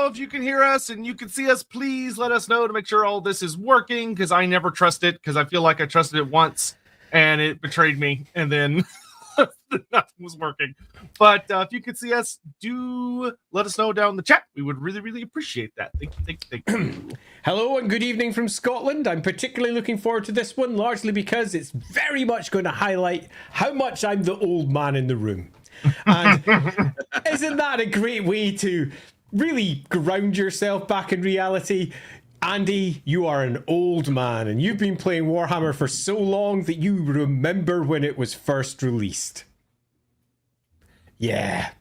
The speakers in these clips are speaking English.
So if you can hear us and you can see us, please let us know to make sure all this is working, because I never trust it, because I feel like I trusted it once and it betrayed me, and then nothing was working. But if you can see us, do let us know down in the chat. We would really, really appreciate that. Thank you. Hello and good evening from Scotland. I'm particularly looking forward to this one, largely because it's very much going to highlight how much I'm the old man in the room. And isn't that a great way to really ground yourself back in reality? Andy, you are an old man, and you've been playing Warhammer for so long that you remember when it was first released. Yeah.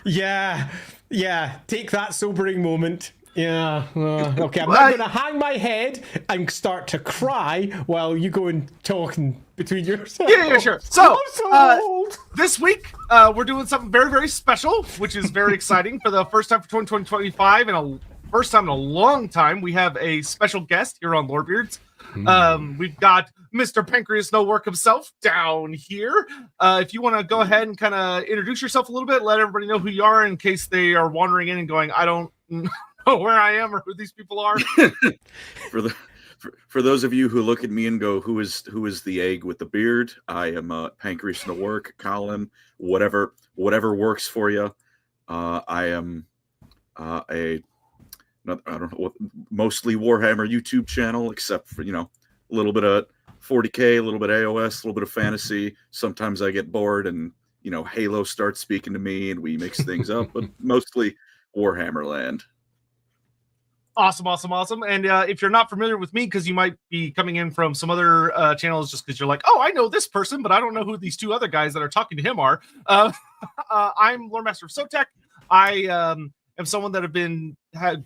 Yeah. Take that sobering moment. Yeah. Okay, I'm not going to hang my head and start to cry while you go and talk between yourselves. Yeah, sure. So, this week, we're doing something very, very special, which is very exciting. For the first time for 2025 and first time in a long time, we have a special guest here on Lorebeards. We've got Mr. PancreasNoWork himself down here. If you want to go ahead and kind of introduce yourself a little bit, let everybody know who you are in case they are wandering in and going, I don't know where I am or who these people are. For those of you who look at me and go, who is the egg with the beard? I am PancreasNoWork, Colin, whatever works for you. I am I don't know, mostly Warhammer YouTube channel, except for, a little bit of 40K, a little bit of AOS, a little bit of fantasy. Sometimes I get bored and, Halo starts speaking to me and we mix things up, but mostly Warhammer land. Awesome. And if you're not familiar with me, because you might be coming in from some other channels just because you're like, oh, I know this person, but I don't know who these two other guys that are talking to him are. I'm Loremaster of Sotek. I am someone that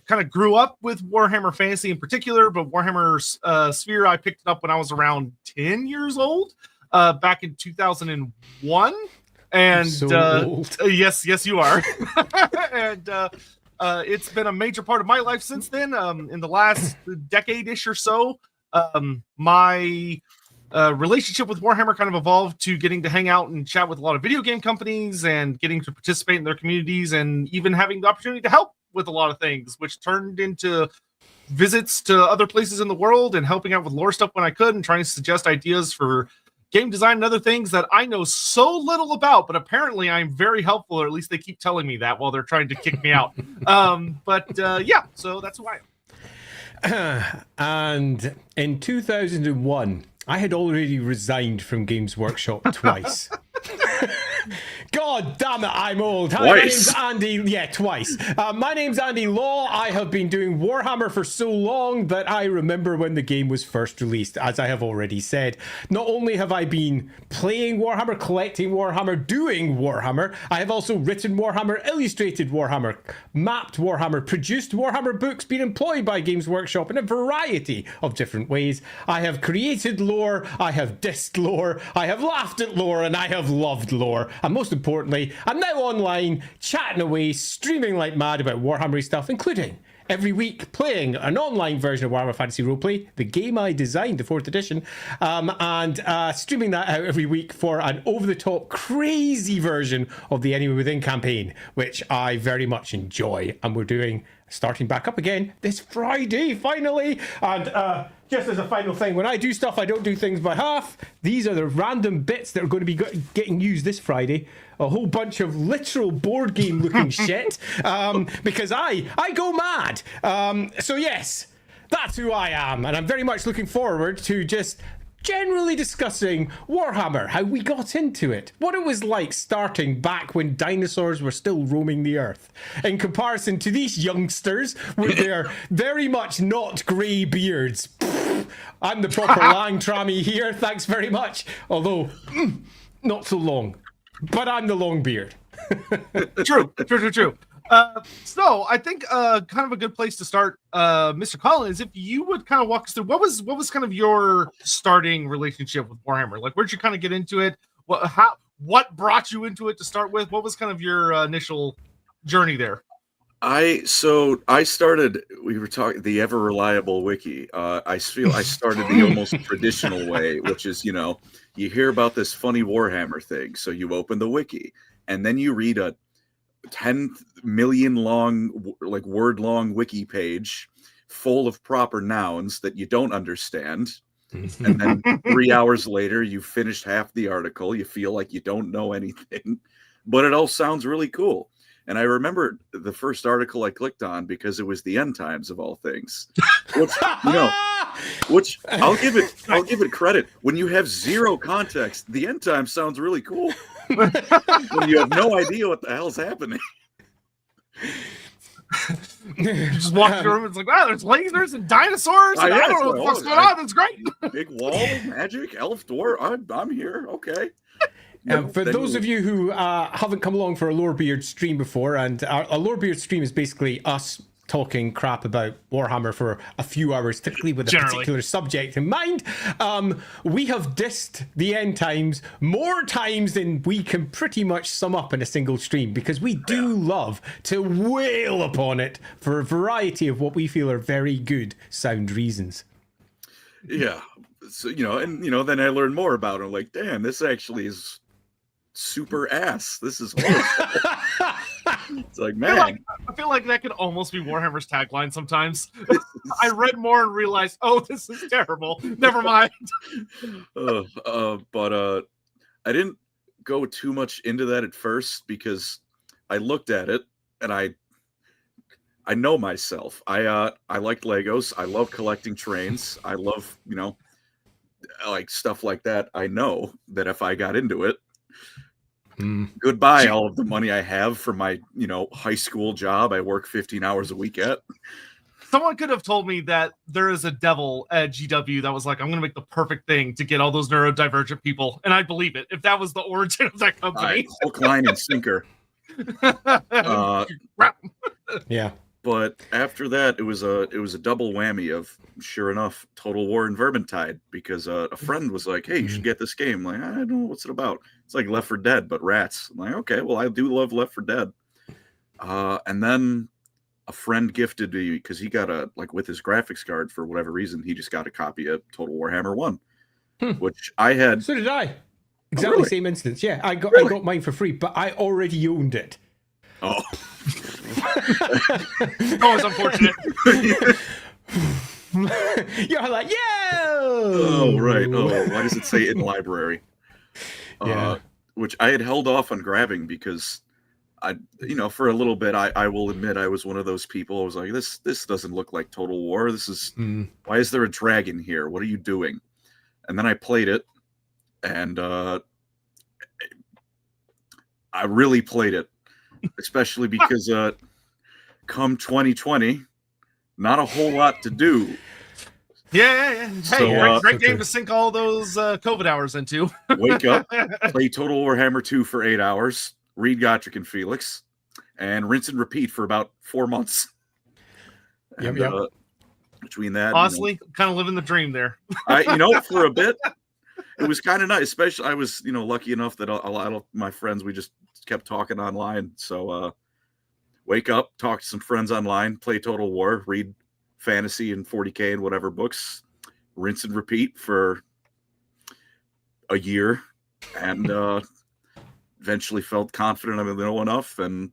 kind of grew up with Warhammer Fantasy in particular, but Warhammer Sphere, I picked it up when I was around 10 years old, back in 2001. And old. Yes, you are. And it's been a major part of my life since then. In the last decade-ish or so, my relationship with Warhammer kind of evolved to getting to hang out and chat with a lot of video game companies and getting to participate in their communities and even having the opportunity to help with a lot of things, which turned into visits to other places in the world and helping out with lore stuff when I could and trying to suggest ideas for game design and other things that I know so little about, but apparently I'm very helpful, or at least they keep telling me that while they're trying to kick me out. Yeah, so that's who I am. And in 2001, I had already resigned from Games Workshop twice. God damn it, I'm old. Hi, my name's Andy. Yeah, twice. My name's Andy Law. I have been doing Warhammer for so long that I remember when the game was first released, as I have already said. Not only have I been playing Warhammer, collecting Warhammer, doing Warhammer, I have also written Warhammer, illustrated Warhammer, mapped Warhammer, produced Warhammer books, been employed by Games Workshop in a variety of different ways. I have created lore, I have dissed lore, I have laughed at lore, and I have loved lore. And most importantly, I'm now online, chatting away, streaming like mad about Warhammer stuff, including every week playing an online version of Warhammer Fantasy Roleplay, the game I designed, the 4th edition, and streaming that out every week for an over-the-top crazy version of the Enemy Within campaign, which I very much enjoy. And we're starting back up again this Friday, finally. And just as a final thing, when I do stuff, I don't do things by half. These are the random bits that are going to be getting used this Friday. A whole bunch of literal board game looking shit, because I go mad. So yes, that's who I am. And I'm very much looking forward to just generally discussing Warhammer, how we got into it, what it was like starting back when dinosaurs were still roaming the earth, in comparison to these youngsters with their very much not grey beards. I'm the proper Langtrammy here, thanks very much. Although, not so long. But I'm the long beard. True. So I think kind of a good place to start, Mr. Collins, if you would kind of walk us through what was kind of your starting relationship with Warhammer? Like, where'd you kind of get into it? What brought you into it to start with? What was kind of your initial journey there? I started, we were talking the ever reliable wiki. I started the almost traditional way, which is, you hear about this funny Warhammer thing. So you open the wiki and then you read 10 million long, like word long wiki page full of proper nouns that you don't understand. And then 3 hours later, you finished half the article. You feel like you don't know anything, but it all sounds really cool. And I remember the first article I clicked on because it was the end times of all things. Which I'll give it credit. When you have zero context, the end times sounds really cool. When you have no idea what the hell's happening. You just walk through the room, it's like, wow, there's lasers and dinosaurs. And I don't know what's going on. That's great. Big wall, magic, elf, dwarf. I'm here. Okay. For those of you who haven't come along for a Lorebeard stream before, and a Lorebeard stream is basically us talking crap about Warhammer for a few hours, typically with a particular subject in mind. We have dissed the end times more times than we can pretty much sum up in a single stream, because we do love to wail upon it for a variety of what we feel are very good sound reasons. Yeah. So, then I learned more about it. Like, damn, this actually is super ass. This is horrible. It's like, man. I feel like that could almost be Warhammer's tagline sometimes. I read more and realized, oh, this is terrible. Never mind. But I didn't go too much into that at first because I looked at it and I know myself. I like Legos. I love collecting trains. I love, like stuff like that. I know that if I got into it, goodbye all of the money I have for my, high school job I work 15 hours a week at. Someone could have told me that there is a devil at GW that was like, I'm going to make the perfect thing to get all those neurodivergent people. And I'd believe it if that was the origin of that company. Hook, line, and sinker. Yeah. But after that, it was a double whammy of, sure enough, Total War and Vermintide, because a friend was like, hey, you should get this game. I'm like, I don't know what's it about. It's like Left 4 Dead, but rats. I'm like, okay, well, I do love Left 4 Dead. And then a friend gifted me, because he got with his graphics card, for whatever reason, he just got a copy of Total Warhammer 1, which I had. So did I. Exactly the same instance. Yeah, I got mine for free, but I already owned it. Oh. Always unfortunate. You're like, yeah. Oh, right. Oh, why does it say in library? Yeah. Which I had held off on grabbing because for a little bit, I will admit I was one of those people. I was like, this doesn't look like Total War. This is why is there a dragon here? What are you doing? And then I played it, and I really played it, especially because come 2020, not a whole lot to do. Yeah. Hey, great game to sink all those COVID hours into. Wake up, play Total Warhammer 2 for 8 hours, read Gotrek and Felix, and rinse and repeat for about 4 months. And, yep. Between that, honestly, kind of living the dream there. For a bit, it was kind of nice. Especially, I was, lucky enough that a lot of my friends, we just kept talking online. So, wake up, talk to some friends online, play Total War, read fantasy and 40K and whatever books, rinse and repeat for a year, and eventually felt confident I know enough and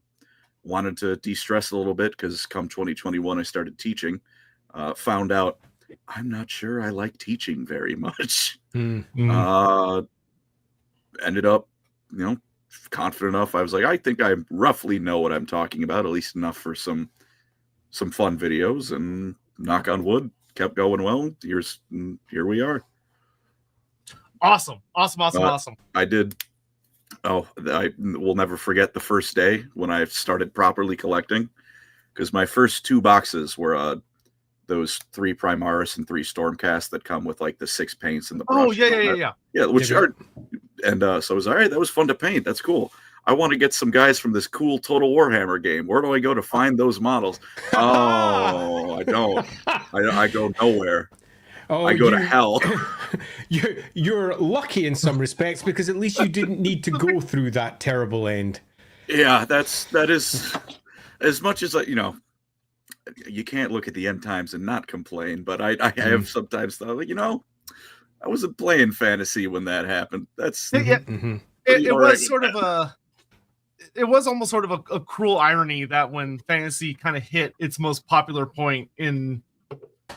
wanted to de-stress a little bit, because come 2021 I started teaching. Found out I'm not sure I like teaching very much. Ended up, confident enough. I was like, I think I roughly know what I'm talking about, at least enough for some fun videos, and knock on wood, kept going well. Here we are. Awesome. I did. Oh, I will never forget the first day when I started properly collecting, because my first 2 boxes were those 3 Primaris and 3 Stormcast that come with like the 6 paints and the brush. Oh, yeah. Which are, and so I was all right. That was fun to paint. That's cool. I want to get some guys from this cool Total Warhammer game. Where do I go to find those models? Oh, I don't. I go nowhere. Oh, I go to hell. You're lucky in some respects, because at least you didn't need to go through that terrible end. Yeah, that is as much as you can't look at the end times and not complain. But I have sometimes thought, I wasn't playing fantasy when that happened. That's It was sort of it was almost sort of a cruel irony that when fantasy kind of hit its most popular point in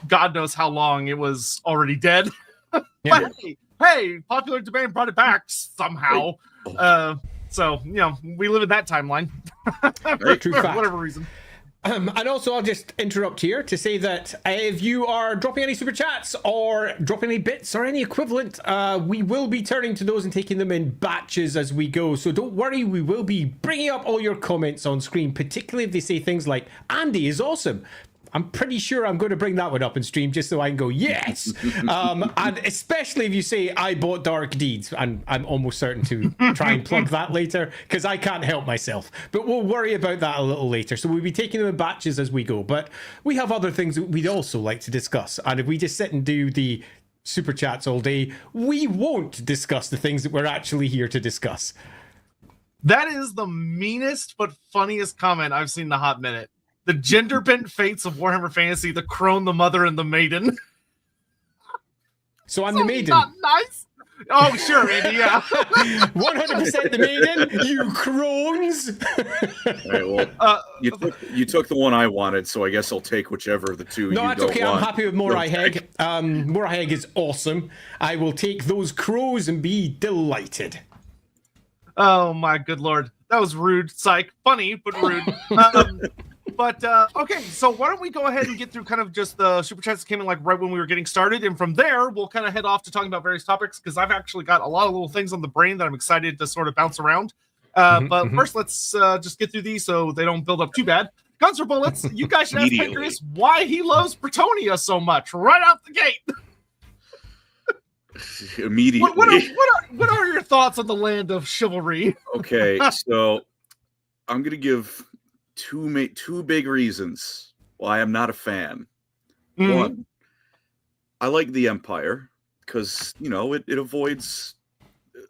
God knows how long, it was already dead. Yeah. But hey, popular demand brought it back somehow. So, we live in that timeline. True for fact. whatever reason. And also, I'll just interrupt here to say that if you are dropping any super chats or dropping any bits or any equivalent, we will be turning to those and taking them in batches as we go. So don't worry, we will be bringing up all your comments on screen, particularly if they say things like, Andy is awesome. I'm pretty sure I'm going to bring that one up in stream just so I can go, yes! And especially if you say, I bought Dark Deeds, and I'm almost certain to try and plug that later, because I can't help myself. But we'll worry about that a little later. So we'll be taking them in batches as we go. But we have other things that we'd also like to discuss. And if we just sit and do the super chats all day, we won't discuss the things that we're actually here to discuss. That is the meanest but funniest comment I've seen in a hot minute. The gender bent fates of Warhammer Fantasy, the crone, the mother, and the maiden. So I'm the maiden. Not nice. Oh, sure, Andy, yeah. 100% the maiden, you crones. All right, well, you took the one I wanted, so I guess I'll take whichever of the two No, you that's don't okay. want. I'm happy with Morai Heg. Morai Heg is awesome. I will take those crows and be delighted. Oh, my good lord. That was rude. Psych. Funny, but rude. Okay, so why don't we go ahead and get through kind of just the super chats that came in like right when we were getting started, and from there we'll kind of head off to talking about various topics, because I've actually got a lot of little things on the brain that I'm excited to sort of bounce around. But first, let's just get through these so they don't build up too bad. Guns for Bullets, you guys should ask Pancreas why he loves Brettonia so much right out the gate. Immediately. What are your thoughts on the land of chivalry? Okay, so I'm gonna give two big reasons why I'm not a fan. One, I like the Empire because it avoids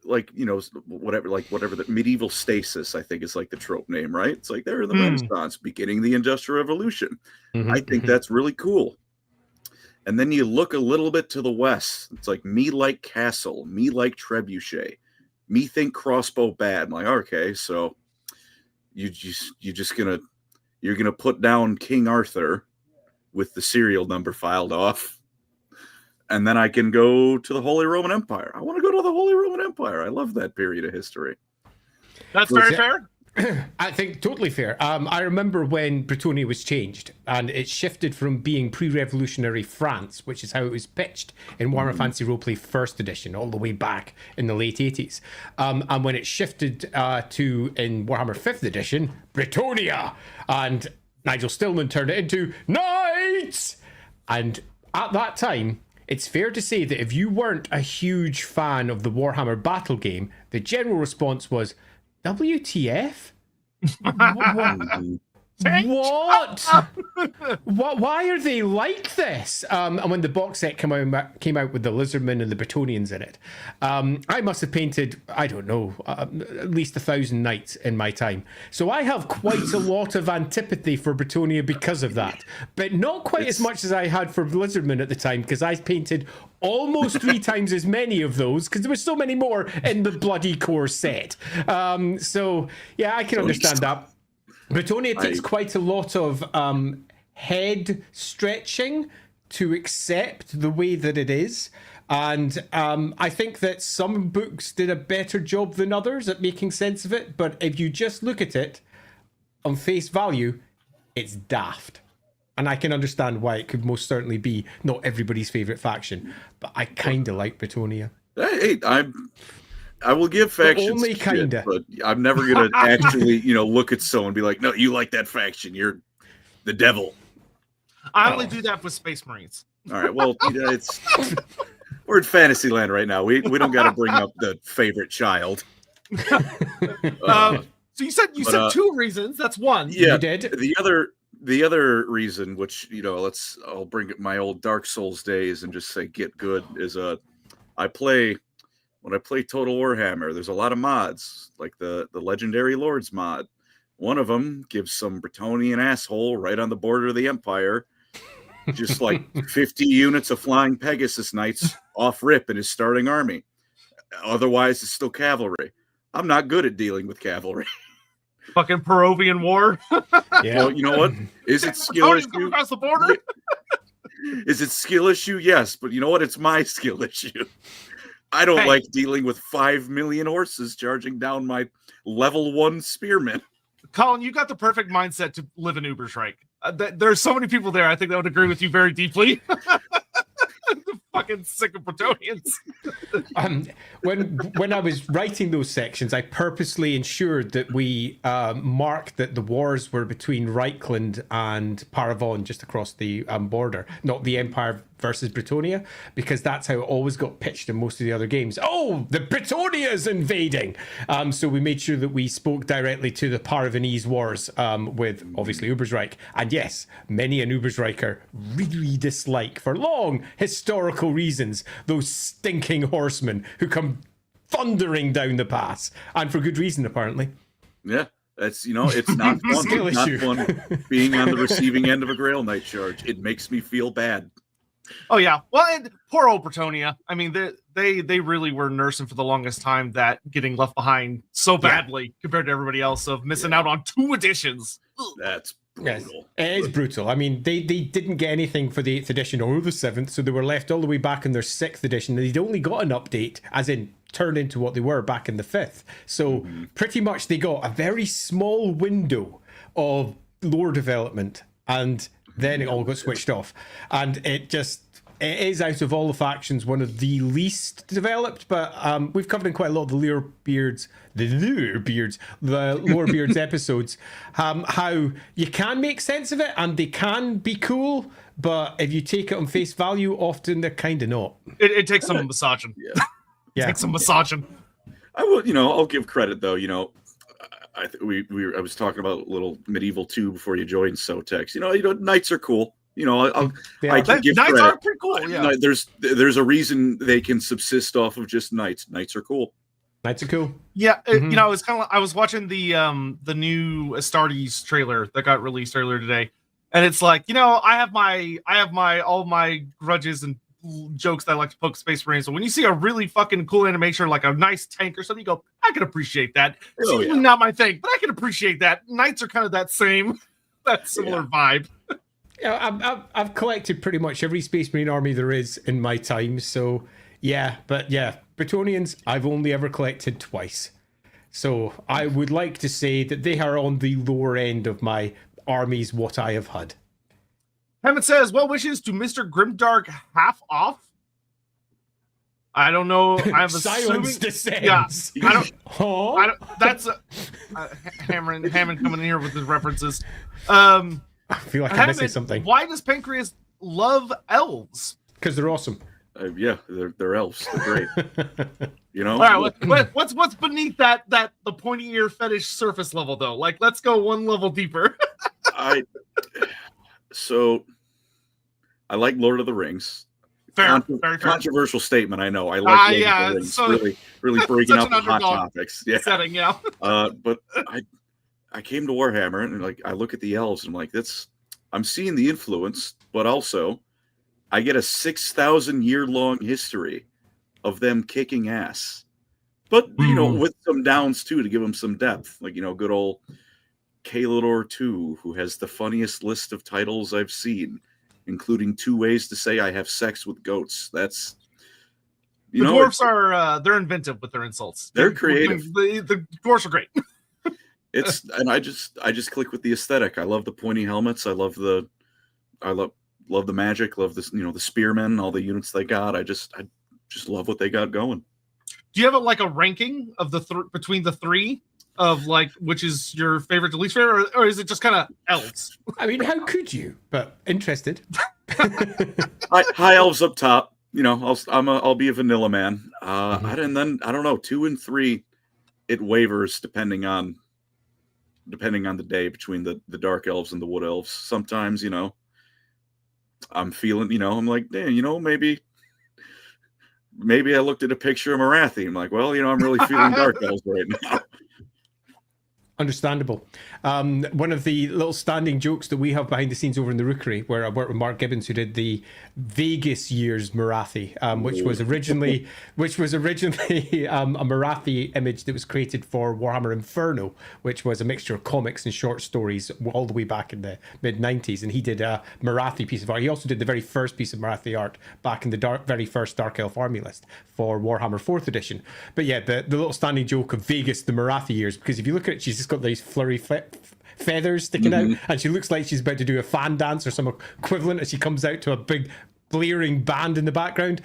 whatever the medieval stasis, I think is like the trope name, right? It's like they're in the Renaissance, beginning the Industrial Revolution. I think that's really cool. And then you look a little bit to the west. It's like me like Castle, me like Trebuchet, me think crossbow bad. I'm like, okay, so you're gonna put down King Arthur with the serial number filed off, and then I can go to the Holy Roman Empire. I want to go to the Holy Roman Empire. I love that period of history. That's very fair. I think totally fair. I remember when Brettonia was changed and it shifted from being pre-revolutionary France, which is how it was pitched in Warhammer Fantasy Roleplay First Edition, all the way back in the late 80s. And when it shifted to, in Warhammer 5th Edition, Brettonia, and Nigel Stillman turned it into Knights! And at that time, it's fair to say that if you weren't a huge fan of the Warhammer battle game, the general response was, WTF? What? Why are they like this? And when the box set came out with the Lizardmen and the Brettonians in it, I must have painted, I don't know, at least 1,000 knights in my time. So I have quite a lot of antipathy for Brettonia because of that, but not quite as much as I had for Lizardmen at the time, because I painted almost 3 times as many of those, because there were so many more in the bloody core set. So yeah, I can understand that. Brettonia takes quite a lot of head stretching to accept the way that it is. And I think that some books did a better job than others at making sense of it. But if you just look at it on face value, it's daft. And I can understand why it could most certainly be not everybody's favorite faction. But I kind of like Brettonia. Hey, I will give factions only kinda. shit, but I'm never gonna actually, look at someone and be like, no, you like that faction, you're the devil. I only do that with Space Marines. All right, well, we're in Fantasyland right now. We don't got to bring up the favorite child. So you said 2 reasons. That's one. Yeah, you did. The other reason, which I'll bring up my old Dark Souls days and just say get good, is when I play Total Warhammer, there's a lot of mods, like the Legendary Lords mod. One of them gives some Brettonian asshole right on the border of the Empire just like 50 units of flying Pegasus Knights off rip in his starting army. Otherwise, it's still cavalry. I'm not good at dealing with cavalry. Fucking Peruvian War. Yeah. Well, you know what? Is it skill Bretonians come issue? across the border. Is it skill issue? Yes, but you know what? It's my skill issue. I don't Hey. like dealing with 5 million horses charging down my level 1 spearmen. Colin, you got the perfect mindset to live in Ubersreich. There's so many people there. I think that would agree with you very deeply. Fucking sick of Bretonians. When I was writing those sections, I purposely ensured that we marked that the wars were between Reichland and Paravon, just across the border, not the Empire versus Brettonia, because that's how it always got pitched in most of the other games. Oh, the Brettonia's invading! So we made sure that we spoke directly to the Paravanese wars with, obviously, Ubersreich. And yes, many an Ubersreicher really dislike, for long historical reasons, those stinking horsemen who come thundering down the pass. And for good reason, apparently. Yeah, that's, it's not fun. Skill It's not issue. fun being on the receiving end of a Grail Knight charge. It makes me feel bad. Oh yeah, well, and poor old Bretonia. I mean, they really were nursing for the longest time that getting left behind so badly compared to everybody else of missing out on 2 editions. That's Yes, brutal. it is brutal. I mean, they didn't get anything for the 8th edition or the 7th, so they were left all the way back in their 6th edition. They'd only got an update, as in turned into what they were back in the 5th. So pretty much they got a very small window of lore development, and then it all got switched off. And it is, out of all the factions, one of the least developed, but we've covered in quite a lot of the Lorebeards episodes, how you can make sense of it and they can be cool, but if you take it on face value, often they're kind of not. It takes some massaging. Yeah. Takes some massaging. I will, I'll give credit though. I was talking about little medieval 2 before you joined Sotek. Knights are cool. I can give Knights credit. are pretty cool. Yeah, There's a reason they can subsist off of just knights. Knights are cool. Knights are cool. yeah. It's kind of. I was watching the new Astartes trailer that got released earlier today, and it's like, I have my all my grudges and jokes that I like to poke Space Marines. So when you see a really fucking cool animation, like a nice tank or something, you go, I can appreciate that. It's Oh, usually yeah. not my thing, but I can appreciate that. Knights are kind of that similar vibe. Yeah, I've collected pretty much every Space Marine army there is in my time, so yeah. But yeah, Brettonians, I've only ever collected twice. So I would like to say that they are on the lower end of my armies, what I have had. Hammond says, well wishes to Mr. Grimdark half off. I don't know. I'm Silence assuming. descends. Yeah, I don't. Huh? That's Hammond coming in here with his references. I feel like I'm missing Hammond, something. why does Pancreas love elves? Because they're awesome. Yeah, they're elves. They're great. All right, what's beneath that the pointy ear fetish surface level though? Like, let's go one level deeper. I like Lord of the Rings. Fair, very fair. Controversial statement, I know. I like Lord yeah, of the Rings. so- really breaking such up an the hot underdog topics. Yeah. Setting, yeah. But I came to Warhammer and I look at the elves and I'm like, I'm seeing the influence, but also I get a 6,000 year long history of them kicking ass. But with some downs too, to give them some depth. Like, good old Kalidor 2, who has the funniest list of titles I've seen, including 2 ways to say I have sex with goats. That's The dwarves are they're inventive with their insults. They're creative. The dwarves are great. And I just click with the aesthetic. I love the pointy helmets. I love the magic. Love this, the spearmen, all the units they got. I just love what they got going. Do you have a ranking of the between the 3 of which is your favorite to least favorite, or is it just kind of elves? I mean, how could you? But interested. High elves up top. I'll be a vanilla man. And then I don't know, 2 and 3, it wavers depending on the day between the dark elves and the wood elves. Sometimes, I'm feeling, I'm like, damn, maybe I looked at a picture of Marathi. I'm like, well, I'm really feeling dark elves right now. Understandable. One of the little standing jokes that we have behind the scenes over in the Rookery, where I worked with Mark Gibbons, who did the Vegas years Marathi, which was originally a Marathi image that was created for Warhammer Inferno, which was a mixture of comics and short stories all the way back in the mid-90s. And he did a Marathi piece of art. He also did the very first piece of Marathi art back in the very first Dark Elf army list for Warhammer 4th edition. But yeah, the little standing joke of Vegas, the Marathi years, because if you look at it, she's just got these flurry feathers sticking out, and she looks like she's about to do a fan dance or some equivalent as she comes out to a big blaring band in the background.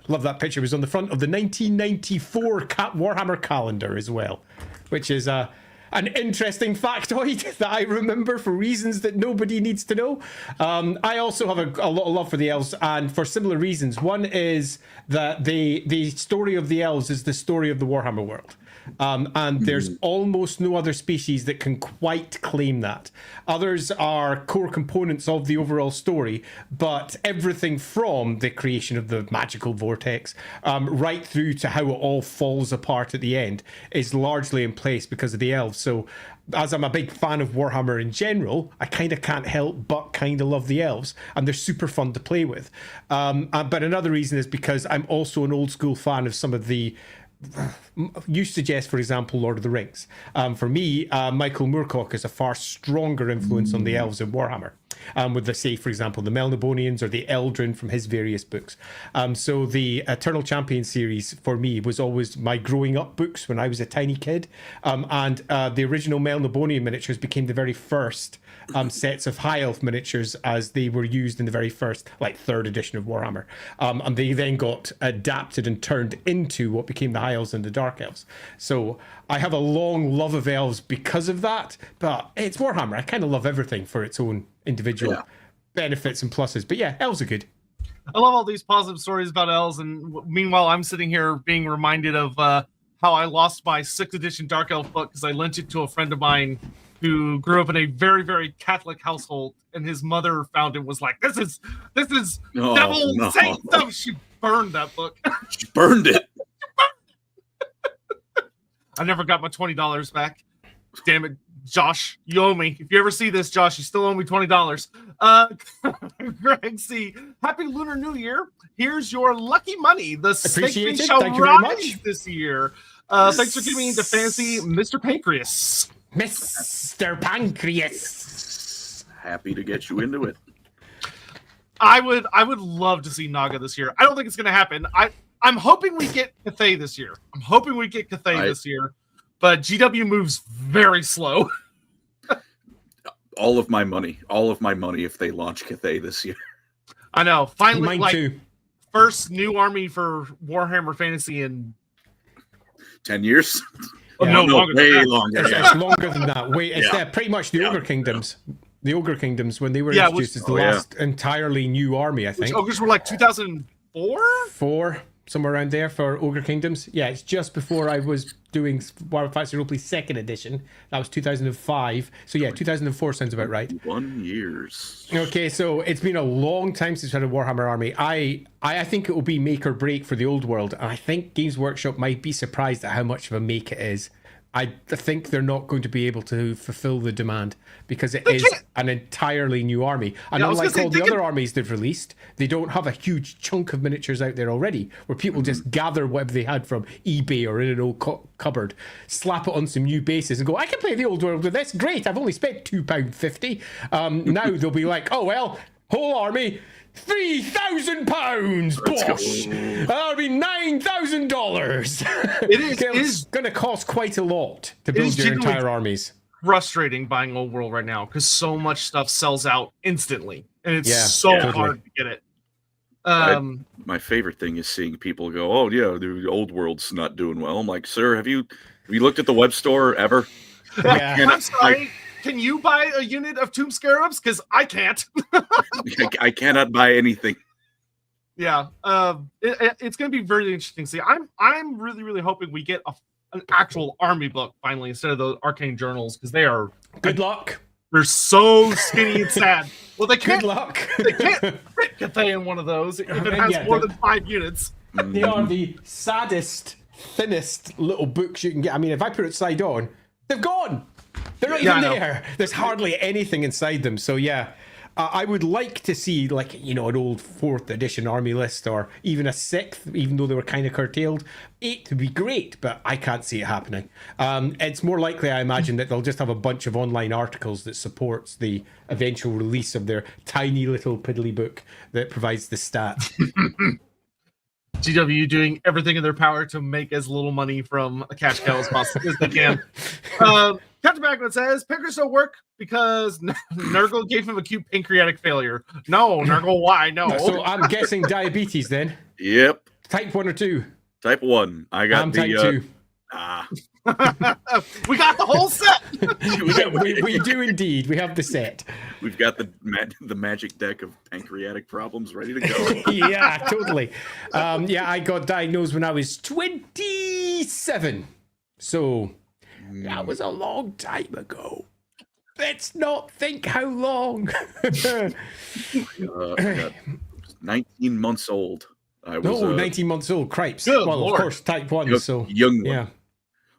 Love that picture. It was on the front of the 1994 Warhammer calendar as well, which is an interesting factoid that I remember for reasons that nobody needs to know. I also have a lot of love for the elves, and for similar reasons. One is that the story of the elves is the story of the Warhammer world. And there's almost no other species that can quite claim that. Others are core components of the overall story, but everything from the creation of the magical vortex right through to how it all falls apart at the end is largely in place because of the elves. So as I'm a big fan of Warhammer in general, I kind of can't help but kind of love the elves, and they're super fun to play with. But another reason is because I'm also an old school fan of some of the you suggest, for example, Lord of the Rings. For me, Michael Moorcock is a far stronger influence on the elves in Warhammer. With the, say, for example, the Melnibonians or the Eldrin from his various books. So the Eternal Champion series for me was always my growing up books when I was a tiny kid. And the original Melnibonian miniatures became the very first sets of High Elf miniatures as they were used in the very first, like, 3rd edition of Warhammer. And they then got adapted and turned into what became the High Elves and the Dark Elves. So I have a long love of elves because of that, but it's Warhammer. I kind of love everything for its own individual benefits and pluses. But yeah, elves are good. I love all these positive stories about elves, and meanwhile, I'm sitting here being reminded of how I lost my 6th edition Dark Elf book because I lent it to a friend of mine who grew up in a very, very Catholic household, and his mother found it and was like, "This is devil Satan stuff." She burned that book. She burned it. I never got my $20 back. Damn it, Josh, you owe me. If you ever see this, Josh, you still owe me $20. Greg C, happy Lunar New Year. Here's your lucky money. The snake shall rise this year. Thanks for getting me into fantasy, Mr. Pancreas. Mr. Pancreas. Happy to get you into it. I would love to see Naga this year. I don't think it's going to happen. I'm hoping we get Cathay this year. This year. But GW moves very slow. all of my money if they launch Cathay this year. I know. Finally, mine too. First new army for Warhammer Fantasy in 10 years? Yeah, no, longer longer. It's longer than that. Wait, it's pretty much the Ogre Kingdoms. The Ogre Kingdoms, when they were introduced as the last entirely new army, I think. Which Ogres were like 2004? 4, somewhere around there for Ogre Kingdoms. Yeah, it's just before I was doing Warhammer Fantasy Roleplay 2nd edition. That was 2005. So yeah, 2004 sounds about right. 1 years. Okay, so it's been a long time since we had a Warhammer army. I think it will be make or break for the old world. And I think Games Workshop might be surprised at how much of a make it is. I think they're not going to be able to fulfill the demand because it is an entirely new army. And unlike all the other armies they've released, they don't have a huge chunk of miniatures out there already where people just gather whatever they had from eBay or in an old cupboard, slap it on some new bases and go, I can play the old world with this. Great, I've only spent £2.50. Now they'll be like, oh, well, whole army, £3,000, bosh! That'll be $9,000. It's going to cost quite a lot to build your entire armies. Frustrating buying old world right now because so much stuff sells out instantly, and it's hard to get it. My favorite thing is seeing people go, "Oh yeah, the old world's not doing well." I'm like, "Sir, have you looked at the web store ever?" Yeah. I'm sorry. Can you buy a unit of Tomb Scarabs? Because I can't. I cannot buy anything. Yeah, it's going to be very interesting. See, I'm really, really hoping we get an actual army book finally instead of the arcane journals because they are good luck. They're so skinny and sad. Well, they can't. Good luck. They can't fit Cathay in one of those if it has more than 5 units. They are the saddest, thinnest little books you can get. I mean, if I put it side on, they've gone. They're not even there. There's hardly anything inside them. So yeah, I would like to see like, you know, an old 4th edition army list or even a 6th, even though they were kind of curtailed. 8 would be great, but I can't see it happening. It's more likely, I imagine, that they'll just have a bunch of online articles that supports the eventual release of their tiny little piddly book that provides the stats. GW doing everything in their power to make as little money from a cash cow as possible as they can. Captain Backman says, PancreasNoWork because Nurgle gave him acute pancreatic failure. No, Nurgle, why? No. So I'm guessing diabetes then. Yep. Type 1 or 2? Type 1. I got I'm the type 2. We got the whole set. we do indeed. We have the set. We've got the magic deck of pancreatic problems ready to go. Yeah, totally. I got diagnosed when I was 27. So that was a long time ago. Let's not think how long. I got 19 months old. I was 19 months old. Cripes. Good well, Lord. Of course, type 1. So young one. yeah.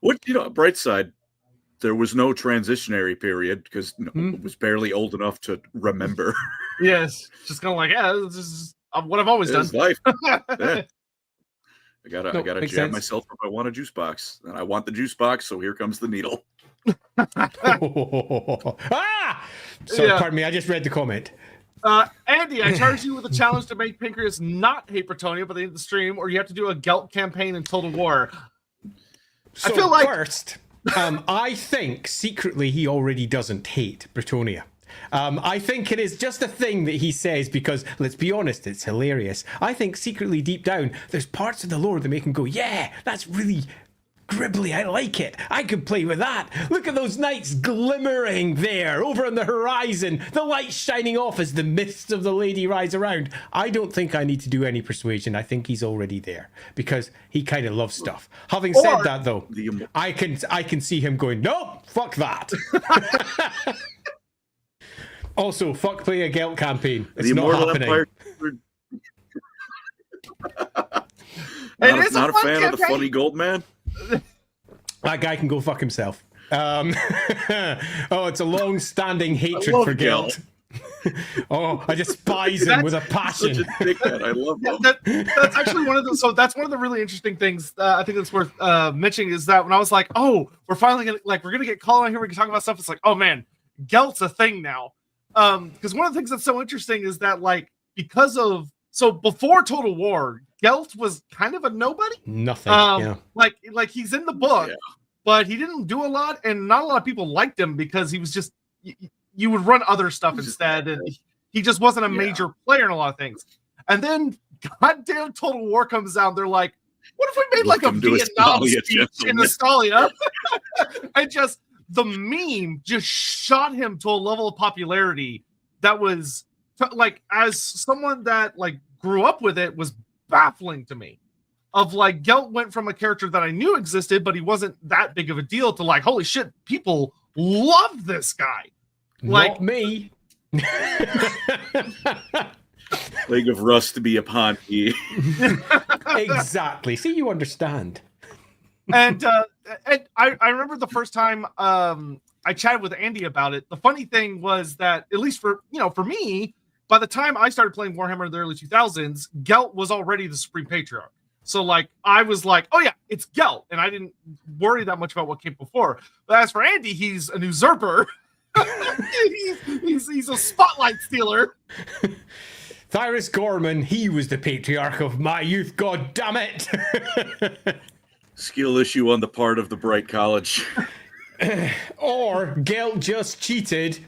What, bright side, there was no transitionary period because it was barely old enough to remember. Yes, just kind of like, this is what I've always done. It's life. Yeah. I gotta jab sense. myself if I want a juice box, and I want the juice box, so here comes the needle. So Yeah. pardon me, I just read the comment. Andy, I charge you with a challenge to make Pancreas not hate Brettonia by the end of the stream, or you have to do a Gelt campaign in Total War. So I feel like first, I think secretly he already doesn't hate Brettonia. I think it is just a thing that he says because, let's be honest, it's hilarious. I think secretly deep down, there's parts of the lore that make him go, yeah, that's really gribbly. I like it. I could play with that. Look at those knights glimmering there over on the horizon. The light shining off as the mists of the lady rise around. I don't think I need to do any persuasion. I think he's already there because he kind of loves stuff. Having said that, though, I can see him going, nope, fuck that. Also, fuck play a Gelt campaign. It's The not Immortal happening. Empire. Not a fan of the funny gold man. That guy can go fuck himself. It's a long-standing hatred for Gelt. I despise him with a passion. Such a dickhead. I love him. That's actually one of the. So that's one of the really interesting things. I think that's worth mentioning is that when I was like, we're finally gonna get called on here. We can talk about stuff. It's like, oh man, Gelt's a thing now. Because one of the things that's so interesting is that before Total War, Gelt was kind of a nobody. Nothing. Yeah. Like he's in the book, but he didn't do a lot, and not a lot of people liked him because he was just you would run other stuff instead, and he just wasn't a major player in a lot of things. And then goddamn Total War comes out, and they're like, what if we made like a Vietnam speech in Astalia? And just the meme just shot him to a level of popularity that was like, as someone that like grew up with it, was baffling to me. Of like, Gelt went from a character that I knew existed, but he wasn't that big of a deal, to like, holy shit, people love this guy. Like, not me. Plague of Rust to be upon me. Exactly. See, you understand. And I remember the first time I chatted with Andy about it. The funny thing was that, at least for me, by the time I started playing Warhammer in the early 2000s, Gelt was already the Supreme Patriarch. So like, I was like, oh yeah, it's Gelt, and I didn't worry that much about what came before. But as for Andy, he's an usurper. he's a spotlight stealer. Tyrus Gorman, he was the patriarch of my youth, god damn it. Skill issue on the part of the Bright College. Or Gelt just cheated.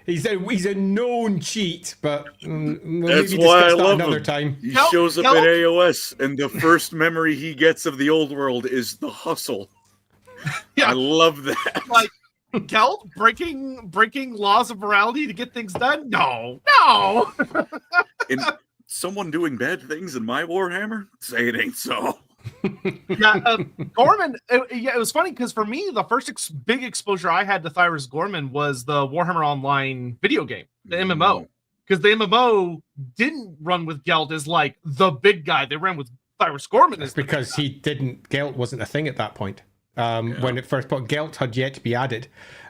He's a known cheat, but that's why I love another him. Time. He shows up in AOS, and the first memory he gets of the old world is the hustle. Yeah. I love that. Like, Gelt breaking laws of morality to get things done? No. And someone doing bad things in my Warhammer? Say it ain't so. Gorman. It was funny because for me, the first big exposure I had to Tyrus Gorman was the Warhammer Online video game, the MMO. Because the MMO didn't run with Gelt as like the big guy. They ran with Tyrus Gorman. Because Gelt wasn't a thing at that point. when it first, but Gelt had yet to be added.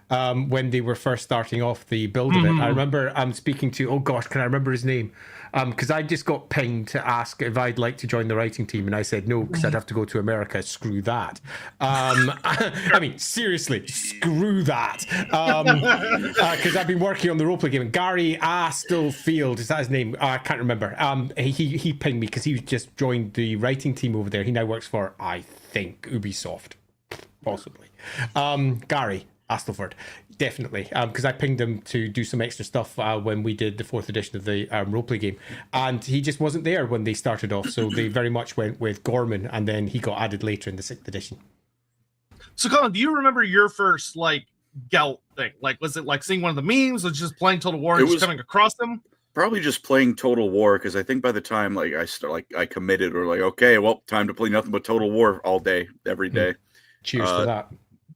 When they were first starting off the build of it. I remember speaking to, oh gosh, can I remember his name? Because I just got pinged to ask if I'd like to join the writing team, and I said no, because I'd have to go to America. Screw that. I mean, seriously, screw that. Because I've been working on the roleplay game. And Gary Stillfield, is that his name? I can't remember. He pinged me because he just joined the writing team over there. He now works for, I think, Ubisoft, possibly. Gary Astleford, definitely, because I pinged him to do some extra stuff when we did the 4th edition of the roleplay game, and he just wasn't there when they started off, so they very much went with Gorman, and then he got added later in the 6th edition. So Colin, do you remember your first like Gelt thing? Like, was it like seeing one of the memes, or just playing Total War and just coming across them? Probably just playing Total War, because I think by the time like I committed, or like, okay, well, time to play nothing but Total War all day, every day. Cheers to that.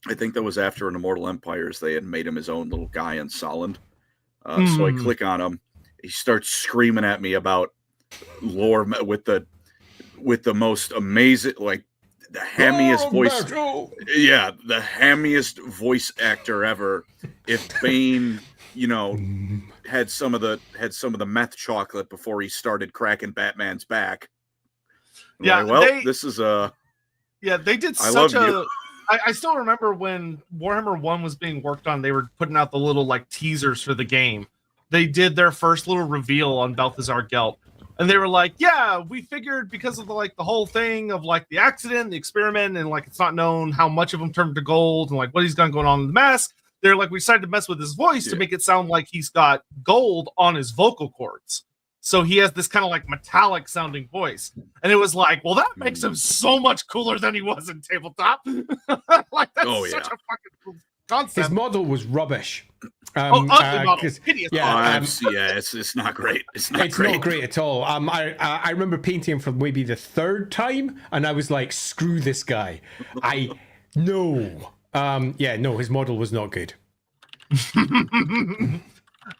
I think that was after an Immortal Empires. They had made him his own little guy in Solid. So I click on him. He starts screaming at me about lore with the most amazing, like the hammiest voice. Yeah, the hammiest voice actor ever. If Bane, had some of the meth chocolate before he started cracking Batman's back. Yeah, this is they did I such love a. you. I still remember when Warhammer 1 was being worked on, they were putting out the little like teasers for the game. They did their first little reveal on Balthasar Gelt. And they were like, yeah, we figured because of the whole thing of like the accident, the experiment, and like it's not known how much of him turned to gold and like what he's got going on in the mask. They're like, we decided to mess with his voice to make it sound like he's got gold on his vocal cords. So he has this kind of like metallic sounding voice. And it was like, well, that makes him so much cooler than he was in tabletop. Like, that's such a fucking cool concept. His model was rubbish. Ugly model. Hideous. Yeah, it's not great. It's not great at all. I remember painting him for maybe the 3rd time, and I was like, screw this guy. His model was not good.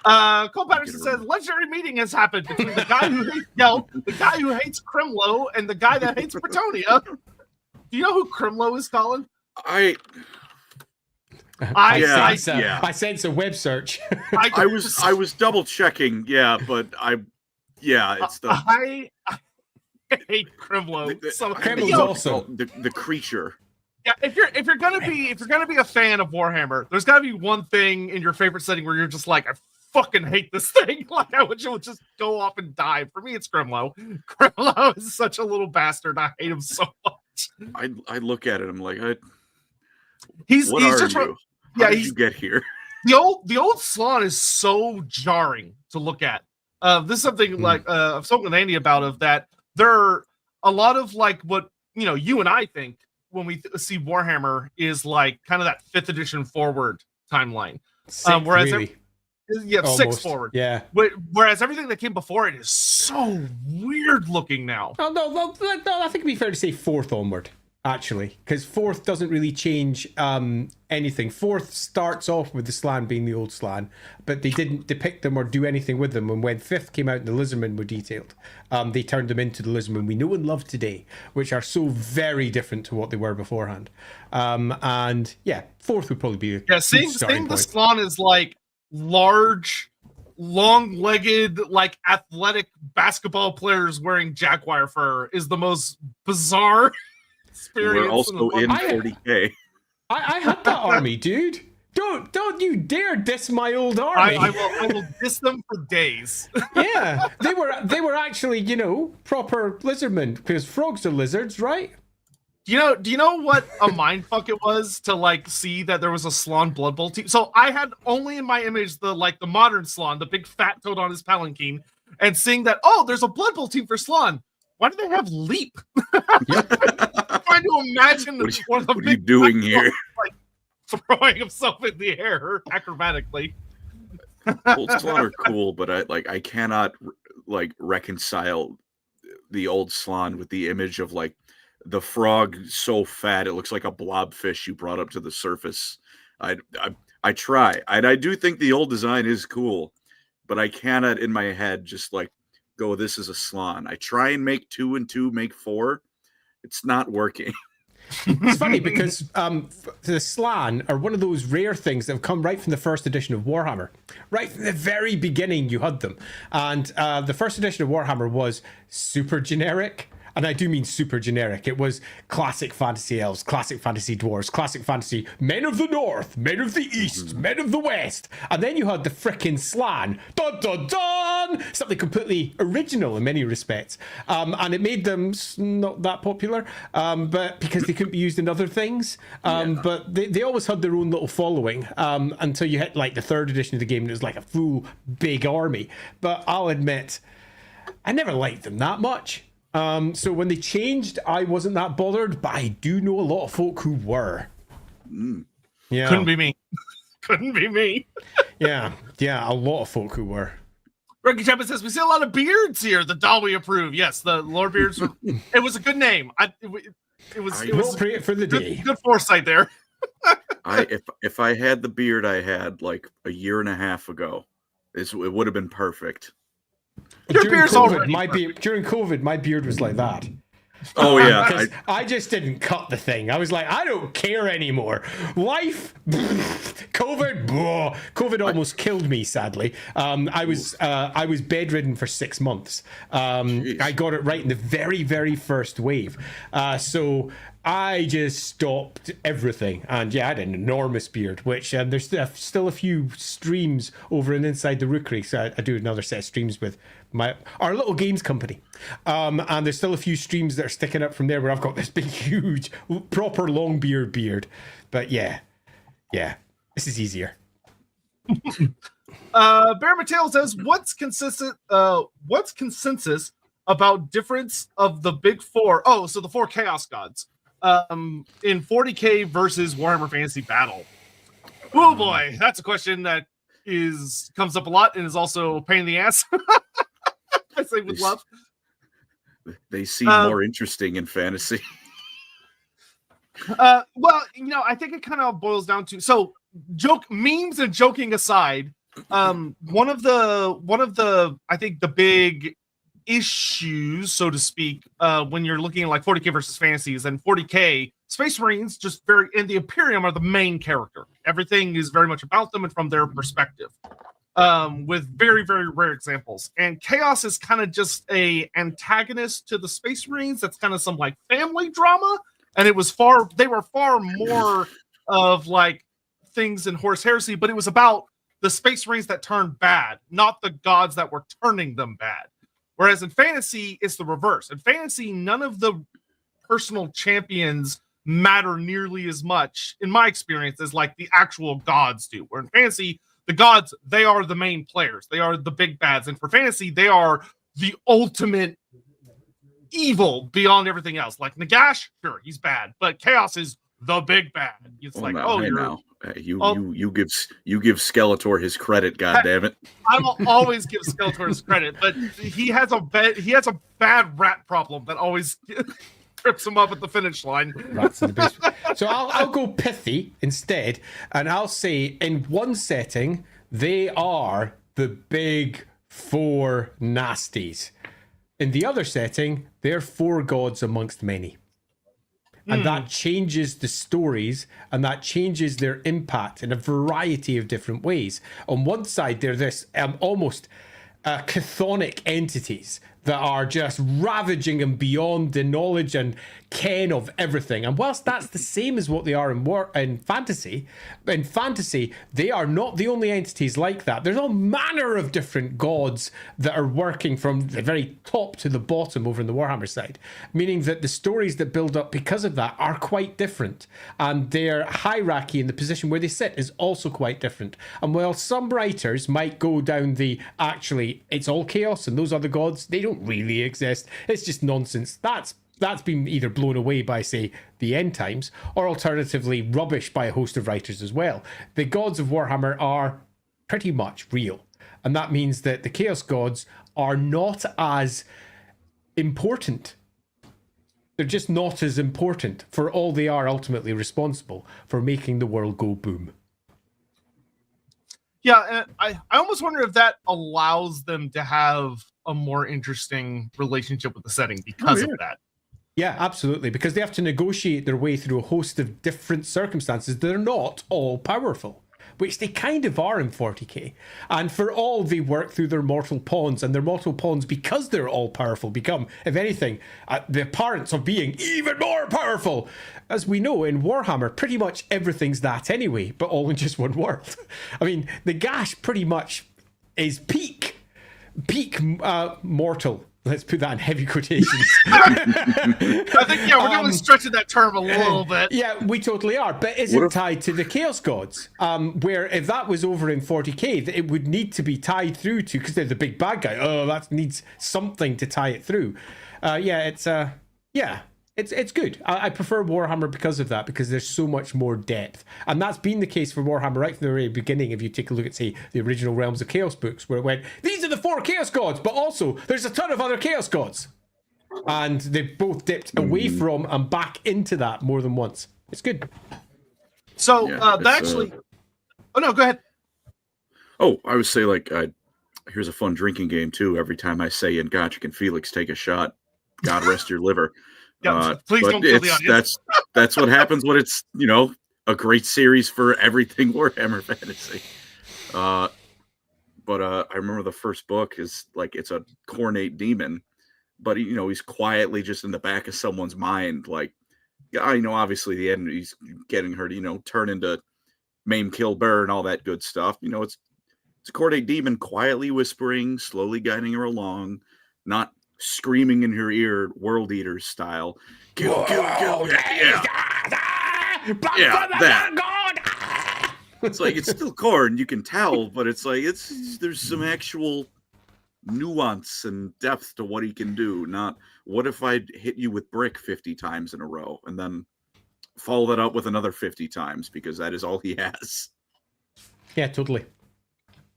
Cole Patterson says legendary meeting has happened between the guy who hates Gelt, the guy who hates Crimlow, and the guy that hates Brettonia. Do you know who Crimlow is, Colin? I sense a web search. I was double checking, but it's the I hate Crimlow. Crimlow's also the creature. Yeah, if you're gonna be a fan of Warhammer, there's gotta be one thing in your favorite setting where you're just like, I fucking hate this thing. Like, I wish it would just go off and die. For me, it's Crimlow. Crimlow is such a little bastard. I hate him so much. I look at it, I'm like, he's just you? How did you get here? The old Slaanesh is so jarring to look at. This is something like I've spoken with Andy about, of that there are a lot of like what you and I think when we see Warhammer is like kind of that 5th edition forward timeline. Whereas really. 6 forward. Yeah. Whereas everything that came before it is so weird looking now. No, I think it'd be fair to say 4th onward, actually, because 4th doesn't really change anything. 4th starts off with the Slann being the old Slann, but they didn't depict them or do anything with them. And when 5th came out and the Lizardmen were detailed, they turned them into the Lizardmen we know and love today, which are so very different to what they were beforehand. 4th would probably be seeing the Slann is like large, long-legged, like athletic basketball players wearing jaguar fur is the most bizarre experience. We're also in 40K. I had that army, dude. Don't you dare diss my old army. I will diss them for days. Yeah, they were actually proper lizardmen, because frogs are lizards, right? Do you know what a mindfuck it was to like see that there was a Slann Blood Bowl team? So I had only in my image the modern Slann, the big fat toad on his palanquin, and seeing that there's a Blood Bowl team for Slann. Why do they have leap? I'm trying to imagine what are you doing here? Like throwing himself in the air acrobatically. Old Slann are cool, but I cannot reconcile the old Slann with the image of like the frog so fat it looks like a blobfish you brought up to the surface. I try. I do think the old design is cool, but I cannot in my head just like go, this is a Slann. I try and make 2 and 2 make 4. It's not working. It's funny because the Slan are one of those rare things that have come right from the first edition of Warhammer. Right from the very beginning, you had them. And the first edition of Warhammer was super generic. And I do mean super generic. It was classic fantasy elves, classic fantasy dwarves, classic fantasy men of the north, men of the east, men of the west. And then you had the frickin' Slan. Dun dun dun! Something completely original in many respects. And it made them not that popular, but because they couldn't be used in other things. But they always had their own little following until you hit like the third edition of the game and it was like a full big army. But I'll admit, I never liked them that much. So when they changed, I wasn't that bothered, but I do know a lot of folk who were. Yeah, couldn't be me. Couldn't be me. yeah, a lot of folk who were. Reggie Chapman says we see a lot of beards here. The doll we approve. Yes, the Lorebeards. It was a good name. It was appropriate for the day. Good foresight there. If I had the beard I had like a year and a half ago, it would have been perfect. During COVID, my beard was like that. Oh yeah, I just didn't cut the thing. I was like, I don't care anymore. Life, COVID almost killed me. Sadly, I was bedridden for 6 months. I got it right in the very, very first wave. So I just stopped everything, and I had an enormous beard. Which there's still a few streams over and inside the Rookery. So I do another set of streams with our little games company, and there's still a few streams that are sticking up from there where I've got this big, huge, proper long beard. But yeah, this is easier. Bear Mateo says, "What's consensus about difference of the big four? Oh, so the 4 chaos gods in 40K versus Warhammer Fantasy Battle." Oh boy, that's a question that comes up a lot and is also a pain in the ass. I say with love. They seem more interesting in fantasy. Well, I think it kind of boils down to memes and joking aside. One of the I think the big issues, so to speak, when you're looking at like 40K versus fantasies and 40K, Space Marines and the Imperium are the main character. Everything is very much about them and from their perspective. With very, very rare examples. And Chaos is kind of just a antagonist to the Space Marines. That's kind of some like family drama. And they were far more of like things in Horus Heresy, but it was about the Space Marines that turned bad, not the gods that were turning them bad. Whereas in fantasy, it's the reverse. In fantasy, none of the personal champions matter nearly as much, in my experience, as like the actual gods do. Where in fantasy, the gods, they are the main players. They are the big bads. And for fantasy, they are the ultimate evil beyond everything else. Like Nagash, sure, he's bad. But Chaos is the big bad. It's you give Skeletor his credit, goddammit. I will always give Skeletor his credit, but he has a bad rat problem that always trips him up at the finish line. Rats in the basement. So I'll go pithy instead, and I'll say in one setting they are the big 4 nasties. In the other setting, they're 4 gods amongst many. And that changes the stories, and that changes their impact in a variety of different ways. On one side, they're this almost chthonic entities that are just ravaging and beyond the knowledge and ken of everything. And whilst that's the same as what they are in fantasy, they are not the only entities like that. There's all manner of different gods that are working from the very top to the bottom over on the Warhammer side, meaning that the stories that build up because of that are quite different. And their hierarchy and the position where they sit is also quite different. And while some writers might go down actually, it's all chaos and those other gods, they don't really exist. It's just nonsense. That's been either blown away by, say, the end times, or alternatively rubbish by a host of writers as well. The gods of Warhammer are pretty much real. And that means that the Chaos gods are not as important. They're just not as important, for all they are ultimately responsible for making the world go boom. Yeah, and I almost wonder if that allows them to have a more interesting relationship with the setting because of that. Yeah, absolutely, because they have to negotiate their way through a host of different circumstances. They're not all powerful, which they kind of are in 40k. And for all they work through their mortal pawns, and their mortal pawns, because they're all powerful, become, if anything, the appearance of being even more powerful. As we know, in Warhammer, pretty much everything's that anyway, but all in just one world. I mean, the Gash pretty much is peak mortal. Let's put that in heavy quotations. I think, yeah, we're definitely stretching that term a little bit. Yeah, we totally are. But is it tied to the Chaos Gods? Where if that was over in 40k, it would need to be tied through to, because they're the big bad guy. Oh, that needs something to tie it through. It's good. I prefer Warhammer because of that, because there's so much more depth. And that's been the case for Warhammer right from the very beginning. If you take a look at, say, the original Realms of Chaos books, where it went, these are the 4 Chaos Gods, but also there's a ton of other Chaos Gods. And they both dipped away from and back into that more than once. It's good. So, oh, no, go ahead. Oh, I would say, like, here's a fun drinking game, too. Every time I say, and Gotrek and Felix take a shot, God rest your liver. Yeah, please don't kill the audience. That's what happens when it's, a great series for everything Warhammer Fantasy. But I remember the first book is like, it's a cornate demon, but he's quietly just in the back of someone's mind. Like, obviously the end, he's getting her to, turn into maim, kill, burn, all that good stuff. It's a cornate demon quietly whispering, slowly guiding her along, not screaming in her ear, World Eaters style. Kill, kill, kill. Yeah, that. It's like, it's still corn, you can tell, but it's like, there's some actual nuance and depth to what he can do. Not, what if I hit you with brick 50 times in a row, and then follow that up with another 50 times, because that is all he has. Yeah, totally.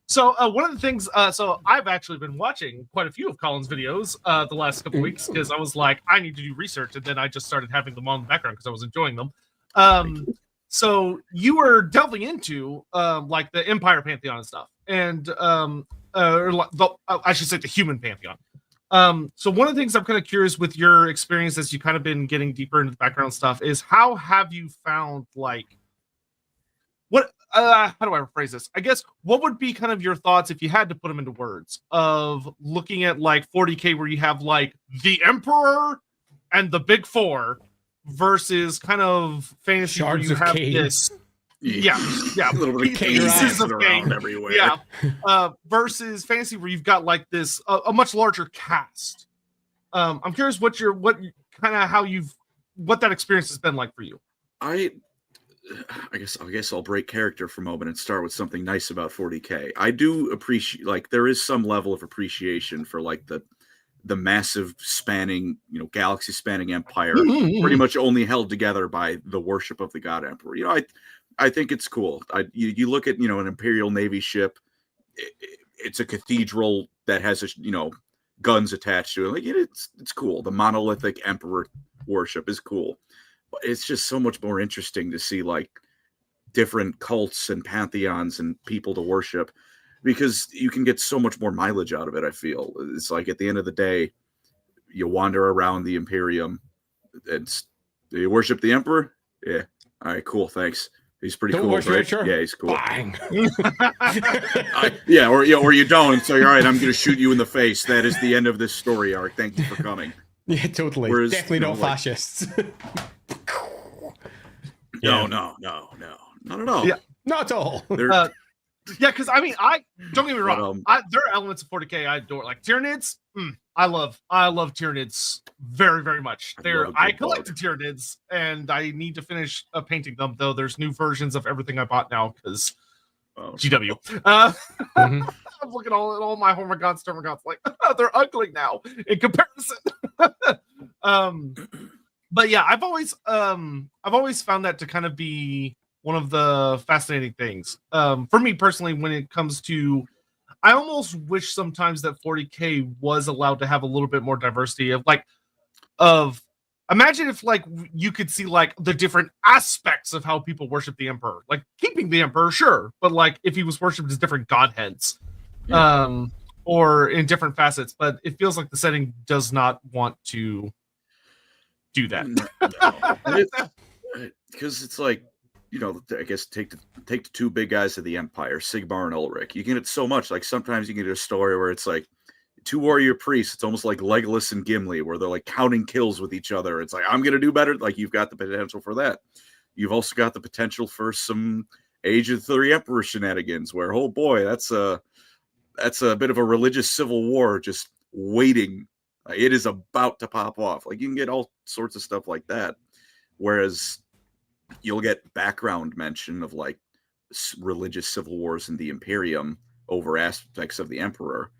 So one of the things, so I've actually been watching quite a few of Colin's videos the last couple weeks, because I was like, I need to do research, and then I just started having them on in the background because I was enjoying them. So you were delving into like the Empire Pantheon and stuff, and I should say the human Pantheon. So one of the things I'm kind of curious with your experience as you kind of been getting deeper into the background stuff is, how have you found, like, how do I rephrase this? I guess, what would be kind of your thoughts, if you had to put them into words, of looking at like 40k, where you have like the Emperor and the Big Four, versus kind of fantasy Shards where you of have Cain. this, yeah, a little bit of pieces of Cain everywhere. Yeah, versus fantasy where you've got like this a much larger cast. I'm curious what that experience has been like for you. I guess I'll break character for a moment and start with something nice about 40k. I do appreciate, like, there is some level of appreciation for like the massive spanning, galaxy spanning empire, pretty much only held together by the worship of the God Emperor. I think it's cool. You look at, an Imperial Navy ship, it's a cathedral that has guns attached to it. Like, it's cool. The monolithic Emperor worship is cool. It's just so much more interesting to see like different cults and pantheons and people to worship, because you can get so much more mileage out of it. I feel it's like, at the end of the day, you wander around the Imperium, and do you worship the Emperor? Yeah. All right, cool. Thanks. He's pretty cool. Right? Yeah, he's cool. Bang. Or you don't. So, all right, I'm going to shoot you in the face. That is the end of this story arc. Thank you for coming. Yeah, totally. Whereas, definitely not fascists. No, not at all. Yeah. Not at all. Yeah, because I mean, don't get me wrong. There are elements of 40k I adore, like Tyranids. I love Tyranids very, very much. I collected Tyranids, and I need to finish painting them. Though there's new versions of everything I bought now because GW. I'm looking at all my Hormagaunts, Termagaunts, like they're ugly now in comparison. But yeah, I've always found that to kind of be one of the fascinating things for me personally when it comes to. I almost wish sometimes that 40k was allowed to have a little bit more diversity of imagine if like you could see like the different aspects of how people worship the Emperor, like keeping the Emperor, sure, but like if he was worshipped as different godheads, or in different facets. But it feels like the setting does not want to do that. Because it's like, I guess take the two big guys of the Empire, Sigmar and Ulrich. You get it so much. Like sometimes you get a story where it's like two warrior priests. It's almost like Legolas and Gimli, where they're like counting kills with each other. It's like, I'm gonna do better. Like you've got the potential for that. You've also got the potential for some Age of the Three Emperors shenanigans, where oh boy, that's a bit of a religious civil war just waiting. It is about to pop off. Like you can get all sorts of stuff like that. Whereas you'll get background mention of like religious civil wars in the Imperium over aspects of the Emperor,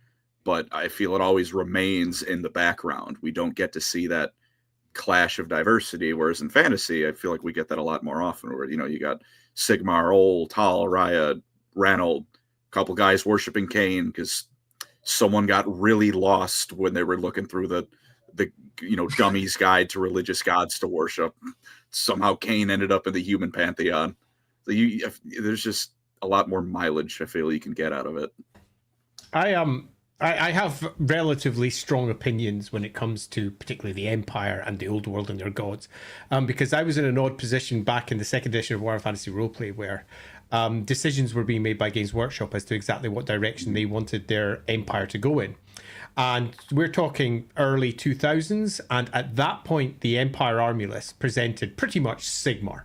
but I feel it always remains in the background. We don't get to see that clash of diversity, whereas in fantasy, I feel like we get that a lot more often, where, you got Sigmar, Ol, Tal, Raya, Ranald, a couple guys worshiping Cain because someone got really lost when they were looking through the Dummy's Guide to Religious Gods to Worship. Somehow Cain ended up in the human pantheon. So there's just a lot more mileage I feel you can get out of it. I have relatively strong opinions when it comes to particularly the Empire and the Old World and their gods, because I was in an odd position back in the second edition of Warhammer Fantasy Roleplay where decisions were being made by Games Workshop as to exactly what direction they wanted their Empire to go in. And we're talking early 2000s, and at that point, the Empire Army list presented pretty much Sigmar.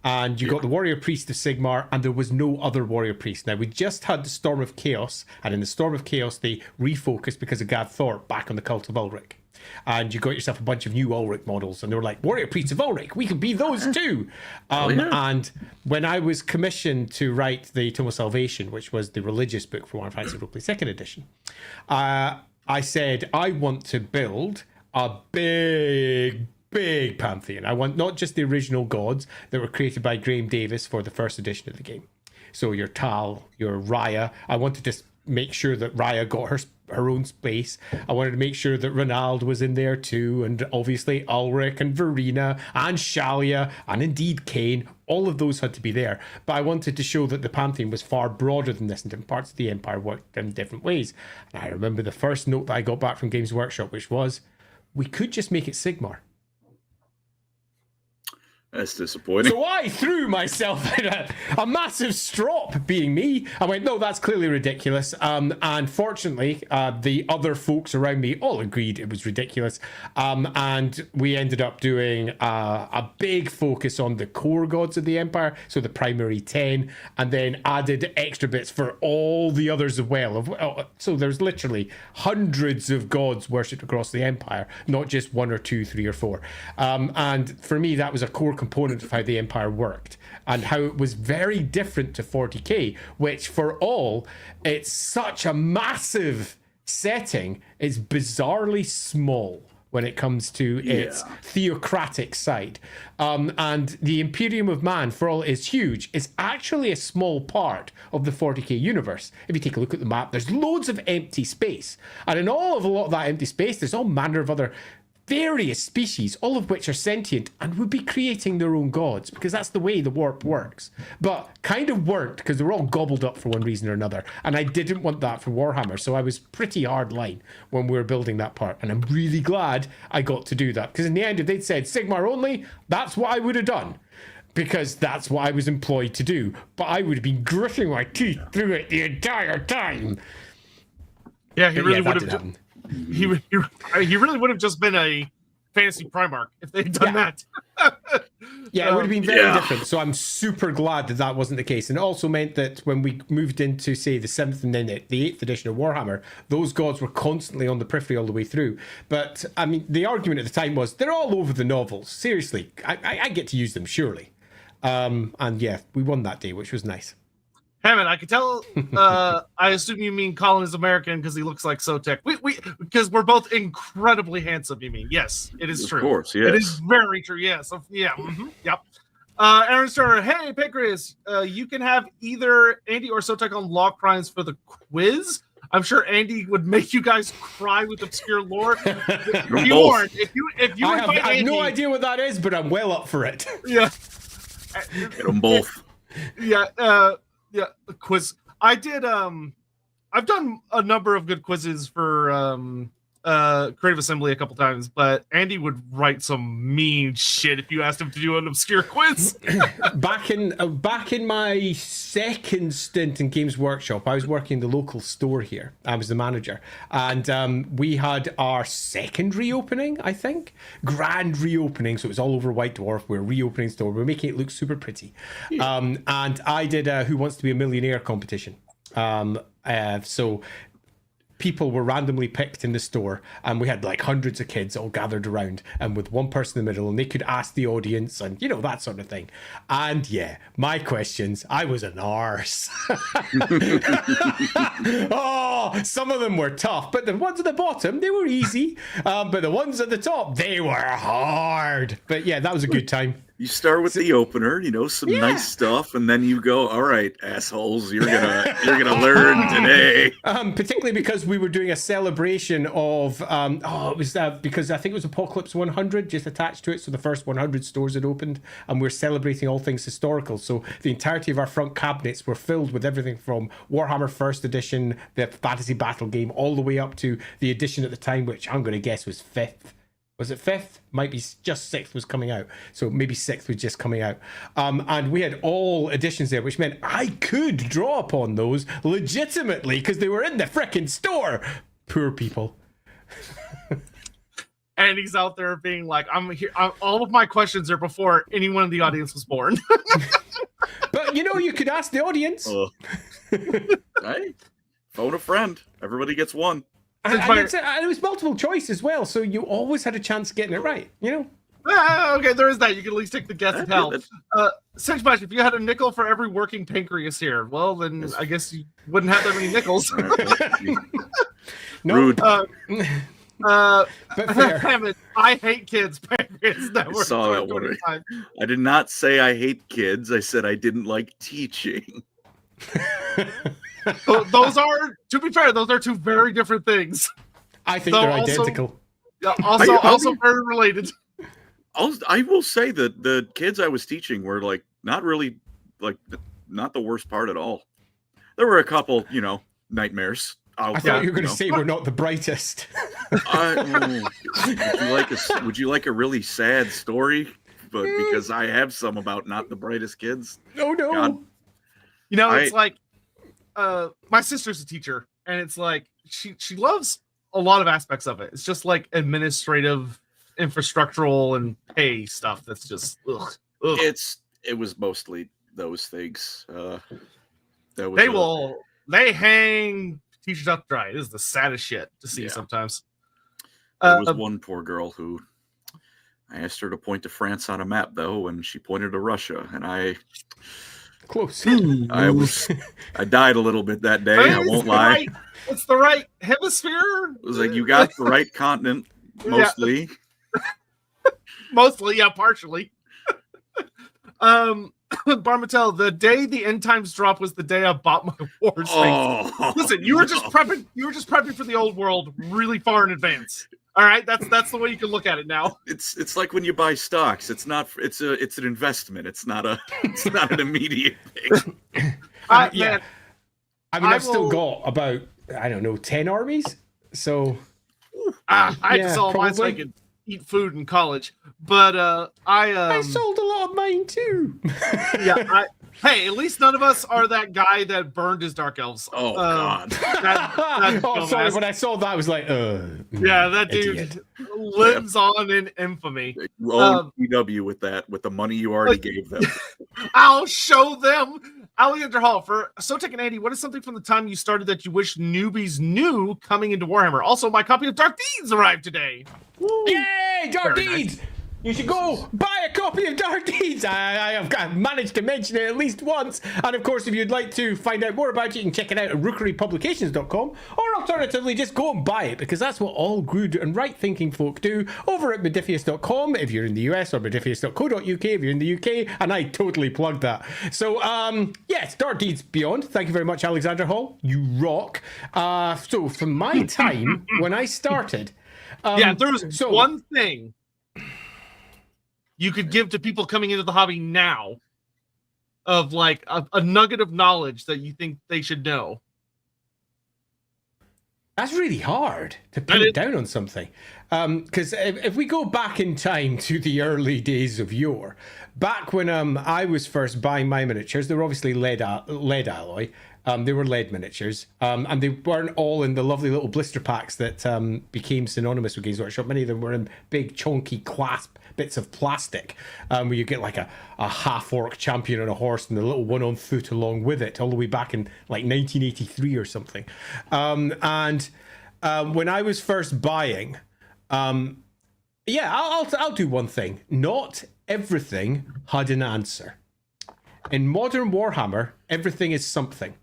And you got the Warrior Priest of Sigmar, and there was no other Warrior Priest. Now, we just had the Storm of Chaos, and in the Storm of Chaos, they refocused because of Gav Thorpe back on the Cult of Ulrich. And you got yourself a bunch of new Ulrich models, and they were like, Warrior Priests of Ulrich, we can be those too. And when I was commissioned to write the Tome of Salvation, which was the religious book for Warhammer Fantasy Roleplay 2nd edition, I said, I want to build a big pantheon. I want not just the original gods that were created by Graham Davis for the first edition of the game. So your Tal, your Raya. I wanted to make sure that Raya got her own space. I wanted to make sure that Ranald was in there too, and obviously Ulrich and Verena and Shalia and indeed Cain. All of those had to be there. But I wanted to show that the Pantheon was far broader than this, and different parts of the Empire worked in different ways. And I remember the first note that I got back from Games Workshop, which was, we could just make it Sigmar. That's disappointing. So I threw myself in a massive strop, being me. I went, no, that's clearly ridiculous. And fortunately, the other folks around me all agreed it was ridiculous. And we ended up doing a big focus on the core gods of the Empire, so the primary 10, and then added extra bits for all the others as well. So there's literally hundreds of gods worshipped across the Empire, not just 1 or 2, 3 or 4. And for me, that was a core component of how the Empire worked and how it was very different to 40k, which for all, it's such a massive setting, it's bizarrely small when it comes to its theocratic side. And the Imperium of Man, for all it is huge, is actually a small part of the 40k universe. If you take a look at the map, there's loads of empty space. And in all of a lot of that empty space, there's all manner of other various species, all of which are sentient and would be creating their own gods, because that's the way the warp works. But kind of weren't, because they were all gobbled up for one reason or another. And I didn't want that for Warhammer, so I was pretty hard line when we were building that part. And I'm really glad I got to do that, because in the end, if they'd said Sigmar only, that's what I would have done, because that's what I was employed to do. But I would have been gritting my teeth through it the entire time. Yeah, he really would have. He really would have just been a fantasy Primarch if they'd done that. Yeah, it would have been very different. So I'm super glad that that wasn't the case. And it also meant that when we moved into, say, the 7th and then the 8th edition of Warhammer, those gods were constantly on the periphery all the way through. But, I mean, the argument at the time was, they're all over the novels. Seriously, I get to use them, surely. And yeah, we won that day, which was nice. Hammond, I could tell. I assume you mean Colin is American because he looks like Sotek. Because we're both incredibly handsome. You mean? Yes, it is true. Of course, yes. It is very true. Yes. Yeah. Yep. Aaron Starr, hey Pancreas, you can have either Andy or Sotek on law crimes for the quiz. I'm sure Andy would make you guys cry with obscure lore. If you I have no idea what that is, but I'm well up for it. Yeah. Get them both. Yeah. Yeah, quiz. I did. I've done a number of good quizzes for Creative Assembly a couple times, but Andy would write some mean shit if you asked him to do an obscure quiz. Back in my second stint in Games Workshop, I was working in the local store here. I was the manager, and we had our second reopening, I think, grand reopening. So it was all over White Dwarf. We're reopening store. We're making it look super pretty, and I did a Who Wants to Be a Millionaire competition. So people were randomly picked in the store, and we had like hundreds of kids all gathered around, and with one person in the middle, and they could ask the audience and that sort of thing. And yeah, my questions, I was an arse. Oh, some of them were tough, but the ones at the bottom, they were easy. But the ones at the top, they were hard. But yeah, that was a good time. You start with the opener, some nice stuff, and then you go, all right, assholes, you're gonna learn today. Particularly because we were doing a celebration of it was because I think it was Apocalypse 100 just attached to it, so the first 100 stores had opened, and we're celebrating all things historical. So the entirety of our front cabinets were filled with everything from Warhammer First Edition, the fantasy battle game, all the way up to the edition at the time, which I'm going to guess was 5th. Was it 5th? Might be just 6th was coming out. So maybe 6th was just coming out. And we had all editions there, which meant I could draw upon those legitimately because they were in the frickin' store. Poor people. And he's out there being like, I'm here. All of my questions are before anyone in the audience was born. But you could ask the audience. Hey, phone a friend. Everybody gets one. And it was multiple choice as well, so you always had a chance of getting it right, Okay, there is that. You can at least take the guess and help. Sexbash, if you had a nickel for every working Pancreas here, well, then I guess you wouldn't have that many nickels. No. Rude. But fair. Damn it, I hate kids, Pancreas. I saw that one. I did not say I hate kids. I said I didn't like teaching. Those are, to be fair, those are two very different things. I think they're identical. Also very related. I will say that the kids I was teaching were not really not the worst part at all. There were a couple, nightmares. I thought you were going to say we're not the brightest. Would you like a really sad story? But because I have some about not the brightest kids. Oh no. God. It's like my sister's a teacher, and it's like she loves a lot of aspects of it. It's just like administrative, infrastructural, and pay stuff that's just ugh. It was mostly those things. They hang teachers up to dry. It is the saddest shit to see sometimes. There was one poor girl who I asked her to point to France on a map, though, and she pointed to Russia, and I close. I died a little bit that day. I won't lie. It's the right hemisphere. It was like you got the right continent, mostly. Mostly, yeah, partially. Barmatel, the day the end times drop was the day I bought my wars. Listen, you were just prepping. You were just prepping for the old world really far in advance. All right, that's the way you can look at it now. It's like when you buy stocks. It's an investment. It's not an immediate thing. Man, I've still got about 10 armies. So I just saw mine so I could eat food in college. But I sold a lot of mine too. Hey, at least none of us are that guy that burned his dark elves. Oh God! Sorry. When I saw that, I was like, that dude lives on in infamy. You own PW with the money you already gave them. I'll show them. Alexander Hall, for Sotek and Andy, what is something from the time you started that you wish newbies knew coming into Warhammer? Also, my copy of Dark Deeds arrived today. Woo. Yay, Dark Deeds! Nice. You should go buy a copy of Dark Deeds. I have managed to mention it at least once. And of course, if you'd like to find out more about it, you can check it out at rookerypublications.com, or alternatively, just go and buy it, because that's what all good and right-thinking folk do over at Modiphius.com if you're in the US, or Modiphius.co.uk if you're in the UK, and I totally plugged that. So, yes, Dark Deeds Beyond. Thank you very much, Alexander Hall. You rock. So, from my time, when I started... there was one thing you could give to people coming into the hobby now of like a nugget of knowledge that you think they should know. That's really hard to pin it down on something. Because if we go back in time to the early days of yore, back when I was first buying my miniatures, they were obviously lead alloy. They were lead miniatures, and they weren't all in the lovely little blister packs that became synonymous with Games Workshop. Many of them were in big, chunky clasp bits of plastic, where you get like a half-orc champion on a horse and a little one on foot along with it, all the way back in like 1983 or something. And when I was first buying, I'll do one thing. Not everything had an answer. In modern Warhammer, everything is something.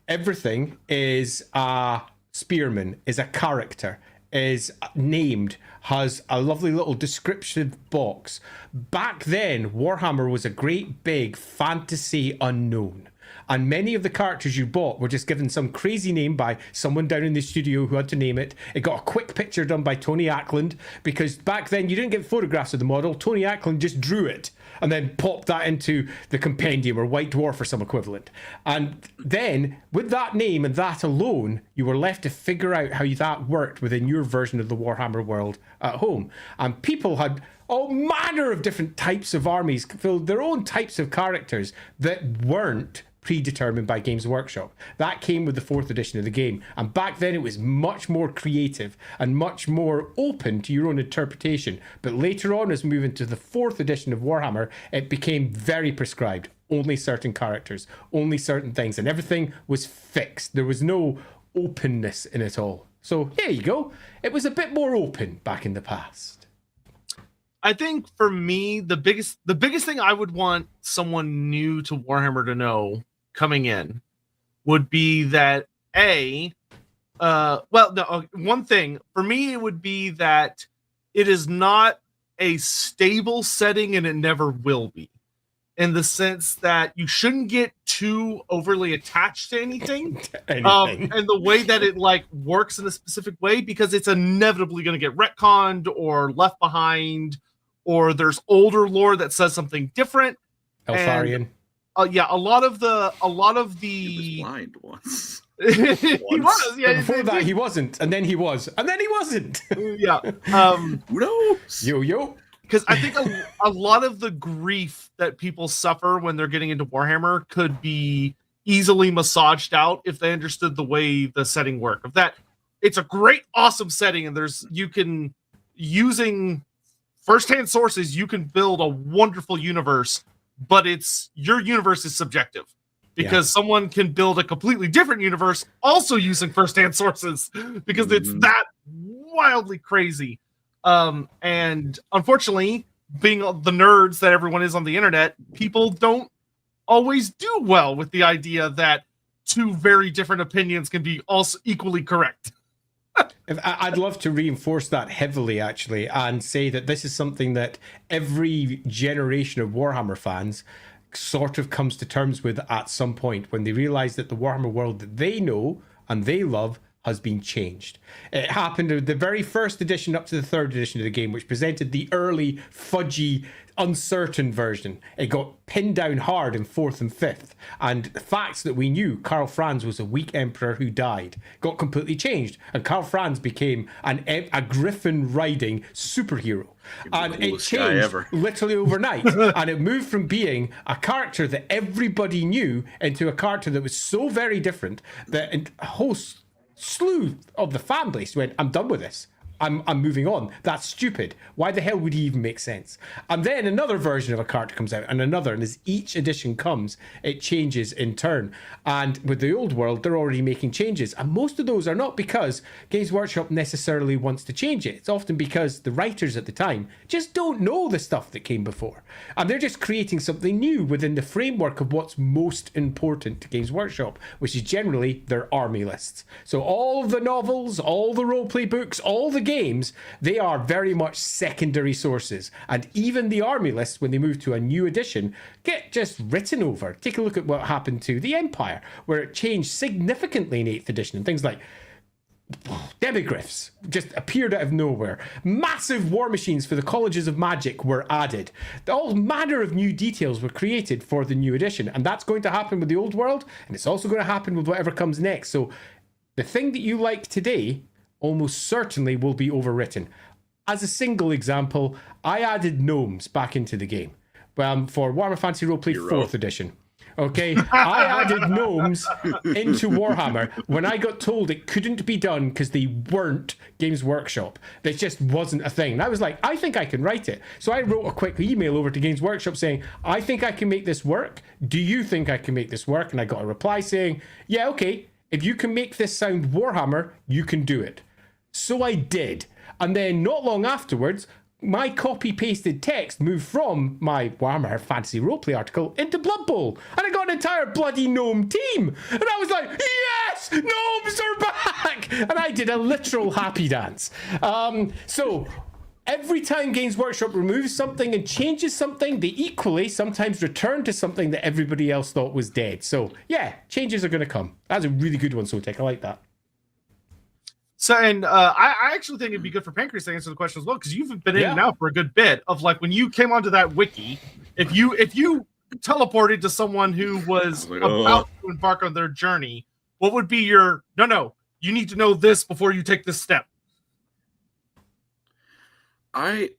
Everything is a spearman, is a character, is named, has a lovely little descriptive box. Back then, Warhammer was a great big fantasy unknown. And many of the characters you bought were just given some crazy name by someone down in the studio who had to name it. It got a quick picture done by Tony Ackland, because back then you didn't get photographs of the model. Tony Ackland just drew it and then popped that into the compendium or White Dwarf or some equivalent. And then with that name and that alone, you were left to figure out how that worked within your version of the Warhammer world at home. And people had all manner of different types of armies, filled their own types of characters that weren't predetermined by Games Workshop. That came with the 4th edition of the game, and back then it was much more creative and much more open to your own interpretation. But later on, as we move into the 4th edition of Warhammer, it became very prescribed. Only certain characters, only certain things, and everything was fixed. There was no openness in it all. So there you go. It was a bit more open back in the past. I think for me, the biggest thing I would want someone new to Warhammer to know coming in would be that one thing for me, it would be that it is not a stable setting and it never will be, in the sense that you shouldn't get too overly attached to anything. And the way that it like works in a specific way, because it's inevitably going to get retconned or left behind, or there's older lore that says something different. Eltharion. A lot of the He was blind once. He was, yeah. And before that, he wasn't, and then he was, and then he wasn't. Yeah. Who knows? Yo. Because I think a lot of the grief that people suffer when they're getting into Warhammer could be easily massaged out if they understood the way the setting worked. Of that, it's a great, awesome setting, and using first-hand sources, you can build a wonderful universe, but your universe is subjective, because someone can build a completely different universe also using first-hand sources, because it's that wildly crazy. And unfortunately, being the nerds that everyone is on the internet, people don't always do well with the idea that two very different opinions can be also equally correct. I'd love to reinforce that heavily, actually, and say that this is something that every generation of Warhammer fans sort of comes to terms with at some point, when they realize that the Warhammer world that they know and they love has been changed. It happened with the very first edition up to the 3rd edition of the game, which presented the early, fudgy, uncertain version. It got pinned down hard in 4th and 5th. And the facts that we knew, Karl Franz was a weak emperor who died, got completely changed. And Karl Franz became a griffin-riding superhero. And it changed literally overnight. And it moved from being a character that everybody knew into a character that was so very different that a whole slew of the fan base went, I'm done with this. I'm moving on. That's stupid. Why the hell would he even make sense? And then another version of a character comes out, and another, and as each edition comes, it changes in turn. And with the old world, they're already making changes. And most of those are not because Games Workshop necessarily wants to change it. It's often because the writers at the time just don't know the stuff that came before. And they're just creating something new within the framework of what's most important to Games Workshop, which is generally their army lists. So all of the novels, all the roleplay books, all the games, they are very much secondary sources. And even the army lists, when they move to a new edition, get just written over. Take a look at what happened to the Empire, where it changed significantly in 8th edition, and things like demigryphs just appeared out of nowhere. Massive war machines for the colleges of magic were added. All manner of new details were created for the new edition, and that's going to happen with the old world, and it's also going to happen with whatever comes next. So The thing that you like today almost certainly will be overwritten. As a single example, I added gnomes back into the game for Warhammer Fantasy Roleplay 4th edition. Okay, I added gnomes into Warhammer when I got told it couldn't be done because they weren't Games Workshop. That just wasn't a thing. And I was like, I think I can write it. So I wrote a quick email over to Games Workshop saying, I think I can make this work. Do you think I can make this work? And I got a reply saying, yeah, okay. If you can make this sound Warhammer, you can do it. So I did. And then not long afterwards, my copy-pasted text moved from my Warhammer Fantasy Roleplay article into Blood Bowl. And I got an entire bloody gnome team. And I was like, yes, gnomes are back. And I did a literal happy dance. So every time Games Workshop removes something and changes something, they equally sometimes return to something that everybody else thought was dead. So yeah, changes are going to come. That's a really good one, Sotek. I like that. So, and I actually think it'd be good for Pancreas to answer the question as well, because you've been in now for a good bit of like when you came onto that wiki, if you teleported to someone who was about to embark on their journey, what would be your no, you need to know this before you take this step? I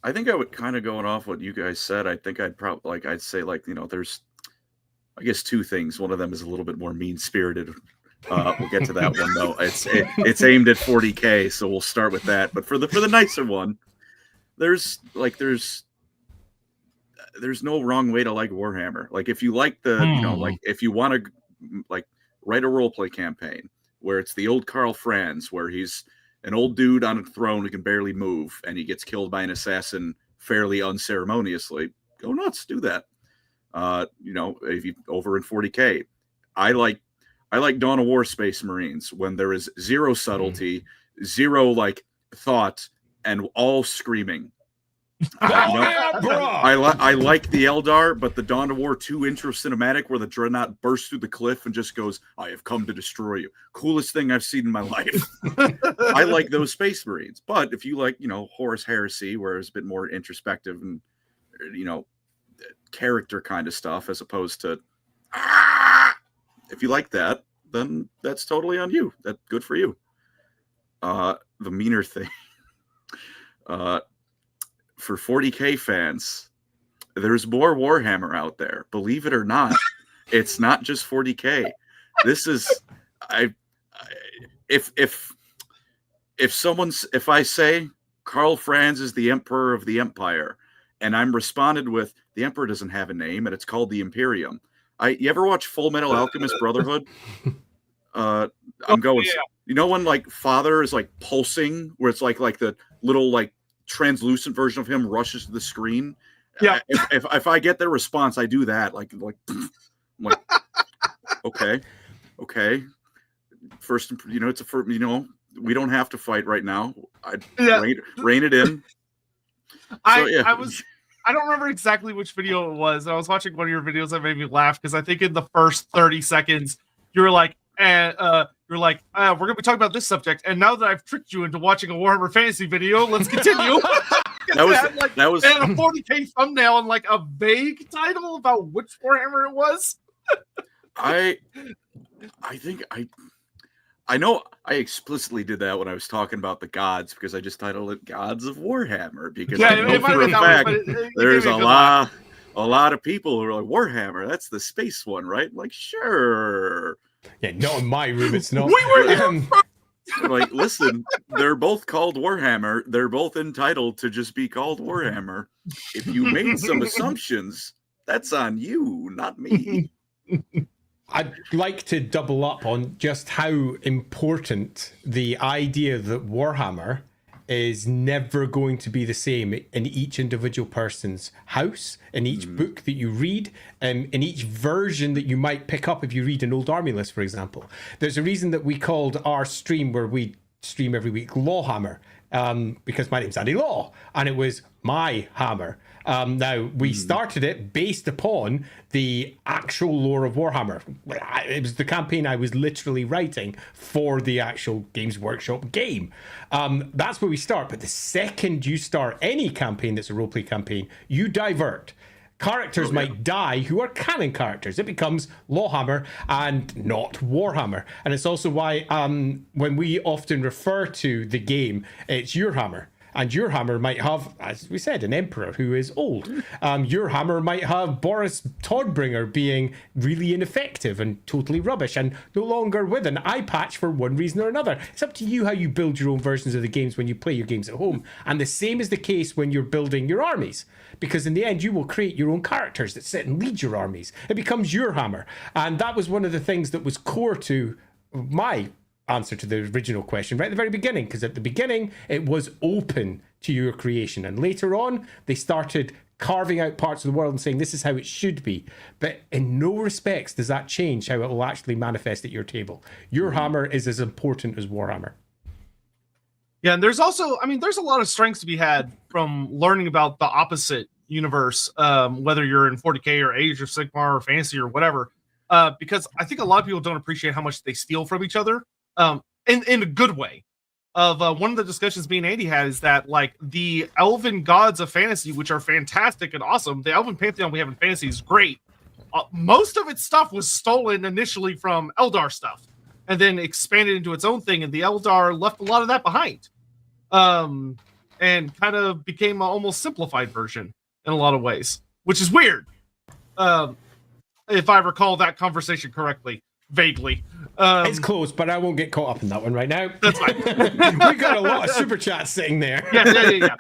think I would kind of going off what you guys said. I think I'd probably I'd say there's I guess two things. One of them is a little bit more mean-spirited. We'll get to that one though. It's aimed at 40K, so we'll start with that. But for the nicer one, there's no wrong way to like Warhammer. Like if you like if you want to write a roleplay campaign where it's the old Karl Franz, where he's an old dude on a throne who can barely move and he gets killed by an assassin fairly unceremoniously, go nuts, do that. If you over in 40K, I like Dawn of War Space Marines when there is zero subtlety, zero thought, and all screaming. I like the Eldar, but the Dawn of War 2 intro cinematic where the Dreadnought bursts through the cliff and just goes, I have come to destroy you. Coolest thing I've seen in my life. I like those Space Marines. But if you like, Horus Heresy, where it's a bit more introspective and, character kind of stuff, as opposed to, if you like that, then that's totally on you. That's good for you. The meaner thing. For 40K fans, there's more Warhammer out there. Believe it or not, it's not just 40K. This is if I say Karl Franz is the Emperor of the Empire, and I'm responded with the Emperor doesn't have a name and it's called the Imperium. You ever watch Full Metal Alchemist Brotherhood? I'm going. Yeah. When Father is pulsing, where it's like the little translucent version of him rushes to the screen. Yeah. If I get their response, I do that. I'm like, okay. First, it's a first. We don't have to fight right now. Rein it in. I don't remember exactly which video it was. I was watching one of your videos that made me laugh because I think in the first 30 seconds you were like, we're going to be talking about this subject, and now that I've tricked you into watching a Warhammer Fantasy video, let's continue. that was and a 40K thumbnail and a vague title about which Warhammer it was. I think I know I explicitly did that when I was talking about the gods, because I just titled it Gods of Warhammer, because I know for a fact there's a lot of people who are like, Warhammer, that's the space one, right? Sure. Yeah, not in my room, it's not. We were listen, they're both called Warhammer. They're both entitled to just be called Warhammer. If you made some assumptions, that's on you, not me. I'd like to double up on just how important the idea that Warhammer is never going to be the same in each individual person's house, in each book that you read, in each version that you might pick up if you read an old army list, for example. There's a reason that we called our stream, where we stream every week, LAWhammer, because my name's Andy Law, and it was my hammer. Now, we started it based upon the actual lore of Warhammer. It was the campaign I was literally writing for the actual Games Workshop game. That's where we start. But the second you start any campaign that's a roleplay campaign, you divert. Characters might die who are canon characters. It becomes LAWhammer and not Warhammer. And it's also why when we often refer to the game, it's your hammer. And your hammer might have, as we said, an emperor who is old. Your hammer might have Boris Todbringer being really ineffective and totally rubbish and no longer with an eye patch for one reason or another. It's up to you how you build your own versions of the games when you play your games at home. And the same is the case when you're building your armies. Because in the end, you will create your own characters that sit and lead your armies. It becomes your hammer. And that was one of the things that was core to my answer to the original question right at the very beginning, because at the beginning it was open to your creation, and later on they started carving out parts of the world and saying this is how it should be, but in no respects does that change how it will actually manifest at your table. Your hammer is as important as Warhammer. Yeah, and there's also, I mean, there's a lot of strengths to be had from learning about the opposite universe, whether you're in 40k or Age or Sigmar or Fantasy or whatever, because I think a lot of people don't appreciate how much they steal from each other. In a good way. One of the discussions me and Andy had is that, like, the elven gods of fantasy, which are fantastic and awesome, the elven pantheon we have in fantasy is great. Most of its stuff was stolen initially from Eldar stuff, and then expanded into its own thing, and the Eldar left a lot of that behind, and kind of became an almost simplified version in a lot of ways, which is weird. If I recall that conversation correctly. Vaguely. It's close, but I won't get caught up in that one right now. That's fine. We got a lot of super chats sitting there. Yeah.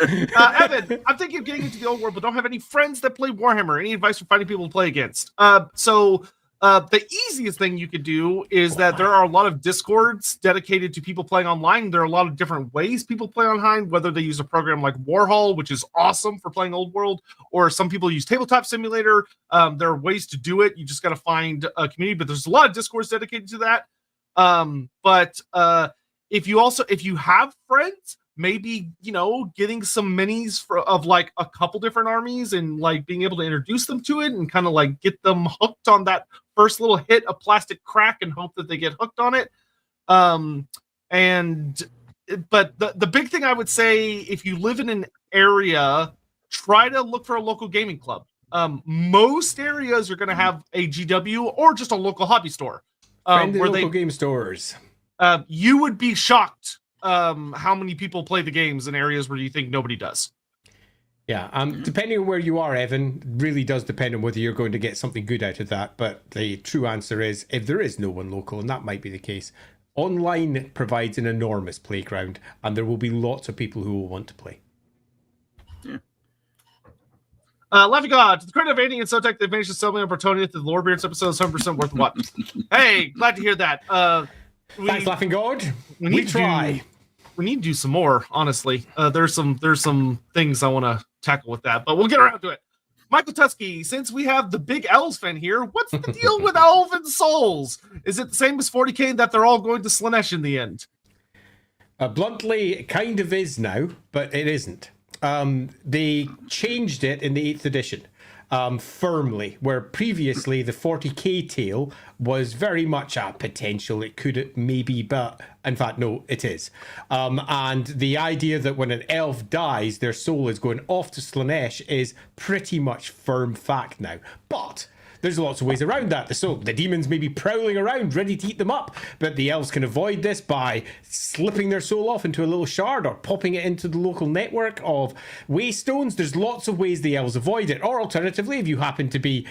Evan, I'm thinking of getting into the old world, but don't have any friends that play Warhammer. Any advice for finding people to play against? The easiest thing you could do is that there are a lot of Discords dedicated to people playing online. There are a lot of different ways people play online, whether they use a program like Warhol, which is awesome for playing Old World, or some people use Tabletop Simulator. There are ways to do it. You just got to find a community, but there's a lot of Discords dedicated to that. If you have friends, maybe, getting some minis of like a couple different armies and like being able to introduce them to it and kind of like get them hooked on that first little hit of plastic crack and hope that they get hooked on it. But the big thing I would say, if you live in an area, try to look for a local gaming club. Most areas are going to have a GW or just a local hobby store. Where local game stores. You would be shocked how many people play the games in areas where you think nobody does. Yeah, depending on where you are, Evan, really does depend on whether you're going to get something good out of that. But the true answer is, if there is no one local, and that might be the case, online provides an enormous playground, and there will be lots of people who will want to play. Yeah. Laughing God, to the credit of Andy and Sotek, they managed to sell me on Brettonia to the Lorebeards episode, 7% worth of what? Hey, glad to hear that. Thanks, Laughing God. We try. We need to do some more, honestly. There's some things I want to tackle with that, but we'll get around to it. Michael Tusky, since we have the big Elves fan here, what's the deal with elven souls? Is it the same as 40k that they're all going to Slaanesh in the end? Bluntly, it kind of is now, but it isn't. They changed it in the 8th edition. Firmly, where previously the 40k tale was very much a potential. It could maybe, but in fact, no, it is. And the idea that when an elf dies, their soul is going off to Slaanesh is pretty much firm fact now. But there's lots of ways around that. The demons may be prowling around, ready to eat them up, but the elves can avoid this by slipping their soul off into a little shard or popping it into the local network of waystones. There's lots of ways the elves avoid it. Or alternatively, if you happen to be,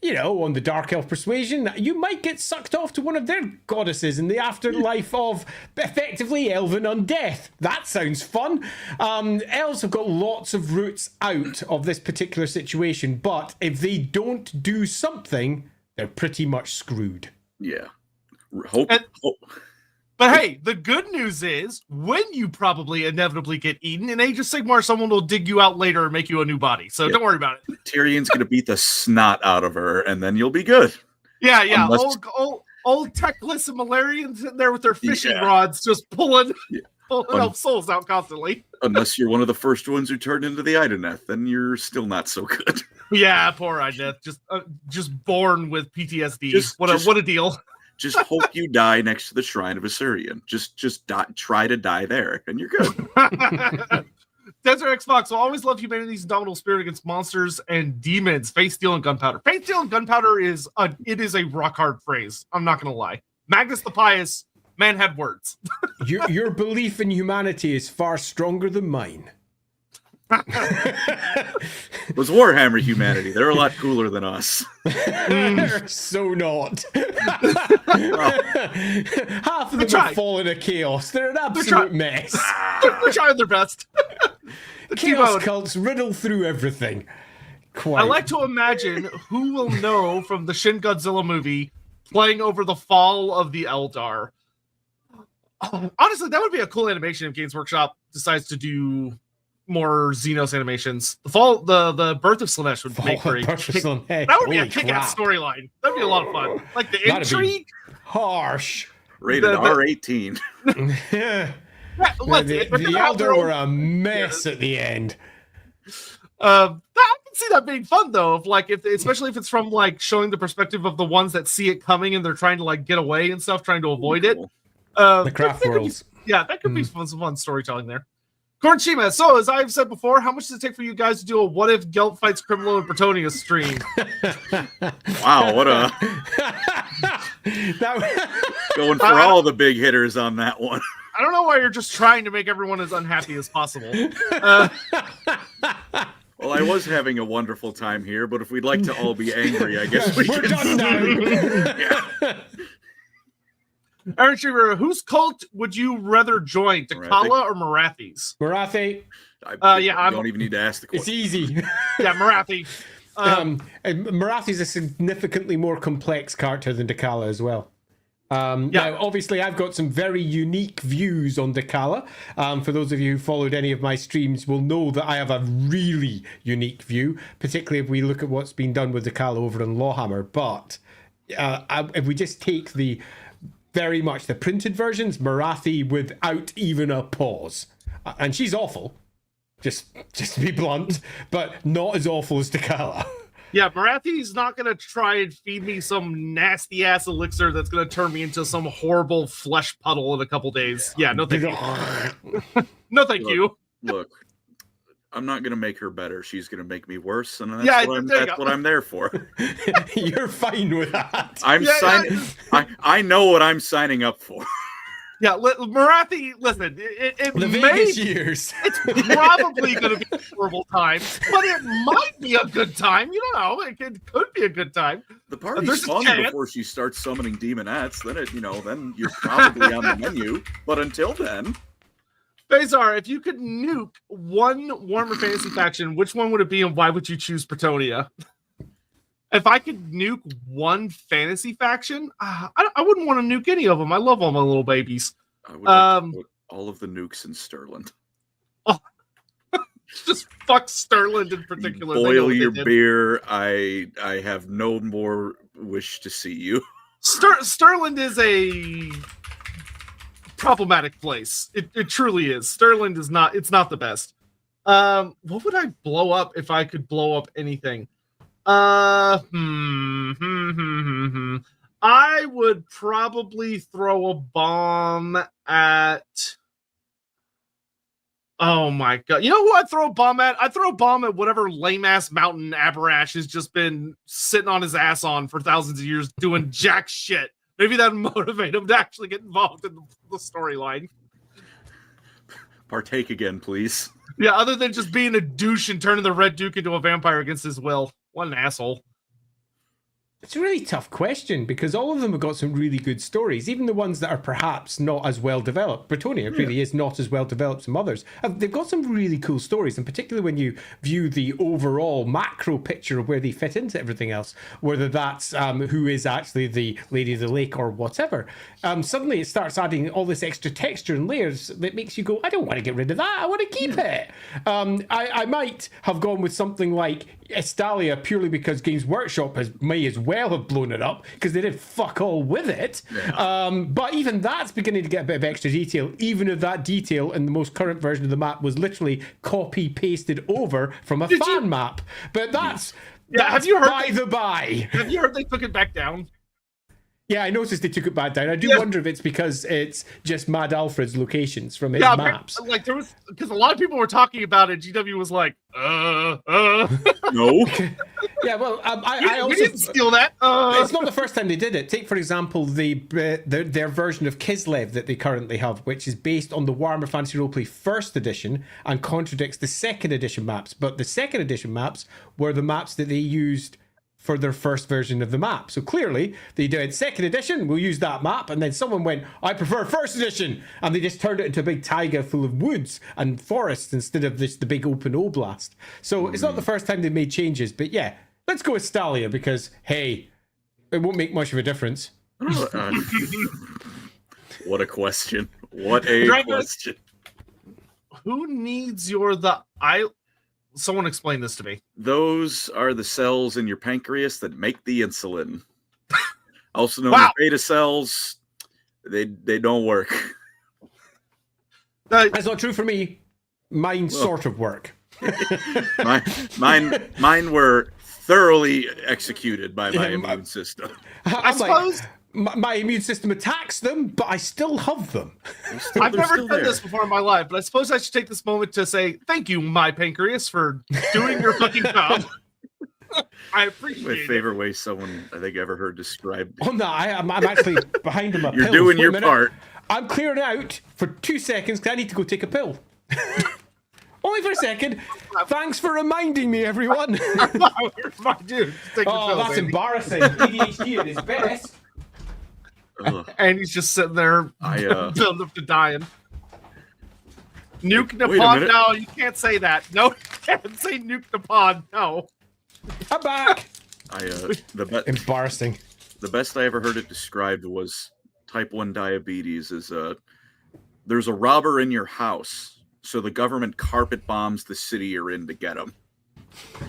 on the Dark Elf persuasion, you might get sucked off to one of their goddesses in the afterlife of effectively elven undeath. That sounds fun. Elves have got lots of routes out of this particular situation, but if they don't do something, they're pretty much screwed. Yeah. But hey, the good news is, when you probably inevitably get eaten, in Age of Sigmar, someone will dig you out later and make you a new body. So don't worry about it. Tyrion's going to beat the snot out of her, and then you'll be good. Yeah. Old Teclis and Malarians sitting there with their fishing rods just pulling elf souls out constantly. Unless you're one of the first ones who turned into the Ideneth, then you're still not so good. Yeah, poor Ideneth. Just born with PTSD. What a deal. Just hope you die next to the Shrine of Assyrian. Just try to die there, and you're good. Desert X Fox will always love humanity's indomitable spirit against monsters and demons. Face steel and gunpowder. Face steel and gunpowder is a rock hard phrase. I'm not gonna lie. Magnus the Pious, man had words. Your belief in humanity is far stronger than mine. It was Warhammer humanity. They're a lot cooler than us. They're so not. Half of them are falling to chaos. They're an absolute mess. They're trying their best. Chaos cults riddle through everything. Quite. I like to imagine who will know from the Shin Godzilla movie playing over the fall of the Eldar. Honestly, that would be a cool animation if Games Workshop decides to do more Xenos animations. The birth of Slanesh would make great. That would be a kick-ass storyline. That'd be a lot of fun. Like the intrigue. Harsh. Rated R18. The Eldar were a mess at the end. I can see that being fun though. Especially if it's from like showing the perspective of the ones that see it coming and they're trying to like get away and stuff, trying to avoid it. The craft worlds. That could be some fun storytelling there. Cornshima, so as I've said before, how much does it take for you guys to do a what if Gelt fights criminal in Brettonia stream? Wow, what a going for all the big hitters on that one. I don't know why you're just trying to make everyone as unhappy as possible. Well, I was having a wonderful time here, but if we'd like to all be angry, I guess we're done now. Aaron Shriver, whose cult would you rather join, Dakala or Marathi's? Marathi. I don't even need to ask the question. It's easy. Yeah, Marathi. Marathi's a significantly more complex character than Dakala as well. Now, obviously, I've got some very unique views on Dakala. For those of you who followed any of my streams will know that I have a really unique view, particularly if we look at what's been done with Dakala over on LAWhammer. But if we just take very much the printed versions, Marathi without even a pause. And she's awful, just to be blunt, but not as awful as Dakala. Yeah, Marathi's not going to try and feed me some nasty-ass elixir that's going to turn me into some horrible flesh puddle in a couple days. Yeah, no thank you. No thank you. Look, I'm not going to make her better. She's going to make me worse, and that's what I'm there for. You're fine with that. I know what I'm signing up for. Yeah, Marathi, listen, it the Vegas years. It's probably going to be a horrible time, but it might be a good time. You don't know. It could be a good time. The party's fun before she starts summoning demonettes. Then you're probably on the menu. But until then... Bazar, if you could nuke one Warhammer Fantasy faction, which one would it be and why would you choose Brettonia? If I could nuke one fantasy faction, I wouldn't want to nuke any of them. I love all my little babies. I would like to put all of the nukes in Stirland. Oh, just fuck Stirland in particular. Boil your beer. I have no more wish to see you. Stirland is a problematic place. It truly is. Stirland is not. It's not the best. What would I blow up if I could blow up anything? I would probably throw a bomb at. Oh my god! You know who I'd throw a bomb at? I'd throw a bomb at whatever lame ass mountain Aberash has just been sitting on his ass on for thousands of years doing jack shit. Maybe that'd motivate him to actually get involved in the storyline. Partake again, please. Yeah, other than just being a douche and turning the Red Duke into a vampire against his will. What an asshole. It's a really tough question because all of them have got some really good stories, even the ones that are perhaps not as well developed. Brettonia really is not as well developed as some others. They've got some really cool stories, and particularly when you view the overall macro picture of where they fit into everything else, whether that's who is actually the Lady of the Lake or whatever. Suddenly it starts adding all this extra texture and layers that makes you go, I don't want to get rid of that, I want to keep it. I might have gone with something like Estalia purely because Games Workshop may as well have blown it up because they did fuck all with it. But even that's beginning to get a bit of extra detail, even if that detail in the most current version of the map was literally copy pasted over from a fan map. But that's have you heard by the by. Have you heard they took it back down? Yeah, I noticed they took it back down. I do wonder if it's because it's just Mad Alfred's locations from his maps. Like there was, because a lot of people were talking about it. GW was like, No. Yeah, well, I we also didn't steal that. It's not the first time they did it. Take, for example, their version of Kislev that they currently have, which is based on the Warhammer Fantasy Roleplay First Edition and contradicts the Second Edition maps. But the Second Edition maps were the maps that they used for their first version of the map. So clearly, they did Second Edition, we'll use that map, and then someone went, I prefer First Edition, and they just turned it into a big taiga full of woods and forests instead of just the big open oblast. So it's not the first time they've made changes, but yeah, let's go with Stalia, because, hey, it won't make much of a difference. What a question. What a question. Who needs someone explain this to me. Those are the cells in your pancreas that make the insulin. Also known as beta cells. They don't work. That's not true for me. Mine sort of work. Mine were thoroughly executed by my immune system. I suppose my immune system attacks them, but I still have them. I've never done this before in my life, but I suppose I should take this moment to say thank you, my pancreas, for doing your fucking job. I appreciate it. My favorite way someone I think ever heard described. Oh no, I'm actually behind him. You're doing your part. I'm clearing out for 2 seconds because I need to go take a pill. Only for a second. Thanks for reminding me, everyone. Dude, take oh, pill, that's baby. embarrassing. ADHD at its best. And he's just sitting there, building up to dying. Nuke Napon? No, you can't say that. No, you can't say Nuke Napon. No. I'm back. Embarrassing. The best I ever heard it described was type 1 diabetes is there's a robber in your house, so the government carpet bombs the city you're in to get him.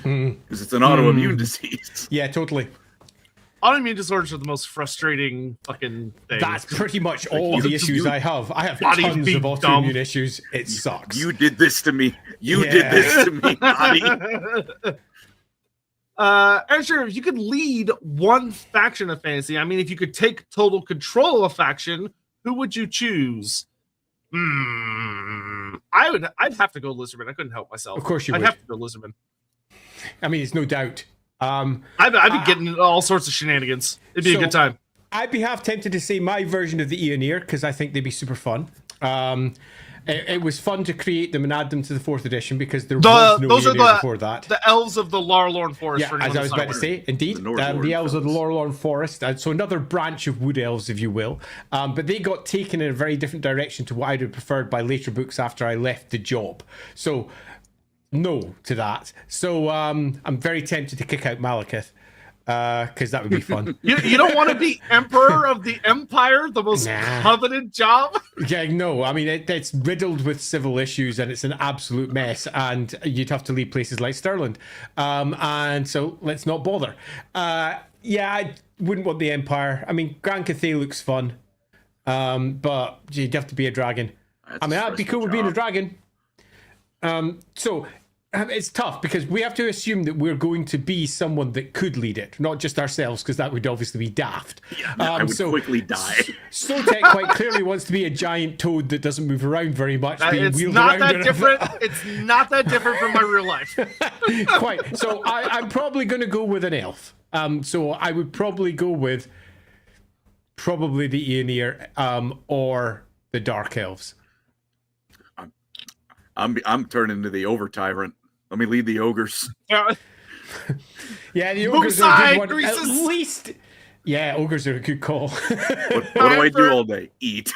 Because it's an autoimmune disease. Yeah, totally. Autoimmune disorders are the most frustrating fucking thing. That's pretty much all the issues I have. I have tons of autoimmune issues. It sucks. You did this to me. You did this to me, buddy. Sure, if you could lead one faction of fantasy, I mean, if you could take total control of a faction, who would you choose? I'd have to go Lizardman. I couldn't help myself. Of course you would. I'd have to go Lizardman. I mean, it's no doubt. I've been getting into all sorts of shenanigans. It'd be a good time. I'd be half tempted to say my version of the Eoneer because I think they'd be super fun. It was fun to create them and add them to the 4th edition because there was no Eoneer before that. The elves of the Lorelorn Forest. Yeah, as I was about to say, indeed. The elves of the Lorelorn Forest. So another branch of wood elves, if you will. But they got taken in a very different direction to what I'd have preferred by later books after I left the job. So no to that. So I'm very tempted to kick out Malekith. Because that would be fun. You don't want to be Emperor of the Empire, the most coveted job? Yeah, no. I mean, it's riddled with civil issues and it's an absolute mess. And you'd have to leave places like Stirland. And so let's not bother. Yeah, I wouldn't want the Empire. I mean, Grand Cathay looks fun. But you'd have to be a dragon. That'd be cool with being a dragon. So it's tough because we have to assume that we're going to be someone that could lead it, not just ourselves, because that would obviously be daft. Yeah, I would quickly die. Sotek quite clearly wants to be a giant toad that doesn't move around very much. It's not that different. It's not that different from my real life. Quite. So I'm probably going to go with an elf. So I would probably go with the Eoneer or the Dark Elves. I'm turning to the Over Tyrant. Let me lead the ogres. Yeah, the ogres are a good one. At least, yeah, ogres are a good call. What do I do all day? Eat.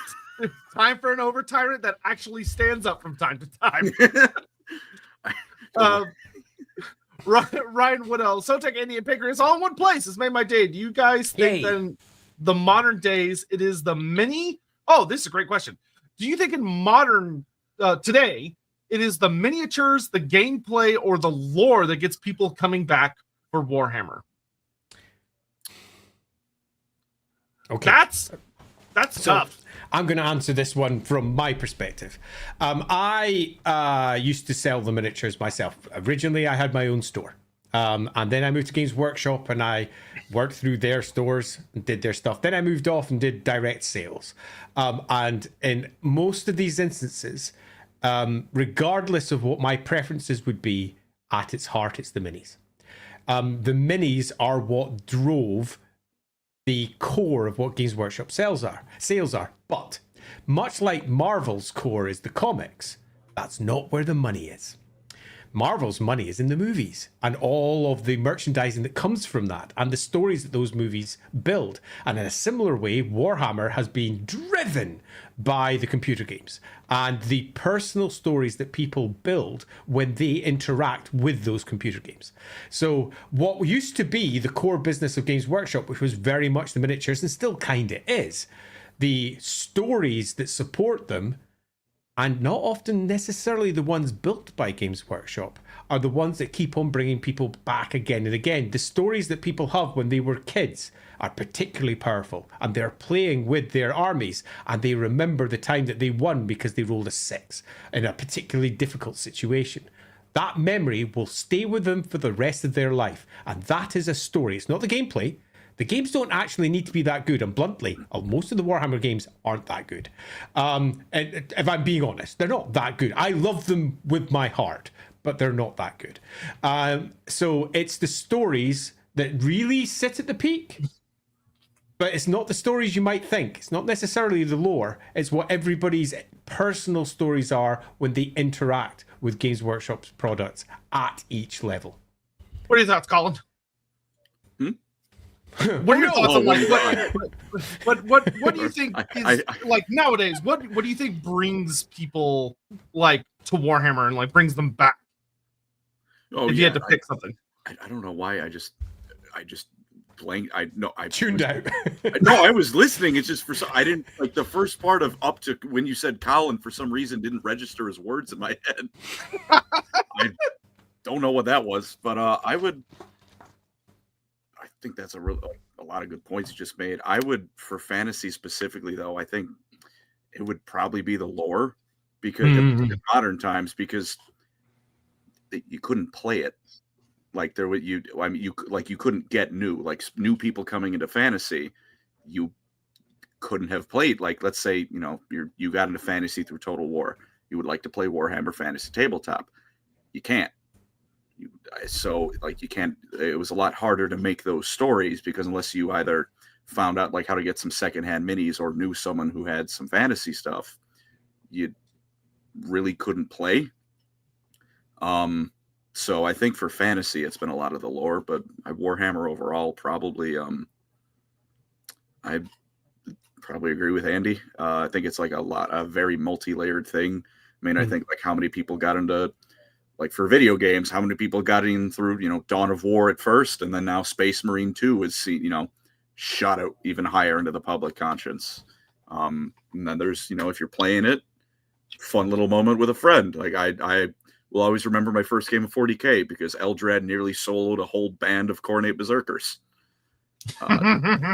Time for an Over Tyrant that actually stands up from time to time. Ryan Woodell, Sotek, Andy, and Pancreas all in one place has made my day. Do you guys think that in the modern days it is the mini? Oh, this is a great question. Do you think in modern today it is the miniatures, the gameplay, or the lore that gets people coming back for Warhammer? Okay, that's tough. I'm going to answer this one from my perspective. I used to sell the miniatures myself. Originally, I had my own store. And then I moved to Games Workshop and I worked through their stores and did their stuff. Then I moved off and did direct sales. And in most of these instances, regardless of what my preferences would be, at its heart, it's the minis. The minis are what drove the core of what Games Workshop sales are. But much like Marvel's core is the comics, that's not where the money is. Marvel's money is in the movies and all of the merchandising that comes from that and the stories that those movies build. And in a similar way, Warhammer has been driven by the computer games and the personal stories that people build when they interact with those computer games. So what used to be the core business of Games Workshop, which was very much the miniatures and still kind of is, the stories that support them, and not often necessarily the ones built by Games Workshop, are the ones that keep on bringing people back again and again. The stories that people have when they were kids are particularly powerful, and they're playing with their armies, and they remember the time that they won because they rolled a 6 in a particularly difficult situation. That memory will stay with them for the rest of their life, and that is a story. It's not the gameplay. The games don't actually need to be that good, and bluntly, most of the Warhammer games aren't that good. And if I'm being honest, they're not that good. I love them with my heart, but they're not that good. So it's the stories that really sit at the peak, but it's not the stories you might think. It's not necessarily the lore. It's what everybody's personal stories are when they interact with Games Workshop's products at each level. What are your thoughts, Colin? What are your thoughts on like what do you think is like nowadays? What do you think brings people like to Warhammer and like brings them back? If you had to pick something, I don't know why. I just blanked. I tuned out. No, I was listening. It's just I didn't like the first part of up to when you said Colin for some reason didn't register as words in my head. I don't know what that was, but I think that's a lot of good points you just made. I would, for fantasy specifically, though, I think it would probably be the lore because in modern times, because you couldn't play it like you couldn't get new people coming into fantasy. You couldn't have played, like, let's say, you got into fantasy through Total War. You would like to play Warhammer Fantasy Tabletop. You can't. You can't. It was a lot harder to make those stories because unless you either found out like how to get some secondhand minis or knew someone who had some fantasy stuff, you really couldn't play. So I think for fantasy, it's been a lot of the lore, but Warhammer overall probably. I probably agree with Andy. I think it's like a very multi-layered thing. I mean, I think like how many people got into. Like for video games, how many people got in through, Dawn of War at first, and then now Space Marine 2 is, shot out even higher into the public conscience. And then there's, if you're playing it, fun little moment with a friend. Like I will always remember my first game of 40K because Eldrad nearly soloed a whole band of Khornate Berserkers.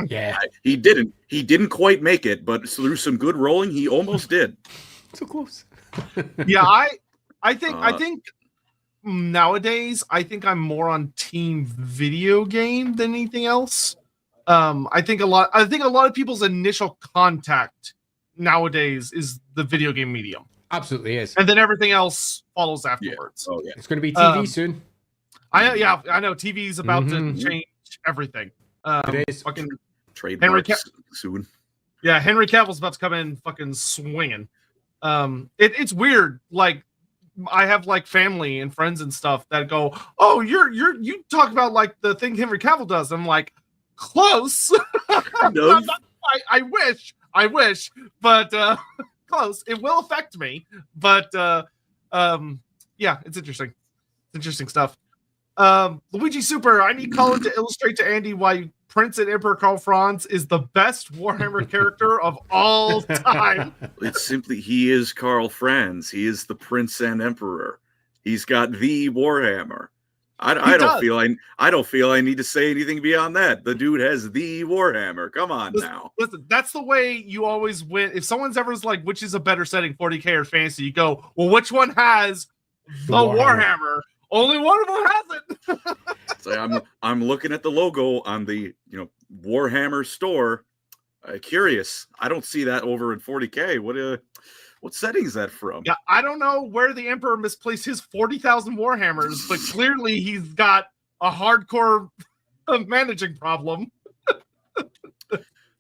Yeah, he didn't quite make it, but through some good rolling, he almost did. So close. Yeah, I think. Nowadays, I think I'm more on team video game than anything else. I think a lot of people's initial contact nowadays is the video game medium. Absolutely is, and then everything else follows afterwards. Yeah. Oh, yeah. It's going to be TV soon. I know TV's about to change everything. It is. Fucking trademarks soon. Yeah, Henry Cavill's about to come in fucking swinging. It's weird, like. I have like family and friends and stuff that go, "Oh, you talk about like the thing Henry Cavill does." I'm like, close. No. I wish, but close. It will affect me, but yeah, it's interesting. It's interesting stuff. Luigi Super, I need Colin to illustrate to Andy why Prince and Emperor Karl Franz is the best Warhammer character of all time. It's simply he is Karl Franz. He is the Prince and Emperor. He's got the Warhammer. I don't feel I need to say anything beyond that. The dude has the Warhammer. Come on now. Listen, that's the way you always win. If someone's ever like, which is a better setting, 40K or fantasy, you go, well, which one has the Warhammer? Only one of them has it. So I'm looking at the logo on the Warhammer store. Curious. I don't see that over in 40K. What setting is that from? Yeah, I don't know where the Emperor misplaced his 40,000 Warhammers, but clearly he's got a hardcore managing problem.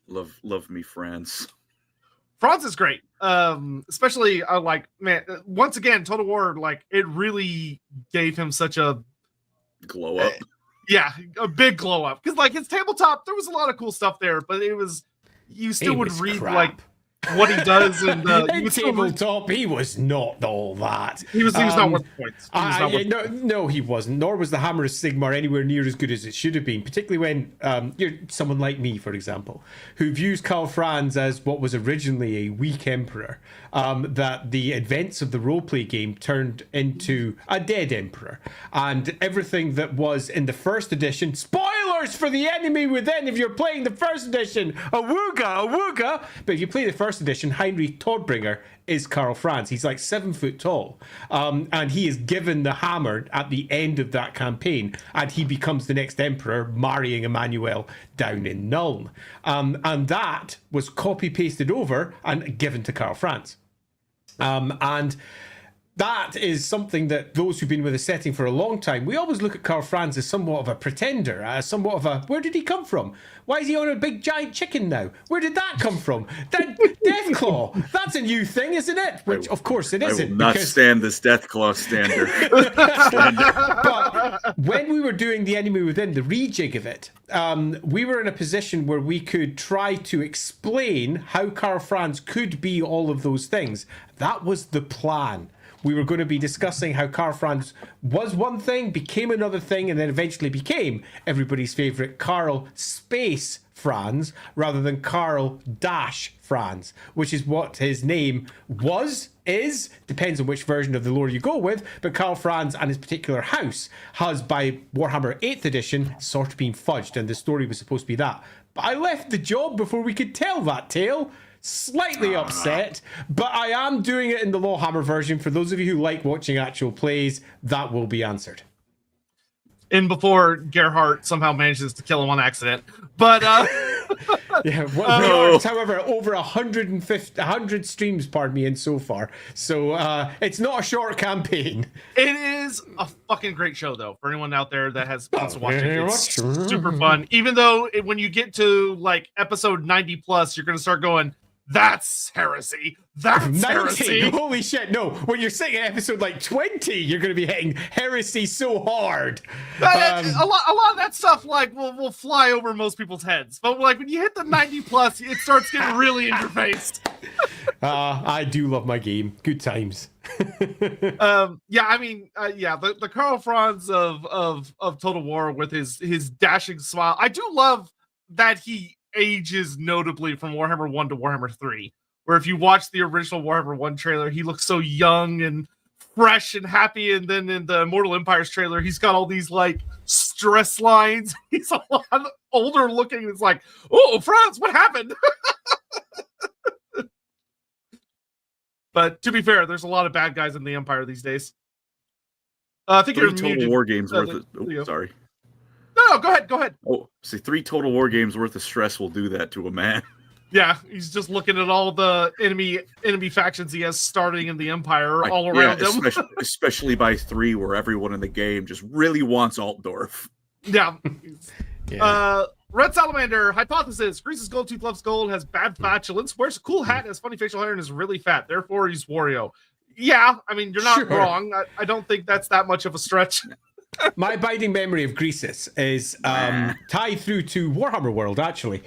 Love me, France. France is great. Especially once again, Total War, it really gave him such a glow up. Yeah, a big glow up. Because his tabletop, there was a lot of cool stuff there, but you still would read crap. What he does, and in tabletop, he was not all that. He was not worth the points. No, he wasn't. Nor was the Hammer of Sigmar anywhere near as good as it should have been. Particularly when you're someone like me, for example, who views Karl Franz as what was originally a weak emperor. That the events of the roleplay game turned into a dead emperor, and everything that was in the first edition. Spoilers for the enemy within if you're playing the first edition. Awooga. But if you play the first edition, Heinrich Todbringer is Karl Franz. He's 7 foot tall. And he is given the hammer at the end of that campaign, and he becomes the next emperor, marrying Emmanuel down in Nuln. And that was copy-pasted over and given to Karl Franz. And that is something that those who've been with the setting for a long time, we always look at Karl Franz as somewhat of a pretender, as somewhat of a, where did he come from? Why is he on a big giant chicken now? Where did that come from? That Deathclaw, that's a new thing, isn't it? Which, of course, it isn't. I will not stand this Deathclaw standard. But when we were doing the Enemy Within, the rejig of it, we were in a position where we could try to explain how Karl Franz could be all of those things. That was the plan. We were going to be discussing how Karl Franz was one thing, became another thing, and then eventually became everybody's favourite Karl Space Franz, rather than Karl Dash Franz, which is what his name is, depends on which version of the lore you go with, but Karl Franz and his particular house has, by Warhammer 8th edition, sort of been fudged, and the story was supposed to be that. But I left the job before we could tell that tale. Slightly upset, but I am doing it in the LAWhammer version. For those of you who like watching actual plays, that will be answered. And before Gerhardt somehow manages to kill him on accident. But yeah, well, however, over 100 streams, pardon me, in so far. So it's not a short campaign. It is a fucking great show, though. For anyone out there that wants to watch it, it's super fun. Even though when you get to episode 90 plus, you're going to start going, that's heresy. That's 90? Heresy. Holy shit. No, when you're sitting at episode 20, you're going to be hitting heresy so hard. A lot of that stuff will fly over most people's heads. But when you hit the 90 plus, it starts getting really in your face. I do love my game. Good times. The Karl Franz of Total War with his dashing smile. I do love that he ages notably from Warhammer 1 to Warhammer 3, where if you watch the original Warhammer 1 trailer, he looks so young and fresh and happy, and then in the Immortal Empires trailer, he's got all these stress lines. He's a lot older looking. It's oh, Franz, what happened? But to be fair, there's a lot of bad guys in the Empire these days. I think 3 Total War games worth it. Sorry. No, go ahead. Oh, see, 3 Total War games worth of stress will do that to a man. Yeah, he's just looking at all the enemy factions he has starting in the Empire all around him. Especially by 3, where everyone in the game just really wants Altdorf. Yeah. Red Salamander, hypothesis. Grease's gold tooth loves gold, has bad flatulence, wears a cool hat, has funny facial hair, and is really fat. Therefore, he's Wario. Yeah, I mean, you're not wrong. I don't think that's that much of a stretch. My abiding memory of Greasus is tied through to Warhammer World, actually.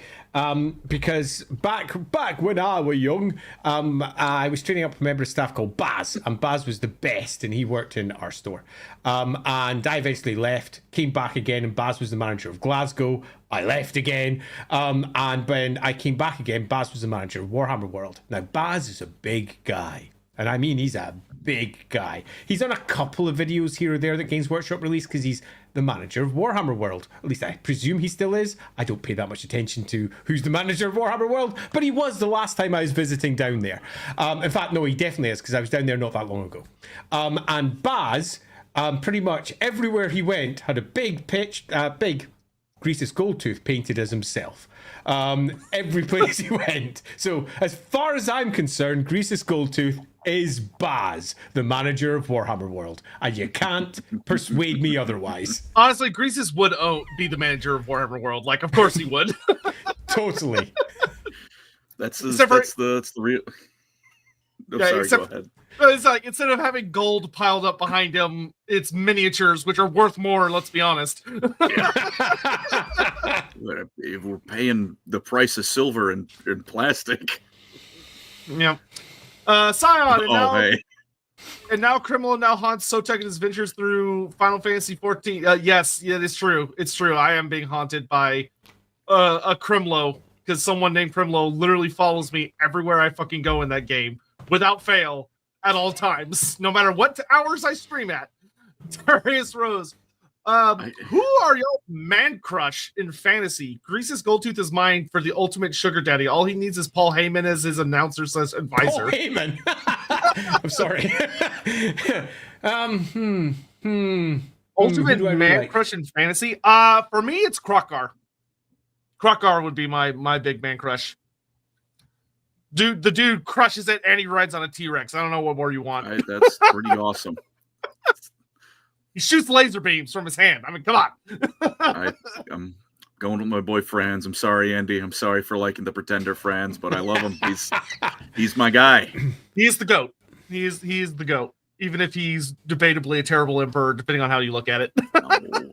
Because back when I was young, I was training up a member of staff called Baz, and Baz was the best, and he worked in our store. And I eventually left, came back again, and Baz was the manager of Glasgow. I left again, and when I came back again, Baz was the manager of Warhammer World. Now, Baz is a big guy. And I mean, he's a big guy. He's done a couple of videos here or there that Games Workshop released because he's the manager of Warhammer World. At least I presume he still is. I don't pay that much attention to who's the manager of Warhammer World, but he was the last time I was visiting down there. In fact, no, he definitely is, because I was down there not that long ago. And Baz pretty much everywhere he went had a big Greasus Goldtooth painted as himself. Every place he went. So as far as I'm concerned, Greasus Goldtooth is Baz, the manager of Warhammer World, and you can't persuade me otherwise. Honestly, Greasus would be the manager of Warhammer World. Like, of course he would. Totally. That's the real. Sorry, go ahead. It's like, instead of having gold piled up behind him, it's miniatures, which are worth more, let's be honest. If we're paying the price of silver and plastic. Yeah. Scion, Hey. And now Criminal now haunts Sotek and his ventures through Final Fantasy 14. Yes, yeah, it's true. It's true. I am being haunted by a Crimlo, because someone named Crimlo literally follows me everywhere I fucking go in that game, without fail, at all times, no matter what hours I stream at. Darius Rose. Who are your man crush in fantasy? Greasus Goldtooth is mine for the ultimate sugar daddy. All he needs is Paul Heyman as his announcer / advisor. Paul Heyman. I'm sorry. Ultimate man crush in fantasy? For me, it's Krokgar. Krokgar would be my big man crush. The dude crushes it and he rides on a T-Rex. I don't know what more you want. That's pretty awesome. He shoots laser beams from his hand. I mean, come on. I'm going with my boy Franz. I'm sorry, Andy. I'm sorry for liking the Pretender Franz, but I love him. He's my guy. He's the GOAT. He is the GOAT. Even if he's debatably a terrible emperor, depending on how you look at it.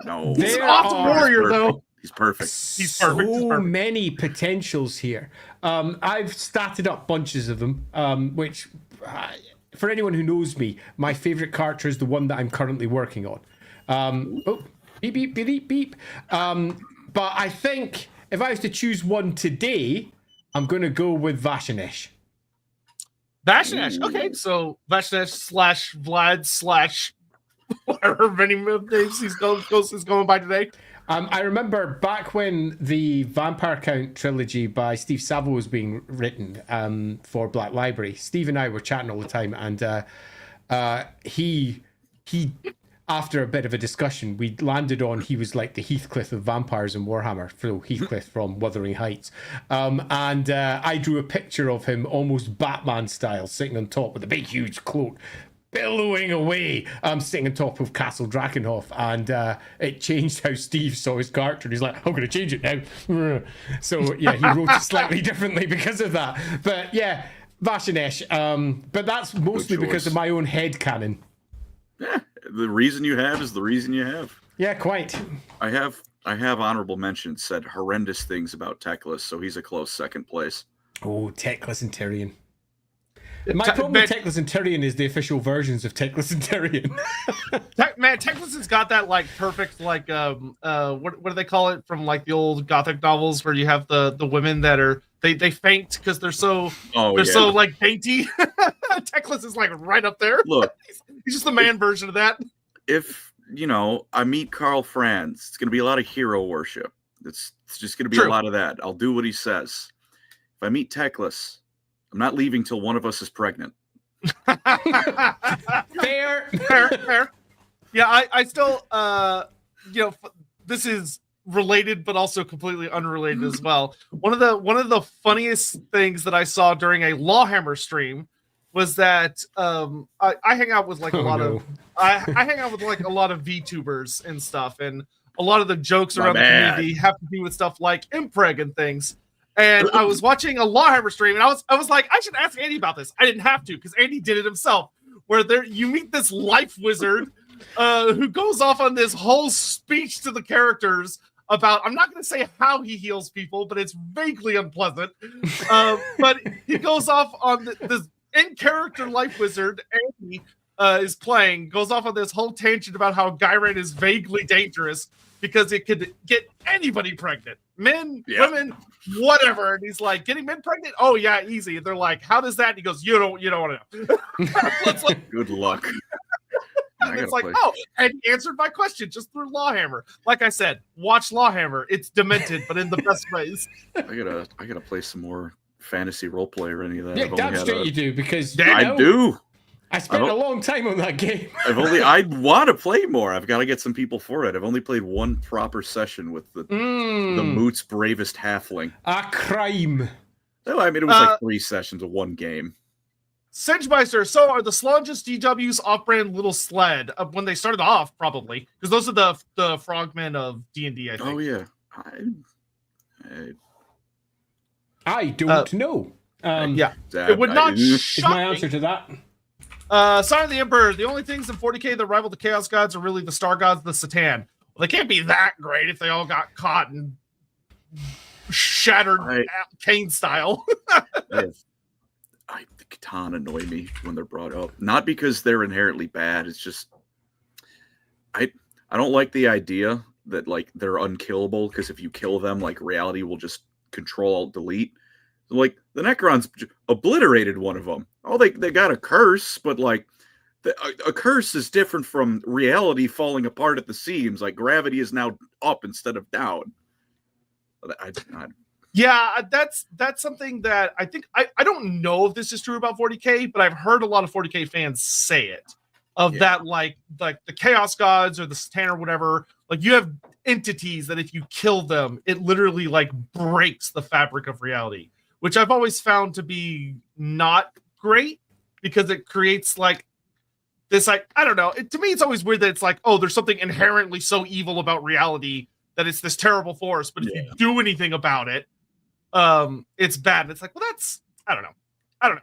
No. He's an awesome warrior, though. He's perfect. He's perfect. So many potentials here. I've started up bunches of them, which, for anyone who knows me, my favorite character is the one that I'm currently working on. Beep, beep, beep, beep. But I think if I was to choose one today, I'm going to go with Vashanesh. Vashanesh. Okay, so Vashanesh / Vlad / whatever many names he's going by today. I remember back when the Vampire Count trilogy by Steve Savo was being written for Black Library. Steve and I were chatting all the time, and he after a bit of a discussion, we landed on he was like the Heathcliff of vampires in Warhammer, Phil Heathcliff from Wuthering Heights. And I drew a picture of him almost Batman style, sitting on top with a big, huge cloak, billowing away, sitting on top of Castle Drakenhof. And it changed how Steve saw his character. He's like, I'm going to change it now. So, yeah, he wrote it slightly differently because of that. But, yeah, Vashanesh. But that's mostly because of my own headcanon. Yeah, the reason you have is the reason you have. Yeah, quite. I have honorable mentions said horrendous things about Teclis, so he's a close second place. Oh, Teclis and Tyrion. My problem with Teclis and Tyrion is the official versions of Teclis and Tyrion. Man, Teclis has got that like perfect like what do they call it from like the old Gothic novels where you have the women that are they faint because they're so so like dainty. Teclis is like right up there. Look, he's just the man version of that. If I meet Karl Franz, it's going to be a lot of hero worship. It's just going to be a lot of that. I'll do what he says. If I meet Teclis, I'm not leaving till one of us is pregnant. Fair. Yeah, I still, this is related, but also completely unrelated as well. One of the funniest things that I saw during a LAWhammer stream was that I hang out with like a lot of I hang out with like a lot of VTubers and stuff, and a lot of the jokes around the community have to do with stuff like impreg and things. And I was watching a LAWhammer stream, and I was like, I should ask Andy about this. I didn't have to because Andy did it himself. Where you meet this life wizard who goes off on this whole speech to the characters about, I'm not going to say how he heals people, but it's vaguely unpleasant. But he goes off on this in-character life wizard, Andy is playing, goes off on this whole tangent about how Gyran is vaguely dangerous because it could get anybody pregnant. Men, women, whatever. And he's like, getting men pregnant? Oh yeah, easy. And they're like, how does that? And he goes, you don't want to know. It's like, good luck. And it's like, and he answered my question just through LAWhammer. Like I said, watch LAWhammer. It's demented, but in the best ways. I gotta play some more fantasy roleplay or any of that. Yeah, damn straight you do, because I do. I spent a long time on that game. I want to play more. I've got to get some people for it. I've only played one proper session with the Moot's Bravest Halfling. A crime. No, I mean, it was like 3 sessions of one game. Sedgemeister, so are the Slonges DW's off-brand little sled when they started off, probably? Because those are the frogmen of D&D, I think. Oh, yeah. I don't know. Yeah. It would not shock my answer to that. Sign of the Emperor. The only things in 40k that rival the Chaos Gods are really the Star Gods, the Satan. Well, they can't be that great if they all got caught and shattered Kane style. The Catan annoy me when they're brought up. Not because they're inherently bad. It's just I don't like the idea that like they're unkillable, because if you kill them, like reality will just Control-Alt-Delete. Like the Necrons obliterated one of them. Oh, they got a curse, but like a curse is different from reality falling apart at the seams. Like gravity is now up instead of down. Yeah, that's something that I think I don't know if this is true about 40k, but I've heard a lot of 40k fans say it. That like the Chaos Gods or the Satan or whatever, like you have entities that if you kill them, it literally like breaks the fabric of reality, which I've always found to be not great, because it creates like this, like, I don't know. To me, it's always weird that it's like, oh, there's something inherently so evil about reality that it's this terrible force, but if you do anything about it, it's bad. And it's like, well, that's, I don't know.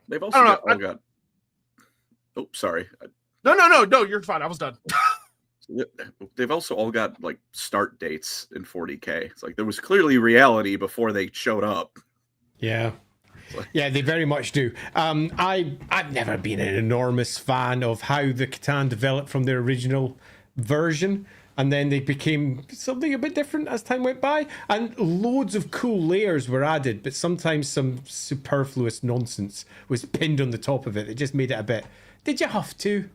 They've also got. Oh, sorry. No, you're fine. I was done. They've also all got like start dates in 40k. It's like there was clearly reality before they showed up. Yeah. Yeah, they very much do. I've never been an enormous fan of how the Catan developed from their original version, and then they became something a bit different as time went by, and loads of cool layers were added, but sometimes some superfluous nonsense was pinned on the top of it. It just made it a bit, did you have to?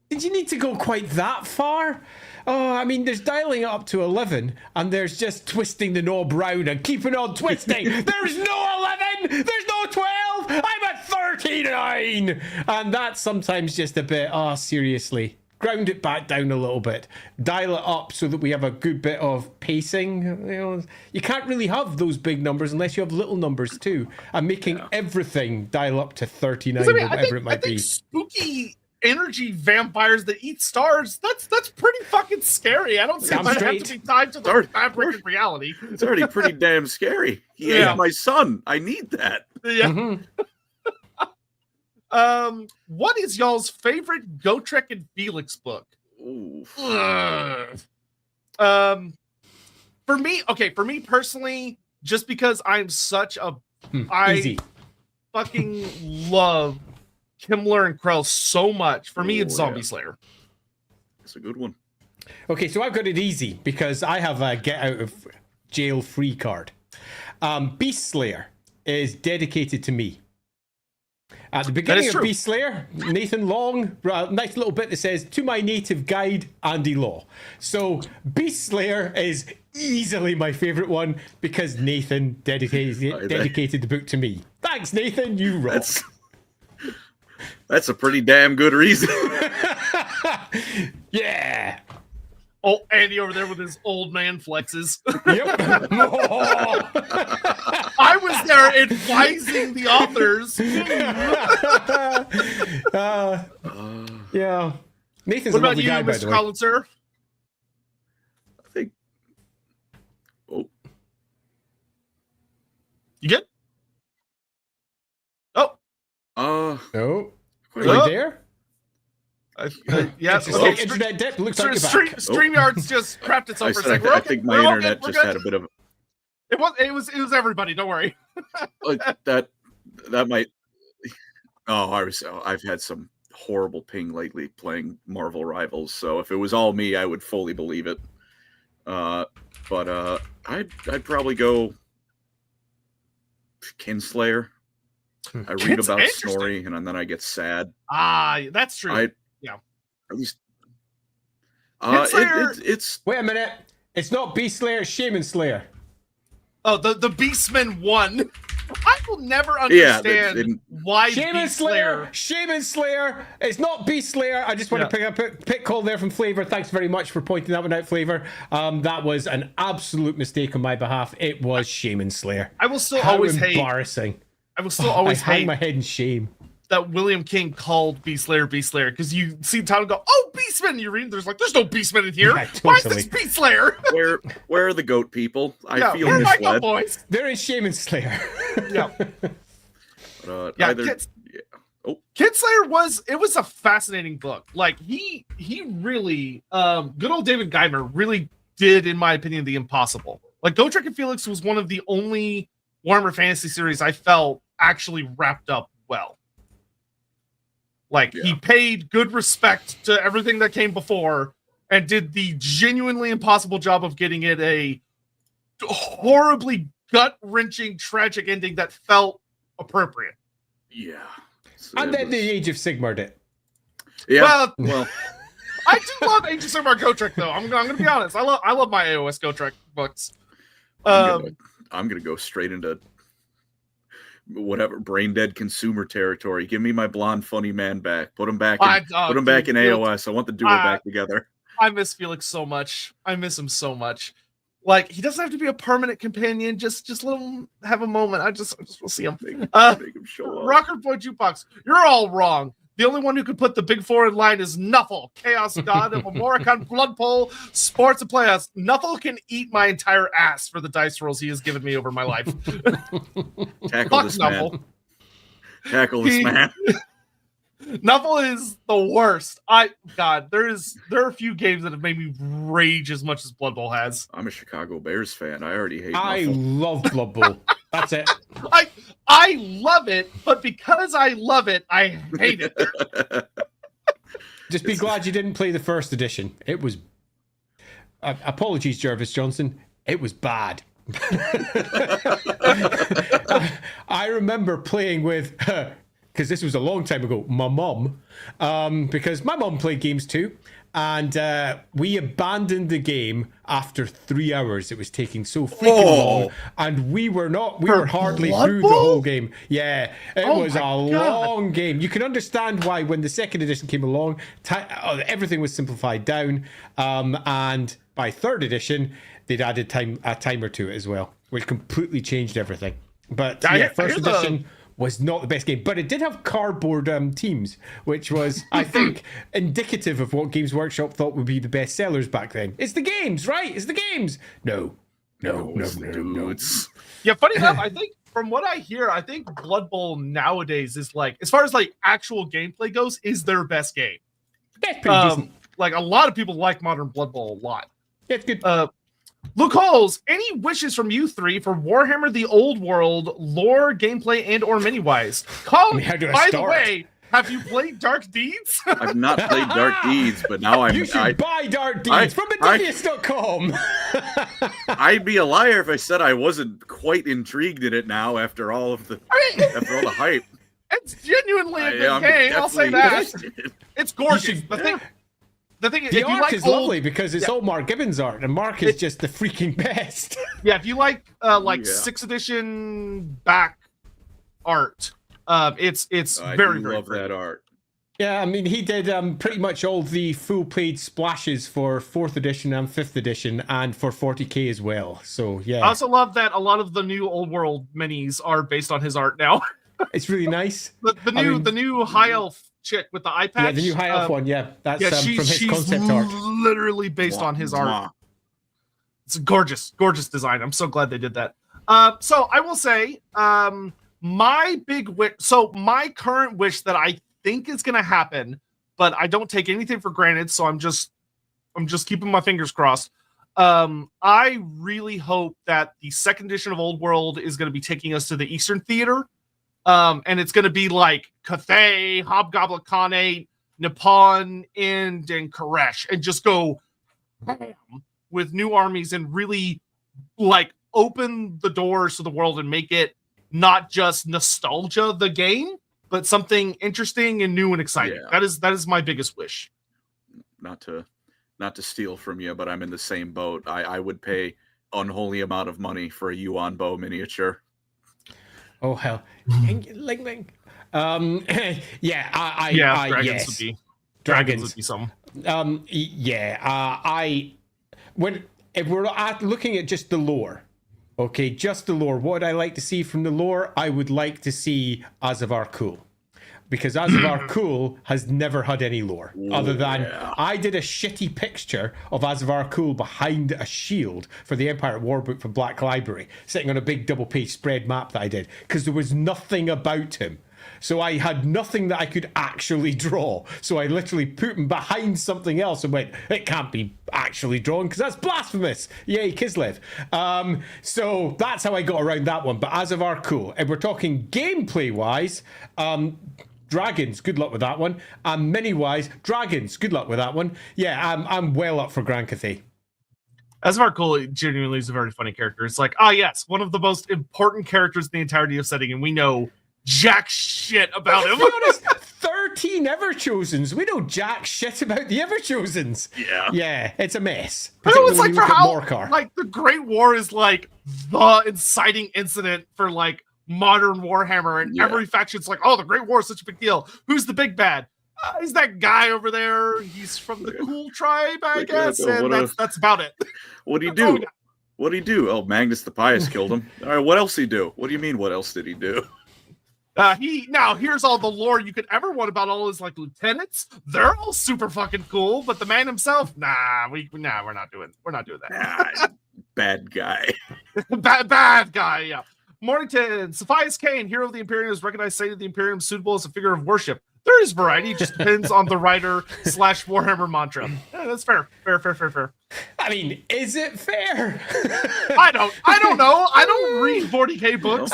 Did you need to go quite that far? Oh, I mean, there's dialing it up to 11, and there's just twisting the knob round and keeping on twisting. There's no 11! There's no 12! I'm at 39! And that's sometimes just a bit, seriously. Ground it back down a little bit. Dial it up so that we have a good bit of pacing. You know, you can't really have those big numbers unless you have little numbers too. And making everything dial up to 39 or whatever it might be. Spooky energy vampires that eat stars, that's pretty fucking scary. I don't see that have to be tied to the fabric of reality. It's already pretty damn scary. He ate my son. I need that. Yeah. What is y'all's favorite Gotrek and Felix book? For me personally, just because I'm such a I fucking love Himmler and Krell so much. For me, it's Zombie Slayer. That's a good one. Okay, so I've got it easy because I have a get out of jail free card. Beast Slayer is dedicated to me. At the beginning of Beast Slayer, Nathan Long, a nice little bit that says, to my native guide, Andy Law. So Beast Slayer is easily my favorite one because Nathan dedicated the book to me. Thanks, Nathan, you rock. That's a pretty damn good reason. Yeah. Oh, Andy over there with his old man flexes. Yep. I was there advising the authors. Yeah. Nathan's what a about you, guy, Mr. Collins, sir? I think. Oh. You good? Oh. No. Are Hello? you there? Yeah. Okay. Internet dip. Looks like you're back. StreamYard's just crapped itself for a second. I think my internet just had a bit of. It was everybody. Don't worry. that might. I've had some horrible ping lately playing Marvel Rivals. So if it was all me, I would fully believe it. But I'd probably go Kinslayer. I read about Snorri and then I get sad. That's true. At least. It's. Wait a minute. It's not Beast Slayer, it's Shaman Slayer. Oh, the Beastman 1. will never understand why Shaman Beast Slayer. Shaman Slayer. It's not Beast Slayer. I just want to pick up a pick call there from Flavor. Thanks very much for pointing that one out, Flavor. That was an absolute mistake on my behalf. It was Shaman Slayer. I will still always hate. Embarrassing. I will still always hang my head in shame that William King called Beast Slayer because you see the title and go, oh, Beastman. You read, there's no Beastman in here. Yeah, totally. Why is this Beast Slayer? Where are the goat people? I feel where are my misled. goat boys? They're in Shaman Slayer. Kid Slayer was a fascinating book. Like he really good old David Geimer really did, in my opinion, the impossible. Like Gotrek and Felix was one of the only Warhammer Fantasy series I felt actually wrapped up well. Like he paid good respect to everything that came before and did the genuinely impossible job of getting it a horribly gut-wrenching tragic ending that felt appropriate. Yeah. And then the Age of Sigmar'd it. Yeah. Well, I do love Age of Sigmar Gotrek though. I'm gonna be honest. I love my AOS Gotrek books. I'm gonna go straight into whatever brain dead consumer territory. Give me my blonde funny man back. Put him back. Put him back in AOS. I want the duo back together. I miss Felix so much. I miss him so much. Like he doesn't have to be a permanent companion. Just let him have a moment. I just want to see him. Make him show up. Rocker Boy Jukebox. You're all wrong. The only one who could put the big four in line is Nuffle, Chaos God of Amoricon, Blood Bowl, Sports and Playhouse. Nuffle can eat my entire ass for the dice rolls he has given me over my life. Tackle this Nuffle. man. Tackle this man. Nuffle is the worst. There are a few games that have made me rage as much as Blood Bowl has. I'm a Chicago Bears fan. I already hate I Nuffle. love Blood Bowl. That's it. I love it, but because I love it, I hate it. Just be glad you didn't play the first edition. It was... apologies, Jervis Johnson. It was bad. I remember playing with... because this was a long time ago, my mum, because my mum played games too, and we abandoned the game after 3 hours. It was taking so freaking long, and we were hardly through the whole game. Yeah, it was a long game. You can understand why when the second edition came along, everything was simplified down, and by third edition, they'd added a timer to it as well, which completely changed everything. But first edition was not the best game, but it did have cardboard teams, which was, I think, indicative of what Games Workshop thought would be the best sellers back then. It's the games, right? It's the games. No. Yeah, funny enough, I think from what I hear, I think Blood Bowl nowadays is like, as far as like actual gameplay goes, is their best game. That's pretty decent. Like a lot of people like modern Blood Bowl a lot. Yeah, it's good. Luke Halls, any wishes from you three for Warhammer the Old World lore, gameplay, and or mini-wise? By the way, have you played Dark Deeds? I've not played Dark Deeds, but now You should buy Dark Deeds from Medinius.com. I'd be a liar if I said I wasn't quite intrigued in it now after all the hype. It's genuinely a good game, I'll say that. It's gorgeous. The thing is, the art is lovely because it's all Mark Gibbons art, and Mark is just the freaking best. Yeah, if you like 6th edition back art, it's very love that art. Yeah, I mean, he did pretty much all the full-page splashes for 4th edition and 5th edition, and for 40k as well. So yeah, I also love that a lot of the new Old World minis are based on his art now. It's really nice. The new high elf chick with the eye patch. Yeah, the new high elf one. Yeah, that's from his concept art. Literally based on his art. It's a gorgeous design. I'm so glad they did that. So I will say, my big wish. So my current wish that I think is going to happen, but I don't take anything for granted. So I'm just keeping my fingers crossed. I really hope that the second edition of Old World is going to be taking us to the Eastern Theater. And it's going to be like Cathay, Hobgoblin Khanate, Nippon, Ind, and Koresh, and just go with new armies and really like open the doors to the world and make it not just nostalgia the game, but something interesting and new and exciting. Yeah. That is my biggest wish. Not to steal from you, but I'm in the same boat. I would pay unholy amount of money for a Yuan bow miniature. Oh hell, ling ling. Yeah, Dragons yes. would be Dragons would be some. If we're looking at just the lore, okay, just the lore, what would I like to see from the lore? I would like to see Azavar Kul. Because Azavar Kul has never had any lore. Other than I did a shitty picture of Azavar Kul behind a shield for the Empire War Book from Black Library, sitting on a big double-page spread map that I did, because there was nothing about him. So I had nothing that I could actually draw. So I literally put him behind something else and went, it can't be actually drawn because that's blasphemous. Yay, Kislev. So that's how I got around that one. But Azavar Kul, if we're talking gameplay-wise, dragons, good luck with that one. Mini-wise, dragons, good luck with that one. Yeah, I'm well up for Grand Cathay. Azavar Kul genuinely is a very funny character. It's like, yes, one of the most important characters in the entirety of setting, and we know jack shit about him. To be honest, 13 Everchosens. We know jack shit about the Everchosens. Yeah, it's a mess. I know, it's like for how Morcar. Like the Great War is like the inciting incident for like modern Warhammer, and every faction's like, oh, the Great War is such a big deal. Who's the big bad? He's that guy over there. He's from the cool tribe, I guess, and that's about it. What do you do? What do you do? Oh, Magnus the Pious killed him. All right, what else did he do? What do you mean? What else did he do? Here's all the lore you could ever want about all his like lieutenants. They're all super fucking cool, but the man himself, we're not doing that. Bad guy. bad guy, yeah. Mornington, Sephias Kane, hero of the Imperium, is recognized saying that the Imperium is suitable as a figure of worship. There is variety, it just depends on the writer / Warhammer mantra. Yeah, that's fair. Fair. I mean, is it fair? I don't know. I don't read 40k books.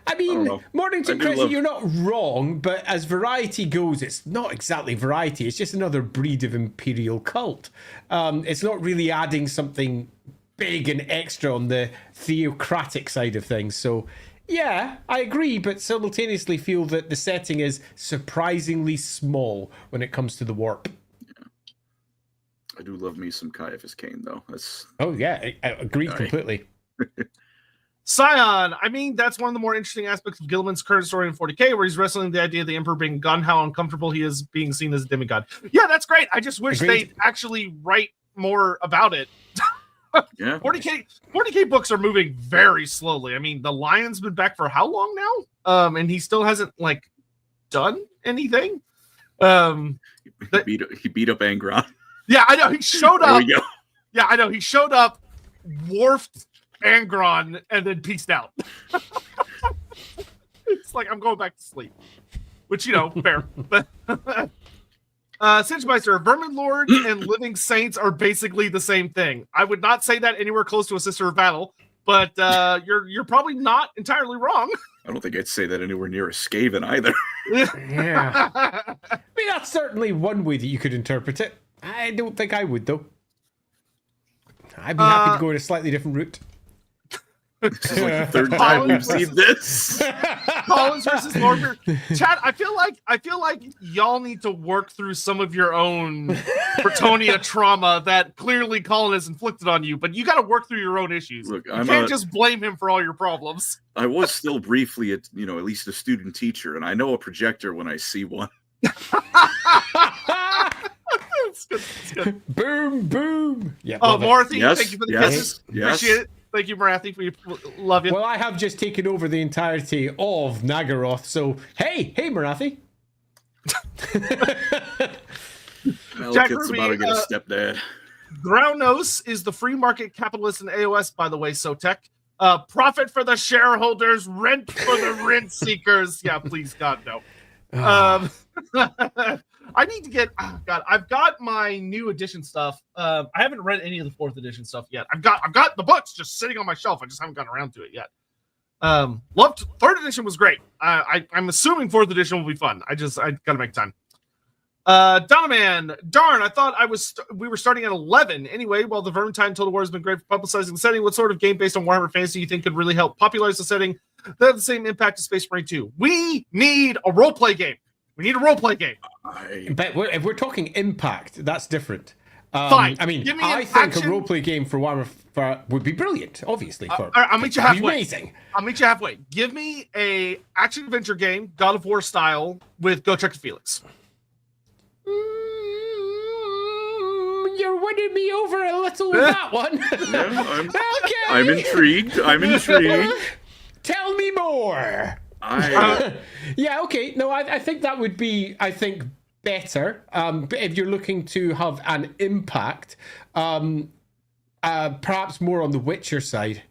I mean, Mornington Chris, you're not wrong, but as variety goes, it's not exactly variety. It's just another breed of Imperial cult. It's not really adding something big and extra on the theocratic side of things. So, yeah, I agree, but simultaneously feel that the setting is surprisingly small when it comes to the warp. Yeah. I do love me some Caiaphas Cain, though. I agree completely. Scion, I mean, that's one of the more interesting aspects of Gilman's current story in 40k, where he's wrestling the idea of the Emperor being gone, how uncomfortable he is being seen as a demigod. Yeah, that's great. I just wish they'd actually write more about it. Yeah. 40k books are moving very slowly. I mean, the Lion's been back for how long now? And he still hasn't like done anything. He beat up Angron. Yeah, I know. He showed up. There we go. Yeah, I know. He showed up, wharfed Angron, and then peaced out. It's like, I'm going back to sleep. Which, fair. But Singemeister, Vermin Lord and Living Saints are basically the same thing. I would not say that anywhere close to a Sister of Battle, but you're probably not entirely wrong. I don't think I'd say that anywhere near a Scaven either. Yeah. I mean, that's certainly one way that you could interpret it. I don't think I would, though. I'd be happy to go in a slightly different route. This is like the third time we've seen this. Collins versus Lorebeards. Chad, I feel like y'all need to work through some of your own brettonia trauma that clearly Colin has inflicted on you, but you got to work through your own issues. Look, you can't just blame him for all your problems. I was still briefly at least a student teacher, and I know a projector when I see one. It's good. Boom, boom. Yeah. Marathi, yes, thank you for the yes, kisses. yes. Appreciate it. Thank you, Marathi. We love you. Well, I have just taken over the entirety of Nagaroth, so hey, Marathi. Jack Kid's Ruby, about to get a stepdad. Groundnose is the free market capitalist in AOS, by the way, Sotek. Profit for the shareholders, rent for the rent seekers. Yeah, please, God, no. I need to get. Oh God, I've got my new edition stuff. I haven't read any of the 4th edition stuff yet. I've got the books just sitting on my shelf. I just haven't gotten around to it yet. Loved 3rd edition was great. I'm assuming 4th edition will be fun. I gotta make time. Donovan, darn, I thought we were starting at 11. Anyway, while the Vermintide Total War has been great for publicizing the setting, what sort of game based on Warhammer Fantasy you think could really help popularize the setting that have the same impact as Space Marine 2? We need a role-play game. We need a role-play game. But if we're talking impact, that's different. Fine. I mean, Give me I an think action- a roleplay game for Warhammer would be brilliant, obviously. I'll meet you that'd be halfway. amazing. I'll meet you halfway. Give me a action adventure game, God of War style, with Gotrek and Felix. You're winning me over a little with that one. Yeah, Okay. I'm intrigued. I'm intrigued. Tell me more. Yeah, okay. No, I think that would be, better. But if you're looking to have an impact, perhaps more on the Witcher side,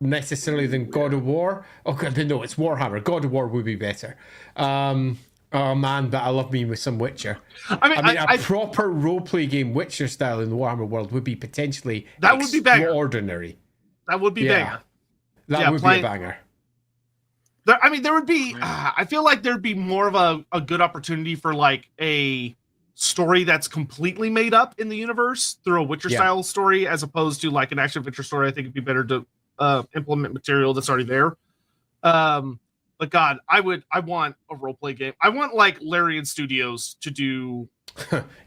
necessarily than God of War. Oh, God, no, it's Warhammer. God of War would be better. Oh, man, but I love me with some Witcher. I mean, a proper roleplay game Witcher style in the Warhammer world would be potentially extraordinary. That would be banger. That would be a banger. There would be. I feel like there'd be more of a good opportunity for like a story that's completely made up in the universe through a Witcher style story, as opposed to like an action adventure story. I think it'd be better to implement material that's already there. But God, I want a roleplay game. I want like Larian Studios to do.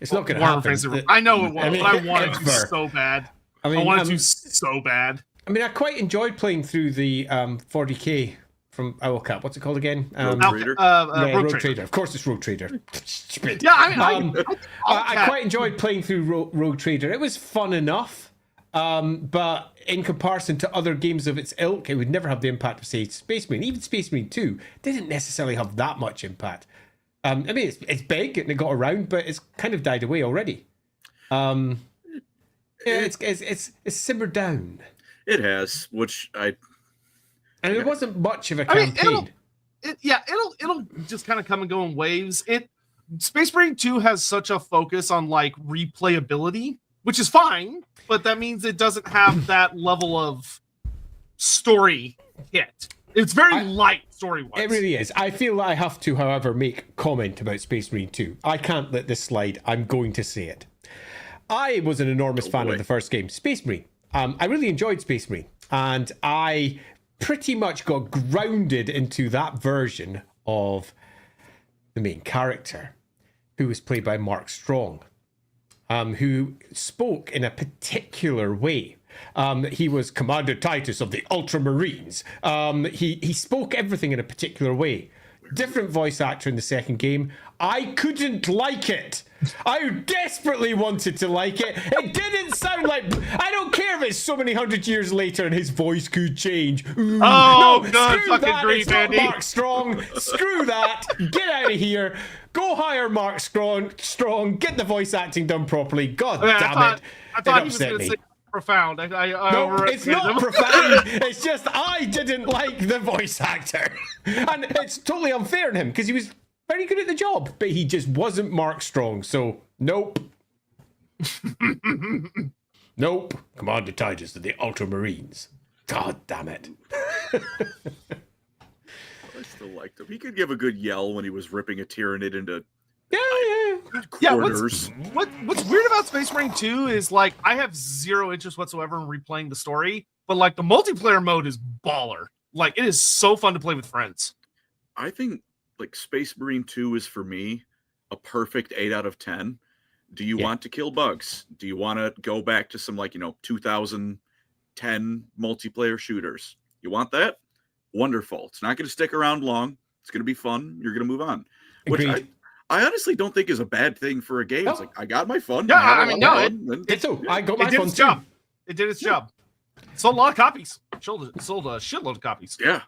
It's not going to happen. Fantasy. I know it won't, but I want it to so bad. I want it to so bad. I mean, I quite enjoyed playing through the 40k from Owlcap. What's it called again? Rogue Trader. Rogue Trader. Of course, it's Rogue Trader. Stupid. Yeah, I quite enjoyed playing through Rogue Trader. It was fun enough, but in comparison to other games of its ilk, it would never have the impact of, say, Space Marine. Even Space Marine 2 didn't necessarily have that much impact. I mean, it's big and it got around, but it's kind of died away already. It's simmered down. It has, which and it wasn't much of a campaign. It'll just kind of come and go in waves. Space Marine 2 has such a focus on like replayability, which is fine, but that means it doesn't have that level of story hit. It's very light story-wise. It really is. I feel that I have to, however, make comment about Space Marine 2. I can't let this slide. I'm going to say it. I was an enormous fan of the first game, Space Marine. I really enjoyed Space Marine, and I pretty much got grounded into that version of the main character, who was played by Mark Strong, who spoke in a particular way. He was Commander Titus of the Ultramarines. He spoke everything in a particular way. Different voice actor in the second game. I couldn't like it. I desperately wanted to like it. It didn't sound like... I don't care if it's so many hundred years later and his voice could change. Ooh, no, screw that. grief, It's not Andy. Mark Strong. Screw that. Get out of here. Go hire Mark Strong. Get the voice acting done properly. God damn it. I thought he was going to say profound. No, it's not profound. It's just I didn't like the voice actor. And it's totally unfair on him because he was very good at the job, but he just wasn't Mark Strong. So, nope. Nope. Commander Titus of the Ultramarines. God damn it. I still liked him. He could give a good yell when he was ripping a Tyranid into quarters. What's weird about Space Marine 2 is like I have zero interest whatsoever in replaying the story, but like the multiplayer mode is baller. Like it is so fun to play with friends. I think like Space Marine 2 is for me a perfect 8 out of 10. Do you want to kill bugs? Do you want to go back to some 2010 multiplayer shooters? You want that? Wonderful. It's not going to stick around long. It's going to be fun. You're going to move on. Which I honestly don't think is a bad thing for a game. It's like I got my fun. Yeah, I got my fun too. Job. It did its job. Sold a lot of copies. Sold a shitload of copies. Yeah.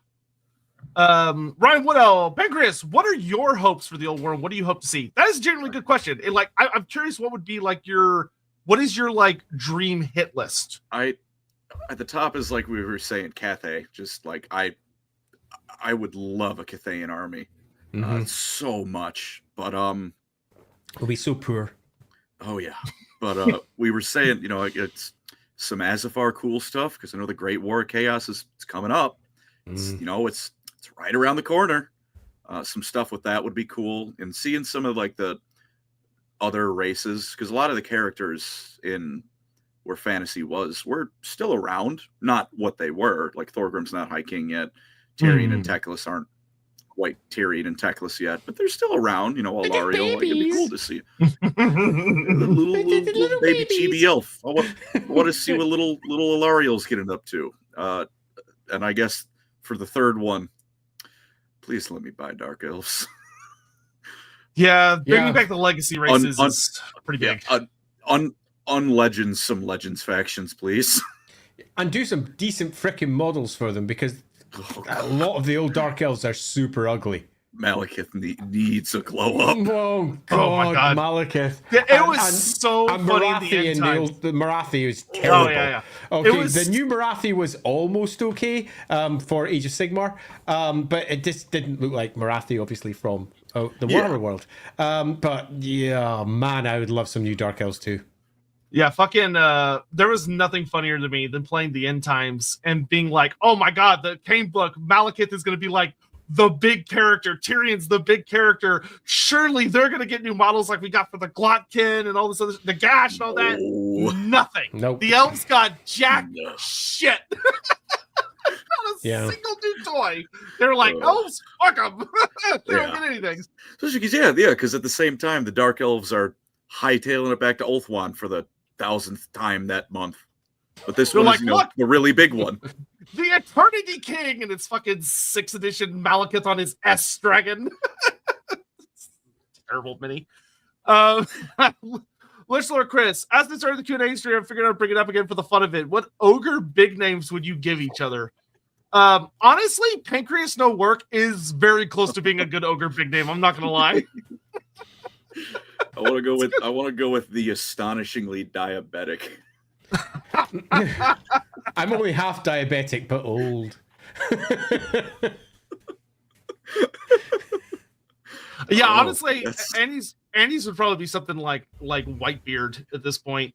Ryan Woodell, Pancreas, what are your hopes for the old world? What do you hope to see? That is a genuinely good question. I'm curious what would be what is your dream hit list? At the top is like we were saying, Cathay. Just like I would love a Cathayan army. So much. But we'll be so poor. Oh yeah. But we were saying, it's some Azafar cool stuff because I know the Great War of Chaos is coming up. It's it's right around the corner. Some stuff with that would be cool, and seeing some of the other races, because a lot of the characters in where fantasy were still around, not what they were. Like Thorgrim's not High King yet. Tyrion and Teclis quite Tyrion and Teclis yet, but they're still around. You know, Alariel. Like, it'd be cool to see little baby chibi elf. I want to see what little Alariel's getting up to. And I guess for the third one, please let me buy Dark Elves. Yeah, bringing back the legacy races is pretty big. Unlegends some Legends factions, please. And do some decent freaking models for them, because a lot of the old Dark Elves are super ugly. Malekith needs a glow up. Oh God, Malekith! It was so funny in the end times. The Marathi was terrible. Oh yeah. Okay, the new Marathi was almost okay for Age of Sigmar, but it just didn't look like Marathi, obviously from the Warhammer world. But yeah, man, I would love some new Dark Elves too. Yeah, fucking, there was nothing funnier to me than playing the end times and being like, oh my god, the Kane book, Malekith is going to be like the big character, Tyrion's the big character, surely they're going to get new models like we got for the Glotkin and all this other, the Gash and all that. Nothing. Nope. The elves got jack shit. Not a single new toy. They're like, elves, fuck them. They don't get anything. Because at the same time, the Dark Elves are hightailing it back to Ulthuan for the 1000th time that month. But this was, like, the really big one. The Eternity King and it's fucking 6th edition Malekith on his S dragon. Terrible mini. Listener Chris, as this started the Q&A stream, I figured I'd bring it up again for the fun of it. What ogre big names would you give each other? Honestly, PancreasNoWork is very close to being a good ogre big name. I'm not gonna lie. I want to go with the astonishingly diabetic. I'm only half diabetic, but old. Yeah, honestly, Andy's would probably be something like Whitebeard at this point.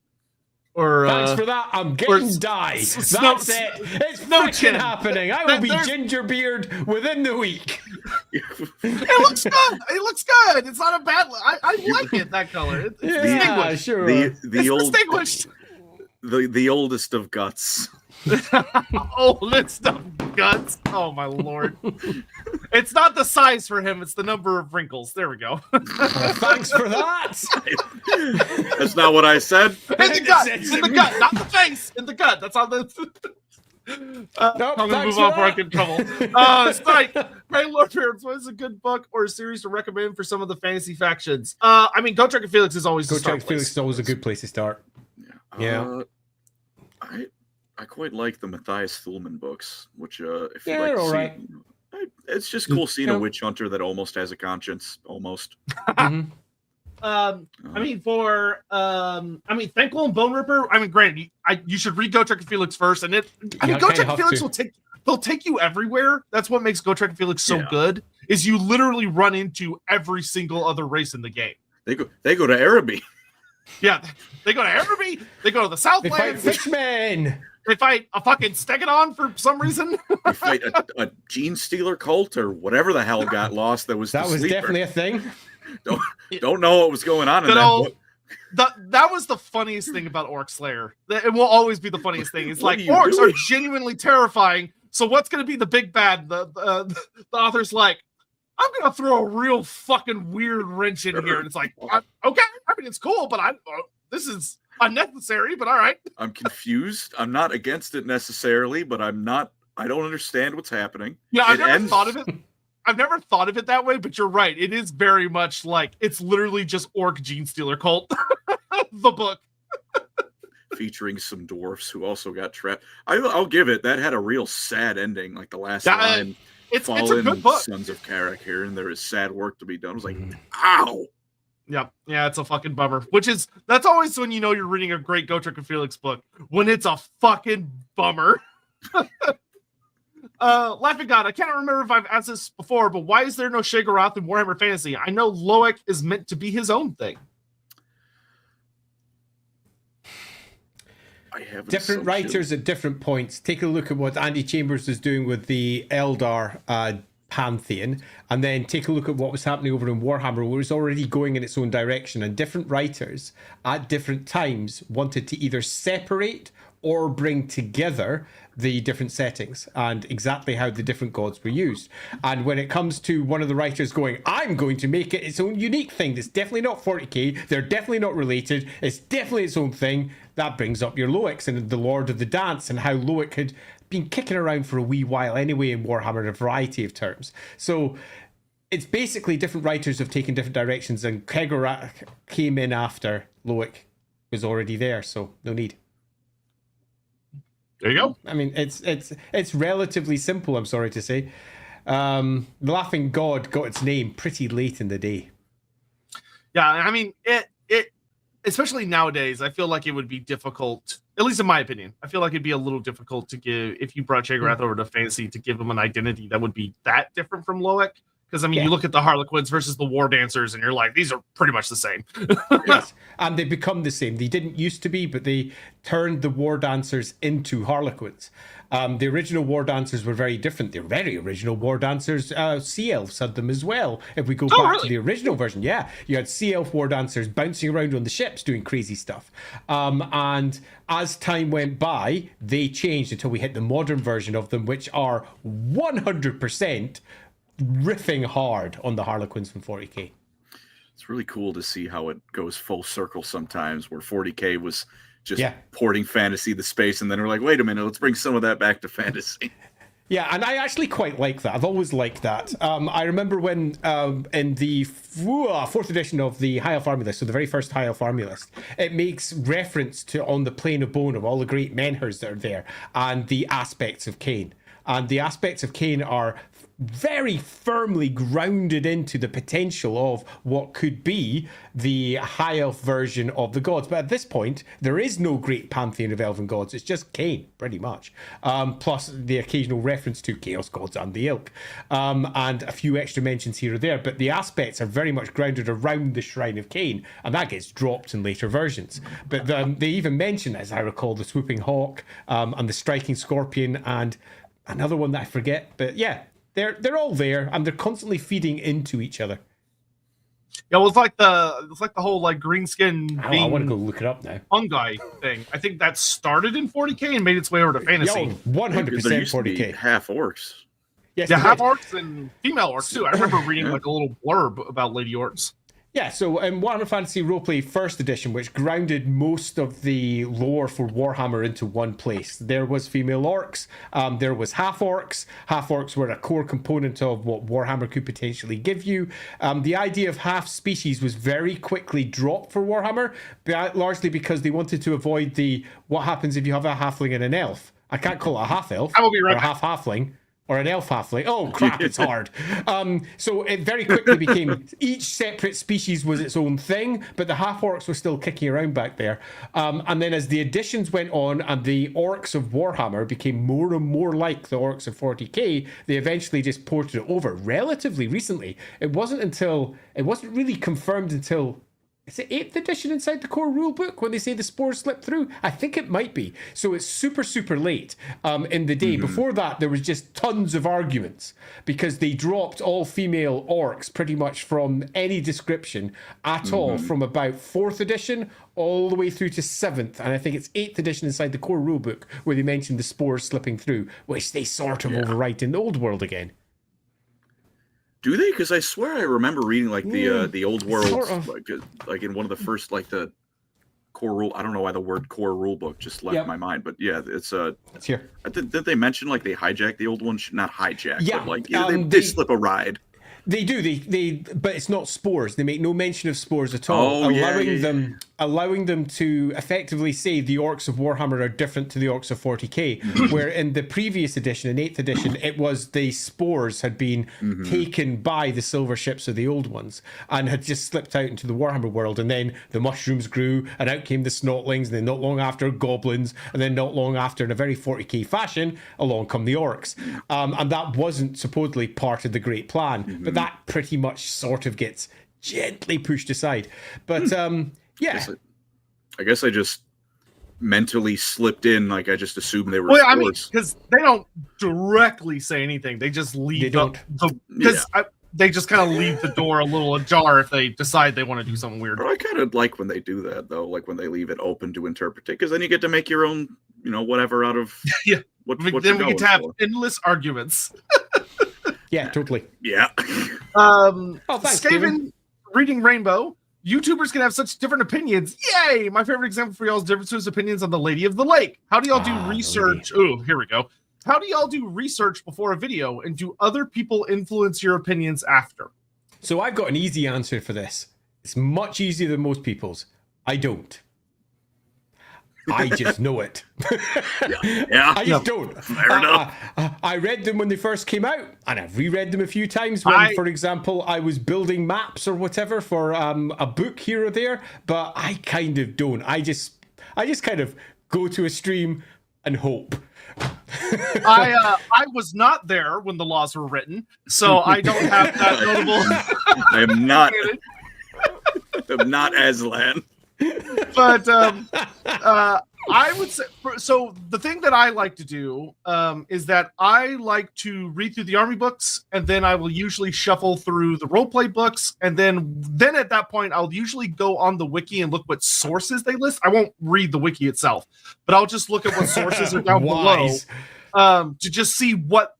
Or thanks for that. I'm getting dye. That's it. It's freaking happening. I will be Gingerbeard within the week. It looks good. It looks good. It's not a bad. I like it. That color. It's distinguished. Sure. It's distinguished. The oldest of guts. Oldest of guts. Oh my lord! It's not the size for him; it's the number of wrinkles. There we go. Thanks for that. That's not what I said. In the gut, not the face. In the gut. That's on the. Nope, I'm gonna move on before I get in trouble. Spike, hey, Lorebeards, what is a good book or a series to recommend for some of the fantasy factions? I mean, Gotrek and Felix is always Gotrek and Felix is always a good place to start. Yeah. I quite like the Matthias Thulman books, which if you like to see, right. It's just cool seeing a witch hunter that almost has a conscience, almost. I mean, for Thankful and Bone Ripper. I mean, granted, you should read Gotrek and Felix first, and Gotrek and Felix they'll take you everywhere. That's what makes Gotrek and Felix so good. Is you literally run into every single other race in the game. They go to Araby. Yeah, they go to Araby. They go to the Southlands. They fight fishmen. They fight a fucking Stegadon for some reason. They fight a Gene Stealer cult or whatever the hell got lost. That was definitely a thing. Don't know what was going on in that book. That was the funniest thing about Orc Slayer. It will always be the funniest thing. It's like orcs are genuinely terrifying. So what's going to be the big bad? The author's like, I'm going to throw a real fucking weird wrench in here. And it's like, okay, I mean, it's cool, but this is unnecessary, but all right. I'm confused. I'm not against it necessarily, but I don't understand what's happening. Yeah, I've never thought of it that way, but you're right. It is very much like, it's literally just Orc Gene Stealer cult. The book. Featuring some dwarfs who also got trapped. I'll give it. That had a real sad ending, like the last line. It's a good book. Sons of Karak here, and there is sad work to be done. I was like, ow. Yeah, it's a fucking bummer. That's always when you know you're reading a great Gotrek and Felix book, when it's a fucking bummer. Laughing God, I can't remember if I've asked this before, but why is there no Sheogorath in Warhammer Fantasy? I know Loek is meant to be his own thing. Different writers at different points. Take a look at what Andy Chambers is doing with the Eldar pantheon, and then take a look at what was happening over in Warhammer, where it was already going in its own direction, and different writers at different times wanted to either separate or bring together the different settings and exactly how the different gods were used. And when it comes to one of the writers going, I'm going to make it its own unique thing that's definitely not 40k, they're definitely not related, it's definitely its own thing, that brings up your Loics and the Lord of the Dance, and how Loic had been kicking around for a wee while anyway in Warhammer in a variety of terms. So it's basically different writers have taken different directions, and Kegorak came in after Loic was already there, so no need. There you go. I mean, it's relatively simple, I'm sorry to say. The Laughing God got its name pretty late in the day. Yeah, I mean, it especially nowadays, I feel like it would be difficult, at least in my opinion. I feel like it'd be a little difficult to give, if you brought Sheogorath over to fantasy, to give him an identity that would be that different from Loic. Because, I mean, you look at the Harlequins versus the War Dancers, and you're like, these are pretty much the same. Yes, and they become the same. They didn't used to be, but they turned the War Dancers into Harlequins. The original War Dancers were very different. The very original War Dancers, Sea Elves had them as well. If we go back to the original version, you had Sea Elf War Dancers bouncing around on the ships doing crazy stuff. And as time went by, they changed until we hit the modern version of them, which are 100% riffing hard on the Harlequins from 40k. It's really cool to see how it goes full circle sometimes, where 40k was just porting fantasy to space, and then we're like, wait a minute, let's bring some of that back to fantasy. Yeah, and I actually quite like that. I've always liked that. I remember when in the fourth edition of the High Elf Army List, so the very first High Elf Army List, it makes reference to on the plane of bone of all the great menhirs that are there and the aspects of Cain. And the aspects of Cain are very firmly grounded into the potential of what could be the high elf version of the gods. But at this point, there is no great pantheon of elven gods. It's just Cain, pretty much. Plus the occasional reference to chaos gods and the ilk. And a few extra mentions here or there. But the aspects are very much grounded around the Shrine of Cain. And that gets dropped in later versions. But they even mention, as I recall, the Swooping Hawk and the Striking Scorpion and another one that I forget. But yeah, they're all there, and they're constantly feeding into each other. Yeah, well, it's like the whole like green skin. I want to go look it up now. Fungi thing. I think that started in 40k and made its way over to fantasy. 100% 40k. Half orcs. Yes, yeah, half orcs and female orcs too. I remember reading like a little blurb about lady orcs. Yeah, so in Warhammer Fantasy Roleplay First Edition, which grounded most of the lore for Warhammer into one place, there was female orcs, there was half-orcs. Half-orcs were a core component of what Warhammer could potentially give you. The idea of half-species was very quickly dropped for Warhammer, largely because they wanted to avoid what happens if you have a halfling and an elf. I can't call it a half-elf or a half-halfling. Or an elf halfling. Oh crap, it's hard. So it very quickly became each separate species was its own thing, but the half orcs were still kicking around back there. And then as the editions went on and the orcs of Warhammer became more and more like the orcs of 40k, they eventually just ported it over relatively recently. It wasn't really confirmed until, is it 8th edition inside the core rulebook when they say the spores slip through? I think it might be. So it's super, super late in the day. Before that, there was just tons of arguments because they dropped all female orcs pretty much from any description at all from about 4th edition all the way through to 7th. And I think it's 8th edition inside the core rulebook where they mentioned the spores slipping through, which they sort of overwrite in the old world again. Do they? Because I swear I remember reading like the old world, sort of. like in one of the first like the core rule. I don't know why the word core rule book just left my mind, but yeah, it's here. Did they mention like they hijacked the old one? Not hijack, yeah, but like they slip a ride. They do. But it's not spores. They make no mention of spores at all, allowing them to effectively say the orcs of Warhammer are different to the orcs of 40k. Where in the previous edition, in 8th edition, it was the spores had been taken by the silver ships of the old ones and had just slipped out into the Warhammer world. And then the mushrooms grew, and out came the snotlings, and then not long after goblins, and then not long after, in a very 40k fashion, along come the orcs. And that wasn't supposedly part of the great plan, but that pretty much sort of gets gently pushed aside. But yeah, I guess I just mentally slipped in. Like I just assumed they were. Well, I mean, because they don't directly say anything. They just leave they just kind of leave the door a little ajar if they decide they want to do something weird. I kind of like when they do that, though, like when they leave it open to interpret it, because then you get to make your own, whatever out of what then we get to have endless arguments. Yeah, totally. Yeah. Thanks, Scaven, reading Rainbow. YouTubers can have such different opinions. Yay! My favorite example for y'all's differences opinions on the Lady of the Lake. How do y'all do research? Oh, here we go. How do y'all do research before a video, and do other people influence your opinions after? So I've got an easy answer for this. It's much easier than most people's. I don't. I just know it. Yeah. I just don't. Fair enough. I read them when they first came out, and I've reread them a few times when, for example, I was building maps or whatever for a book here or there, but I kind of don't. I just kind of go to a stream and hope. I was not there when the laws were written, so I don't have that notable. I am not. I'm not Aslan. But I would say so. The thing that I like to do is that I like to read through the army books, and then I will usually shuffle through the roleplay books, and then at that point I'll usually go on the wiki and look what sources they list. I won't read the wiki itself, but I'll just look at what sources are down below to just see what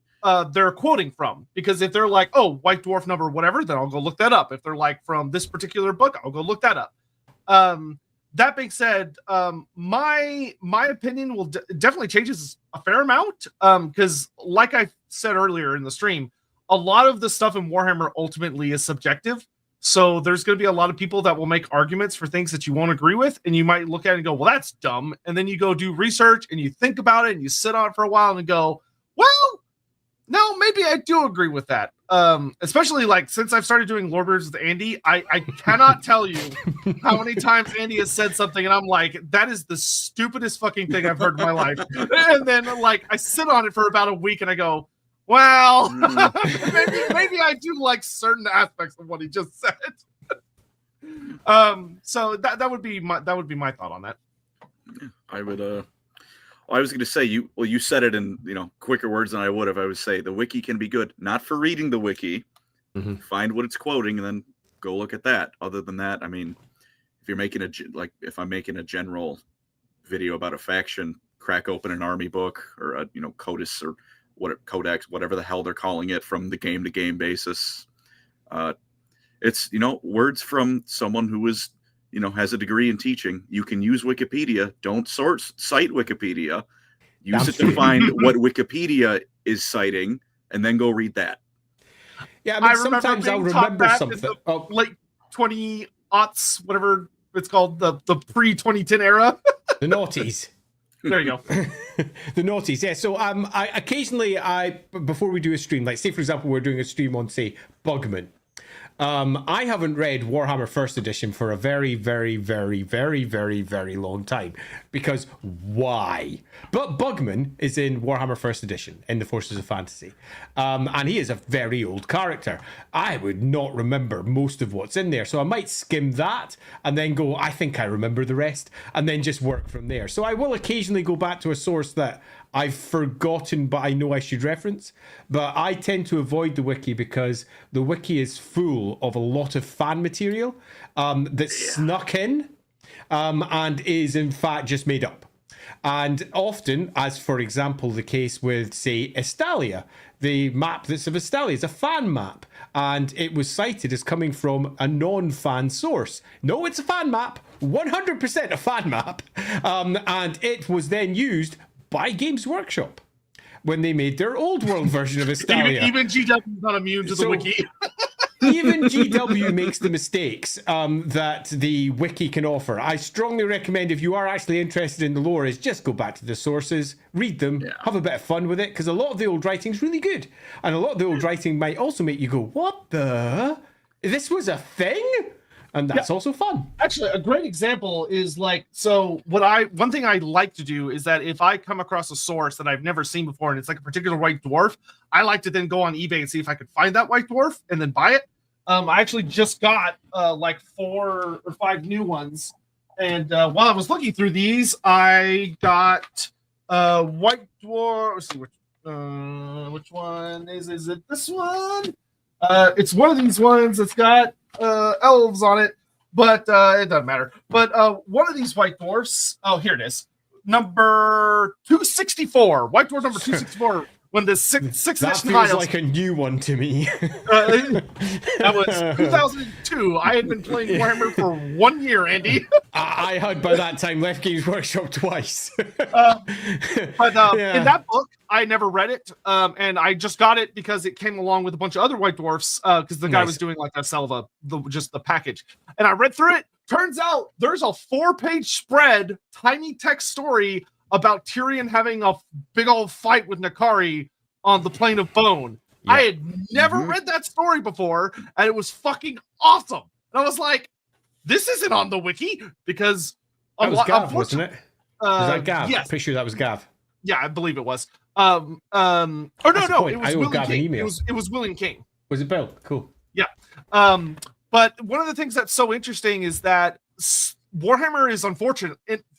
they're quoting from. Because if they're like, oh, White Dwarf number whatever, then I'll go look that up. If they're like from this particular book, I'll go look that up. That being said, my opinion will definitely changes a fair amount. Because like I said earlier in the stream, a lot of the stuff in Warhammer ultimately is subjective. So there's going to be a lot of people that will make arguments for things that you won't agree with, and you might look at it and go, well, that's dumb. And then you go do research and you think about it and you sit on it for a while and go, well, no, maybe I do agree with that. Especially like since I've started doing Lorebeards with Andy, I cannot tell you how many times Andy has said something and I'm like, that is the stupidest fucking thing I've heard in my life. And then like I sit on it for about a week and I go, well, maybe I do like certain aspects of what he just said. So that would be my thought on that. I would I was going to say you said it in quicker words than I would have. I would say the wiki can be good, not for reading the wiki. Mm-hmm. Find what it's quoting and then go look at that. Other than that, I mean, if you're making if I'm making a general video about a faction, crack open an army book or a Codex or Codex, whatever the hell they're calling it, from the game to game basis. It's words from someone who is has a degree in teaching. You can use Wikipedia. Don't cite Wikipedia. Use it to find what Wikipedia is citing, and then go read that. Yeah, I mean, sometimes I'll remember something. Late 20-aughts, whatever it's called, the pre-2010 era. The noughties. There you go. The noughties, yeah. So I occasionally, before we do a stream, like say for example, we're doing a stream on say Bugman. I haven't read Warhammer First Edition for a very, very, very, very, very, very long time. Because why? But Bugman is in Warhammer First Edition in the Forces of Fantasy. And he is a very old character. I would not remember most of what's in there. So I might skim that and then go, I think I remember the rest. And then just work from there. So I will occasionally go back to a source that I've forgotten, but I know I should reference. But I tend to avoid the wiki because the wiki is full of a lot of fan material that's snuck in and is in fact just made up. And often, as for example, the case with, say, Estalia, the map that's of Estalia is a fan map. And it was cited as coming from a non-fan source. No, it's a fan map, 100% a fan map. And it was then used by Games Workshop when they made their old world version of Estalia. Even GW is not immune to the wiki. Even GW makes the mistakes that the wiki can offer. I strongly recommend, if you are actually interested in the lore, is just go back to the sources, read them, have a bit of fun with it, because a lot of the old writing is really good. And a lot of the old writing might also make you go, what the? This was a thing? And that's also fun. Actually, a great example is like, so one thing I like to do is that if I come across a source that I've never seen before and it's like a particular white dwarf, I like to then go on eBay and see if I could find that white dwarf and then buy it. I actually just got like 4 or 5 new ones, And while I was looking through these, I got White Dwarf. Let's see which one is it? This one? It's one of these ones that's got elves on it, but it doesn't matter. But one of these White Dwarfs. Oh, here it is. Number 264. White Dwarf number 264. When the six that feels tiles, like a new one to me. that was 2002. I had been playing Warhammer for 1 year, Andy. I had by that time left Games Workshop twice. But in that book, I never read it, and I just got it because it came along with a bunch of other White Dwarfs. Because the guy was doing like a sell just the package, and I read through it. Turns out there's a 4-page spread, tiny text story about Tyrion having a big old fight with Nakari on the Plane of Bone. Yeah. I had never read that story before, and it was fucking awesome. And I was like, this isn't on the wiki, because that was Gav, wasn't it? Was that Gav? Yes. Pretty sure that was Gav. Yeah, I believe it was. No, it was William King. It was William King. Was it Bill? Cool. Yeah. But one of the things that's so interesting is that Warhammer is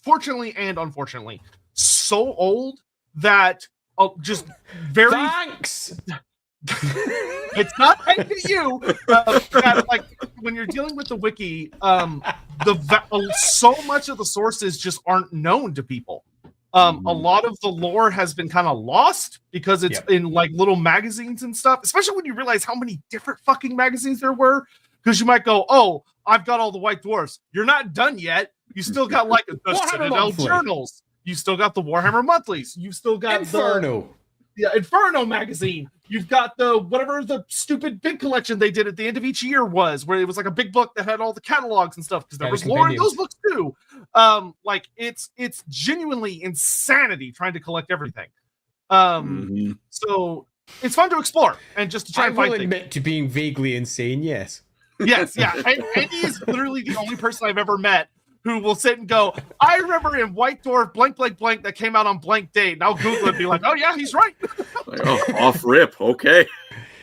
fortunately and unfortunately so old that just very thanks. It's not thanks to you. That, like, when you're dealing with the wiki, so much of the sources just aren't known to people. A lot of the lore has been kind of lost because it's in like little magazines and stuff, especially when you realize how many different fucking magazines there were. Because you might go, oh, I've got all the White Dwarfs. You're not done yet. You still got like the Citadel journals. You still got the Warhammer monthlies. You've still got Inferno. Inferno magazine. You've got whatever the stupid big collection they did at the end of each year was, where it was like a big book that had all the catalogs and stuff, because there was lore in those books too. Like it's genuinely insanity trying to collect everything. So it's fun to explore and just to try and find things. I will admit to being vaguely insane, yes. Yes, yeah. And Andy is literally the only person I've ever met who will sit and go, I remember in White Dwarf blank that came out on blank date. And I'll Google it and be like, oh yeah, he's right. Like, off rip, okay.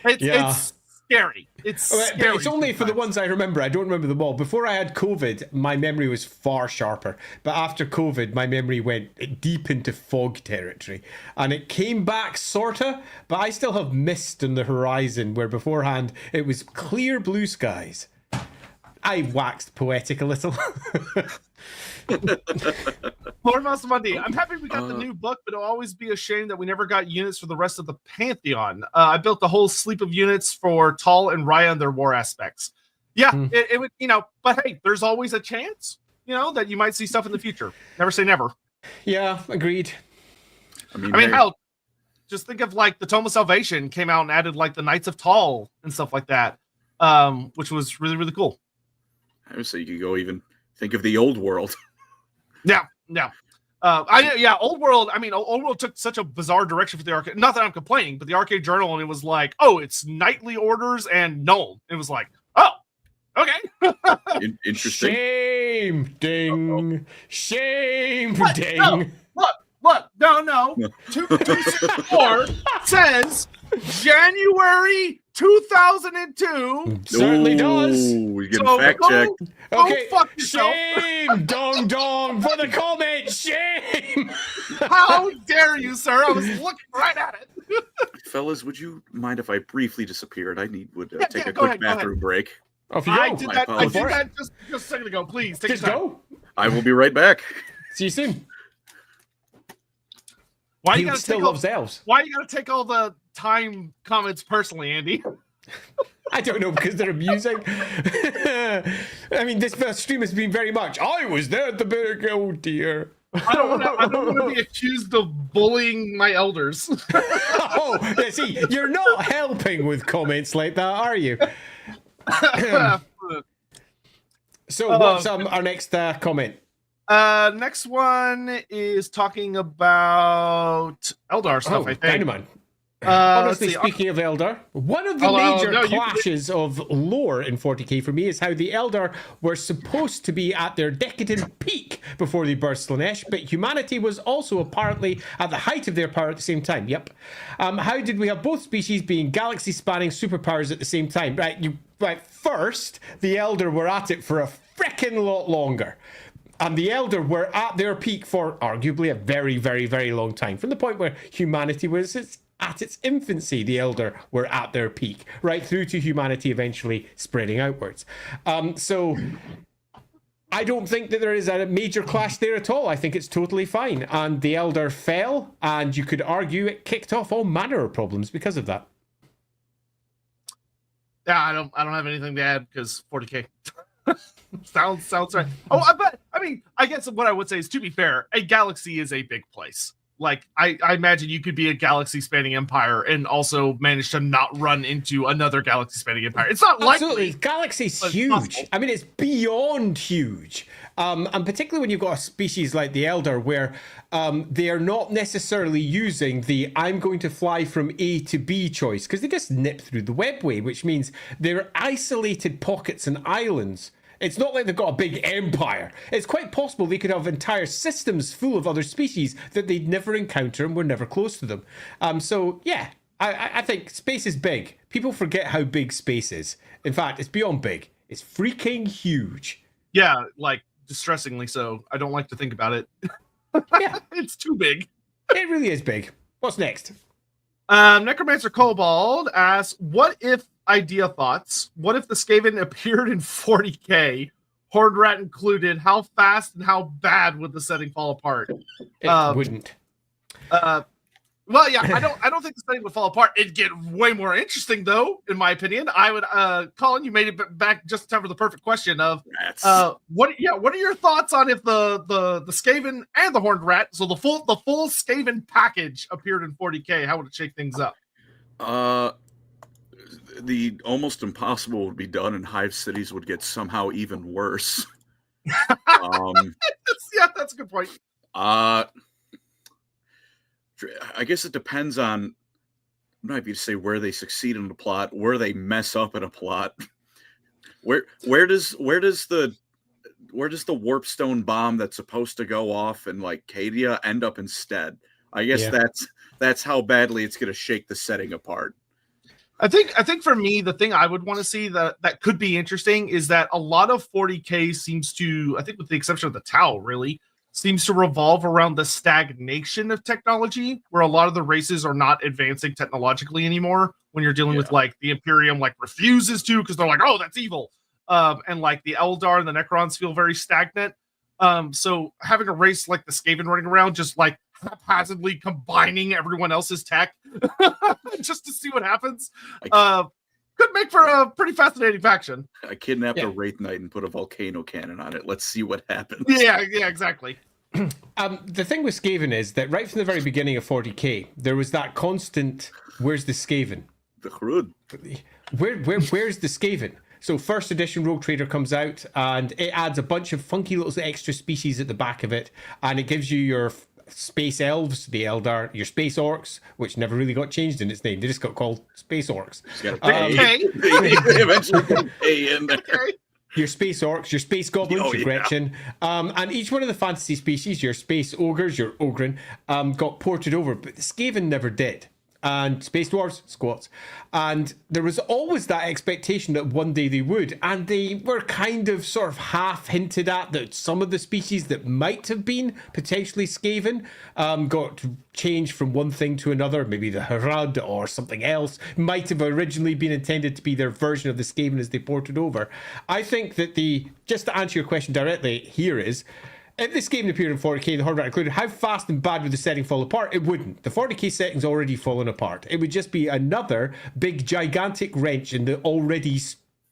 It's scary. It's scary. It's only for the ones I remember. I don't remember them all. Before I had COVID, my memory was far sharper. But after COVID, my memory went deep into fog territory. And it came back, sorta, but I still have mist on the horizon, where beforehand it was clear blue skies. I waxed poetic a little. Loremaster Monday, I'm happy we got the new book, but it'll always be a shame that we never got units for the rest of the Pantheon. I built the whole sleep of units for Tal and Raya and their war aspects. Yeah, it would, but hey, there's always a chance, that you might see stuff in the future. Never say never. Yeah, agreed. I mean hell, just think of like the Tome of Salvation came out and added like the Knights of Tal and stuff like that, which was really, really cool. So you could go even think of the old world. Yeah. Old world. I mean, old world took such a bizarre direction for the arcade. Not that I'm complaining, but the arcade journal, and it was like, oh, it's knightly orders and null. It was like, oh, okay. Interesting. Shame, ding. Shame, what? ding. No. Look. No. 264 says January 2002. Certainly does. We get a fact check. Okay. Fuck yourself. Shame, dong for the comment. Shame. How dare you, sir? I was looking right at it. Fellas, would you mind if I briefly disappeared? I would take a go quick ahead, bathroom break. I did that just a second ago. Please take your time. Go. I will be right back. See you soon. Why he you gotta still loves elves. Why you gotta take all the time comments personally, Andy? I don't know, because they're amusing. I mean, this stream has been very much, I was there at the big, oh dear. I don't want to be accused of bullying my elders. Oh, yeah, see, you're not helping with comments like that, are you? So what's our next comment? Next one is talking about Eldar stuff, I think. Dynamite. Honestly, speaking of Eldar, one of the major clashes of lore in 40k for me is how the Eldar were supposed to be at their decadent peak before they burst Slaanesh, but humanity was also apparently at the height of their power at the same time. Yep. How did we have both species being galaxy-spanning superpowers at the same time? Right, first, the Eldar were at it for a frickin' lot longer. And the Elder were at their peak for arguably a very, very, very long time. From the point where humanity was at its infancy, the Elder were at their peak, right through to humanity eventually spreading outwards. So I don't think that there is a major clash there at all. I think it's totally fine. And the Elder fell, and you could argue it kicked off all manner of problems because of that. Yeah, I don't have anything to add because 40K. sounds right. Oh, but I mean, I guess what I would say is, to be fair, a galaxy is a big place. Like, I imagine you could be a galaxy-spanning empire and also manage to not run into another galaxy-spanning empire. It's not Absolutely. likely. Galaxy's huge. I mean, it's beyond huge. And particularly when you've got a species like the Elder, where they are not necessarily using the I'm going to fly from A to B choice, because they just nip through the webway, which means they're isolated pockets and islands. It's not like they've got a big empire. It's quite possible they could have entire systems full of other species that they'd never encounter and were never close to them. So, yeah, I think space is big. People forget how big space is. In fact, it's beyond big. It's freaking huge. Yeah, like, distressingly so. I don't like to think about it. Yeah. It's too big. It really is big. What's next? Necromancer Kobold asks, what if idea thoughts? What if the Scaven appeared in 40K, Horde Rat included? How fast and how bad would the setting fall apart? It wouldn't. Well, yeah, I don't think the setting would fall apart. It'd get way more interesting, though, in my opinion. I would, Colin, you made it back just in time for the perfect question of, what are your thoughts on if the Scaven and the Horned Rat, so the full Scaven package appeared in 40K? How would it shake things up? The almost impossible would be done, and Hive cities would get somehow even worse. Yeah, that's a good point. I guess it depends on, I'm not even to say where they succeed in the plot, where they mess up in a plot. Where does the warpstone bomb that's supposed to go off in like Cadia end up instead? I guess that's how badly it's going to shake the setting apart. I think for me, the thing I would want to see that could be interesting is that a lot of 40K seems to, I think with the exception of the Tau, really seems to revolve around the stagnation of technology, where a lot of the races are not advancing technologically anymore. When you're dealing with like the Imperium, like refuses to, because they're like, oh, that's evil. And like the Eldar and the Necrons feel very stagnant. So having a race like the Skaven running around, just like haphazardly combining everyone else's tech just to see what happens, could make for a pretty fascinating faction. I kidnapped a Wraith Knight and put a volcano cannon on it. Let's see what happens. Yeah, exactly. The thing with Skaven is that right from the very beginning of 40K, there was that constant, where's the Skaven? The Hrud. Where's the Skaven? So first edition Rogue Trader comes out, and it adds a bunch of funky little extra species at the back of it, and it gives you your Space Elves, the Eldar, your Space Orcs, which never really got changed in its name. They just got called Space Orcs. They eventually put A in there. Your Space Orcs, your Space Goblins, your Gretchen, and each one of the fantasy species, your Space Ogres, your Ogren, got ported over, but the Skaven never did. And Space Dwarves, squats. And there was always that expectation that one day they would. And they were kind of sort of half hinted at that some of the species that might have been potentially Skaven got changed from one thing to another. Maybe the Harad or something else might have originally been intended to be their version of the Skaven as they ported over. I think that just to answer your question directly here is, if this game appeared in 40K, the Horde Rat included, how fast and bad would the setting fall apart? It wouldn't. The 40K setting's already fallen apart. It would just be another big, gigantic wrench in the already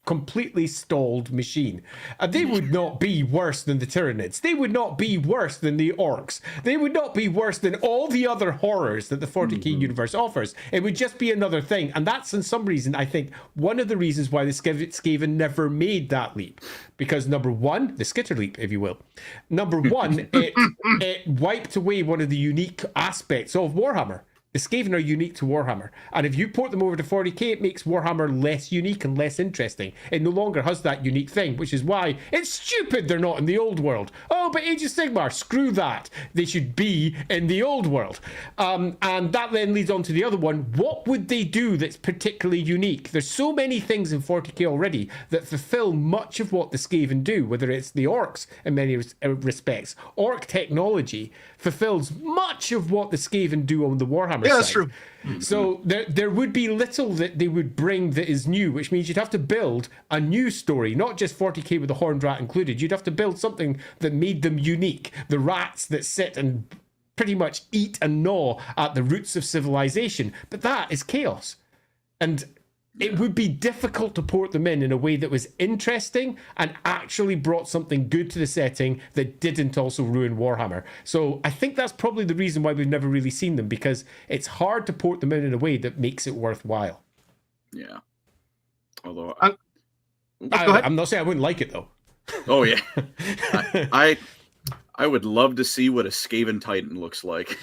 completely stalled machine. They would not be worse than the Tyranids. They would not be worse than the Orcs. They would not be worse than all the other horrors that the 40K universe offers. It would just be another thing. And that's, in some reason, I think, one of the reasons why the Skaven never made that leap. Because number one, the skitter leap, if you will. Number one, it wiped away one of the unique aspects of Warhammer. The Skaven are unique to Warhammer. And if you port them over to 40k, it makes Warhammer less unique and less interesting. It no longer has that unique thing, which is why it's stupid they're not in the old world. Oh, but Age of Sigmar, screw that. They should be in the old world. And that then leads on to the other one. What would they do that's particularly unique? There's so many things in 40k already that fulfill much of what the Skaven do, whether it's the orcs in many respects. Orc technology fulfills much of what the Skaven do on the Warhammer side. That's true. So there would be little that they would bring that is new, which means you'd have to build a new story, not just 40k with the Horned Rat included. You'd have to build something that made them unique. The rats that sit and pretty much eat and gnaw at the roots of civilization. But that is chaos. And it would be difficult to port them in a way that was interesting and actually brought something good to the setting that didn't also ruin Warhammer. So I think that's probably the reason why we've never really seen them, because it's hard to port them in a way that makes it worthwhile. Yeah. Although I'm not saying I wouldn't like it though. Oh yeah. I would love to see what a Scaven Titan looks like.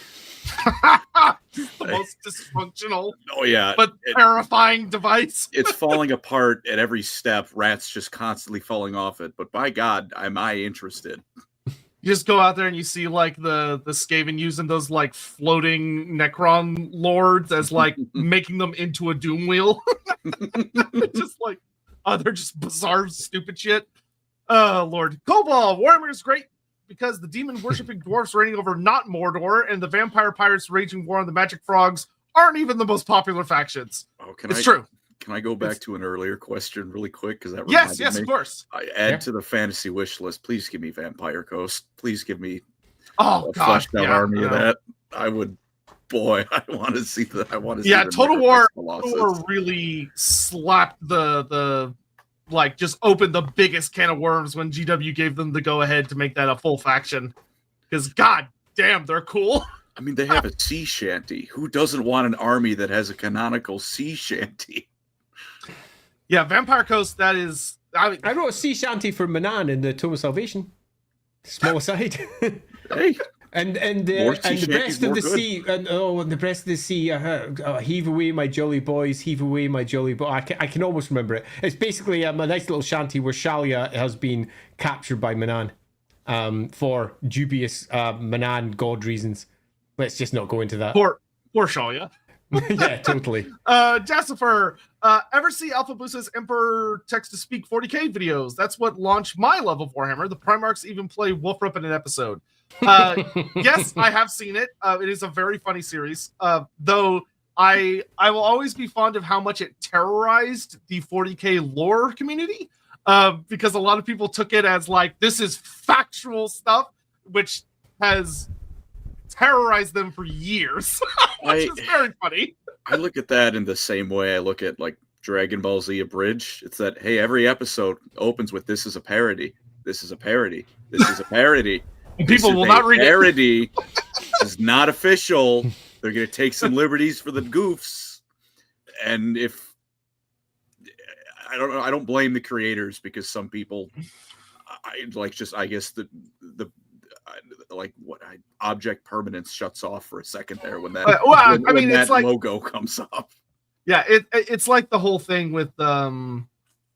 The most dysfunctional, oh yeah, but terrifying device. It's falling apart at every step. Rats just constantly falling off it. But by God, am I interested? You just go out there and you see like the Skaven using those like floating Necron lords as like making them into a doom wheel. Just like, oh, they're just bizarre, stupid shit. Oh Lord, Cobalt Warhammer is great because the demon-worshipping dwarfs reigning over not Mordor and the vampire pirates raging war on the magic frogs aren't even the most popular factions. Oh, true. Can I go back to an earlier question really quick? Because that yes, me. of course. I add to the fantasy wish list. Please give me Vampire Coast. Please give me a fleshed out army of that. I would. Boy, I want to see that. I want to see. Yeah, Total War really slapped the like just opened the biggest can of worms when GW gave them the go ahead to make that a full faction. Because god damn, they're cool. I mean, they have a sea shanty. Who doesn't want an army that has a canonical sea shanty? Yeah, Vampire Coast. That is. I wrote a sea shanty for Manan in the Tome of Salvation. Small aside. Hey. And the rest of the sea, and the rest of the sea, heave away my jolly boys, heave away my jolly boy. I can almost remember it. It's basically a nice little shanty where Shalia has been captured by Manan for dubious Manan god reasons. Let's just not go into that. Poor Shalia. Yeah, totally. Jassifer, ever see Alpha Boosta's Emperor Text-to-Speak 40k videos? That's what launched my love of Warhammer. The Primarchs even play Wolfrup in an episode. Yes, I have seen it. It is a very funny series. Though I will always be fond of how much it terrorized the 40k lore community. Because a lot of people took it as like, this is factual stuff, which has terrorized them for years. Which is very funny. I look at that in the same way I look at like Dragon Ball Z Abridged. It's that, hey, every episode opens with this is a parody. This is a parody. This is a parody. People will not read parody. It. This is not official. They're going to take some liberties for the goofs. And if I don't blame the creators, because some people I guess the object permanence shuts off for a second there when that when that logo comes up. Yeah, it's like the whole thing with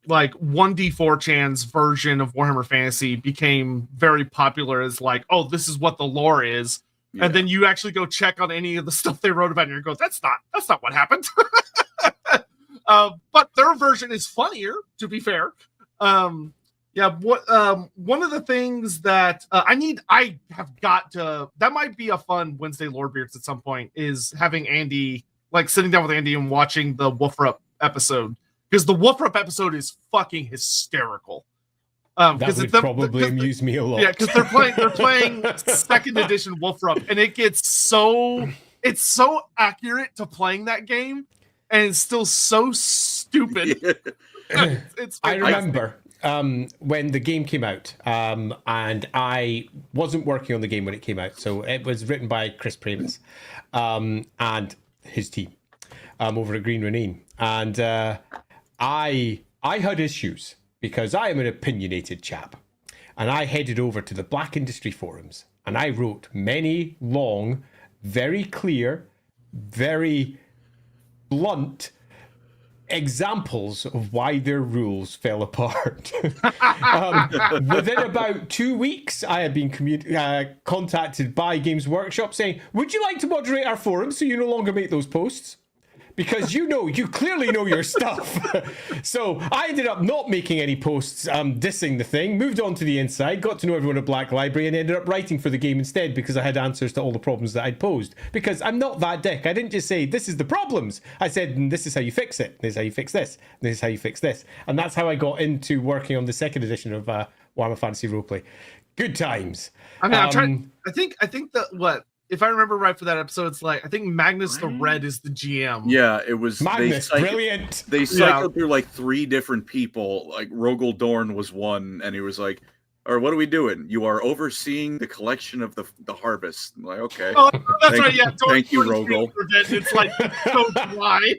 like 1D4chan's version of Warhammer Fantasy became very popular as like, oh, this is what the lore is. Yeah. And then you actually go check on any of the stuff they wrote about and you go, that's not what happened. But their version is funnier, to be fair. Yeah, one of the things that I have got to, that might be a fun Wednesday Lorebeards at some point, is having Andy, like sitting down with Andy and watching the Wolfrup episode. Because the Wolfrup episode is fucking hysterical. That would probably amuse me a lot. Yeah, because they're playing second edition Wolfrup, and it's so accurate to playing that game, and it's still so stupid. I remember when the game came out, and I wasn't working on the game when it came out, so it was written by Chris Pramas and his team over at Green Renine, and I had issues because I am an opinionated chap, and I headed over to the Black Industry forums and I wrote many long, very clear, very blunt examples of why their rules fell apart. Within about 2 weeks, I had been contacted by Games Workshop saying, would you like to moderate our forum so you no longer make those posts? Because you clearly know your stuff. So I ended up not making any posts dissing the thing, moved on to the inside, got to know everyone at Black Library, and ended up writing for the game instead because I had answers to all the problems that I'd posed. Because I'm not that dick. I didn't just say, this is the problems. I said, this is how you fix it. This is how you fix this. This is how you fix this. And that's how I got into working on the second edition of Warhammer Fantasy Roleplay. Good times. I mean, I'm trying. I think that what. If I remember right for that episode, it's like I think Magnus the Red is the GM. Yeah, it was Magnus. Brilliant. They cycled through like 3 different people. Like Rogel Dorn was one, and he was like, "Or what are we doing? You are overseeing the collection of the harvest." I'm like, okay. Oh, that's right. Yeah. Thank you, Rogel. It's like so dry.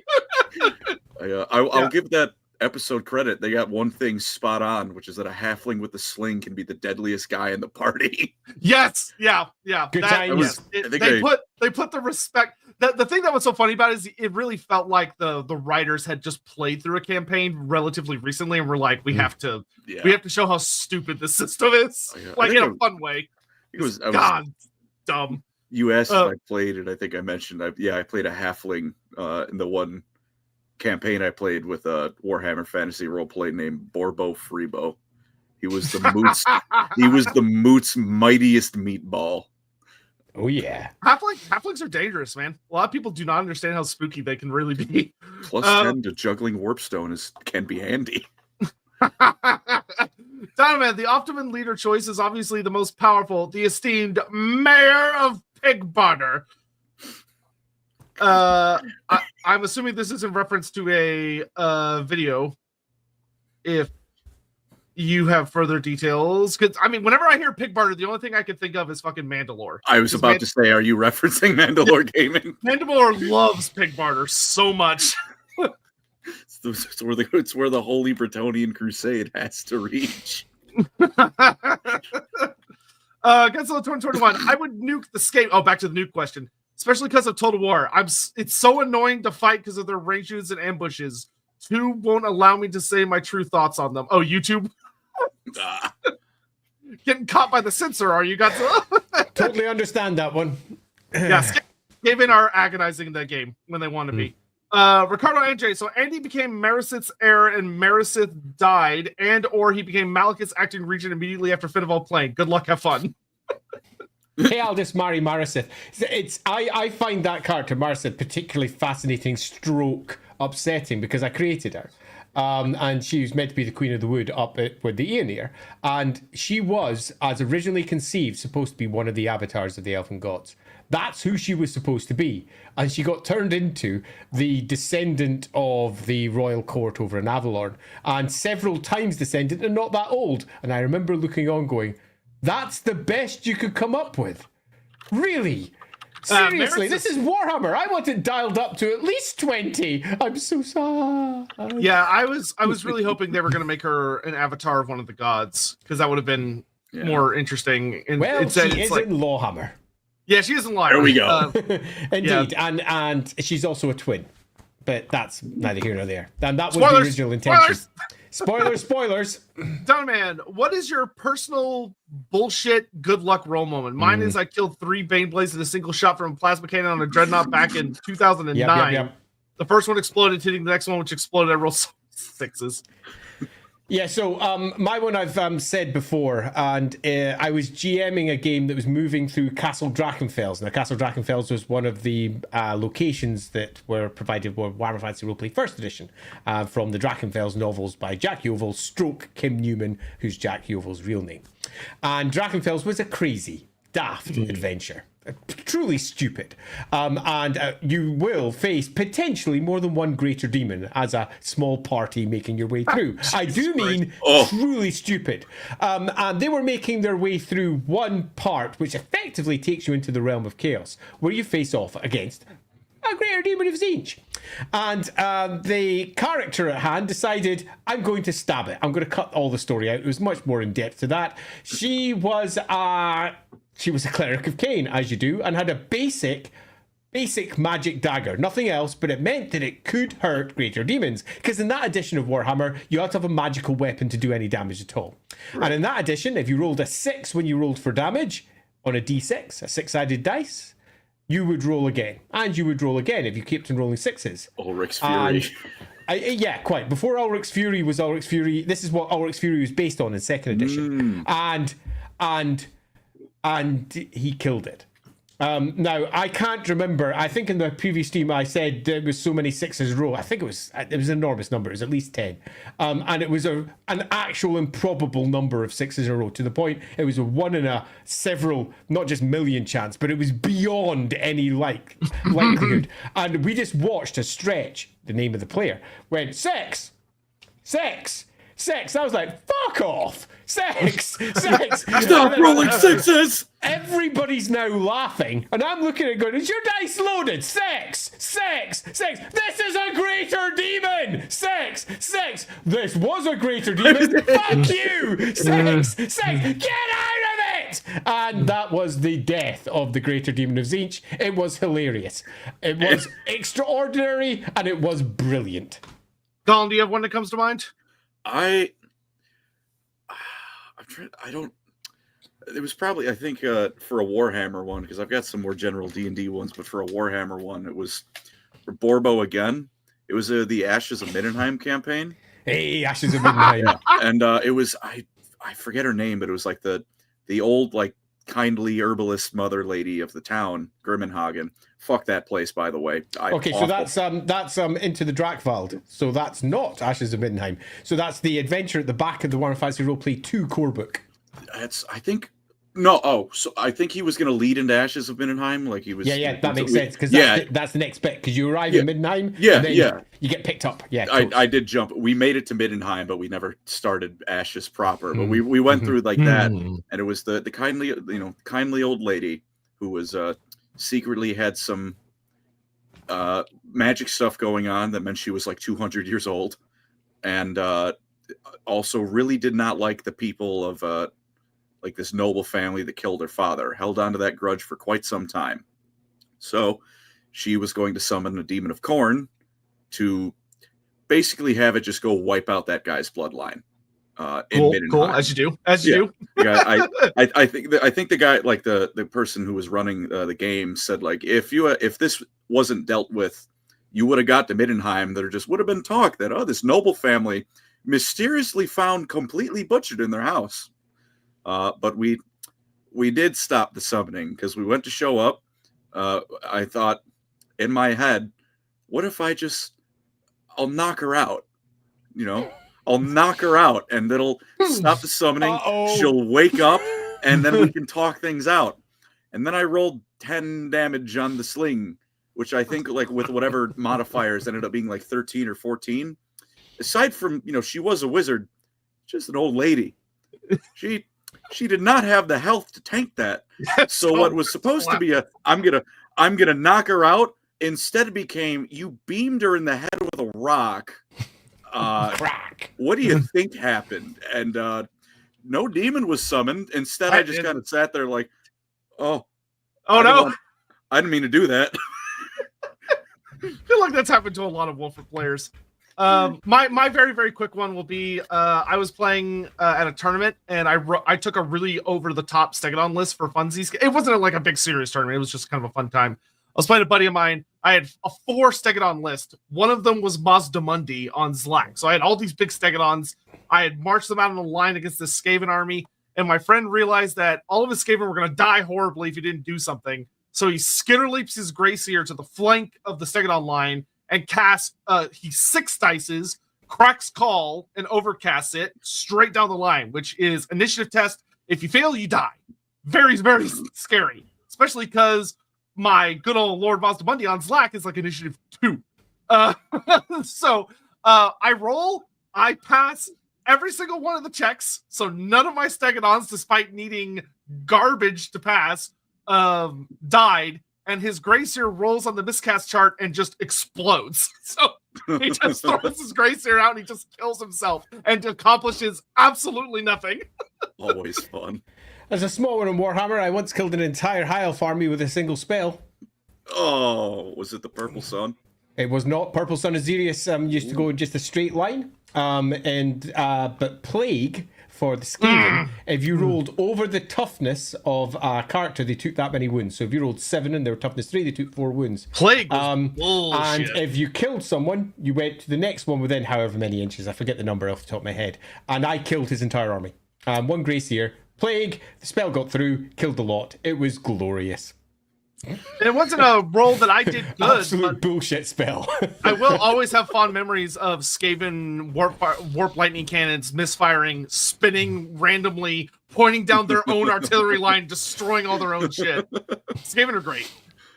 I'll give that episode credit. They got one thing spot on, which is that a halfling with a sling can be the deadliest guy in the party. Yes, yeah. Good times. They put the respect. The thing that was so funny about it is it really felt like the writers had just played through a campaign relatively recently, and we're like, we have to show how stupid this system is, like in a fun way. Dumb. You asked if I played it. I think I mentioned. I played a halfling in the one campaign I played with a Warhammer Fantasy Roleplay named Borbo Freebo. He was the Moot's Moot's mightiest meatball. Oh yeah. Halflings are dangerous, man. A lot of people do not understand how spooky they can really be. Plus 10 to juggling warpstone can be handy. Donovan, the Optimum leader choice is obviously the most powerful, the esteemed Mayor of Pig Butter. I'm assuming this is in reference to a video. If you have further details, because I mean, whenever I hear Pig Barter, the only thing I can think of is fucking Mandalore. I was about to say, are you referencing Mandalore Gaming? Mandalore loves Pig Barter so much. It's where the Holy Brettonian Crusade has to reach. Godzilla 2021. I would nuke the Scaven. Oh, back to the nuke question. Especially because of Total War. It's so annoying to fight because of their range shoots and ambushes. 2 won't allow me to say my true thoughts on them. Oh, YouTube? Getting caught by the censor, are you, Godzilla? Totally understand that one. Yeah, Skaven are agonizing in that game when they want to be. Ricardo NJ. So Andy became Marisith's heir and Marisith died, and or he became Malekith's acting regent immediately after Finival playing. Good luck, have fun. Hey, I'll just marry Marisith. I find that character, Marisith, particularly fascinating stroke upsetting because I created her. And she was meant to be the Queen of the Wood up with the Aeonir. And she was, as originally conceived, supposed to be one of the avatars of the elven gods. That's who she was supposed to be. And she got turned into the descendant of the royal court over in Avalorn. And several times descendant and not that old. And I remember looking on going, that's the best you could come up with? Really? Seriously, this is Warhammer. I want it dialed up to at least 20. I'm so sorry. Yeah, I was really hoping they were going to make her an avatar of one of the gods, because that would have been more interesting. And well, she is in LAWhammer. Yeah, she is in LAWhammer. There we go. Indeed, and she's also a twin. But that's neither here nor there. And that was the original intention. Spoilers. Donovan, what is your personal bullshit good luck roll moment? Mine is I killed 3 Baneblades in a single shot from a plasma cannon on a dreadnought back in 2009. Yep. The first one exploded, hitting the next one, which exploded. I rolled 6s. Yeah, so my one I've said before, and I was GMing a game that was moving through Castle Drachenfels. Now, Castle Drachenfels was one of the locations that were provided by Warhammer Fantasy Roleplay First Edition from the Drachenfels novels by Jack Yeovil, stroke Kim Newman, who's Jack Yeovil's real name. And Drachenfels was a crazy, daft adventure. Truly stupid. And you will face potentially more than one greater demon as a small party making your way through. I do mean truly stupid. And they were making their way through one part, which effectively takes you into the realm of chaos, where you face off against a greater demon of Zinj. And the character at hand decided, I'm going to stab it. I'm going to cut all the story out. It was much more in depth to that. She was a cleric of Cain, as you do, and had a basic basic magic dagger, nothing else, but it meant that it could hurt greater demons, because in that edition of Warhammer, you had to have a magical weapon to do any damage at all. Right. And in that edition, if you rolled a 6 when you rolled for damage on a d6, a 6-sided dice, you would roll again, and you would roll again if you kept on rolling 6s. Ulrich's Fury. Yeah, quite. Before Ulrich's Fury was Ulrich's Fury, this is what Ulrich's Fury was based on in 2nd edition. And he killed it. Now, I can't remember. I think in the previous stream I said there was so many 6s in a row. I think it was an enormous number. It was at least 10. And it was an actual improbable number of 6s in a row, to the point it was a 1 in a several, not just million chance, but it was beyond any likelihood. And we just watched a Stretch, the name of the player, went 6. I was like, fuck off. 6. Stop rolling 6s. Everybody's now laughing, and I'm looking at it going, is your dice loaded? 6. This is a greater demon. 6. This was a greater demon. Fuck you. 6. Get out of it. And that was the death of the greater demon of Tzeentch. It was hilarious. It was extraordinary, and it was brilliant. Colin, do you have one that comes to mind? I'm trying. I don't. It was probably, I think, for a Warhammer one, because I've got some more general D&D ones, but for a Warhammer one, it was for Borbo again. It was the Ashes of Middenheim campaign. Hey, Ashes of Middenheim. And it was, I forget her name, but it was like the old, like, kindly herbalist mother lady of the town, Grimmenhagen. Fuck that place, by the way. Okay, so that's Into the Drakvald. So that's not Ashes of Middenheim. So that's the adventure at the back of the Warhammer Fantasy Roleplay 2 core book. So I think he was going to lead into Ashes of Middenheim, like he was. Yeah, that makes sense, because that's the next bit, because you arrive in Middenheim, and then you get picked up. Yeah, I did jump. We made it to Middenheim, but we never started Ashes proper. But we went through like that, and it was the kindly old lady who was secretly had some magic stuff going on that meant she was like 200 years old, and also really did not like the people of like this noble family that killed her father, held on to that grudge for quite some time. So she was going to summon a demon of corn to basically have it just go wipe out that guy's bloodline. Cool, as you do. Yeah, I think the guy, like the person who was running the game, said, like, if this wasn't dealt with, you would have got to Middenheim. There just would have been talk that this noble family mysteriously found completely butchered in their house. But we did stop the summoning because we went to show up. I thought in my head, what if I'll knock her out, I'll knock her out and it'll stop the summoning. Uh-oh. She'll wake up and then we can talk things out. And then I rolled 10 damage on the sling, which I think, like, with whatever modifiers ended up being like 13 or 14. Aside from, she was a wizard, just an old lady. She did not have the health to tank that. So what was supposed to be I'm gonna knock her out, instead became, you beamed her in the head with a rock. What do you think happened? And no demon was summoned. Instead, I just kind of sat there like, oh no, I didn't mean to do that. I feel like that's happened to a lot of Wolford players. My very, very quick one will be, I was playing at a tournament, and I took a really over-the-top Stegadon list for funsies. It wasn't like a big serious tournament. It was just kind of a fun time. I was playing a buddy of mine. I had a 4 Stegadon list. One of them was Mazdamundi on Zlak. So I had all these big Stegadons. I had marched them out on the line against this Scaven army, and my friend realized that all of his Scaven were going to die horribly if he didn't do something. So he skitter leaps his Gracier to the flank of the Stegadon line and casts, he 6 dices, cracks Call, and overcasts it straight down the line, which is initiative test. If you fail, you die. Very, very scary. Especially because my good old Lord Mazdamundi on Zlak is like initiative 2. So I roll, I pass every single one of the checks, so none of my Stegadons, despite needing garbage to pass, died. And his Gracier rolls on the miscast chart and just explodes. So he just throws his Gracier out and he just kills himself and accomplishes absolutely nothing. Always fun. As a small one in Warhammer, I once killed an entire High Elf army with a single spell. Oh, was it the Purple Sun? It was not. Purple Sun Azirius used to go in just a straight line. But Plague for the Scaven, if you rolled over the toughness of a character, they took that many wounds. So if you rolled 7 and they were toughness 3, they took 4 wounds. Plague was bullshit. And if you killed someone, you went to the next one within however many inches. I forget the number off the top of my head. And I killed his entire army. 1 Gracier. Plague, the spell got through, killed the lot. It was glorious. It wasn't a roll that I did good. Absolute bullshit spell. I will always have fond memories of Scaven warp lightning cannons misfiring, spinning randomly, pointing down their own artillery line, destroying all their own shit. Skaven are great.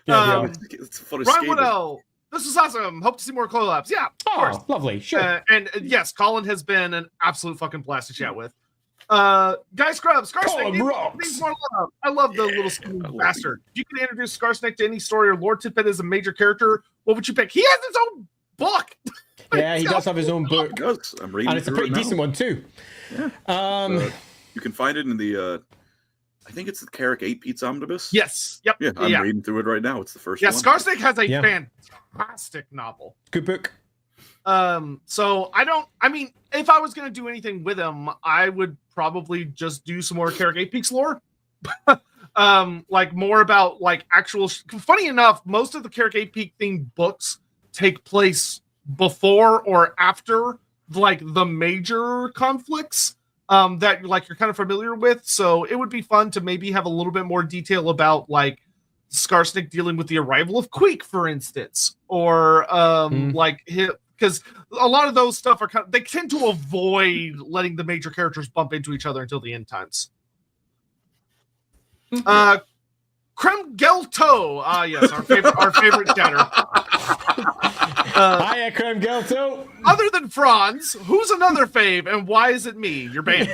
It's fun of Ron Skaven. Woodell, this was awesome. Hope to see more collabs. Yeah, of course. Lovely. Sure. And yes, Colin has been an absolute fucking blast to chat with. Guy Scrub, Scarsnake, needs more love. I love the little skinny bastard. If you could introduce Scarsnake to any story or lore tidbit as a major character, what would you pick? He has his own book. Yeah, he does have his own book. He does. I'm reading And it's a pretty decent one, too. Yeah. You can find it in the, I think it's the Carrick 8 Pete's Omnibus. Yes. Yep. Yeah, I'm reading through it right now. It's the first one. Yeah, Scarsnake has a fantastic novel. Good book. So I mean, if I was going to do anything with him, I would probably just do some more Carrick 8 Peaks lore. Like more about like actual, funny enough, most of the Carrick 8 Peak themed books take place before or after like the major conflicts, that like you're kind of familiar with. So it would be fun to maybe have a little bit more detail about like Scarsnake dealing with the arrival of Queek, for instance, or like his, because a lot of those stuff are they tend to avoid letting the major characters bump into each other until the end times. Creme Gelto, yes, our favorite debtor. Hiya, Creme Gelto. Other than Franz, who's another fave, and why is it me? You're banned.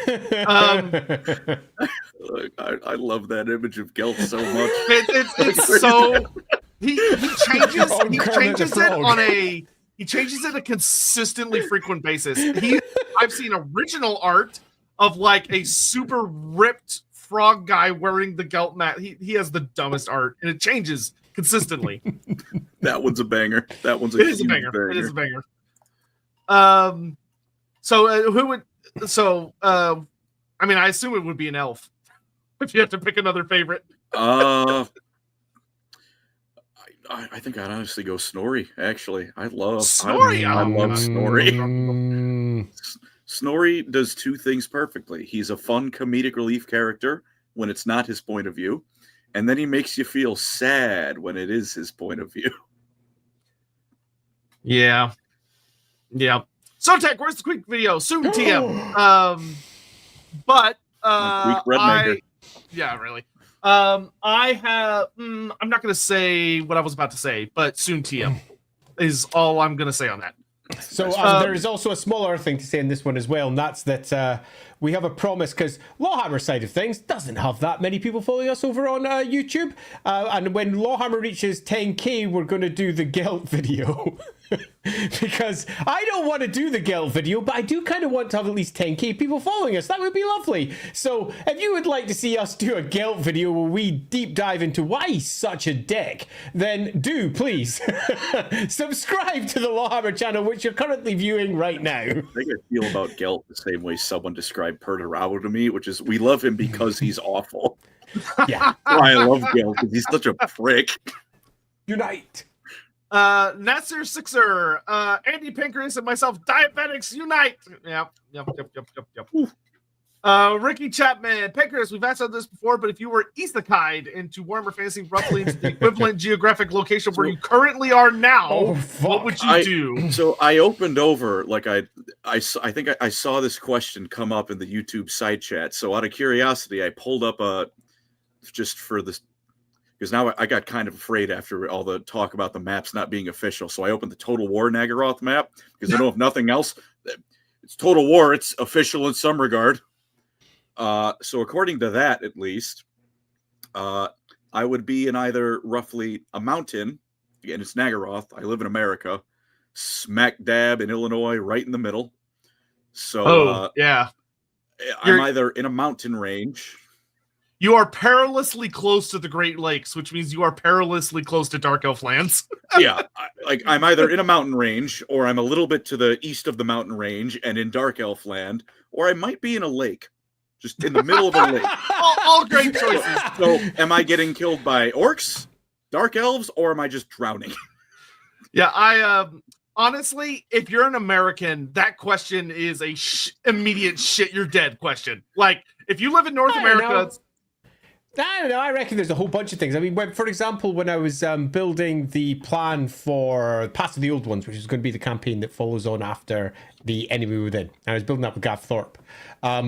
I love that image of Gelt so much. It's so he changes it a consistently frequent basis. I've seen original art of like a super ripped frog guy wearing the Gelt mat. He has the dumbest art, and it changes consistently. That one's a banger. That one's a banger. It is a banger. So who would? So I mean, I assume it would be an elf. If you have to pick another favorite. I think I'd honestly go Snorri. Actually, I love Snorri. I love Snorri. Snorri does two things perfectly. He's a fun comedic relief character when it's not his point of view, and then he makes you feel sad when it is his point of view. Yeah. Sotek, where's the quick video? Soon, TM. But yeah, really. I have. I'm not going to say what I was about to say, but soon TM is all I'm going to say on that. So there is also a smaller thing to say in this one as well, and that's that we have a promise, because LAWhammer side of things doesn't have that many people following us over on YouTube. And when LAWhammer reaches 10K, we're going to do the Gelt video. Because I don't want to do the Gelt video, but I do kind of want to have at least 10K people following us. That would be lovely. So if you would like to see us do a Gelt video where we deep dive into why he's such a dick, then do please subscribe to the LAWhammer channel, which you're currently viewing right now. I think I feel about Gelt the same way someone described Perturabo to me, which is we love him because he's awful. Yeah. I love Gelt because he's such a prick. Unite. Nasser Sixer, Andy Pancreas, and myself, Diabetics Unite. Yep. Ricky Chapman, Pancreas, we've asked this before, but if you were isekai'd into Warhammer Fantasy roughly into the equivalent geographic location where you currently are now, what would you do? So I opened over, like I think I saw this question come up in the YouTube side chat. So out of curiosity, I pulled up just for this, because now I got kind of afraid after all the talk about the maps not being official. So I opened the Total War Nagaroth map, because I know if nothing else, it's Total War. It's official in some regard. So according to that, at least, I would be in either roughly a mountain. Again, it's Nagaroth. I live in America, smack dab in Illinois, right in the middle. So, yeah, I'm either in a mountain range. You are perilously close to the Great Lakes, which means you are perilously close to Dark Elf lands. Yeah, I'm either in a mountain range, or I'm a little bit to the east of the mountain range and in Dark Elf land, or I might be in a lake, just in the middle of a lake. all great choices. So, am I getting killed by orcs, Dark Elves, or am I just drowning? Yeah, I honestly, if you're an American, that question is a immediate shit you're dead question. Like, if you live in North America, I don't know. I reckon there's a whole bunch of things. I mean, for example, when I was building the plan for Past of the Old Ones, which is going to be the campaign that follows on after the Enemy Within, I was building up with Gav Thorpe.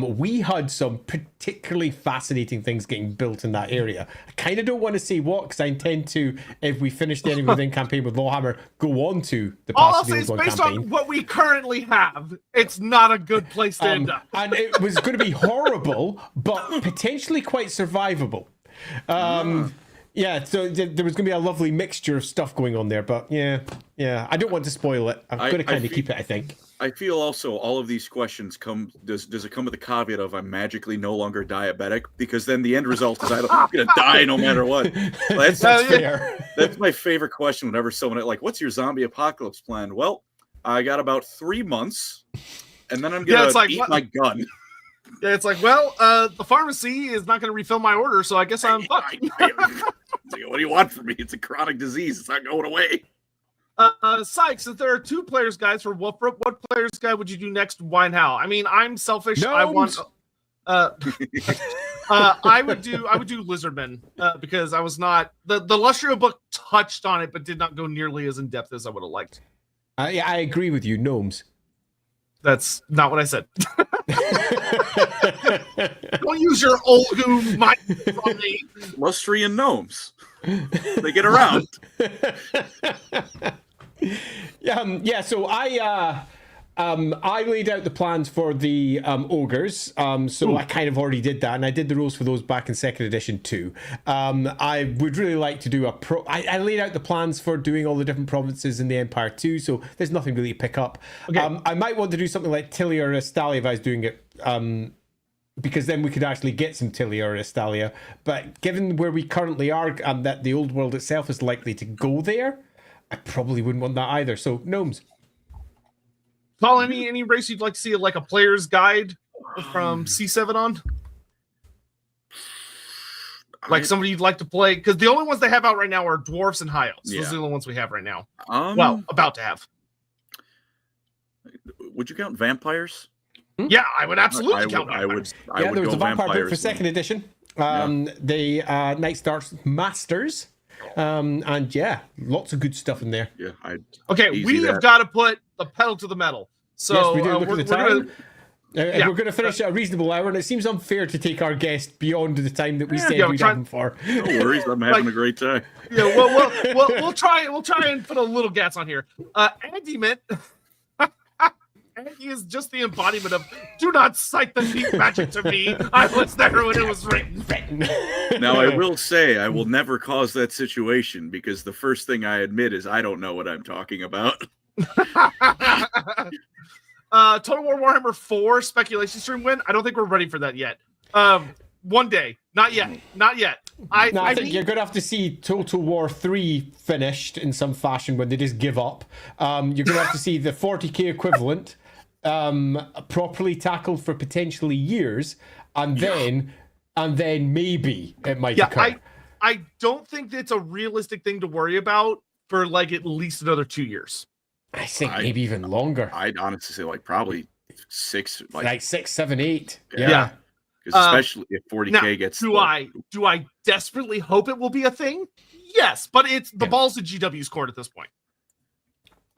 We had some particularly fascinating things getting built in that area. I kind of don't want to say what, because I intend to, if we finish the Enemy Within campaign with LAWhammer, go on to the Past of the Old One based campaign. on what we currently have, it's not a good place to end up. And it was going to be horrible, but potentially quite survivable. Yeah, so there was going to be a lovely mixture of stuff going on there, but yeah, I don't want to spoil it. I'm going to kind of keep it, I think. I feel also all of these questions does it come with the caveat of I'm magically no longer diabetic? Because then the end result is I'm going to die no matter what. That's fair. That's my favorite question whenever someone what's your zombie apocalypse plan? Well, I got about 3 months, and then I'm going to eat my gun. Yeah, it's like, well, the pharmacy is not going to refill my order, so I guess I'm fucked. What do you want from me? It's a chronic disease. It's not going away. Sykes, if there are 2 players guides for what players guide would you do next? Why and how? I mean, I'm selfish. Gnomes. I want. I would do Lizardmen because I was not the Lustrio book touched on it, but did not go nearly as in depth as I would have liked. Yeah, I agree with you. Gnomes. That's not what I said. Don't use your old mind on me. Lustrian gnomes. They get around. Yeah. So I laid out the plans for the ogres. So I kind of already did that, and I did the rules for those back in 2nd edition too. I would really like to do I laid out the plans for doing all the different provinces in the Empire too. So there's nothing really to pick up. Okay. I might want to do something like Tilia or Estalia if I was doing it. Because then we could actually get some Tilia or Estalia. But given where we currently are, that the old world itself is likely to go there, I probably wouldn't want that either. So gnomes. Paul, any race you'd like to see like a player's guide from C7 on? Like somebody you'd like to play? Because the only ones they have out right now are dwarfs and high elves. Those are the only ones we have right now. Well, about to have. Would you count vampires? Yeah, I would absolutely count vampires. I would there was go a vampire book for vampires. 2nd edition. The Night Star's Masters. And yeah, lots of good stuff in there. Yeah. We have got to put the pedal to the metal. So yes, we do. Look at the time. We're going to finish at a reasonable hour, and it seems unfair to take our guest beyond the time that we said we'd have him for. No worries, I'm having a great time. Yeah, we'll try and put a little gas on here. Andy is just the embodiment of do not cite the deep magic to me. I was there when it was written. Now, I will say I will never cause that situation because the first thing I admit is I don't know what I'm talking about. Total War Warhammer 4 speculation stream win. I don't think we're ready for that yet. One day. Not yet. I think you're going to have to see Total War 3 finished in some fashion when they just give up. You're going to have to see the 40k equivalent properly tackled for potentially years, and then maybe it might occur. I don't think that's a realistic thing to worry about for like at least another 2 years. I think maybe even longer. I'd honestly say probably 6, like 6, 7, 8. Yeah. Because especially if 40k gets. Do I desperately hope it will be a thing? Yes, but it's the balls of GW's court at this point.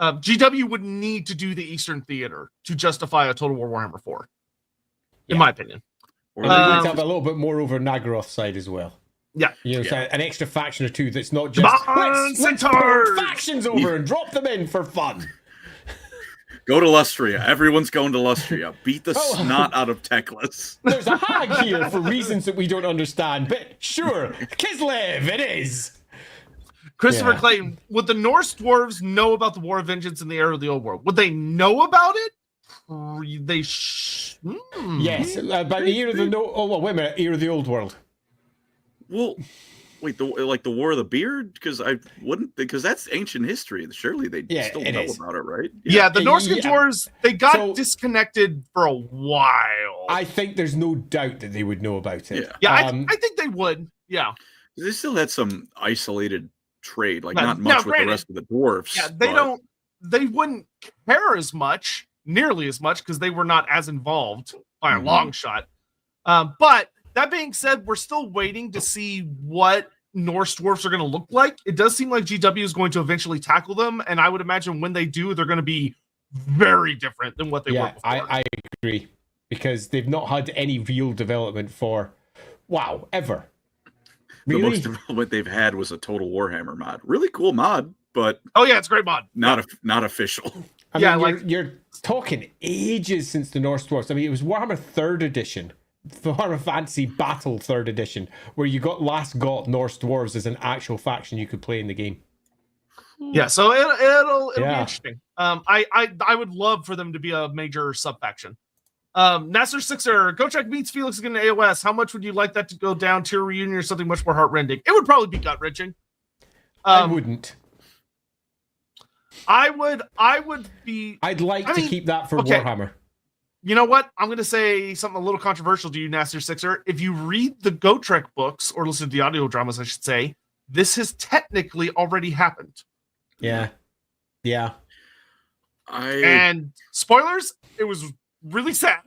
GW would need to do the Eastern Theater to justify a Total War Warhammer 4, in my opinion. Or they might have a little bit more over Nagaroth's side as well. Yeah. So an extra faction or two that's not just let's put factions over and drop them in for fun. Go to Lustria. Everyone's going to Lustria. Beat the snot out of Teclis. There's a hag here for reasons that we don't understand, but sure, Kislev, it is. Christopher Clayton, would the Norse dwarves know about the War of Vengeance in the era of the Old World? Would they know about it? Yes, by the year of the wait a minute, year of the Old World. Well, wait, the War of the Beard? Because that's ancient history. Surely they still know about it, right? Yeah, the Norse Dwarves, they got disconnected for a while. I think there's no doubt that they would know about it. Yeah, I think they would. Yeah. They still had some isolated trade, like not much with the rest of the dwarves. Yeah, they wouldn't care nearly as much, because they were not as involved by a long shot. But that being said, we're still waiting to see what Norse dwarfs are going to look like. It does seem like GW is going to eventually tackle them, and I would imagine when they do, they're going to be very different than what they were before. I agree, because they've not had any real development for, ever. Really? The most development they've had was a Total Warhammer mod. Really cool mod, but... Oh yeah, it's a great mod. Not official. I mean, you're talking ages since the Norse Dwarfs. I mean, it was Warhammer 3rd Edition, Warhammer Fantasy Battle 3rd Edition, where you got Norse Dwarves as an actual faction you could play in the game. Yeah, so it'll be interesting. I would love for them to be a major sub-faction. Nasser Sixer, Gotrek beats Felix again in AOS. How much would you like that to go down? Tier reunion or something much more heart-rending? It would probably be gut-wrenching. I wouldn't. I would be... I'd like to keep that for Warhammer. You know what? I'm going to say something a little controversial to you, Nasser Sixer. If you read the Gotrek books, or listen to the audio dramas, I should say, this has technically already happened. Yeah. Yeah. And spoilers, it was really sad.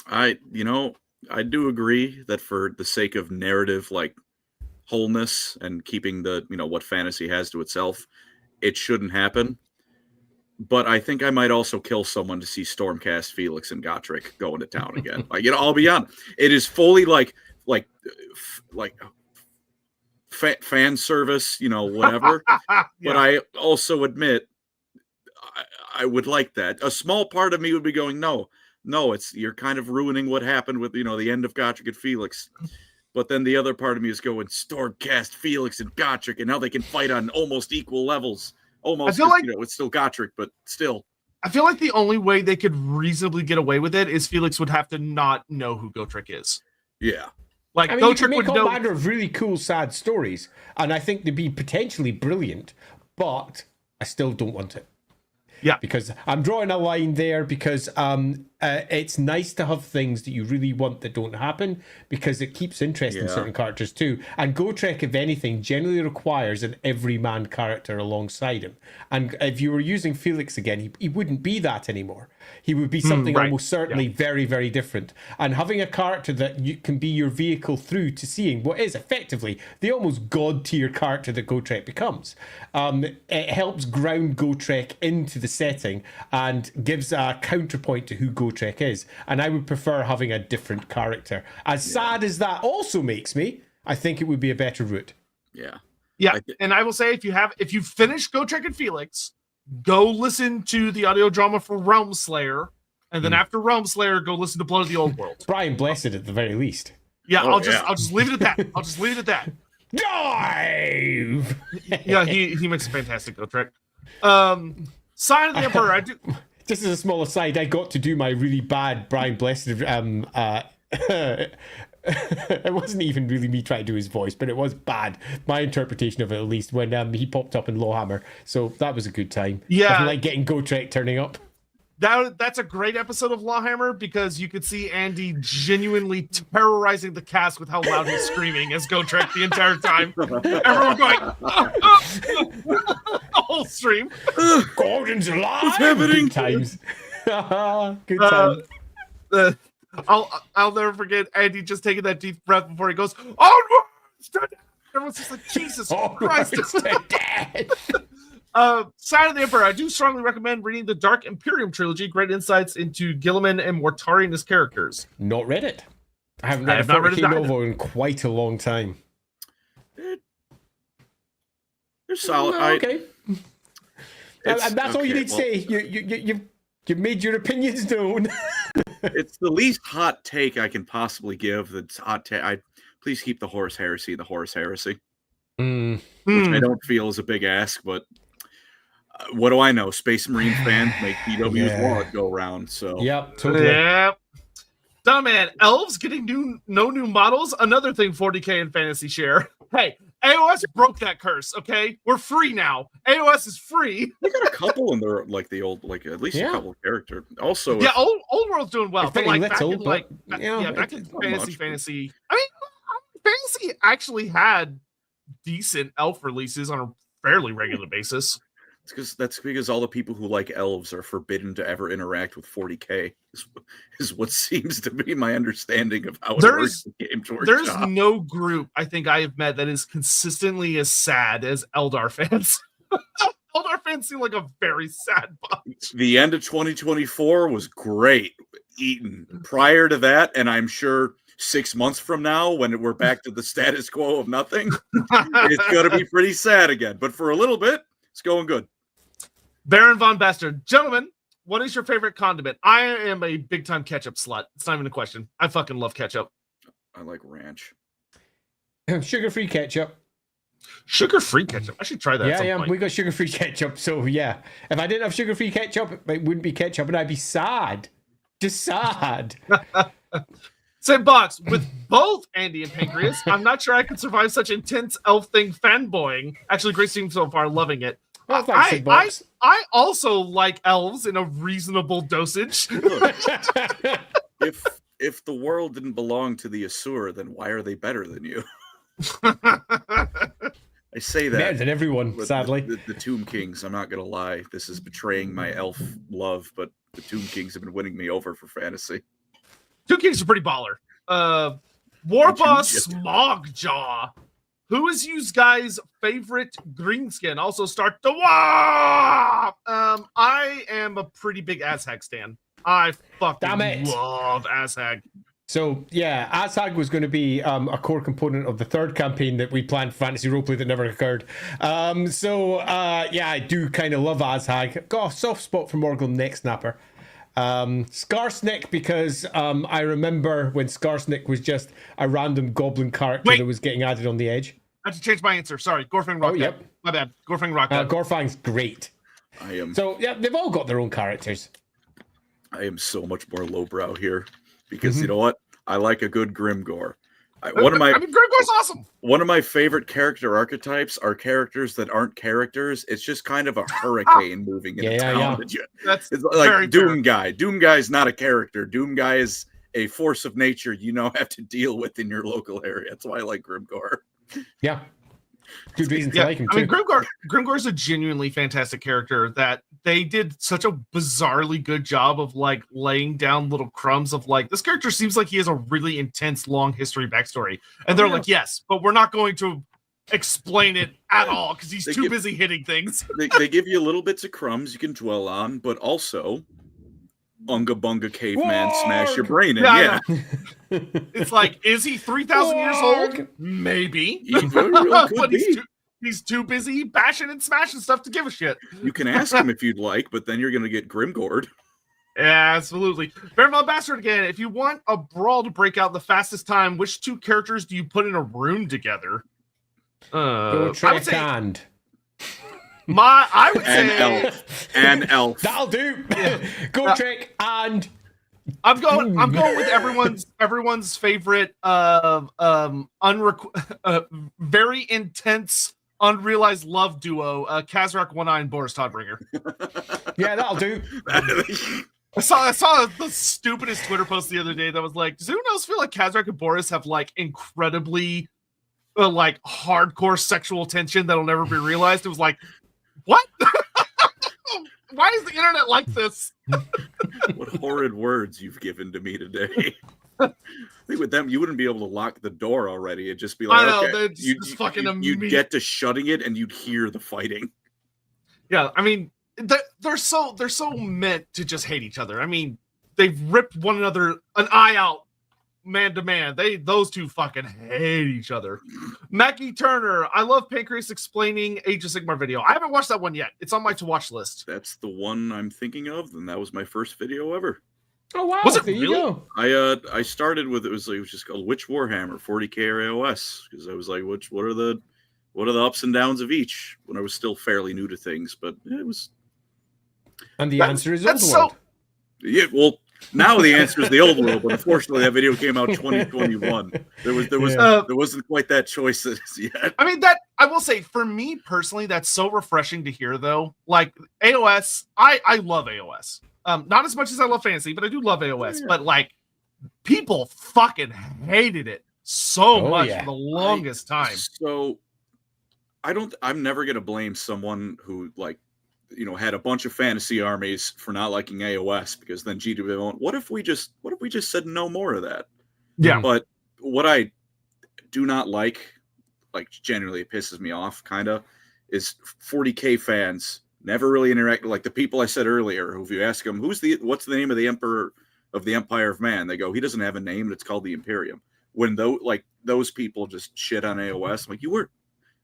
I do agree that for the sake of narrative, like, wholeness and keeping the, what fantasy has to itself, it shouldn't happen. But I think I might also kill someone to see Stormcast Felix and Gotrek going to town again. Like, I'll be honest, it is fully like fan service, whatever. Yeah. But I also admit I would like that. A small part of me would be going, no, you're kind of ruining what happened with, the end of Gotrek and Felix. But then the other part of me is going, Stormcast Felix and Gotrek, and now they can fight on almost equal levels. Almost, I feel like, it's still Gotrek, but still. I feel like the only way they could reasonably get away with it is Felix would have to not know who Gotrek is. Yeah. Like, I mean, you can make all manner of really cool, sad stories, and I think they'd be potentially brilliant, but I still don't want it. Yeah. Because I'm drawing a line there, because it's nice to have things that you really want that don't happen, because it keeps interest in certain characters too. And Gotrek, if anything, generally requires an everyman character alongside him. And if you were using Felix again, he wouldn't be that anymore. He would be something almost certainly very, very different. And having a character that can be your vehicle through to seeing what is effectively the almost god tier character that Gotrek becomes, it helps ground Gotrek into the setting and gives a counterpoint to who Gotrek is. And I would prefer having a different character. As sad as that also makes me, I think it would be a better route. Yeah. Yeah. And I will say, if you finish Gotrek and Felix, go listen to the audio drama for Realm Slayer, and then after Realm Slayer, go listen to Blood of the Old World. Brian Blessed at the very least. Yeah, I'll just leave it at that. I'll just leave it at that. Dive! Yeah, he makes a fantastic Gotrek. Sign of the Emperor, I do. Just as a small aside, I got to do my really bad Brian Blessed. It wasn't even really me trying to do his voice, but it was bad. My interpretation of it, at least, when he popped up in LAWhammer. So that was a good time. Yeah. Nothing like getting Gotrek turning up. That's a great episode of LAWhammer, because you could see Andy genuinely terrorizing the cast with how loud he's screaming as Gotrek the entire time. Everyone going, the whole stream. Gordon's alive! What's happening? Good times. Good times. I'll never forget Andy just taking that deep breath before he goes, "Oh, everyone's just like, Jesus Christ, it's dead." Sign of the Emperor. I do strongly recommend reading the Dark Imperium trilogy. Great insights into Gilliman and Mortarian as characters. Not read it. I haven't read a 40K novel in quite a long time. They're solid. Okay. And that's all you need to say. You've made your opinions known. It's the least hot take I can possibly give. That's hot take. Please keep the Horus Heresy the Horus Heresy, which I don't feel is a big ask. But what do I know? Space Marine fans make PW's wallet go round. So yep, totally. Yep. Dumb man, elves getting no new models. Another thing 40K and fantasy share. Hey, AOS broke that curse. Okay, we're free now. AOS is free. We got a couple in there, like the old, like at least a couple of character. Also, yeah, old world's doing well, but like back in back in fantasy. I mean, fantasy actually had decent elf releases on a fairly regular basis. That's because all the people who like elves are forbidden to ever interact with 40K. Is what seems to be my understanding of how it works in Games Workshop. There's no group I think I have met that is consistently as sad as Eldar fans. Eldar fans seem like a very sad bunch. The end of 2024 was great. Eaton. Prior to that, and I'm sure 6 months from now, when we're back to the status quo of nothing, it's going to be pretty sad again. But for a little bit, it's going good. Baron Von Bastard. Gentlemen, what is your favorite condiment? I am a big-time ketchup slut. It's not even a question. I fucking love ketchup. I like ranch. Sugar-free ketchup. Sugar-free ketchup? I should try that at some point. We got sugar-free ketchup, so yeah. If I didn't have sugar-free ketchup, it wouldn't be ketchup, and I'd be sad. Just sad. Same box with both Andy and Pancreas. I'm not sure I could survive such intense elf thing fanboying. Actually, great team so far, loving it. Well, thanks, I also like elves in a reasonable dosage. If the world didn't belong to the Asur, then why are they better than you? I say that better than everyone, sadly. The Tomb Kings, I'm not gonna lie, this is betraying my elf love, but the Tomb Kings have been winning me over for fantasy. Tomb Kings are pretty baller. War Boss Smogjaw. Who is you guys' favorite greenskin? Also start the war. I am a pretty big Azhag stan. I fucking love Azhag. So yeah, Azhag was going to be a core component of the third campaign that we planned for Fantasy Roleplay that never occurred. Yeah, I do kind of love Azhag. Got a soft spot for Morgul Neck Snapper. Skarsnik, because I remember when Skarsnik was just a random goblin character that was getting added on the edge. I have to change my answer. Sorry, Gorfang Rock. Oh, yep. My bad. Gorfang Rock. Gorfang's great. So yeah, they've all got their own characters. I am so much more lowbrow here because you know what? I like a good Grimgor. Grimgor's awesome. One of my favorite character archetypes are characters that aren't characters. It's just kind of a hurricane moving in town. That's it's like Doom Guy. Doom Guy is not a character. Doom Guy is a force of nature you now have to deal with in your local area. That's why I like Grimgor. Yeah. Good reason to like him too. I mean, Grimgor is a genuinely fantastic character that they did such a bizarrely good job of like laying down little crumbs of like, this character seems like he has a really intense, long history backstory. And they're like, yes, but we're not going to explain it at all because he's too busy hitting things. They give you little bits of crumbs you can dwell on, but also Unga Bunga Caveman smash your brain in. Yeah. It's like, is he 3,000 years old? Maybe. But he's too busy bashing and smashing stuff to give a shit. You can ask him if you'd like, but then you're going to get Grimgored. Yeah, absolutely. Baron Bastard again. If you want a brawl to break out the fastest time, which two characters do you put in a room together? Gotrek and... I would say an elf. That'll do. Gotrek and I'm going with everyone's favorite very intense unrealized love duo, Kazrak One Eye and Boris Todbringer. Yeah, that'll do. I saw the stupidest Twitter post the other day that was like, does anyone else feel like Kazrak and Boris have like incredibly like hardcore sexual tension that'll never be realized? It was like, what? Why is the internet like this? What horrid words you've given to me today. I think with them, you wouldn't be able to lock the door already. It'd just be like, okay, you'd get to shutting it and you'd hear the fighting. Yeah, I mean, they're so meant to just hate each other. I mean, they've ripped one another an eye out man to man. Those two fucking hate each other. Mackie Turner, I love Pancreas explaining Age of Sigmar video. I haven't watched that one yet. It's on my to watch list. That's the one I'm thinking of, and that was my first video ever. Oh wow! Was it really? I started with it was just called Which Warhammer 40K or AOS because I was like, what are the ups and downs of each when I was still fairly new to things, but it was. And the answer is Old World. Yeah, well, Now the answer is the old world, but unfortunately that video came out 2021. There wasn't quite that choice yet. I mean, that I will say for me personally, that's so refreshing to hear though. Like AOS, I love AOS. Not as much as I love fantasy, but I do love AOS. Yeah. But like people fucking hated it so much for the longest time. So I'm never gonna blame someone who like, you know, had a bunch of fantasy armies for not liking AOS, because then GW went, what if we just said no more of that? Yeah. But what I do not like genuinely it pisses me off kind of, is 40K fans never really interact. Like the people I said earlier, who if you ask them what's the name of the emperor of the Empire of Man, they go, he doesn't have a name, it's called the Imperium. When those people just shit on AOS, I'm like,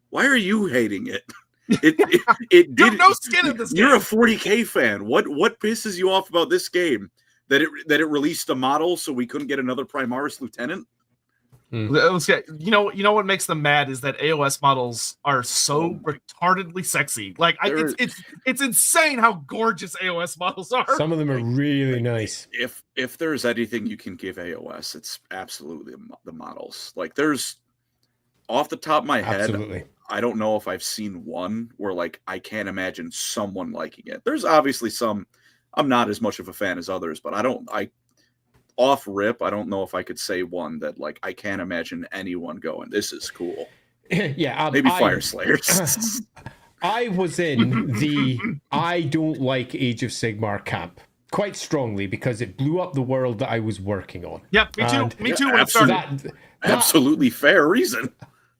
why are you hating it? It did no skin in this game. You're a 40K fan. What pisses you off about this game? That it released a model so we couldn't get another Primaris Lieutenant? You know what makes them mad is that AOS models are so retardedly sexy. Like it's insane how gorgeous AOS models are. Some of them are really nice. If there's anything you can give AOS, it's absolutely the models. Like there's, off the top of my head, Absolutely. I don't know if I've seen one where like I can't imagine someone liking it. There's obviously some I'm not as much of a fan as others, but off rip, I don't know if I could say one that like I can't imagine anyone going, this is cool. Yeah, maybe Fire Slayers. I was in the I don't like Age of Sigmar camp quite strongly because it blew up the world that I was working on. Yep, me too. When it started. Absolutely fair reason.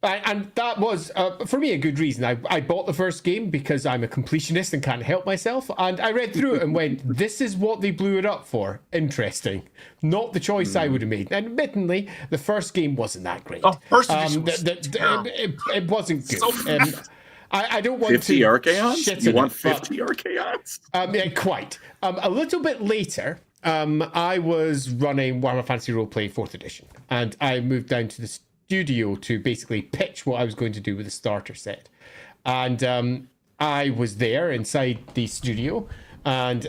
And that was, for me, a good reason. I bought the first game because I'm a completionist and can't help myself. And I read through it and went, this is what they blew it up for. Interesting. Not the choice I would have made. And admittedly, the first game wasn't that great. Oh, first edition was it wasn't good. So I don't want 50 to Archaons? You want 50 Archaons? Yeah, quite. A little bit later, I was running Warhammer Fantasy Roleplay 4th edition. And I moved down to the studio to basically pitch what I was going to do with the starter set. And I was there inside the studio, and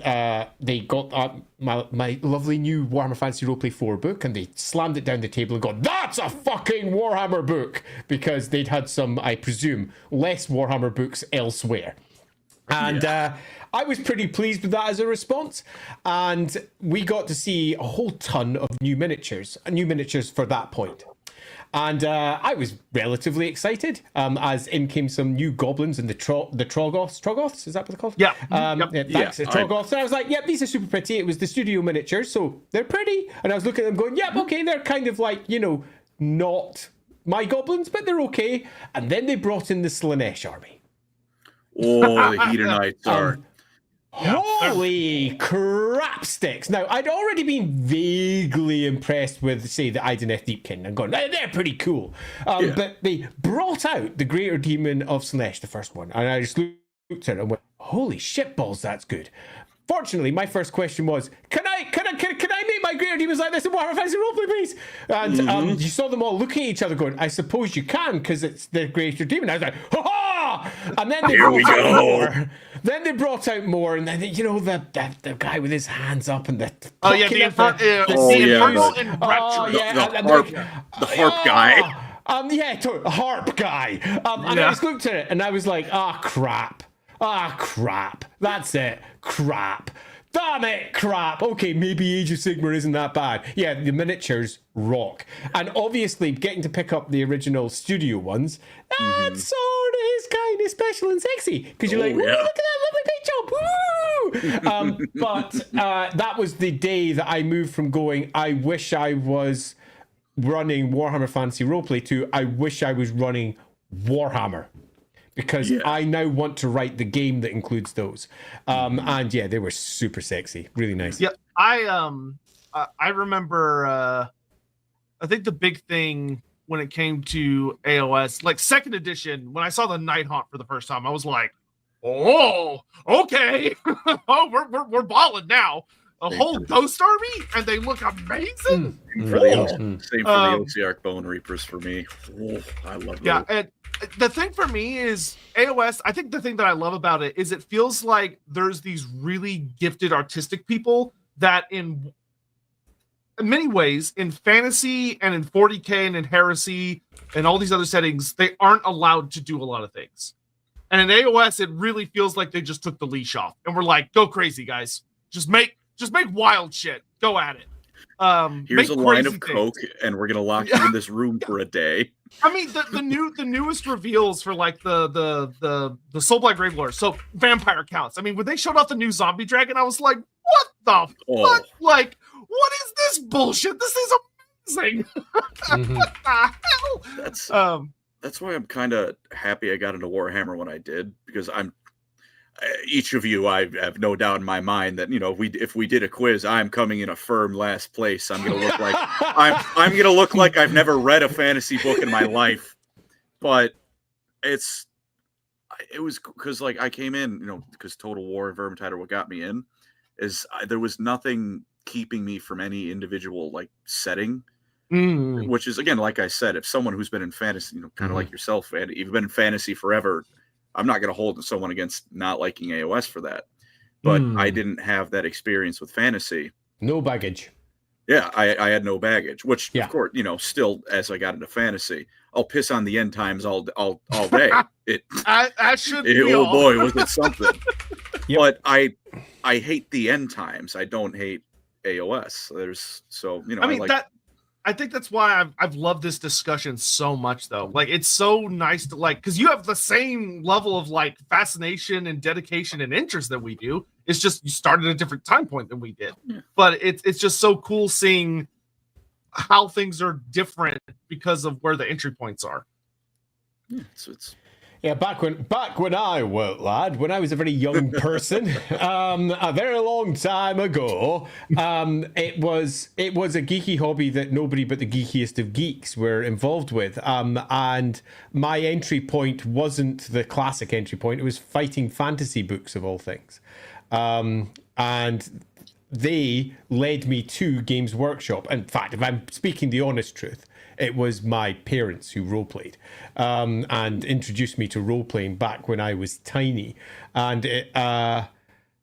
they got my lovely new Warhammer Fantasy Roleplay 4 book, and they slammed it down the table and got, that's a fucking Warhammer book, because they'd had some, I presume, less Warhammer books elsewhere. And I was pretty pleased with that as a response. And we got to see a whole ton of new miniatures for that point. And I was relatively excited, as in came some new goblins and the Troggoths. Troggoths, is that what they're called? Yeah. Troggoths. And I was like, yep, these are super pretty. It was the studio miniatures, so they're pretty. And I was looking at them going, yep, okay, they're kind of like, not my goblins, but they're okay. And then they brought in the Slaanesh army. Oh, the Hedonites are... Holy crap sticks. Now, I'd already been vaguely impressed with, say, the Idoneth Deepkin and gone, they're pretty cool. But they brought out the Greater Demon of Slaanesh, the first one, and I just looked at it and went, holy shit balls, that's good. Fortunately, my first question was, can I make my Greater Demons like this in Warhammer Fantasy Roleplay, please? And you saw them all looking at each other going, I suppose you can, because it's the Greater Demon. I was like, ha-ha! And then they brought out more. Then they brought out more, and then the guy with his hands up and the Infernal and Rapture. The harp guy. Harp guy. And I just looked at it and I was like, crap. That's it. Crap. Damn it, crap. Okay, maybe Age of Sigmar isn't that bad. Yeah, the miniatures rock. And obviously, getting to pick up the original studio ones, that sort of is kind of special and sexy. Because you're like, look at that lovely paint job. Woo! But that was the day that I moved from going, I wish I was running Warhammer Fantasy Roleplay to, I wish I was running Warhammer. Because I now want to write the game that includes those. And yeah, they were super sexy. Really nice. Yeah, I remember, I think the big thing when it came to AOS, like 2nd edition, when I saw the Nighthaunt for the first time, I was like, oh, okay. we're balling now. A whole ghost army, and they look amazing. Same for the Ossiarch Bone Reapers for me. Oh, I love those. Yeah, and the thing for me is AOS, I think the thing that I love about it is it feels like there's these really gifted artistic people that in in many ways, in fantasy and in 40k and in heresy and all these other settings, they aren't allowed to do a lot of things. And in AOS, it really feels like they just took the leash off and we're like, go crazy, guys. Just make wild shit. Go at it. Here's a line of coke, and we're gonna lock you in this room for a day. I mean, the newest reveals for like the Soulblight Gravelord, so vampire counts. I mean, when they showed off the new zombie dragon, I was like, what the fuck? Like, what is this bullshit? This is amazing. What the hell? That's why I'm kind of happy I got into Warhammer when I did, because each of you, I have no doubt in my mind that, you know, if we did a quiz, I'm coming in a firm last place. I'm gonna look like I'm gonna look like I've never read a fantasy book in my life. But it was because like I came in, you know, because Total War and Vermintide are what got me in. There was nothing keeping me from any individual like setting. Which is, again, like I said, if someone who's been in fantasy, you know, kind of like yourself, and you've been in fantasy forever, I'm not going to hold someone against not liking AOS for that. But I didn't have that experience with fantasy. No baggage. Yeah, I had no baggage, which, of course, you know, still, as I got into fantasy, I'll piss on the end times all day. Oh boy, was it something. But I hate the end times. I don't hate AOS. I think that's why I've loved this discussion so much, though. Like, it's so nice to, like, because you have the same level of, like, fascination and dedication and interest that we do. It's just you started at a different time point than we did. Yeah. But it's just so cool seeing how things are different because of where the entry points are. Yeah, so it's... Yeah, back when I was a very young person, a very long time ago, it was a geeky hobby that nobody but the geekiest of geeks were involved with. And my entry point wasn't the classic entry point; it was fighting fantasy books of all things. And they led me to Games Workshop. In fact, if I'm speaking the honest truth, it was my parents who roleplayed and introduced me to role-playing back when I was tiny. And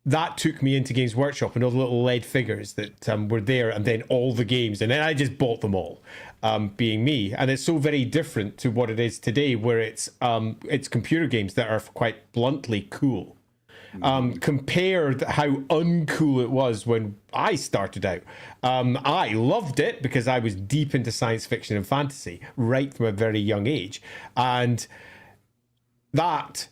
that took me into Games Workshop and all the little lead figures that were there, and then all the games. And then I just bought them all, being me. And it's so very different to what it is today, where it's computer games that are quite bluntly cool. Compared how uncool it was when I started out. I loved it because I was deep into science fiction and fantasy right from a very young age. And but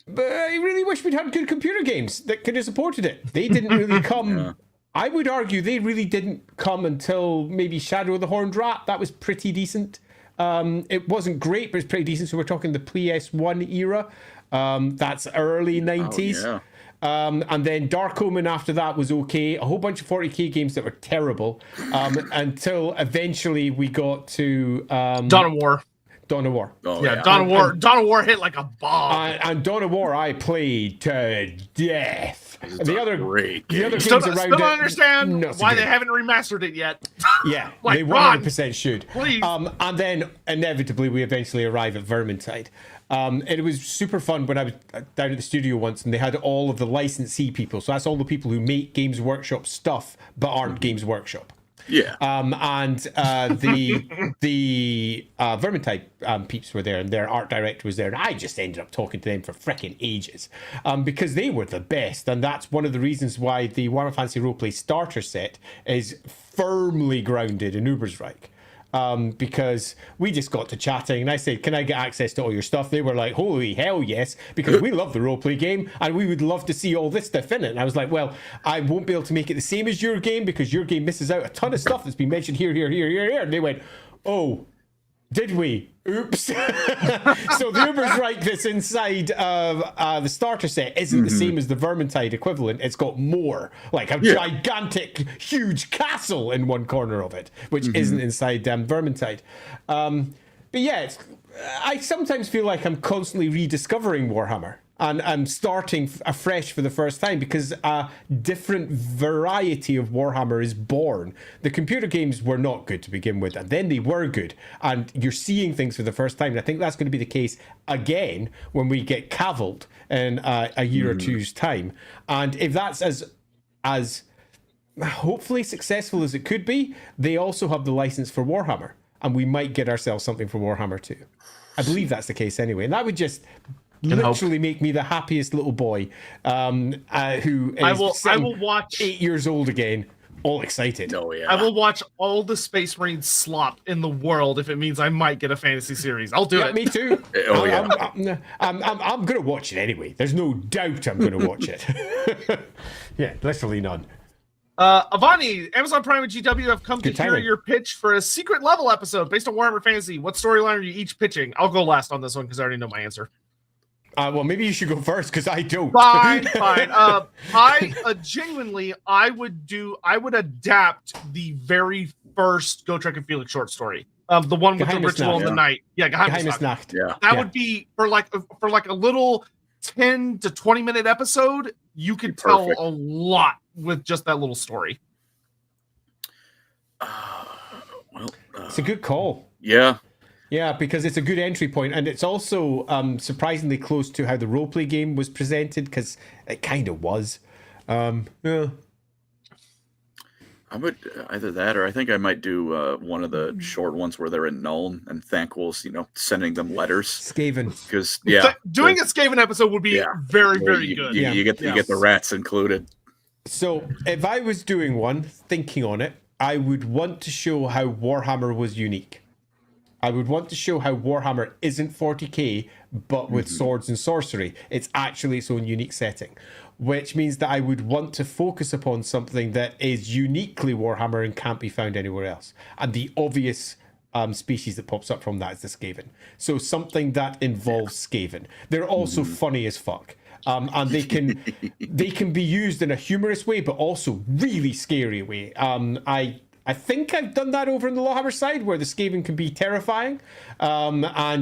I really wish we'd had good computer games that could have supported it. They didn't really come. Yeah. I would argue they really didn't come until maybe Shadow of the Horned Rat. That was pretty decent. It wasn't great, but it's pretty decent. So we're talking the PS1 era. That's early 90s. Oh, yeah. And then Dark Omen after that was okay. A whole bunch of 40k games that were terrible. Until eventually we got to Dawn of War. Dawn of War. Oh, yeah, Dawn of War. Dawn of War hit like a bomb. And Dawn of War I played to death. The other games still around don't understand why they haven't remastered it yet. Yeah, like, they 100% should. Please. And then inevitably we eventually arrive at Vermintide. It was super fun when I was down at the studio once, and they had all of the licensee people. So that's all the people who make Games Workshop stuff but aren't Games Workshop. Yeah. And the Vermintide peeps were there, and their art director was there, and I just ended up talking to them for frickin' ages because they were the best. And that's one of the reasons why the Warhammer Fantasy Roleplay starter set is firmly grounded in Ubersreich. Because we just got to chatting, and I said, can I get access to all your stuff? They were like, holy hell yes, because we love the roleplay game and we would love to see all this stuff in it. And I was like, well, I won't be able to make it the same as your game because your game misses out a ton of stuff that's been mentioned here. And they went, oh, did we? Oops. So the Ubersreich that's inside of the starter set isn't the same as the Vermintide equivalent. It's got more, like a gigantic, huge castle in one corner of it, which isn't inside Vermintide. But yeah, I sometimes feel like I'm constantly rediscovering Warhammer. And I'm starting afresh for the first time because a different variety of Warhammer is born. The computer games were not good to begin with, and then they were good. And you're seeing things for the first time. And I think that's going to be the case again when we get cavilled in a year or two's time. And if that's as hopefully successful as it could be, they also have the license for Warhammer, and we might get ourselves something for Warhammer too. I believe that's the case anyway, and that would just literally make me the happiest little boy who is I will watch 8 years old again, all excited. Oh yeah. I will watch all the Space Marines slop in the world if it means I might get a fantasy series. I'll do it. Me too. Oh, yeah. I'm going to watch it anyway. There's no doubt I'm going to watch it. Yeah, literally none. Avani, Amazon Prime and GW have come Good to hear timing. your pitch for a secret level episode based on Warhammer Fantasy. What storyline are you each pitching? I'll go last on this one because I already know my answer. Well, maybe you should go first because I don't. Fine. Genuinely, I would adapt the very first Gotrek and Felix short story. The one with the ritual of the night. Yeah, Geheimnis Nacht. Yeah. That would be for like a little 10 to 20 minute episode. You could tell Perfect. a lot with just that little story. It's a good call. Yeah. Yeah, because it's a good entry point, and it's also surprisingly close to how the roleplay game was presented, because it kind of was. Yeah. I would either that, or I think I might do one of the short ones where they're in Nuln and Thanquil's, sending them letters. Skaven. Because Doing a Skaven episode would be very, very good. You get the rats included. So if I was doing one, thinking on it, I would want to show how Warhammer was unique. I would want to show how Warhammer isn't 40k, but with swords and sorcery. It's actually its own unique setting, which means that I would want to focus upon something that is uniquely Warhammer and can't be found anywhere else. And the obvious species that pops up from that is the Scaven. So something that involves Scaven. They're also funny as fuck. And they can be used in a humorous way, but also really scary way. I think I've done that over in the LAWhammer side, where the Skaven can be terrifying, and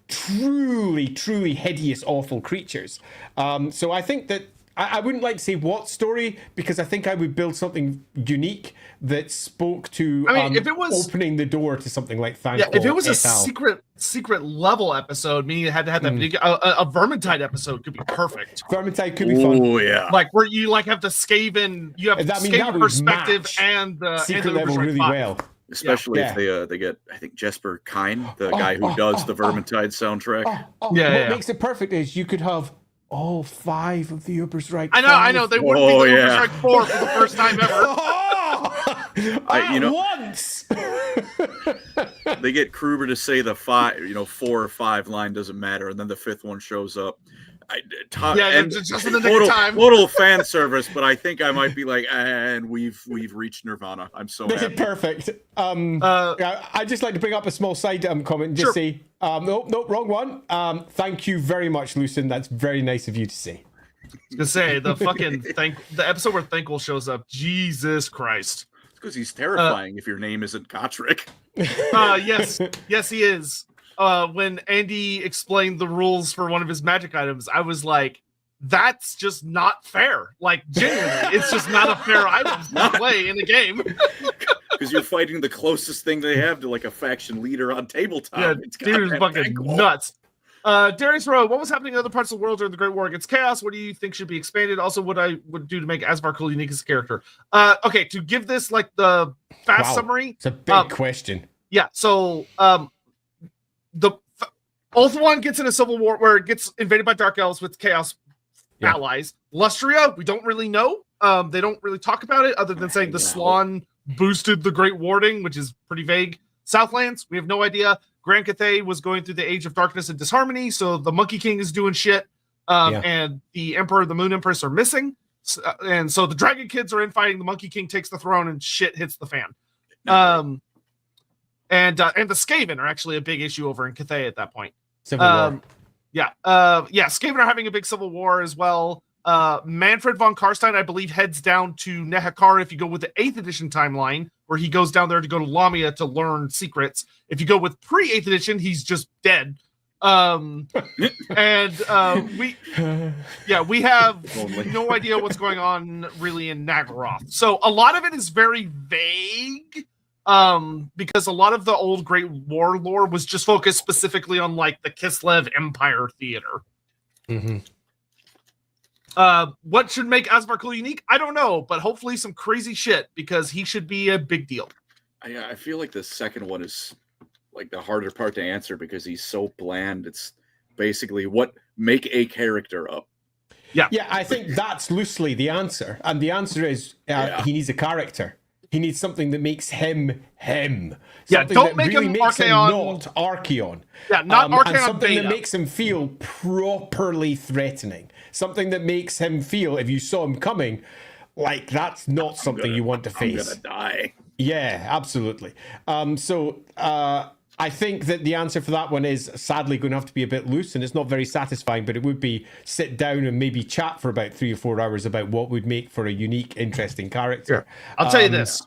truly hideous, awful creatures. So I think that I wouldn't like to say what story, because I think I would build something unique that spoke to if it was opening the door to something like Thanquil. if it was a FL. secret level episode, meaning it had to have that video, a Vermintide episode could be perfect. Vermintide could be fun. Oh yeah. Like where you have the Skaven, you have That Skaven would perspective match and the secret and the level Overstrike really 5. well. Especially Yeah. if they get, I think, Jesper Kine, the guy who does the Vermintide soundtrack. What makes it perfect is you could have all 5 of the Überstrike. I know. They wouldn't be the Overstrike 4 for the first time ever. Once. They get Kruber to say the 4 or 5 line doesn't matter, and then the 5th one shows up. Just in the nick of time. Total fan service, but I think I might be like, and we've reached Nirvana. I'm so This is happy. perfect. I'd just like to bring up a small side comment and just say, no, wrong one. Thank you very much, Lucien. That's very nice of you to say. To say the fucking the episode where Thanquil shows up, Jesus Christ. It's because he's terrifying if your name isn't Gotrek. Yes, he is. When Andy explained the rules for one of his magic items, I was like, that's just not fair. Like, genuinely, it's just not a fair item to play in a game. Because you're fighting the closest thing they have to like a faction leader on tabletop. Yeah, It's dude is goddamn fucking Thanquil. nuts. Darius Rowe, what was happening in other parts of the world during the Great War against Chaos? What do you think should be expanded? Also, what I would do to make Asvar cool unique as a character? Okay, to give this like the fast summary. It's a big question. Yeah, so Ulthuan gets in a civil war where it gets invaded by Dark Elves with Chaos allies. Lustria, we don't really know. They don't really talk about it other than saying the Slann boosted the Great Warding, which is pretty vague. Southlands, we have no idea. Grand Cathay was going through the Age of Darkness and Disharmony, so the Monkey King is doing shit, and the Emperor, the Moon Empress are missing, and so the Dragon Kids are infighting. The Monkey King takes the throne, and shit hits the fan. And the Skaven are actually a big issue over in Cathay at that point. Civil War. Skaven are having a big civil war as well. Manfred von Karstein, I believe, heads down to Nehekar if you go with the 8th edition timeline, where he goes down there to go to Lamia to learn secrets. If you go with pre-8th edition, he's just dead. We have no idea what's going on really in Naggaroth. So a lot of it is very vague. Because a lot of the old Great War lore was just focused specifically on like the Kislev Empire theater. Mm-hmm. What should make Asmar cool unique? I don't know, but hopefully some crazy shit, because he should be a big deal. I feel like the second one is like the harder part to answer because he's so bland. It's basically what make a character up. Yeah, I think that's loosely the answer. And the answer is he needs a character. He needs something that makes him him. Something don't that make really him makes Archaon. him not Archaon. Yeah, not Archaon and something beta. that makes him feel properly threatening. Something that makes him feel, if you saw him coming, like that's not something you want to face. I'm gonna die. Yeah, absolutely. I think that the answer for that one is sadly going to have to be a bit loose, and it's not very satisfying, but it would be sit down and maybe chat for about 3 or 4 hours about what would make for a unique, interesting character. I'll tell you this.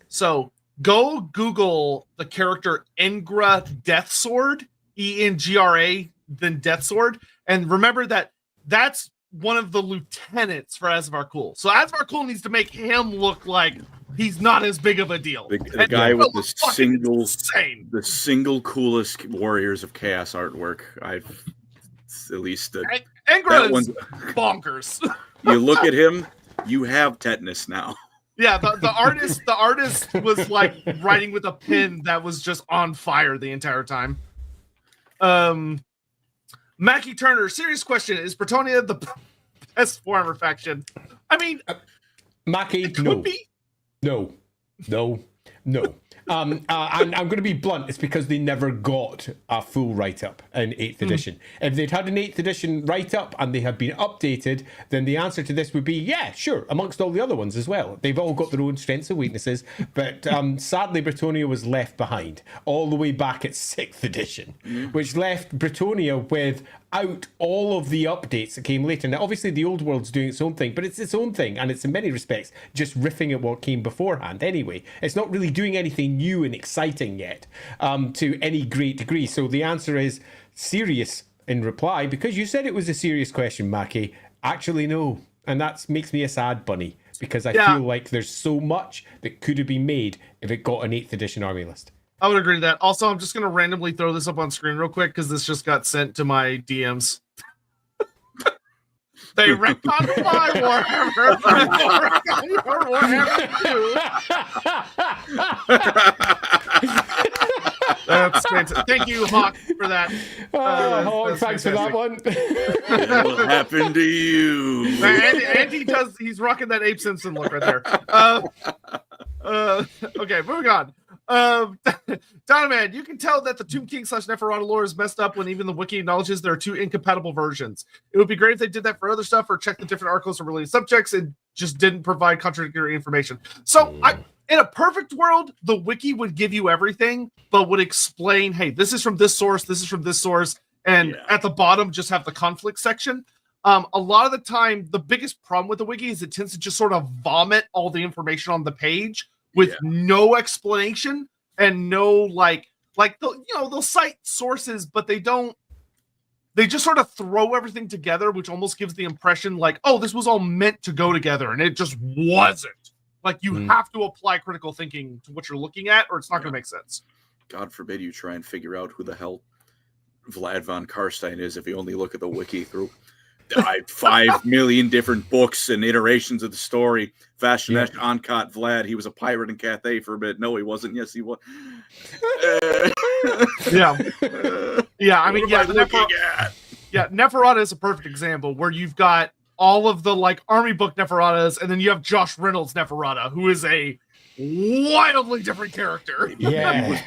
So go Google the character Engra Deathsword, Engra, then Deathsword, and remember that that's one of the lieutenants for Asmar Cool. So Asmar Cool needs to make him look like he's not as big of a deal. The guy with the single coolest Warriors of Chaos artwork I've at least. Engra is bonkers. You look at him, you have tetanus now. Yeah, the artist was like writing with a pen that was just on fire the entire time. Mackie Turner, serious question: is Brettonia the best Warhammer faction? I mean, Mackie, no. And I'm going to be blunt. It's because they never got a full write-up in 8th edition. If they'd had an 8th edition write-up and they had been updated, then the answer to this would be, yeah, sure, amongst all the other ones as well. They've all got their own strengths and weaknesses, but sadly, Brettonia was left behind all the way back at 6th edition, which left Brettonia without all of the updates that came later. Now, obviously, the old world's doing its own thing, but it's its own thing, and it's in many respects just riffing at what came beforehand anyway. It's not really doing anything new and exciting yet to any great degree. So the answer is serious in reply, because you said it was a serious question, Mackie. Actually, no. And that makes me a sad bunny, because I feel like there's so much that could have been made if it got an 8th edition army list. I would agree to that. Also, I'm just going to randomly throw this up on screen real quick because this just got sent to my DMs. They retconned my Warhammer. That's fantastic. Thank you, Hawk, for that. Hawk, thanks for that one. What happened to you? And he's rocking that Abe Simpson look right there. Okay, moving on. Donovan, you can tell that the Tomb King / Neferata lore is messed up when even the wiki acknowledges there are 2 incompatible versions. It would be great if they did that for other stuff or check the different articles or related subjects and just didn't provide contradictory information. So in a perfect world, the wiki would give you everything, but would explain, hey, this is from this source, this is from this source, and at the bottom just have the conflict section. A lot of the time, the biggest problem with the wiki is it tends to just sort of vomit all the information on the page with no explanation and no they'll cite sources, but they just sort of throw everything together, which almost gives the impression like, oh, this was all meant to go together, and it just wasn't. Like, you have to apply critical thinking to what you're looking at, or it's not going to make sense. God forbid you try and figure out who the hell Vlad von Karstein is if you only look at the wiki through 5 million different books and iterations of the story. Vashnesh, Ankot, Vlad, he was a pirate in Cathay for a bit. No, he wasn't. Yes, he was. I mean, Neferata is a perfect example where you've got all of the army book Neferatas, and then you have Josh Reynolds Neferata, who is a wildly different character.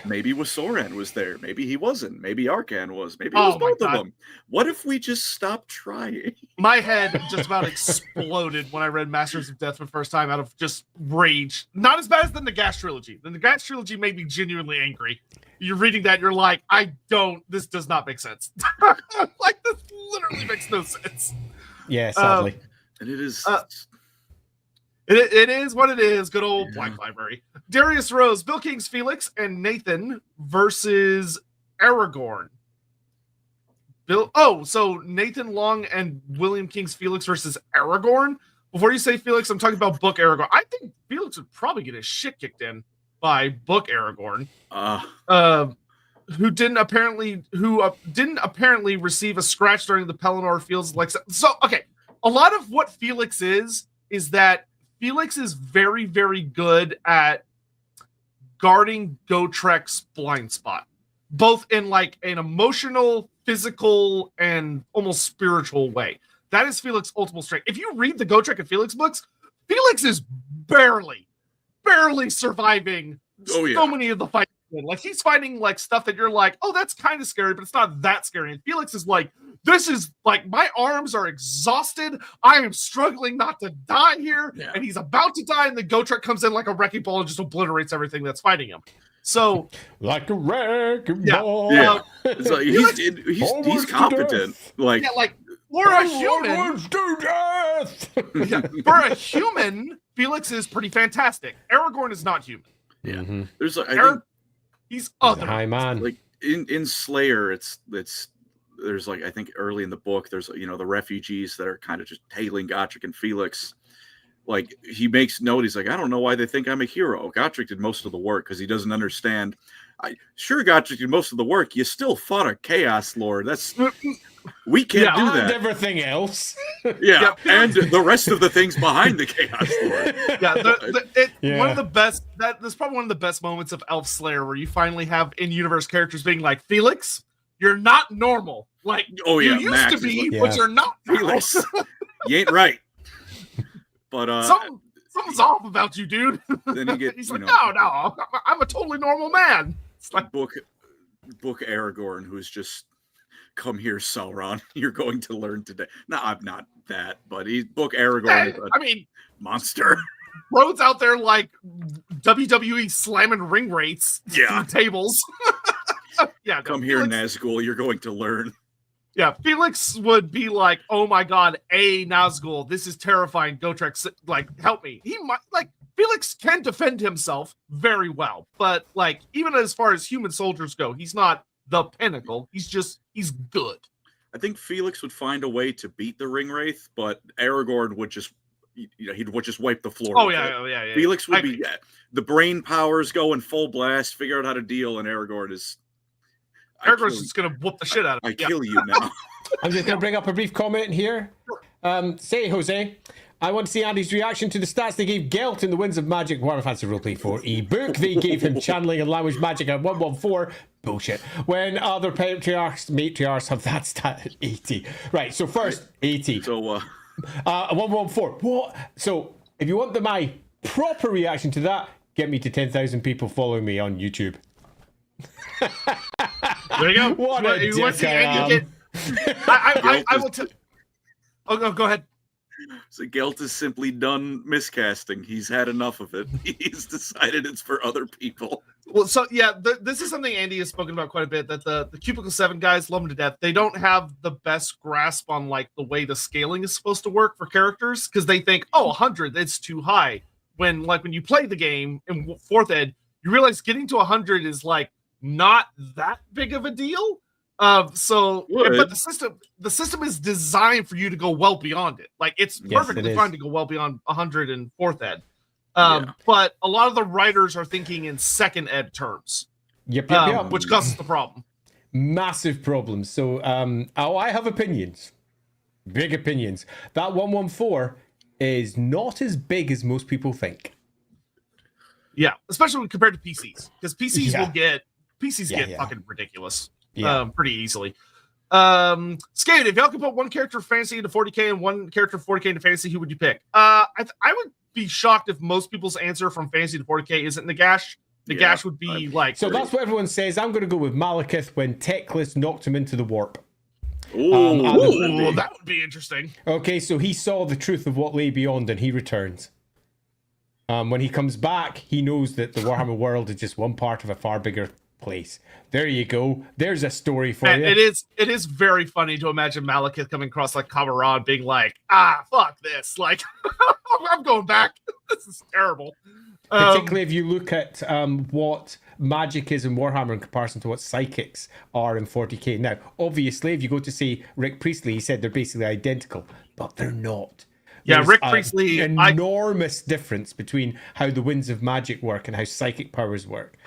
Maybe Soran was there. Maybe he wasn't. Maybe Arkan was. Maybe it was both of them. What if we just stopped trying? My head just about exploded when I read Masters of Death for the first time out of just rage. Not as bad as the Nagash trilogy. The Nagash trilogy made me genuinely angry. You're reading that, you're like, this does not make sense. Like, this literally makes no sense. Yeah, sadly. And it is... It is what it is. Good old Black Library. Darius Rose, Bill King's Felix, and Nathan versus Aragorn. So Nathan Long and William King's Felix versus Aragorn? Before you say Felix, I'm talking about book Aragorn. I think Felix would probably get his shit kicked in by book Aragorn. Who didn't apparently receive a scratch during the Pelennor Fields. Okay. a lot of what Felix is that Felix is very, very good at guarding Gotrek's blind spot, both in like an emotional, physical, and almost spiritual way. That is Felix's ultimate strength. If you read the Gotrek and Felix books, Felix is barely surviving so many of the fights. Like, he's fighting like stuff that you're like, oh, that's kind of scary, but it's not that scary. And Felix is like, this is like, my arms are exhausted. I am struggling not to die here. Yeah. And he's about to die. And the Gotrek comes in like a wrecking ball and just obliterates everything that's fighting him. So, like a wrecking ball. Yeah. It's like, he's competent. Like, yeah, like, for a human, for a human, Felix is pretty fantastic. Aragorn is not human. Yeah. Mm-hmm. There's like, he's other. Hi, man. Like in Slayer, it's there's like, I think early in the book, there's, you know, the refugees that are kind of just tailing Gotrek and Felix. Like, he makes note, he's like, I don't know why they think I'm a hero. Gotrek did most of the work because he doesn't understand. Sure, Gotrek did most of the work. You still fought a Chaos Lord. We can't do that. And everything else. Yeah, and the rest of the things behind the Chaos Lord. One of the best. That's probably one of the best moments of Elf Slayer, where you finally have in-universe characters being like, Felix, you're not normal. Like, you used Max to be, like, but you're not. Felix, you ain't right. But something's off about you, dude. Then you get. He's like, no, I'm a totally normal man. It's like book Aragorn, who's just, come here, Sauron. You're going to learn today. No, I'm not that, but he's book Aragorn. I mean, monster. Bro's out there like WWE slamming ring rates through tables. Come here, Nazgul. You're going to learn. Yeah, Felix would be like, oh my god, Nazgul, this is terrifying. Gotrek, like, help me. He might, like, Felix can defend himself very well, but like, even as far as human soldiers go, he's not the pinnacle. He's good. I think Felix would find a way to beat the ring wraith, but Aragorn would just, he would just wipe the floor. Oh yeah. Felix would be the brain powers go in full blast, figure out how to deal, and Aragorn's just gonna whoop the shit out of him. I kill you now. I'm just gonna bring up a brief comment here. Say, Jose, I want to see Andy's reaction to the stats they gave Gelt in the Winds of Magic Warhammer Fantasy Roleplay 4 ebook. They gave him channeling and language magic at 114. Bullshit. When other matriarchs have that stat at 80. Right, so first, 80. So, 114. What? So, if you want my proper reaction to that, get me to 10,000 people following me on YouTube. There you go. What a you want to see Andy get... I will tell... Oh, no, go ahead. So Gelt is simply done miscasting. He's had enough of it. He's decided it's for other people. Well, so yeah, this is something Andy has spoken about quite a bit, that the Cubicle 7 guys love him to death. They don't have the best grasp on like the way the scaling is supposed to work for characters, because they think, oh, 100, it's too high. When you play the game in 4th ed, you realize getting to 100 is like not that big of a deal. But the system is designed for you to go well beyond it. Like, it's perfectly fine to go well beyond 100 in 4th ed. But a lot of the writers are thinking in 2nd ed terms. Yep. Which causes the problem. Massive problems. So, I have opinions. Big opinions. That 114 is not as big as most people think. Yeah, especially when compared to PCs. Because PCs get fucking ridiculous. Pretty easily. Scaven, if y'all could put one character fantasy into 40k and one character 40k into fantasy, who would you pick? I would be shocked if most people's answer from fantasy to 40k isn't Nagash. Nagash would be like... So that's what everyone says. I'm going to go with Malekith when Teclis knocked him into the warp. Ooh, that would be interesting. Okay, so he saw the truth of what lay beyond and he returns. When he comes back, he knows that the Warhammer world is just one part of a far bigger place. There you go. There's a story for you. It is very funny to imagine Malekith coming across like Kamarad being like, fuck this. Like, I'm going back. This is terrible. Particularly if you look at what magic is in Warhammer in comparison to what psychics are in 40k. Now, obviously, if you go to see Rick Priestley, he said they're basically identical, but they're not. There's Rick Priestley... enormous difference between how the winds of magic work and how psychic powers work.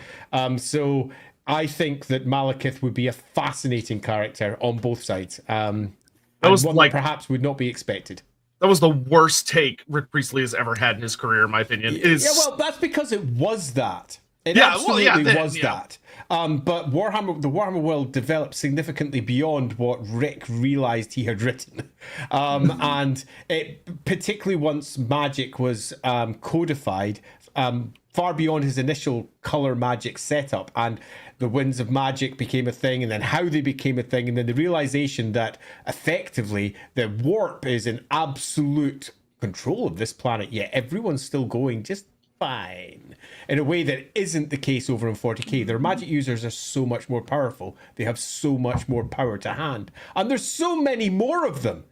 So I think that Malekith would be a fascinating character on both sides. And one that perhaps would not be expected. that was the worst take Rick Priestley has ever had in his career, in my opinion. Yeah, well, that's because it was that. It Yeah, absolutely well, yeah, was yeah. that. But the Warhammer world developed significantly beyond what Rick realized he had written. And it, particularly once magic was codified, far beyond his initial color magic setup, and the winds of magic became a thing, and then how they became a thing, and then the realization that effectively the warp is in absolute control of this planet, yet everyone's still going just fine in a way that isn't the case over in 40k. Their magic users are so much more powerful. They have so much more power to hand, and there's so many more of them.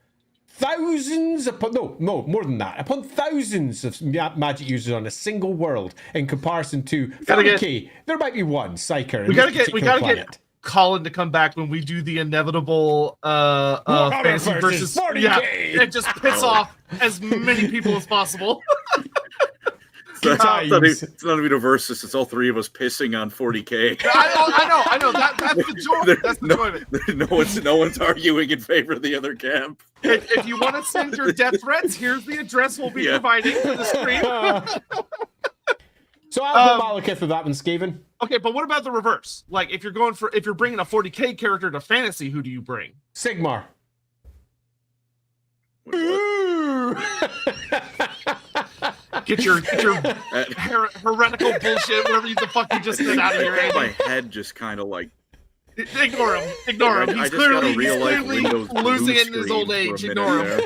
Thousands upon no more than that, upon thousands of magic users on a single world in comparison to 40k. There might be one psyker. We gotta get Colin to come back when we do the inevitable fantasy versus 40K. Yeah, and just piss off as many people as possible. It's not even a versus. It's all three of us pissing on 40k. I know. That's the joy. That's the joy of it. No one's arguing in favor of the other camp. If you want to send your death threats, here's the address we'll be providing for the stream. So I'll go Malekith for that one, Scaven. Okay, but what about the reverse? Like, if you're bringing a 40k character to fantasy, who do you bring? Sigmar. Get your heretical bullshit, whatever the fuck you just said out of your head. My head just kind of like. Ignore him. He's clearly losing it in his old age. Ignore him.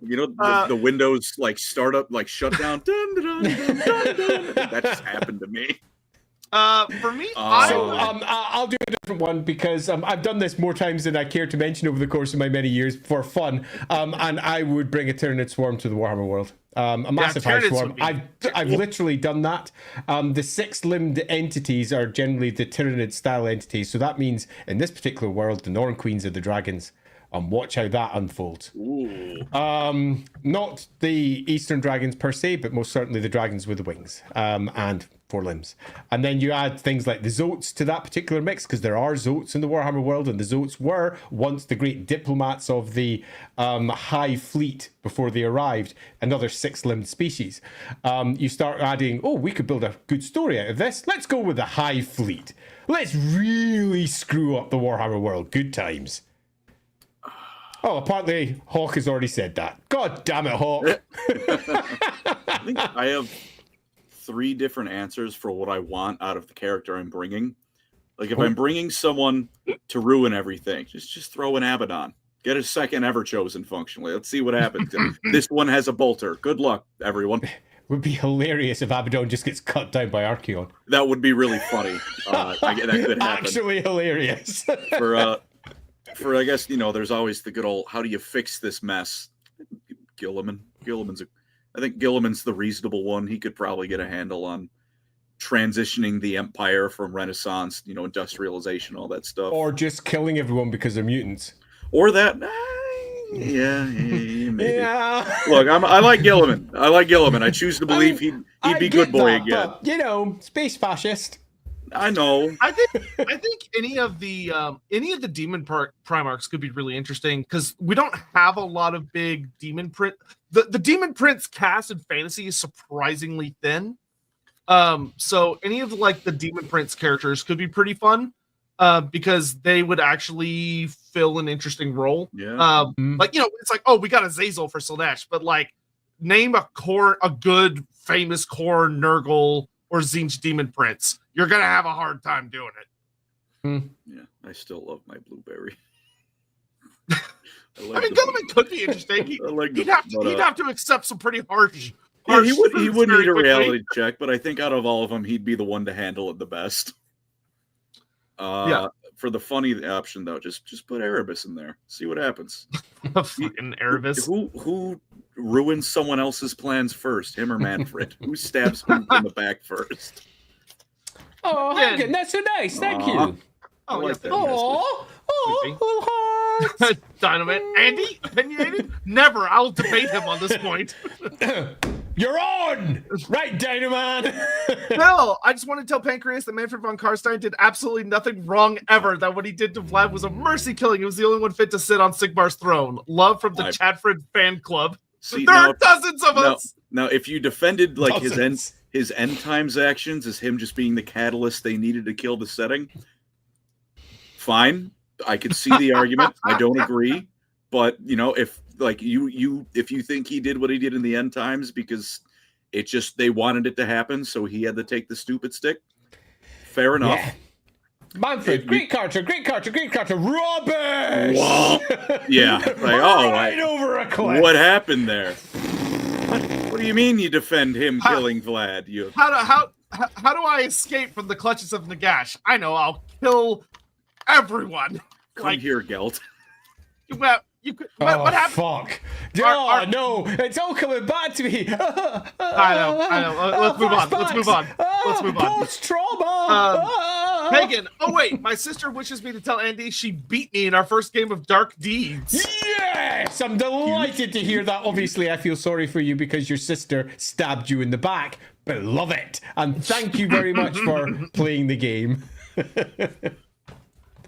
You know, the Windows like startup, like shutdown. Dun, dun, dun, dun, dun, dun. That just happened to me. For me, I'll do a different one because I've done this more times than I care to mention over the course of my many years for fun. And I would bring a Tyranid Swarm to the Warhammer world. A massive high swarm. I've literally done that. The six-limbed entities are generally the Tyranid style entities. So that means in this particular world, the Norn Queens are the dragons. Watch how that unfolds. Not the Eastern dragons per se, but most certainly the dragons with the wings and four limbs. And then you add things like the Zotes to that particular mix, because there are Zotes in the Warhammer world, and the Zotes were once the great diplomats of the High Fleet before they arrived, another six-limbed species. You start adding, we could build a good story out of this. Let's go with the High Fleet. Let's really screw up the Warhammer world. Good times. Oh, apparently Hawk has already said that. God damn it, Hawk. I think I have 3 different answers for what I want out of the character I'm bringing. Like, if I'm bringing someone to ruin everything, just throw an Abaddon. Get a second ever chosen functionally. Let's see what happens. This one has a bolter. Good luck, everyone. Would be hilarious if Abaddon just gets cut down by Archeon. That would be really funny. That could happen. Actually hilarious. For I guess, there's always the good old, how do you fix this mess? Gilliman. I think Gilliman's the reasonable one. He could probably get a handle on transitioning the Empire from Renaissance, industrialization, all that stuff. Or just killing everyone because they're mutants. Or that. Yeah, maybe. Yeah. Look, I like Gilliman. I choose to believe he'd be good boy again. But, space fascist. I know. I think any of the demon primarchs could be really interesting, because we don't have a lot of big demon print. The demon prince cast in fantasy is surprisingly thin. So any of the demon prince characters could be pretty fun, because they would actually fill an interesting role. Yeah. It's like, we got Azazel for Slaanesh, but name a good famous Khorne, Nurgle, or Tzeentch demon prince. You're gonna have a hard time doing it. Yeah, I still love my blueberry. Gilliman could be interesting. He'd have to accept some pretty harsh. Yeah, he would need a reality check, but I think out of all of them, he'd be the one to handle it the best. For the funny option though, just put Erebus in there. See what happens. Fucking Erebus. Who ruins someone else's plans first? Him or Manfred? Who stabs who in the back first? Oh, Hagen, that's so nice. Thank you. I like that. Dynamite. Andy? Opinionated? Never. I'll debate him on this point. You're on! Right, Dynaman! No, I just want to tell Pancreas that Manfred von Karstein did absolutely nothing wrong ever. That what he did to Vlad was a mercy killing. He was the only one fit to sit on Sigmar's throne. Love from the Chatfred fan club. See, there are dozens of us. Now, if you defended like his end times actions as him just being the catalyst they needed to kill the setting, fine. I could see the argument. I don't agree, but you know, if like if you think he did what he did in the end times because it just they wanted it to happen, so he had to take the stupid stick. Fair enough. Yeah. Manfred, great character, rubbish. Whoa. Yeah, like right over a cliff. What happened there? What do you mean you defend him killing Vlad? How do I escape from the clutches of Nagash? I know, I'll kill everyone. Come here, Gelt. Well, you could. What happened? Fuck! No, it's all coming back to me. I know. Let's move on. Let's move on. Post-trauma. Pagan. Oh wait, my sister wishes me to tell Andy she beat me in our first game of Dark Deeds. Yes, I'm delighted to hear that. Obviously, I feel sorry for you because your sister stabbed you in the back, but love it, and thank you very much for playing the game.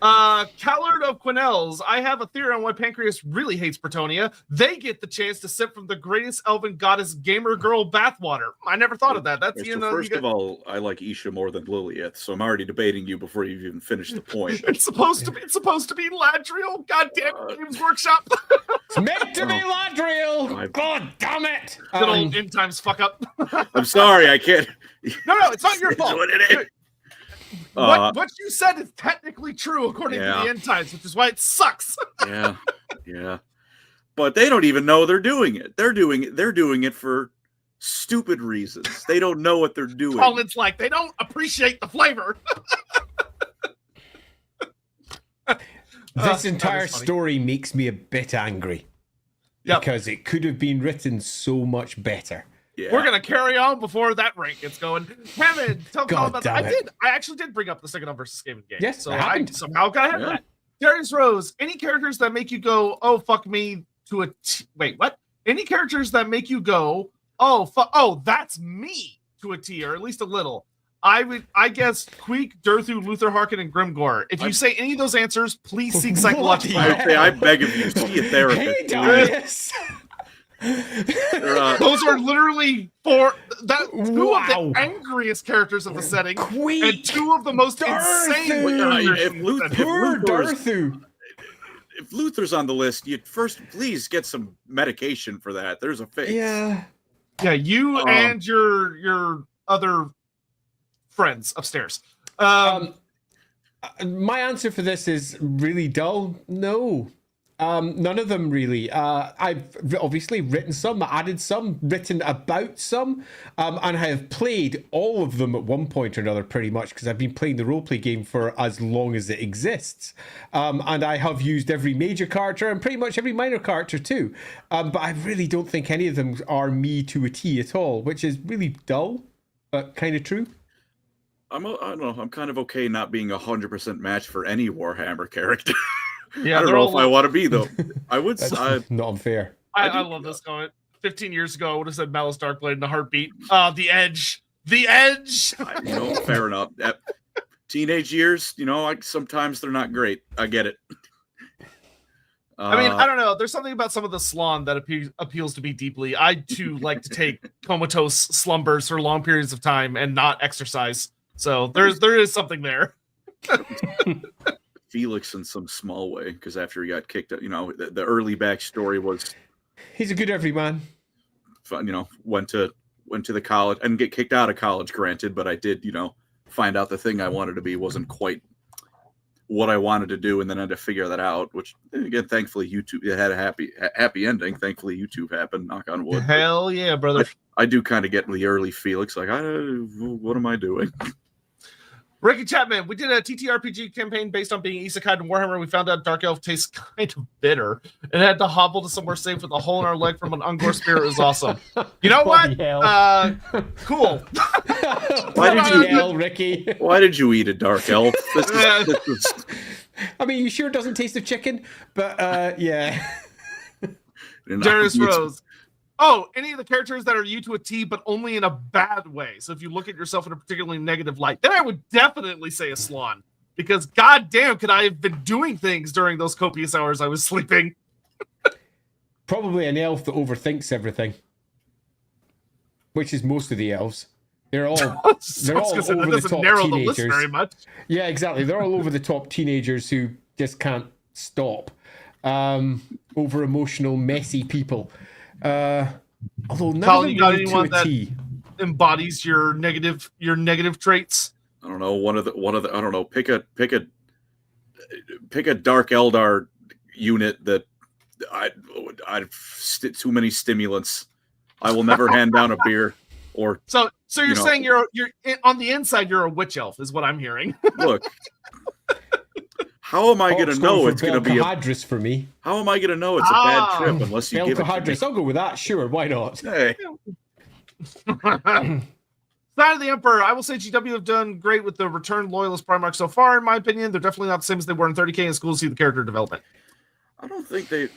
Callard of Quinels, I have a theory on why Pancreas really hates Brettonia. They get the chance to sip from the greatest elven goddess gamer girl bathwater. I never thought of that. That's first of all, I like Isha more than Lilith, so I'm already debating you before you've even finished the point. It's supposed to be Ladriel. Goddamn Games Workshop. It's meant to be Ladriel. God damn it! Good old end times fuck up. I'm sorry, I can't. No, it's not your fault. What it is. What you said is technically true according to the end times, which is why it sucks. yeah. But they don't even know they're doing it. They're doing it for stupid reasons. They don't know what they're doing. Colin's like they don't appreciate the flavor. This entire story makes me a bit angry. Because it could have been written so much better. Yeah. We're gonna carry on before that rank gets going. Kevin, tell Colin about that. I actually did bring up the second versus Scaven game. Yes, so I somehow got ahead of that. Darius Rose, any characters that make you go, oh fuck me to a wait, what? Any characters that make you go, oh fuck, oh that's me to a T, or at least a little. I guess Queek, Durthu, Luther Harkin, and Grimgor. If you say any of those answers, please seek psychological help. I beg of you, see a therapist. Hey, Darius. Those are literally two of the angriest characters of the setting, and two of the most insane. If Luther's on the list, you'd first please get some medication for that. There's a fix. Yeah. You and your other friends upstairs. My answer for this is really dull. No. None of them really. I've obviously written some, added some, written about some, and I have played all of them at one point or another pretty much because I've been playing the roleplay game for as long as it exists. And I have used every major character and pretty much every minor character too. But I really don't think any of them are me to a T at all, which is really dull, but kind of true. I don't know. I'm kind of okay not being 100% match for any Warhammer character. Yeah, I don't know if I want to be though. I would. Not unfair. I love this comment. 15 years ago, I would have said Malice Darkblade in a heartbeat. The Edge. Fair enough. Teenage years, sometimes they're not great. I get it. I mean, I don't know. There's something about some of the Slann that appeals to me deeply. I too like to take comatose slumbers for long periods of time and not exercise. So there is something there. Felix in some small way, because after he got kicked out, the early backstory was he's a good everyman. Went to the college and get kicked out of college, granted, but I did, find out the thing I wanted to be wasn't quite what I wanted to do, and then I had to figure that out. Which again, thankfully, it had a happy ending. Thankfully, YouTube happened. Knock on wood. Hell yeah, brother! I do kind of get the early Felix, like, what am I doing? Ricky Chapman, we did a TTRPG campaign based on being isekai in Warhammer. We found out Dark Elf tastes kind of bitter and had to hobble to somewhere safe with a hole in our leg from an Ungor spirit. It was awesome. You know what? Cool. Ricky? Why did you eat a Dark Elf? I mean, you sure it doesn't taste of chicken? But yeah. Darius Rose. Oh, any of the characters that are you to a T, but only in a bad way. So if you look at yourself in a particularly negative light, then I would definitely say a Slon. Because goddamn, could I have been doing things during those copious hours I was sleeping? Probably an elf that overthinks everything, which is most of the elves. They're all over the top narrow the list teenagers. very much. Yeah, exactly. They're all over the top teenagers who just can't stop. Over emotional, messy people. Although none Colin, of you them got really anyone to a that T. embodies your negative traits? I don't know. One of the. I don't know. Pick a Dark Eldar unit that I'd too many stimulants. I will never hand down a beer. Or so you're saying you're on the inside you're a witch elf is what I'm hearing. Look, how am I going to know it's going to be a for me? How am I going to know it's a bad trip unless you give it to me? I'll go with that. Sure, why not? Hey. Side of the Emperor, I will say GW have done great with the Return Loyalist Primarch so far, in my opinion. They're definitely not the same as they were in 30K, and it's cool to see the character development. I don't think they...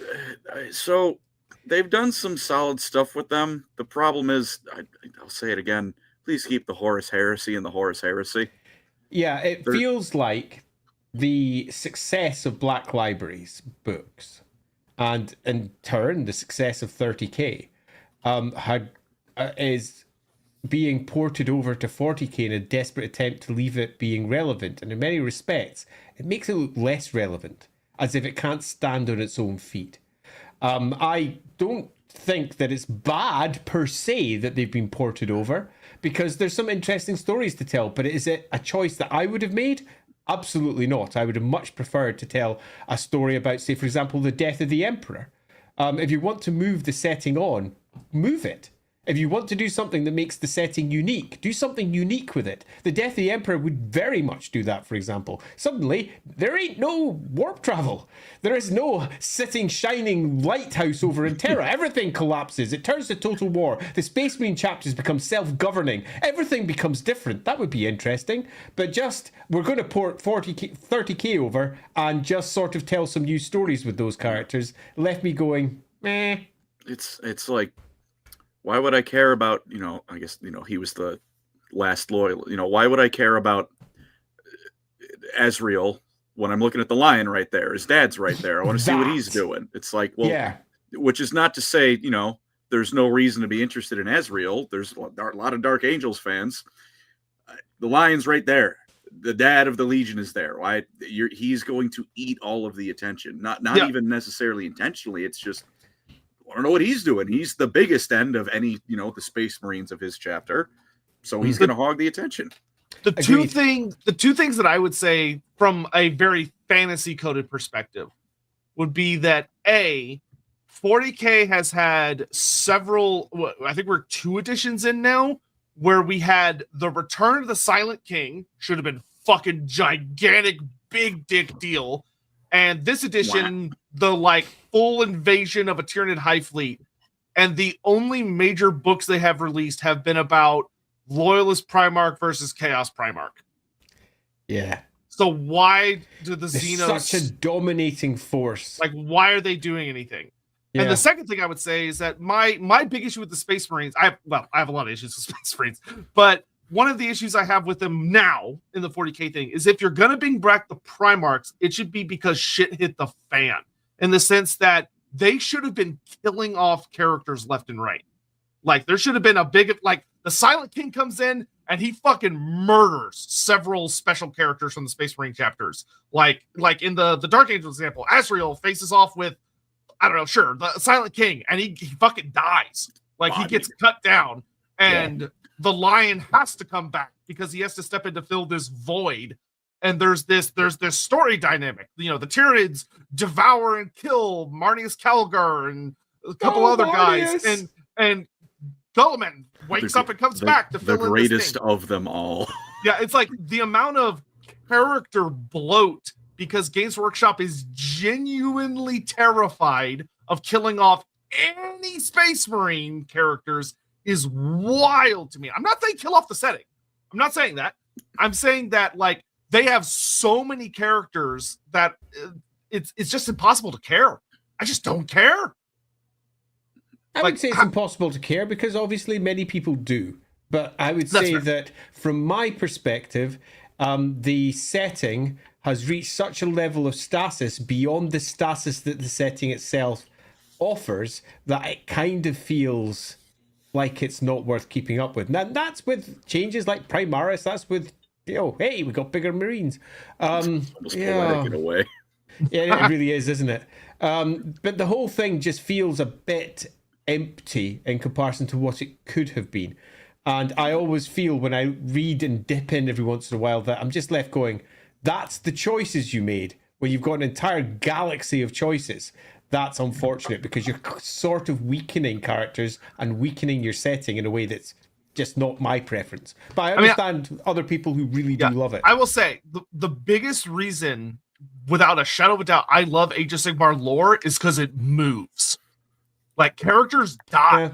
So, they've done some solid stuff with them. The problem is, I'll say it again, please keep the Horus Heresy in the Horus Heresy. Yeah, it feels like the success of Black Library's books, and in turn, the success of 30K, is being ported over to 40K in a desperate attempt to leave it being relevant. And in many respects, it makes it look less relevant, as if it can't stand on its own feet. I don't think that it's bad per se that they've been ported over, because there's some interesting stories to tell. But is it a choice that I would have made? Absolutely not. I would have much preferred to tell a story about, say, for example, the death of the Emperor. If you want to move the setting on, move it. If you want to do something that makes the setting unique, do something unique with it. The Death of the Emperor would very much do that, for example. Suddenly, there ain't no warp travel. There is no sitting, shining lighthouse over in Terra. Everything collapses. It turns to total war. The Space Marine chapters become self-governing. Everything becomes different. That would be interesting. But just, we're going to port 30K over and just sort of tell some new stories with those characters. Left me going, meh. It's like, why would I care about, I guess, he was the last loyal, why would I care about Azrael when I'm looking at the lion right there? His dad's right there. I want to see what he's doing. It's like, well, yeah. Which is not to say, there's no reason to be interested in Azrael. There's a lot of Dark Angels fans. The lion's right there. The dad of the Legion is there. Right? He's going to eat all of the attention. Not even necessarily intentionally. It's just, I don't know what he's doing. He's the biggest end of any, the Space Marines of his chapter. So he's going to hog the attention. The two things that I would say from a very fantasy coded perspective would be that 40K has had several, I think we're 2 editions in now, where we had the Return of the Silent King, should have been fucking gigantic, big dick deal. And this edition, the full invasion of a Tyranid High Fleet, and the only major books they have released have been about Loyalist Primarch versus Chaos Primarch. Yeah. So why do the Xenos such a dominating force? Why are they doing anything? Yeah. And the second thing I would say is that my big issue with the Space Marines, I have a lot of issues with Space Marines, but one of the issues I have with them now in the 40K thing is if you're going to bring back the Primarchs, it should be because shit hit the fan, in the sense that they should have been killing off characters left and right. There should have been a big, the Silent King comes in and he fucking murders several special characters from the Space Marine chapters. Like in the Dark Angel example, Azrael faces off with, I don't know, sure, the Silent King, and he fucking dies. He gets cut down, and the lion has to come back because he has to step in to fill this void. And there's this story dynamic. The Tyranids devour and kill Marnius Calgar and a couple other guys, and Gulliman wakes up and comes back to fill in the greatest of them all. Yeah, it's the amount of character bloat, because Games Workshop is genuinely terrified of killing off any Space Marine characters, is wild to me. I'm not saying kill off the setting. I'm not saying that. I'm saying that they have so many characters that it's just impossible to care. I just don't care. I would say it's impossible to care because obviously many people do. But I would say that from my perspective, the setting has reached such a level of stasis beyond the stasis that the setting itself offers that it kind of feels like it's not worth keeping up with. Now, that's with changes like Primaris. That's with, hey, we got bigger Marines. Almost poetic in a way. Yeah, it really is, isn't it? But the whole thing just feels a bit empty in comparison to what it could have been. And I always feel when I read and dip in every once in a while that I'm just left going, that's the choices you made. When you've got an entire galaxy of choices, that's unfortunate because you're sort of weakening characters and weakening your setting in a way that's just not my preference. But I understand other people who really do love it. I will say the biggest reason, without a shadow of a doubt, I love Age of Sigmar lore is because it moves. Like, characters die. Yeah.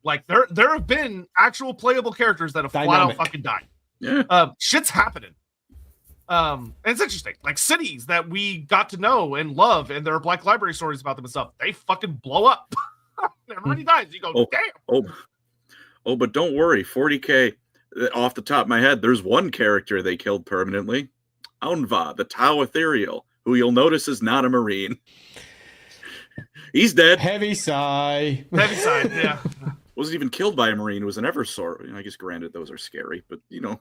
Like, there have been actual playable characters that have flat out fucking died. Yeah. Shit's happening. And it's interesting. Like, cities that we got to know and love, and there are Black Library stories about them and stuff, they fucking blow up. Everybody dies. You go, damn. Oh, but don't worry. 40K, off the top of my head, there's one character they killed permanently. Aunva, the Tau Ethereal, who you'll notice is not a Marine. He's dead. Heavy sigh. Heavy sigh, yeah. Wasn't even killed by a Marine. It was an Eversor. I guess, granted, those are scary, but, kind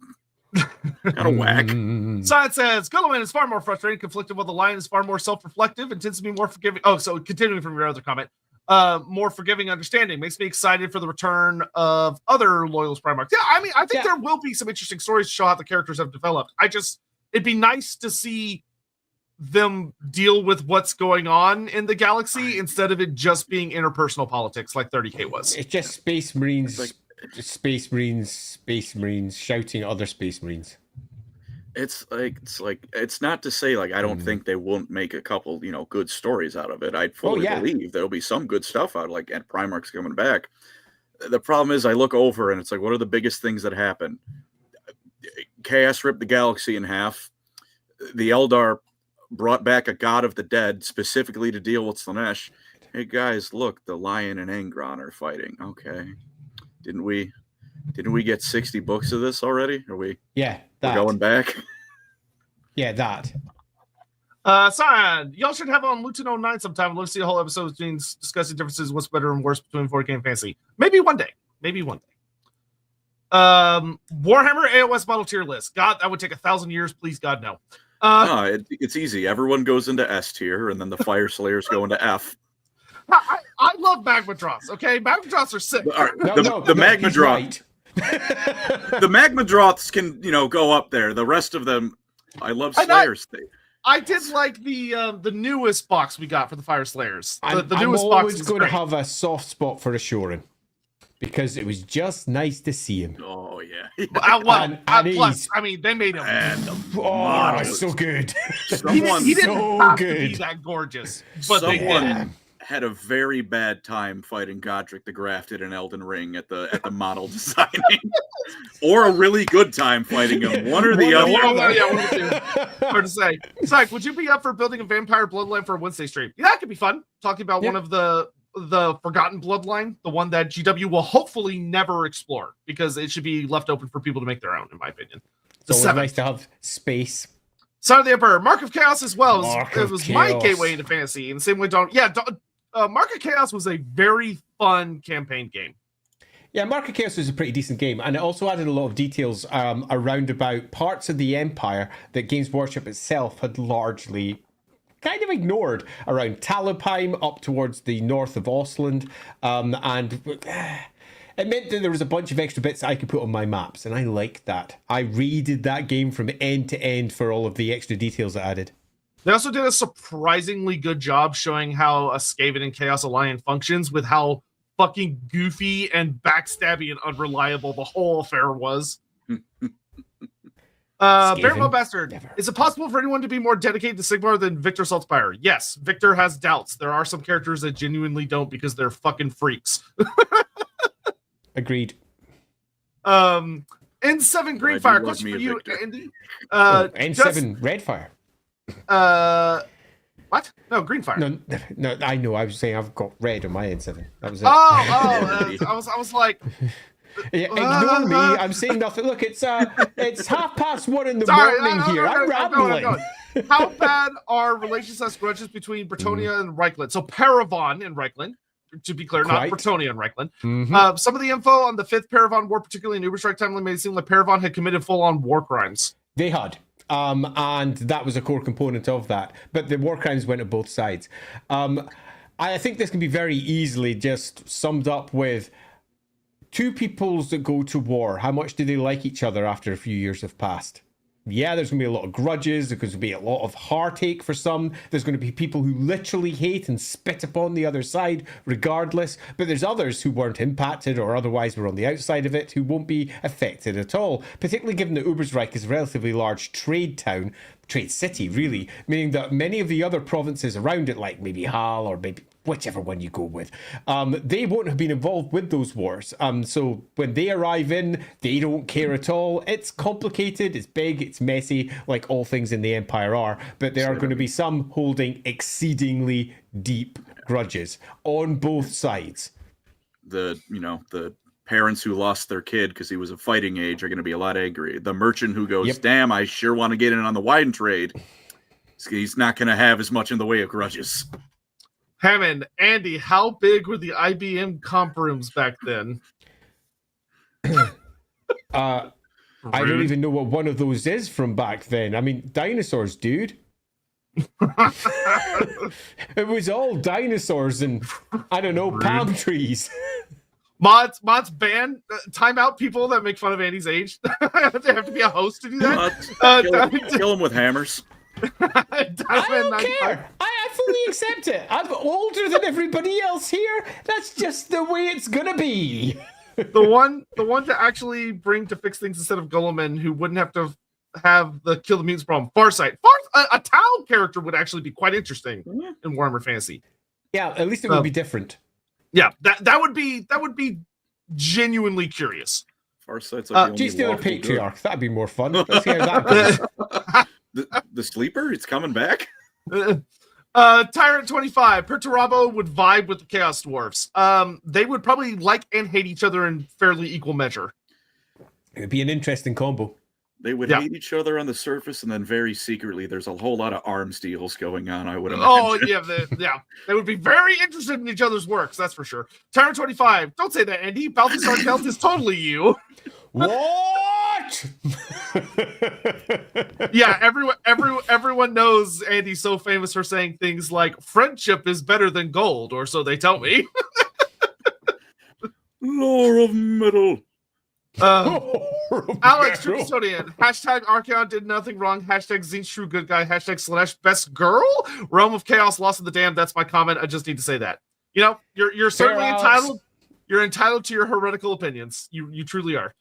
of whack. Science says, Guilliman is far more frustrating, conflicted, while the Lion is far more self-reflective and tends to be more forgiving. Oh, so continuing from your other comment, more forgiving understanding. Makes me excited for the return of other Loyalist Primarchs. Yeah, I mean, I think there will be some interesting stories to show how the characters have developed. It'd be nice to see them deal with what's going on in the galaxy instead of it just being interpersonal politics like 30K was. It's just Space Marines, Space Marines shouting at other Space Marines. It's not to say like I don't think they won't make a couple, good stories out of it. I fully believe there'll be some good stuff out, like at Primarch's coming back. The problem is I look over and it's like, what are the biggest things that happen? Chaos ripped the galaxy in half. The Eldar brought back a god of the dead specifically to deal with Slanesh. Hey guys, look, the Lion and Angron are fighting. Okay. Didn't we get 60 books of this already? Are we we're going back? Yeah, that. Sion, y'all should have on Luton 09 sometime. Let's see a whole episode discussing differences, what's better and worse between 40K and fantasy. Maybe one day. Warhammer AOS model tier list. God, that would take 1,000 years. Please, God, no. No, it's easy. Everyone goes into S tier, and then the Fire Slayers go into F. I love Magma Droths, okay? Magma Droths are sick. The Magma Droths. The Magma Droths can, go up there. The rest of them, I love Slayers. I did like the newest box we got for the Fire Slayers. The newest I'm box always going to have a soft spot for Assurin because it was just nice to see him. Oh, yeah. Plus, I mean, they made him. So good. He didn't have to be that gorgeous, but someone had a very bad time fighting Gotrek the Grafted in Elden Ring at the model designing, or a really good time fighting him. One or the other. Hard to say. Psych, would you be up for building a vampire bloodline for a Wednesday stream? Yeah, that could be fun. Talking about one of the forgotten bloodline, the one that GW will hopefully never explore because it should be left open for people to make their own, in my opinion. It's nice to have space. Son of the Emperor, Mark of Chaos as well. It was my gateway into fantasy. In the same way, Mark of Chaos was a very fun campaign game. Yeah, Mark of Chaos was a pretty decent game, and it also added a lot of details around about parts of the Empire that Games Workshop itself had largely kind of ignored, around Talabheim up towards the north of Ostland, and it meant that there was a bunch of extra bits I could put on my maps, and I liked that. I redid that game from end to end for all of the extra details it added. They also did a surprisingly good job showing how a Scaven and Chaos Alliance functions, with how fucking goofy and backstabby and unreliable the whole affair was. Bearable Bastard. Never. Is it possible for anyone to be more dedicated to Sigmar than Victor Saltzpyre? Yes, Victor has doubts. There are some characters that genuinely don't because they're fucking freaks. Agreed. N7 Greenfire, question for you, Victor. Andy. N7 Redfire. What? No, green fire. No, I know. I was saying I've got red on my N7. That was it. I was like, yeah, ignore me. I'm saying nothing. Look, it's 1:30 in the morning here. I'm rambling. How bad are relations / grudges between Brettonia and Reichland? So Paravon and Reichland, to be clear, not Brettonia and Reichland. Some of the info on the 5th Paravon War, particularly in Uberstrike timeline, made it seem like Paravon had committed full-on war crimes. They had. And that was a core component of that. But the war crimes went to both sides. I think this can be very easily just summed up with two peoples that go to war. How much do they like each other after a few years have passed? Yeah, there's going to be a lot of grudges. There's going to be a lot of heartache for some. There's going to be people who literally hate and spit upon the other side regardless. But there's others who weren't impacted or otherwise were on the outside of it who won't be affected at all. Particularly given that Ubersreich is a relatively large trade town, trade city really, meaning that many of the other provinces around it, like maybe Hal or maybe whichever one you go with, they won't have been involved with those wars. So when they arrive in, they don't care at all. It's complicated, it's big, it's messy, like all things in the Empire are, but there are going to be some holding exceedingly deep grudges on both sides. The parents who lost their kid because he was of fighting age are going to be a lot angry. The merchant who goes, damn, I sure want to get in on the wine trade, he's not going to have as much in the way of grudges. Hammond, Andy, how big were the IBM comp rooms back then? I don't even know what one of those is from back then. I mean, dinosaurs, dude. It was all dinosaurs and, I don't know, palm trees. Mods ban, time out people that make fun of Andy's age. They have to be a host to do that. Kill him with hammers. I don't care. I fully accept it. I'm older than everybody else here. That's just the way it's gonna be. The one to actually bring to fix things instead of Guilliman, who wouldn't have to have the kill the mutants problem. Farsight. A Tau character would actually be quite interesting in Warhammer Fantasy. Yeah, at least it would be different. Yeah, that would be genuinely curious. Farsight's like Just the other patriarch. That'd be more fun. Let's hear that goes. The sleeper? It's coming back? Tyrant 25. Perturabo would vibe with the Chaos Dwarfs. They would probably like and hate each other in fairly equal measure. It would be an interesting combo. They would hate each other on the surface, and then very secretly, there's a whole lot of arms deals going on, I would imagine. Oh, yeah. They would be very interested in each other's works, that's for sure. Tyrant 25. Don't say that, Andy. Balthasar Gelt is totally you. What? Yeah, everyone knows Andy's so famous for saying things like friendship is better than gold, or so they tell me. Lore of metal. Alex Tripsodian, hashtag Archeon did nothing wrong, hashtag Zinch true good guy, hashtag Slanesh best girl, Realm of Chaos lost in the dam. That's my comment. I just need to say that. You know, you're certainly entitled. You're entitled to your heretical opinions. You truly are.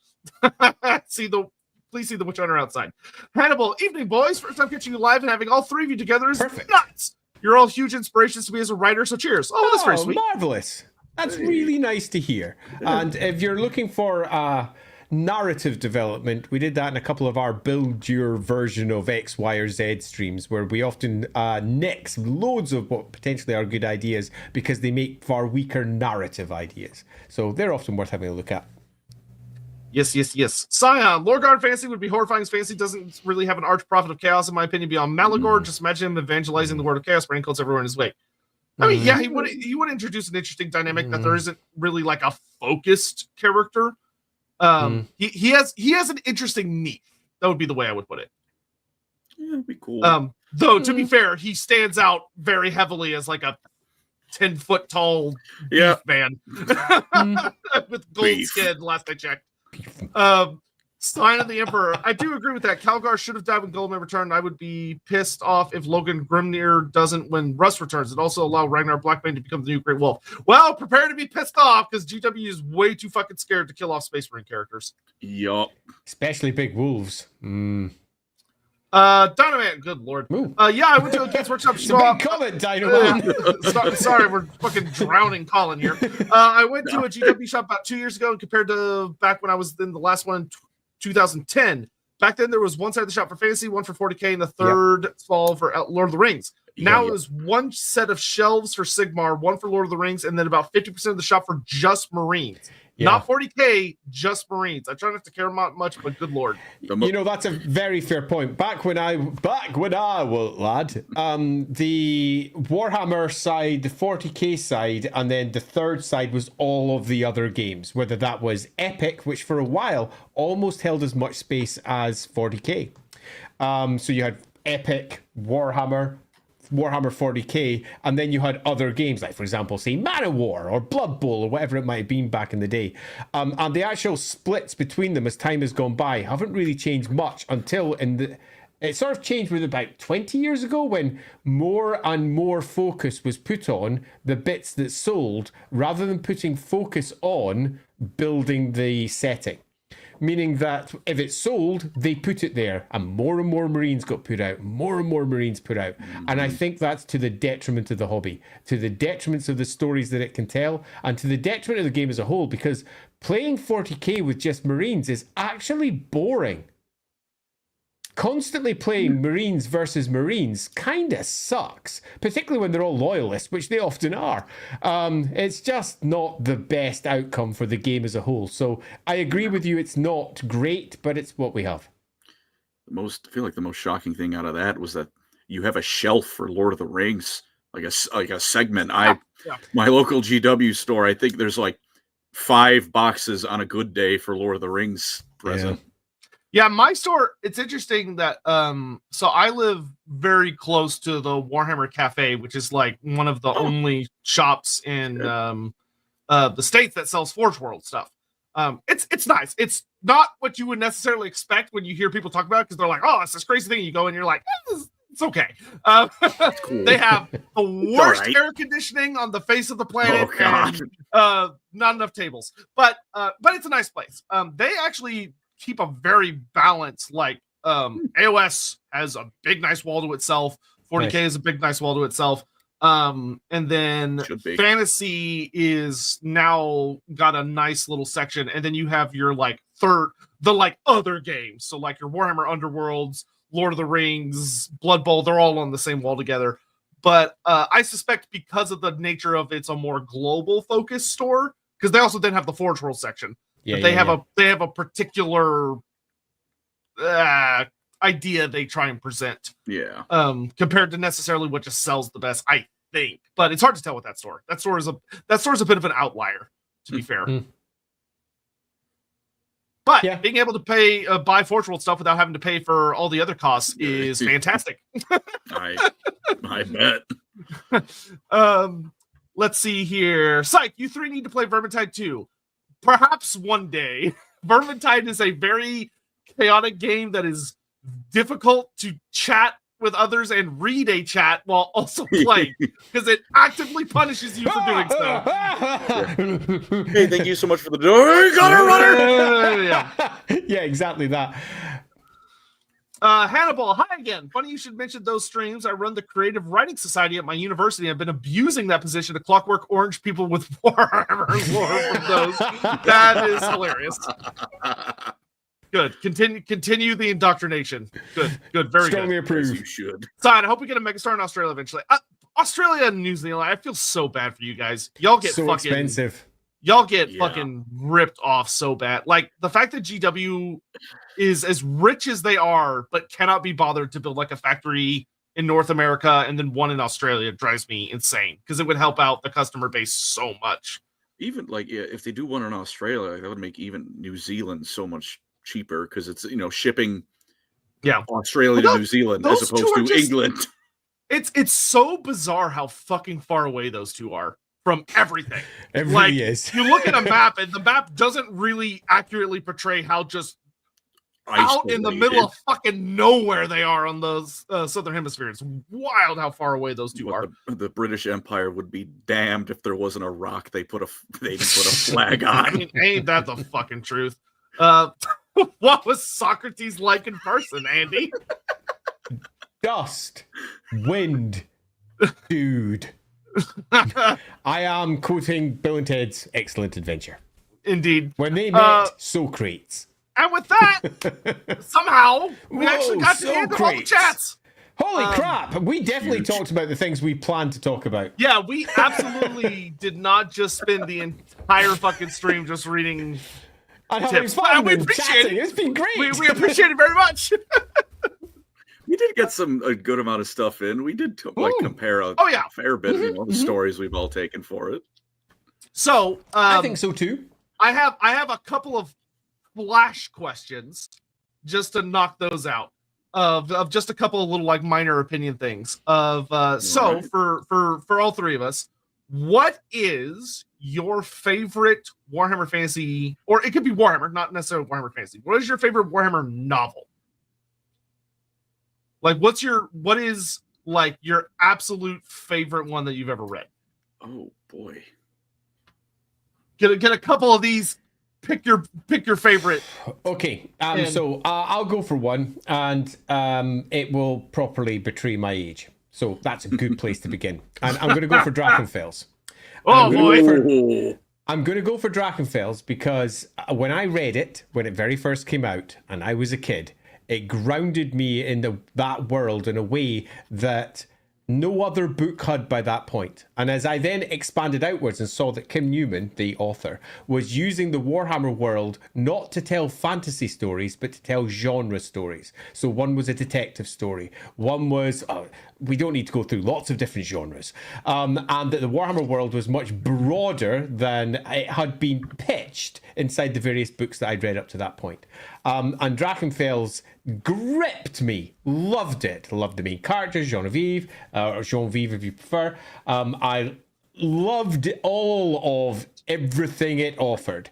Please see the Witch Hunter outside. Hannibal, evening boys. First time catching you live and having all three of you together is nuts. You're all huge inspirations to me as a writer, so cheers. Oh, that's very sweet. Marvelous. That's really nice to hear. And if you're looking for narrative development, we did that in a couple of our build your version of X, Y, or Z streams, where we often nix loads of what potentially are good ideas because they make far weaker narrative ideas. So they're often worth having a look at. Yes. Scion, Lorguard Fantasy would be horrifying. Fantasy doesn't really have an arch prophet of chaos, in my opinion, beyond Malagor. Just imagine him evangelizing the word of chaos, bringing cults everywhere in his way. I mean, yeah, he would introduce an interesting dynamic that there isn't really like a focused character. He has an interesting niche. That would be the way I would put it. Yeah, it'd be cool. Though to be fair, he stands out very heavily as like a 10-foot tall beef man with gold skin. Last I checked. Sign of the Emperor. I do agree with that. Calgar should have died when Goldman returned. I would be pissed off if Logan Grimnir doesn't when Russ returns. It also allow Ragnar Blackbane to become the new Great Wolf. Well, prepare to be pissed off because GW is way too fucking scared to kill off Space Marine characters. Yup. Especially big wolves. Dynamite, good lord. Yeah, I went to a Games Workshop shop. Big comment, Dynamite. Sorry, we're fucking drowning Colin here. I went to a GW shop about 2 years ago, and compared to back when I was in the last one in 2010. Back then, there was one side of the shop for fantasy, one for 40K, and the third fall for Lord of the Rings. Now it was one set of shelves for Sigmar, one for Lord of the Rings, and then about 50% of the shop for just Marines. Yeah. Not 40K, just Marines. I try not to care about much, but good Lord. You know, that's a very fair point. Back when I was lad, the Warhammer side, the 40K side, and then the third side was all of the other games, whether that was Epic, which for a while almost held as much space as 40K. So you had Epic, Warhammer 40K, and then you had other games like, for example, say Man War or Blood Bowl or whatever it might have been back in the day. And the actual splits between them as time has gone by haven't really changed much until it sort of changed with about 20 years ago when more and more focus was put on the bits that sold rather than putting focus on building the setting. Meaning that if it's sold, they put it there, and more Marines got put out, more and more Marines put out. Mm-hmm. And I think that's to the detriment of the hobby, to the detriment of the stories that it can tell, and to the detriment of the game as a whole, because playing 40K with just Marines is actually boring. Constantly playing Marines versus Marines kind of sucks, particularly when they're all loyalists, which they often are. It's just not the best outcome for the game as a whole. So I agree with you, it's not great, but it's what we have. I feel like the most shocking thing out of that was that you have a shelf for Lord of the Rings, like a segment. My local GW store, I think there's like 5 boxes on a good day for Lord of the Rings present. Yeah. Yeah, my store, it's interesting that, so I live very close to the Warhammer Cafe, which is like one of the only shops in the States that sells Forge World stuff. It's nice. It's not what you would necessarily expect when you hear people talk about it, because they're like, oh, it's this crazy thing. You go and you're like, it's okay. Cool. They have the worst air conditioning on the face of the planet, and not enough tables. But it's a nice place. They actually keep a very balanced, like AOS has a big nice wall to itself, 40K is a big nice wall to itself, and then fantasy is now got a nice little section, and then you have your like other games, so like your Warhammer Underworlds, Lord of the Rings, Blood Bowl, they're all on the same wall together. But I suspect because of the nature of it's a more global focused store, because they also then have the Forge World section. They have a particular idea they try and present. Yeah. Compared to necessarily what just sells the best, I think. But it's hard to tell with that store. That store is a bit of an outlier, to be fair. But being able to buy Forge World stuff without having to pay for all the other costs is fantastic. I bet. Let's see here. Psych, you 3 need to play Vermintide 2. Perhaps one day. Vermintide is a very chaotic game that is difficult to chat with others and read a chat while also playing, because it actively punishes you for doing so. Hey, thank you so much for the door. Got a runner. Yeah, exactly that. Hannibal, hi again. Funny you should mention those streams. I run the Creative Writing Society at my university. I've been abusing that position to Clockwork Orange people with Warhammer lore from those. That is hilarious. Good. Continue the indoctrination. Good. Very strongly good. Approved. You should. Side, I hope we get a megastar in Australia eventually. Australia and New Zealand. I feel so bad for you guys. Y'all get so fucking expensive. Y'all get fucking ripped off so bad. Like the fact that GW is as rich as they are, but cannot be bothered to build like a factory in North America and then one in Australia drives me insane, because it would help out the customer base so much. Even like if they do one in Australia, that would make even New Zealand so much cheaper, because it's shipping Australia to New Zealand as opposed to England. It's so bizarre how fucking far away those two are from everything. It really is. You look at a map and the map doesn't really accurately portray how just out in the middle of fucking nowhere they are on those southern hemisphere. It's wild how far away those two are. The British Empire would be damned if there wasn't a rock they didn't put a flag on. I mean, ain't that the fucking truth? What was Socrates like in person, Andy? Dust, wind, dude. I am quoting Bill and Ted's Excellent Adventure. Indeed. When they met Socrates. And with that, somehow, we actually got to the end of all the chats. Holy crap! We definitely huge. talked about the things we planned to talk about. Yeah, we absolutely did not just spend the entire fucking stream just reading And having tips. fun We and appreciate chatting. it. It's been great. We appreciate it very much. We did get a good amount of stuff in. We did compare a fair bit of the stories we've all taken for it. So I think so too. I have a couple of flash questions just to knock those out of just a couple of little like minor opinion things so for all three of us, what is your favorite Warhammer Fantasy, or it could be Warhammer, not necessarily Warhammer Fantasy. What is your favorite Warhammer novel? Like what is like your absolute favorite one that you've ever read? Oh boy. Get a couple of these. Pick your favorite. Okay, so I'll go for one, and it will properly betray my age. So that's a good place to begin. And I'm going to go for Drachenfels. Oh boy! I'm going to go for Drachenfels because when I read it, when it very first came out, and I was a kid, it grounded me in that world in a way that no other book had by that point. And as I then expanded outwards and saw that Kim Newman, the author, was using the Warhammer world not to tell fantasy stories, but to tell genre stories. So one was a detective story. One was, we don't need to go through lots of different genres. And that the Warhammer world was much broader than it had been pitched inside the various books that I'd read up to that point. And Drachenfels gripped me. Loved it. Loved the main characters, Genevieve, or Genevieve if you prefer. I loved all of everything it offered.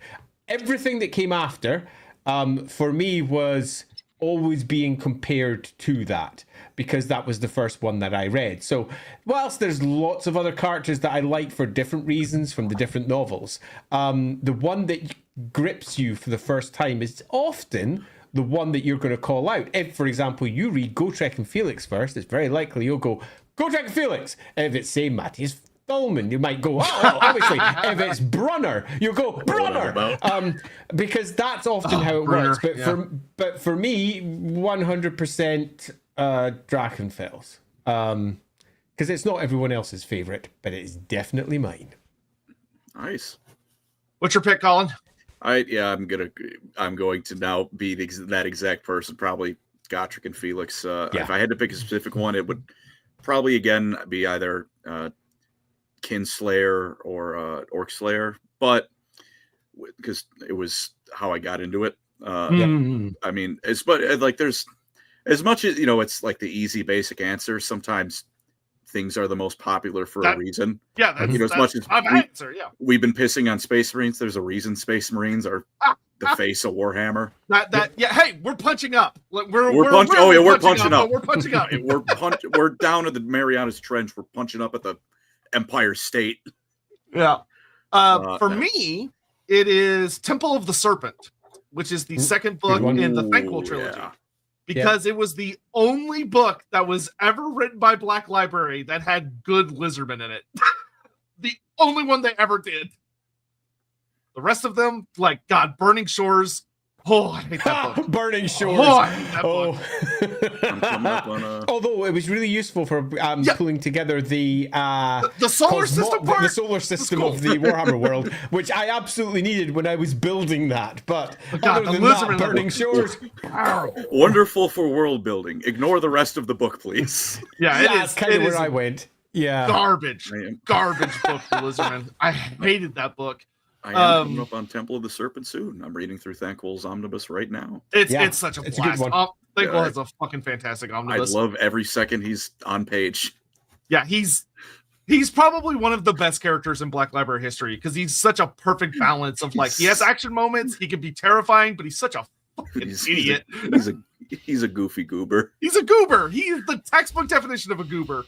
Everything that came after, for me, was always being compared to that, because that was the first one that I read. So whilst there's lots of other characters that I like for different reasons from the different novels, the one that grips you for the first time is often the one that you're going to call out. If, for example, you read Gotrek and Felix first, it's very likely you'll go, Gotrek and Felix. And if it's say Matthias Thulman, you might go, obviously. If it's Brunner, you go, Brunner. Because that's often how it Brunner, works. But for me, 100% Drachenfels. Because it's not everyone else's favorite, but it's definitely mine. Nice. What's your pick, Colin? I'm going to now be that exact person. Probably Gotrek and Felix. If I had to pick a specific one, it would probably again be either Kinslayer or Orcslayer, but because it was how I got into it. I mean, there's as much as it's like the easy basic answer. Sometimes things are the most popular for a reason. Yeah, that's, as much as answer. Yeah, we've been pissing on Space Marines. There's a reason Space Marines are the face of Warhammer. Hey, we're punching up. We're punching. Oh yeah, we're punching up. We're punching up. We're down at the Marianas Trench. We're punching up at the Empire State. Yeah. For me, it is Temple of the Serpent, which is the second book in the Thanquol trilogy. Yeah. Because it was the only book that was ever written by Black Library that had good lizardmen in it. The only one they ever did. The rest of them, like, God, Burning Shores. Oh, I hate that book. Burning Shores. Oh, I hate that book. Although it was really useful for pulling together the solar system part. The solar system of the Warhammer world, which I absolutely needed when I was building that. But other than that, Burning Shores. Wonderful for world building. Ignore the rest of the book, please. Yeah, it is kind of where I went. Yeah. Garbage book for Lizardman. I hated that book. I am coming up on Temple of the Serpent soon. I'm reading through Thanquol's omnibus right now. It's such a blast. A good one. Thanquol has a fucking fantastic omnibus. I love every second he's on page. Yeah, he's probably one of the best characters in Black Library history because he's such a perfect balance of he has action moments. He can be terrifying, but he's such a fucking idiot. He's a goofy goober. He's a goober. He is the textbook definition of a goober.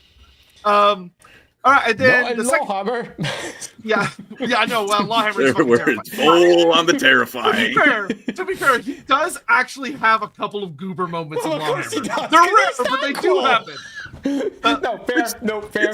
All right, and then the LAWhammer. I know. Well, LAWhammer is fucking terrifying. It's full on the terrifying. To be fair, he does actually have a couple of goober moments in LAWhammer. They're rare, but they do happen.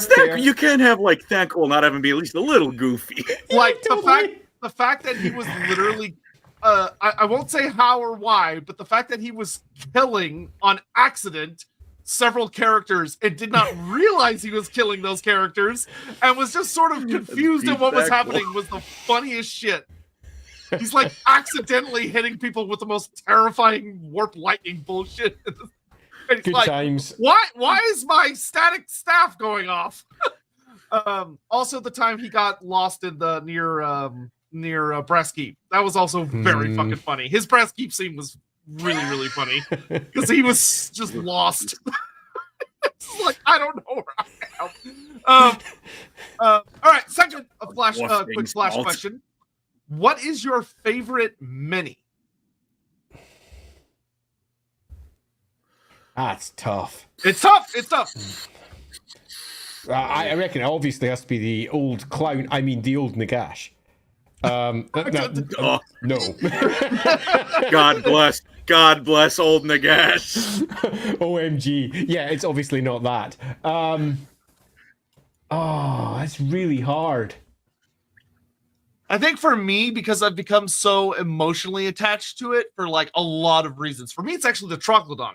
Fair. You can't have Thanquol not having be at least a little goofy. The fact that he was literally, I won't say how or why, but the fact that he was killing on accident several characters and did not realize he was killing those characters and was just sort of confused at what was happening was the funniest shit. He's like accidentally hitting people with the most terrifying warp lightning bullshit. And Good like, times. Why is my static staff going off? Also, the time he got lost in the near breast keep, that was also very fucking funny. His breast keep scene was really funny because he was just lost. It's like, I don't know where I am. All right, second quick flash question. What is your favorite mini? That's tough. It's tough. I reckon it obviously has to be the old clown. I mean, the old Nagash. No. God bless old Nagash. OMG. Yeah, it's obviously not that. That's really hard. I think for me, because I've become so emotionally attached to it for like a lot of reasons. For me, it's actually the Troglodon.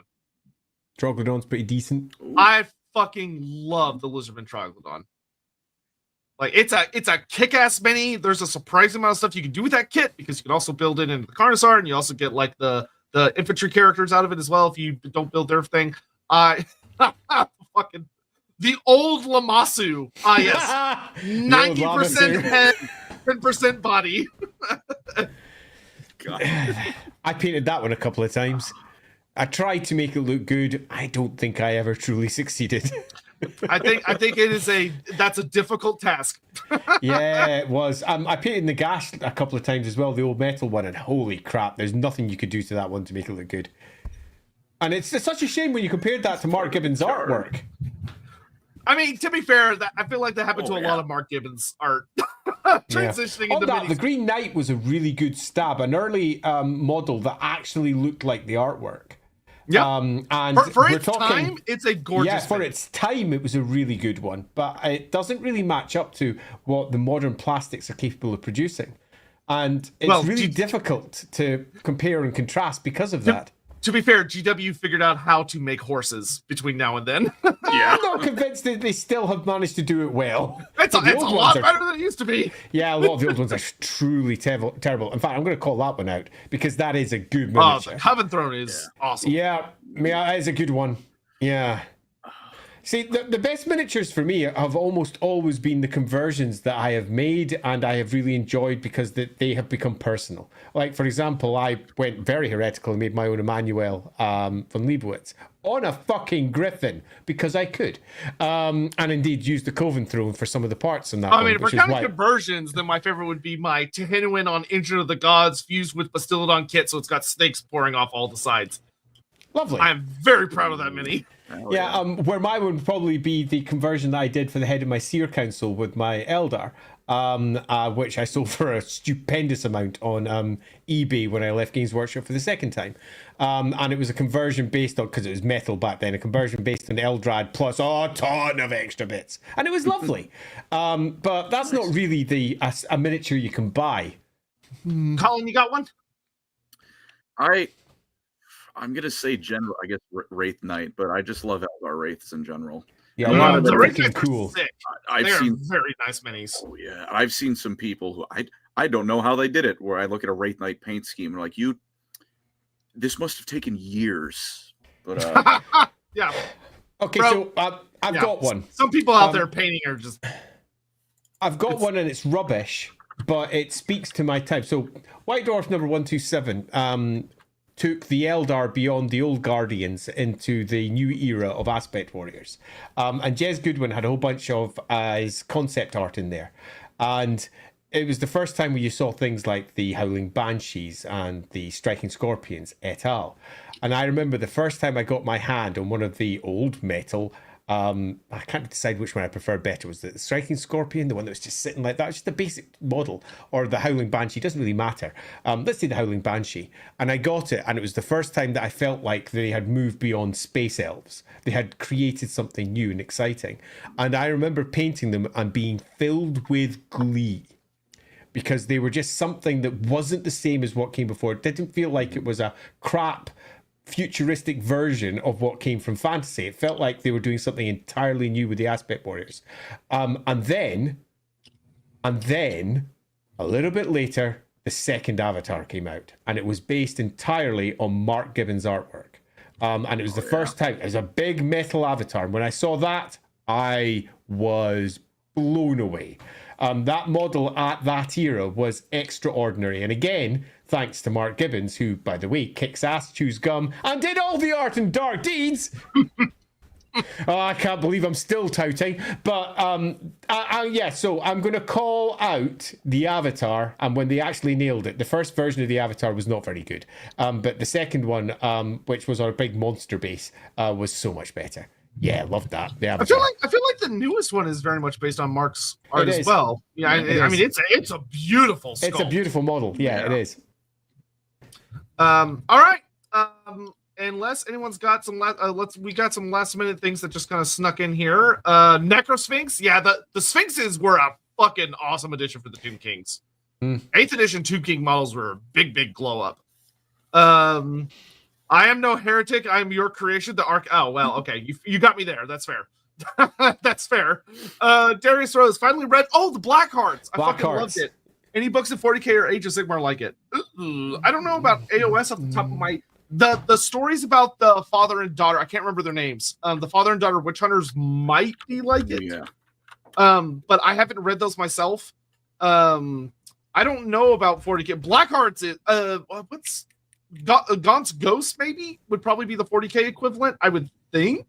Troglodon's pretty decent. I fucking love the Lizardman Troglodon. Like it's a kick-ass mini. There's a surprising amount of stuff you can do with that kit because you can also build it into the Carnosaur, and you also get like the infantry characters out of it as well if you don't build their thing. Fucking the old Lamasu. Yes. 90% head, 10% body. God. I painted that one a couple of times. I tried to make it look good. I don't think I ever truly succeeded. I think that's a difficult task. Yeah, it was. I painted Nagash a couple of times as well, the old metal one, and holy crap, there's nothing you could do to that one to make it look good. And it's such a shame when you compared that to Mark Gibbons' artwork. I mean, to be fair, I feel like that happened to a lot of Mark Gibbons' art. Transitioning into that, the Green Knight was a really good stab, an early model that actually looked like the artwork. Yeah, and for its time, it's a gorgeous. Yeah, for its time, it was a really good one, but it doesn't really match up to what the modern plastics are capable of producing, and it's really difficult to compare and contrast because of that. To be fair, GW figured out how to make horses between now and then. Yeah, I'm not convinced that they still have managed to do it well. It's a lot better than it used to be. Yeah, a lot of the old ones are truly terrible. In fact, I'm going to call that one out because that is a good miniature. The Coven Throne is awesome. Yeah, that is a good one. Yeah. See, the best miniatures for me have almost always been the conversions that I have made and I have really enjoyed because they have become personal. Like, for example, I went very heretical and made my own Emmanuel von Leibowitz on a fucking griffin because I could. And indeed used the Coven Throne for some of the parts in that one. I mean, if we're counting conversions, then my favorite would be my Tehinuin on Engine of the Gods fused with Bastillodon kit, so it's got snakes pouring off all the sides. Lovely. I'm very proud of that mini. Yeah, where my one would probably be the conversion that I did for the head of my Seer Council with my Eldar, which I sold for a stupendous amount on eBay when I left Games Workshop for the second time. And it was a conversion based on, because it was metal back then, a conversion based on Eldrad plus a ton of extra bits. And it was lovely. But that's not really a miniature you can buy. Colin, you got one? I'm going to say general, I guess, Wraith Knight, but I just love Eldar Wraiths in general. Yeah, a lot of them the are freaking cool. I've seen very nice minis. Oh, yeah. I've seen some people who I don't know how they did it, where I look at a Wraith Knight paint scheme and like, this must have taken years. But yeah. Okay, so I've got one. Some people out there painting are just... I've got one and it's rubbish, but it speaks to my type. So White Dwarf number 127 took the Eldar beyond the old Guardians into the new era of Aspect Warriors. And Jez Goodwin had a whole bunch of his concept art in there. And it was the first time where you saw things like the Howling Banshees and the Striking Scorpions et al. And I remember the first time I got my hand on one of the old metal, I can't decide which one I preferred better. Was the Striking Scorpion, the one that was just sitting like that? Just the basic model, or the Howling Banshee? Doesn't really matter. Let's say the Howling Banshee. And I got it, and it was the first time that I felt like they had moved beyond space elves. They had created something new and exciting. And I remember painting them and being filled with glee, because they were just something that wasn't the same as what came before. It didn't feel like it was a crap futuristic version of what came from fantasy. It felt like they were doing something entirely new with the Aspect Warriors. And then a little bit later, the second Avatar came out, and it was based entirely on Mark Gibbons' artwork. And it was the first time. It was a big metal avatar. And when I saw that, I was blown away. That model at that era was extraordinary. And again, thanks to Mark Gibbons, who, by the way, kicks ass, chews gum, and did all the art and dark deeds. Oh, I can't believe I'm still touting. But yeah, so I'm going to call out the Avatar, and when they actually nailed it, the first version of the Avatar was not very good. But the second one, which was our big monster base, was so much better. Yeah, loved that. The Avatar. I feel like the newest one is very much based on Mark's art It as is. well. Yeah, I mean it's a beautiful sculpt. It's a beautiful model. Yeah, it is. All right. Unless anyone's got some we got some last minute things that just kind of snuck in here. Necrosphinx. Yeah, the Sphinxes were a fucking awesome addition for the Tomb Kings. 8th edition Tomb King models were a big glow up. I am no heretic. I am your creation. The arc. Oh well, okay. You got me there. That's fair. That's fair. Darius Rose finally read. Oh, the Black Hearts. I fucking loved it. Any books in 40k or Age of Sigmar like it? I don't know about AOS off the top of my. The stories about the father and daughter, I can't remember their names. The father and daughter witch hunters might be like it. Yeah. But I haven't read those myself. I don't know about 40k. Blackhearts is what's Gaunt's Ghost maybe would probably be the 40k equivalent, I would think.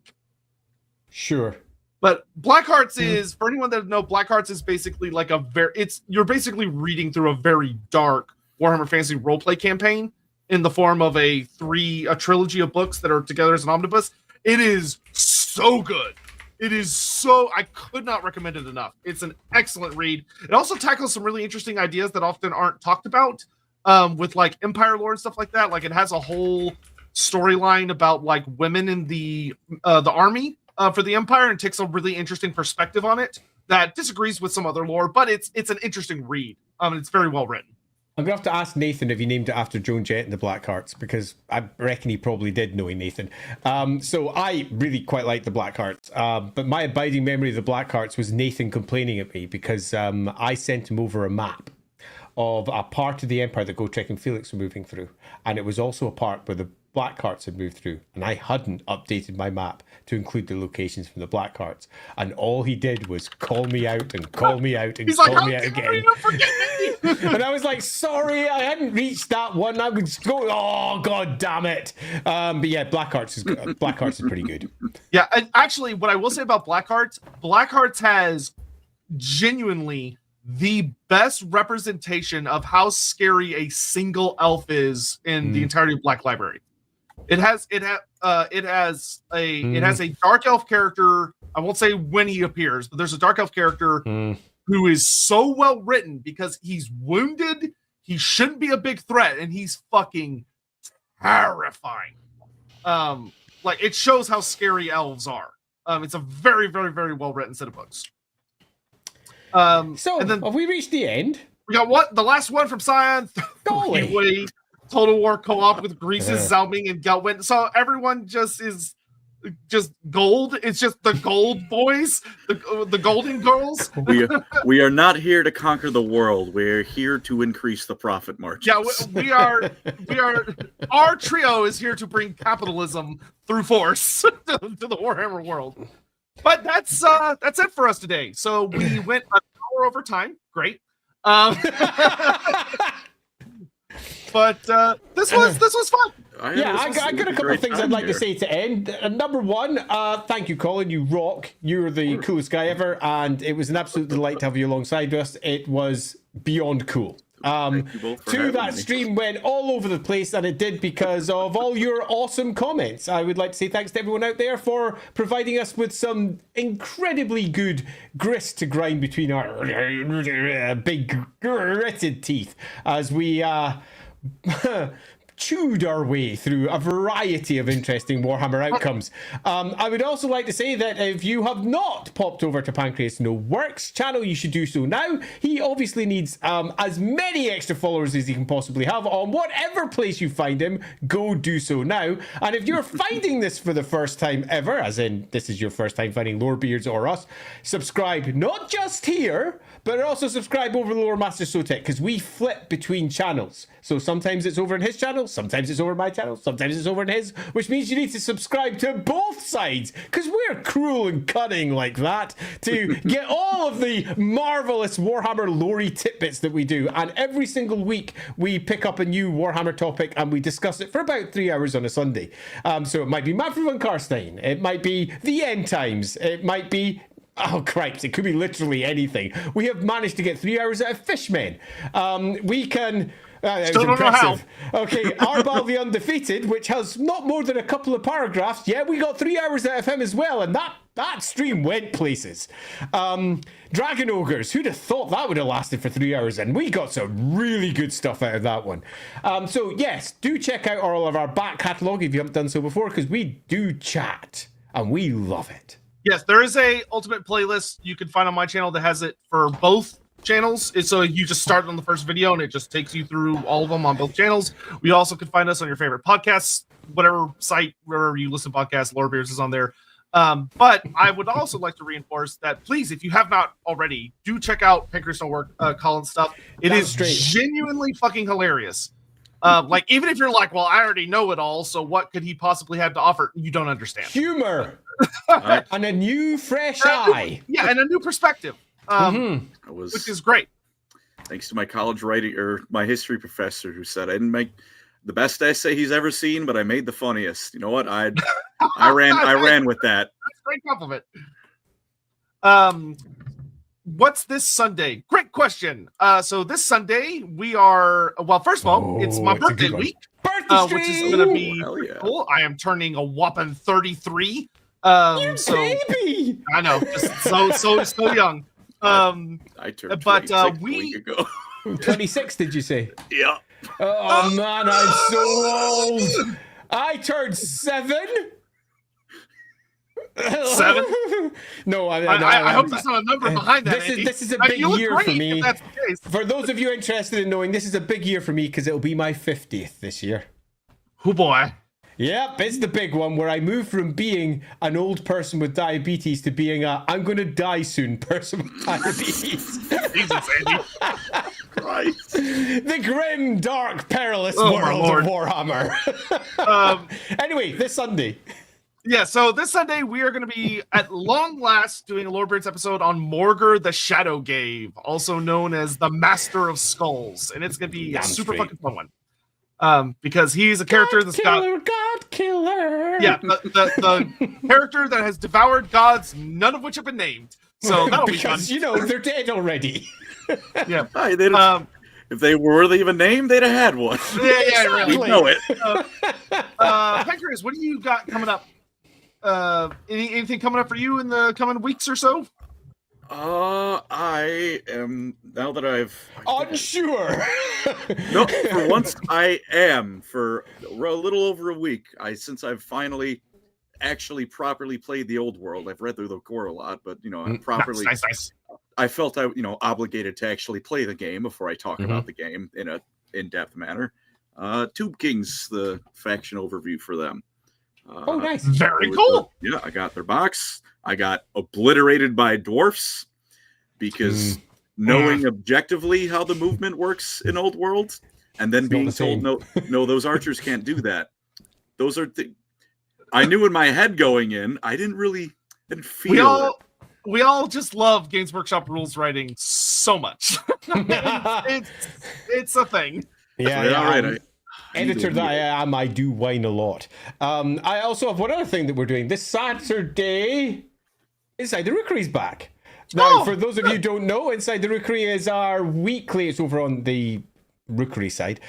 Sure. But Blackhearts is, for anyone that doesn't know, Blackhearts is basically like you're basically reading through a very dark Warhammer Fantasy Roleplay campaign in the form of a trilogy of books that are together as an omnibus. It is so good. It is so, I could not recommend it enough. It's an excellent read. It also tackles some really interesting ideas that often aren't talked about, with like Empire lore and stuff like that. Like it has a whole storyline about like women in the army for the Empire, and takes a really interesting perspective on it that disagrees with some other lore, but it's an interesting read. It's very well written. I'm going to have to ask Nathan if he named it after Joan Jett and the Black Hearts, because I reckon he probably did, knowing Nathan. So I really quite like the Black Hearts. But my abiding memory of the Black Hearts was Nathan complaining at me because I sent him over a map of a part of the Empire that Gotrek and Felix were moving through. And it was also a part where the Black Hearts had moved through. And I hadn't updated my map to include the locations from the Black Hearts. And all he did was call me out and call me out and call me out again. And I was like, sorry, I hadn't reached that one. I would go, oh, god damn it. But yeah, Black Hearts is pretty good. Yeah, and actually, what I will say about Black Hearts has genuinely the best representation of how scary a single elf is in the entirety of Black Library. It has a dark elf character. I won't say when he appears, but there's a dark elf character who is so well written because he's wounded. He shouldn't be a big threat, and he's fucking terrifying. Like it shows how scary elves are. It's a very, very, very well written set of books. So and then have we reached the end? We got the last one from Scion. Golly. Total War co-op with Greases, Zalming, and Gelwin. So everyone is just gold. It's just the gold boys, the golden girls. We are not here to conquer the world. We're here to increase the profit margins. Yeah, we are. Our trio is here to bring capitalism through force to the Warhammer world. But that's it for us today. So we went an hour over time. Great. But this was fun. I got a couple of things I'd like to say to end. Number one, thank you, Colin. You rock. You're the coolest guy ever, and it was an absolute delight to have you alongside us. It was beyond cool. Two, that stream went all over the place, and it did because of all your awesome comments. I would like to say thanks to everyone out there for providing us with some incredibly good grist to grind between our big gritted teeth as we chewed our way through a variety of interesting Warhammer outcomes. I would also like to say that if you have not popped over to PancreasNoWork's channel, you should do so now. He obviously needs as many extra followers as he can possibly have on whatever place you find him. Go do so now. And if you're finding this for the first time ever, as in this is your first time finding Lorebeards or us, subscribe not just here, but also subscribe over the Loremaster of Sotek, because we flip between channels. So sometimes it's over in his channel, sometimes it's over in my channel, sometimes it's over in his, which means you need to subscribe to both sides, because we're cruel and cunning like that, to get all of the marvelous Warhammer lore tidbits that we do. And every single week we pick up a new Warhammer topic and we discuss it for about 3 hours on a Sunday. So it might be Manfred von Karstein, it might be the end times, it might be, oh cripes, it could be literally anything. We have managed to get 3 hours out of Fishmen. We can... that was impressive. Okay, Arbal the Undefeated, which has not more than a couple of paragraphs. Yeah, we got 3 hours out of him as well, and that stream went places. Dragon Ogres, who'd have thought that would have lasted for 3 hours, and we got some really good stuff out of that one. So yes, do check out all of our back catalogue if you haven't done so before, because we do chat, and we love it. Yes, there is a ultimate playlist you can find on my channel that has it for both channels. So you just start on the first video and it just takes you through all of them on both channels. We also can find us on your favorite podcasts, whatever site, wherever you listen to podcasts, Lorebeards is on there. But I would also like to reinforce that, please, if you have not already, do check out PancreasNoWork Colin's stuff. It is genuinely fucking hilarious. Like, even if you're like, well, I already know it all, so what could he possibly have to offer? You don't understand. Humor and a new fresh eye. Yeah, and a new perspective, which is great. Thanks to my college writing or my history professor who said I didn't make the best essay he's ever seen, but I made the funniest. You know what? I ran with that. That's a great compliment. What's this Sunday? Great question. So this Sunday we are, well, first of all, it's my birthday week, which is going to be pretty cool. I am turning a whopping 33. So baby! I know, just so young. I turned 26 a week ago. 26, did you say? Yeah. Oh man, I'm so old. I turned 7. 7? No, I hope there's not a number behind that. This is a big year for me. If that's the case. For those of you interested in knowing, this is a big year for me because it'll be my 50th this year. Oh boy. Yep, it's the big one where I move from being an old person with diabetes to being a I'm going to die soon person with diabetes. Jesus, Andy. Christ. The grim, dark, perilous world of Warhammer. Anyway, this Sunday. Yeah, so this Sunday we are going to be, at long last, doing a Lorebeards episode on Morgr the Shadowgave, also known as the Master of Skulls. And it's going to be a super fucking fun one. Because he's a character that's got... God killer! Yeah, the character that has devoured gods, none of which have been named. So that'll be fun. Because, you know, they're dead already. Yeah. Hi, if they were worthy of a name, they'd have had one. Yeah, really. We know it. Pancreas, what do you got coming up? Anything coming up for you in the coming weeks or so? I am, now that I've... Unsure! No, for once I am. For a little over a week, since I've finally actually properly played the old world. I've read through the core a lot, but, you know, I'm properly... Nice. I felt obligated to actually play the game before I talk about the game in a in-depth manner. Tube Kings, the faction overview for them. Oh, nice. Very cool. Yeah, I got their box. I got obliterated by dwarfs because knowing objectively how the movement works in Old World and then being told, no, those archers can't do that. Those are I knew in my head going in, I didn't feel it. We all just love Games Workshop rules writing so much. it's a thing. Yeah. All right. Editor that I am, I do whine a lot. I also have one other thing that we're doing. This Saturday, Inside the Rookery's back. Now, for those of you who don't know, Inside the Rookery is our weekly, it's over on the Rookery side,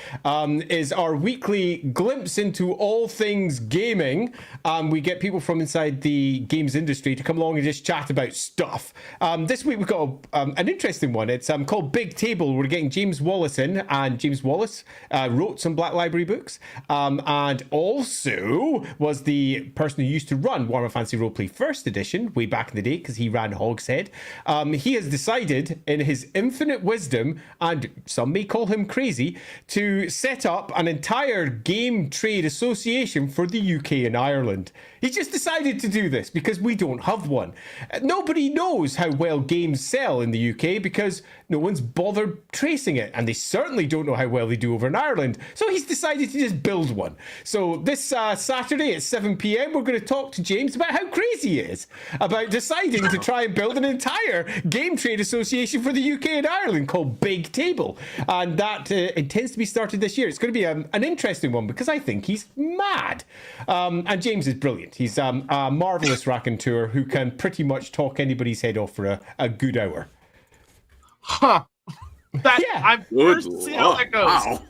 is our weekly glimpse into all things gaming. We get people from inside the games industry to come along and just chat about stuff. This week we've got an interesting one. It's called Big Table. We're getting James Wallace in, and James Wallace wrote some Black Library books, and also was the person who used to run Warhammer Fantasy Roleplay First Edition way back in the day, because he ran Hogshead. He has decided, in his infinite wisdom, and some may call him crazy, to set up an entire game trade association for the UK and Ireland. He just decided to do this because we don't have one. Nobody knows how well games sell in the UK because no one's bothered tracing it, and they certainly don't know how well they do over in Ireland. So he's decided to just build one. So this Saturday at 7 p.m, we're going to talk to James about how crazy he is about deciding to try and build an entire game trade association for the UK and Ireland called Big Table. And that intends to be started this year. It's going to be an interesting one because I think he's mad. And James is brilliant. He's a marvelous raconteur who can pretty much talk anybody's head off for a good hour. Huh. Yeah. I'm curious to see how that goes. Wow.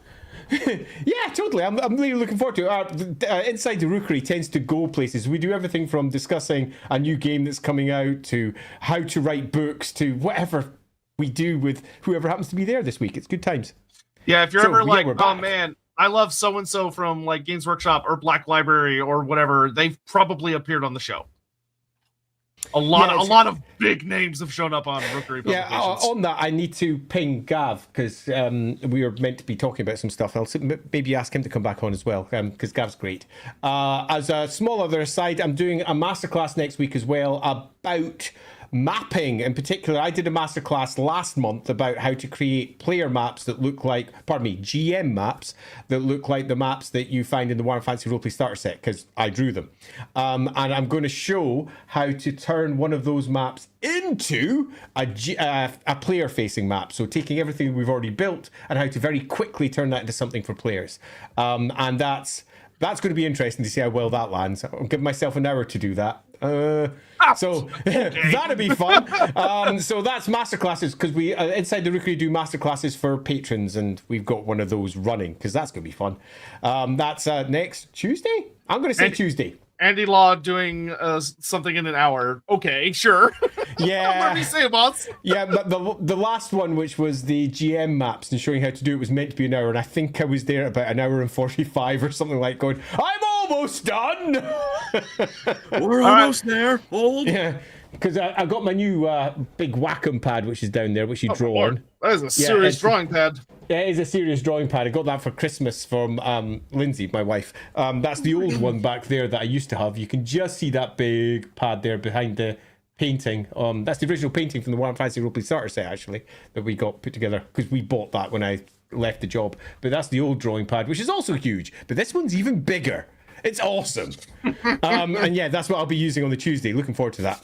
Yeah, totally. I'm really looking forward to it. Inside the Rookery tends to go places. We do everything from discussing a new game that's coming out to how to write books to whatever we do with whoever happens to be there this week. It's good times. Yeah, if you're ever like, we're oh back. man, I love so-and-so from like Games Workshop or Black Library or whatever, they've probably appeared on the show. A lot of big names have shown up on Rookery publications. Yeah, on that, I need to ping Gav because we were meant to be talking about some stuff. I'll maybe ask him to come back on as well because Gav's great. As a small other aside, I'm doing a masterclass next week as well about mapping. In particular, I did a masterclass last month about how to create player maps that look like, GM maps that look like the maps that you find in the Warhammer Fantasy Roleplay starter set, because I drew them. And I'm going to show how to turn one of those maps into a player-facing map. So taking everything we've already built and how to very quickly turn that into something for players. And that's going to be interesting to see how well that lands. I'll give myself an hour to do that. So that'll be fun. So that's masterclasses because we inside the Rookery do masterclasses for patrons, and we've got one of those running because that's going to be fun. That's next Tuesday. I'm going to say Tuesday. Andy Law doing something in an hour. Okay, sure. Yeah. What do you say, boss? Yeah, but the last one, which was the GM maps and showing how to do it, was meant to be an hour, and I think I was there about an hour and 45 or something like going, I'm almost done. We're almost there. Hold. Yeah, because I got my new big Wacom pad, which is down there, which you draw on. That is a serious drawing pad. Yeah, it is a serious drawing pad. I got that for Christmas from Lindsay, my wife. That's the old one back there that I used to have. You can just see that big pad there behind the painting. That's the original painting from the Warhammer Fantasy Roleplay starter set, actually, that we got put together because we bought that when I left the job. But that's the old drawing pad, which is also huge. But this one's even bigger. It's awesome. And yeah, that's what I'll be using on the Tuesday. Looking forward to that.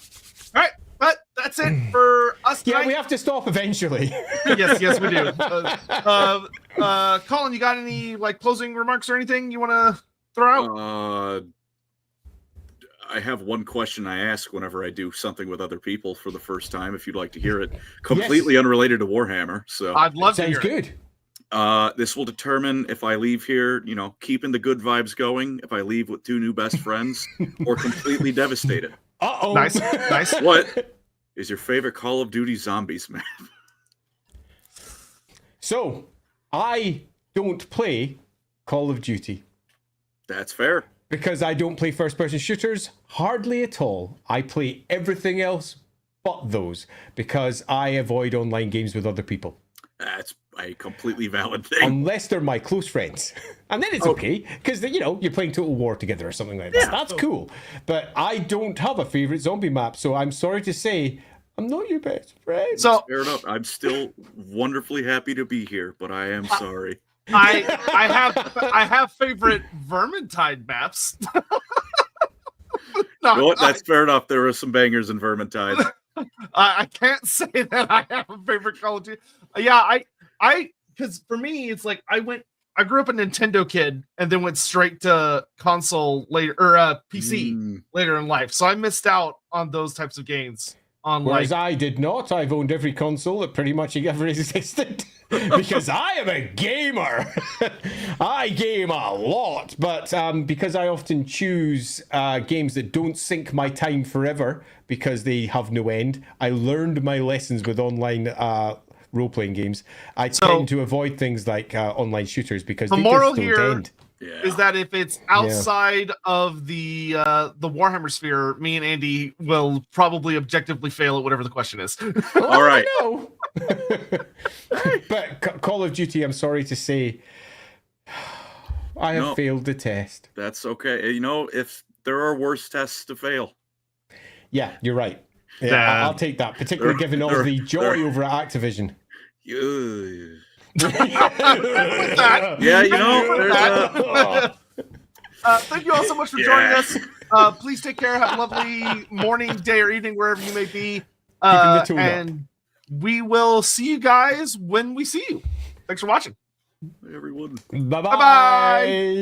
All right, but that's it for us tonight. Yeah, we have to stop eventually. yes, we do. Colin, you got any like closing remarks or anything you want to throw out? I have one question I ask whenever I do something with other people for the first time, if you'd like to hear it. Completely unrelated to Warhammer. So I'd love to hear Sounds good. This will determine if I leave here, keeping the good vibes going, if I leave with 2 new best friends, or completely devastated. Uh-oh. Nice. What is your favorite Call of Duty Zombies map? So, I don't play Call of Duty. That's fair. Because I don't play first-person shooters hardly at all. I play everything else but those because I avoid online games with other people. That's a completely valid thing. Unless they're my close friends. And then it's okay, because, you're playing Total War together or something like that. Yeah, that's cool. But I don't have a favorite zombie map, so I'm sorry to say I'm not your best friend. So fair enough. I'm still wonderfully happy to be here, but I am sorry. I have favorite Vermintide maps. No, that's fair enough. There are some bangers in Vermintide. I can't say that I have a favorite Call of Duty. Yeah, I because for me it's like I grew up a Nintendo kid and then went straight to console later or PC later in life. So I missed out on those types of games. Whereas I did not. I've owned every console that pretty much ever existed. because I am a gamer. I game a lot, but because I often choose games that don't sink my time forever because they have no end, I learned my lessons with online role-playing games. I tend to avoid things like online shooters because the they moral just don't here end. is that if it's outside of the Warhammer sphere, me and Andy will probably objectively fail at whatever the question is. All right. No. But Call of Duty, I'm sorry to say, I have failed the test. That's okay. You know, if there are worse tests to fail. Yeah, you're right. Yeah, I'll take that, particularly given all the joy over at Activision. Yeah, you know. Thank you all so much for joining us. Please take care. Have a lovely morning, day, or evening, wherever you may be. And we will see you guys when we see you. Thanks for watching. Everyone. Bye-bye. Bye-bye.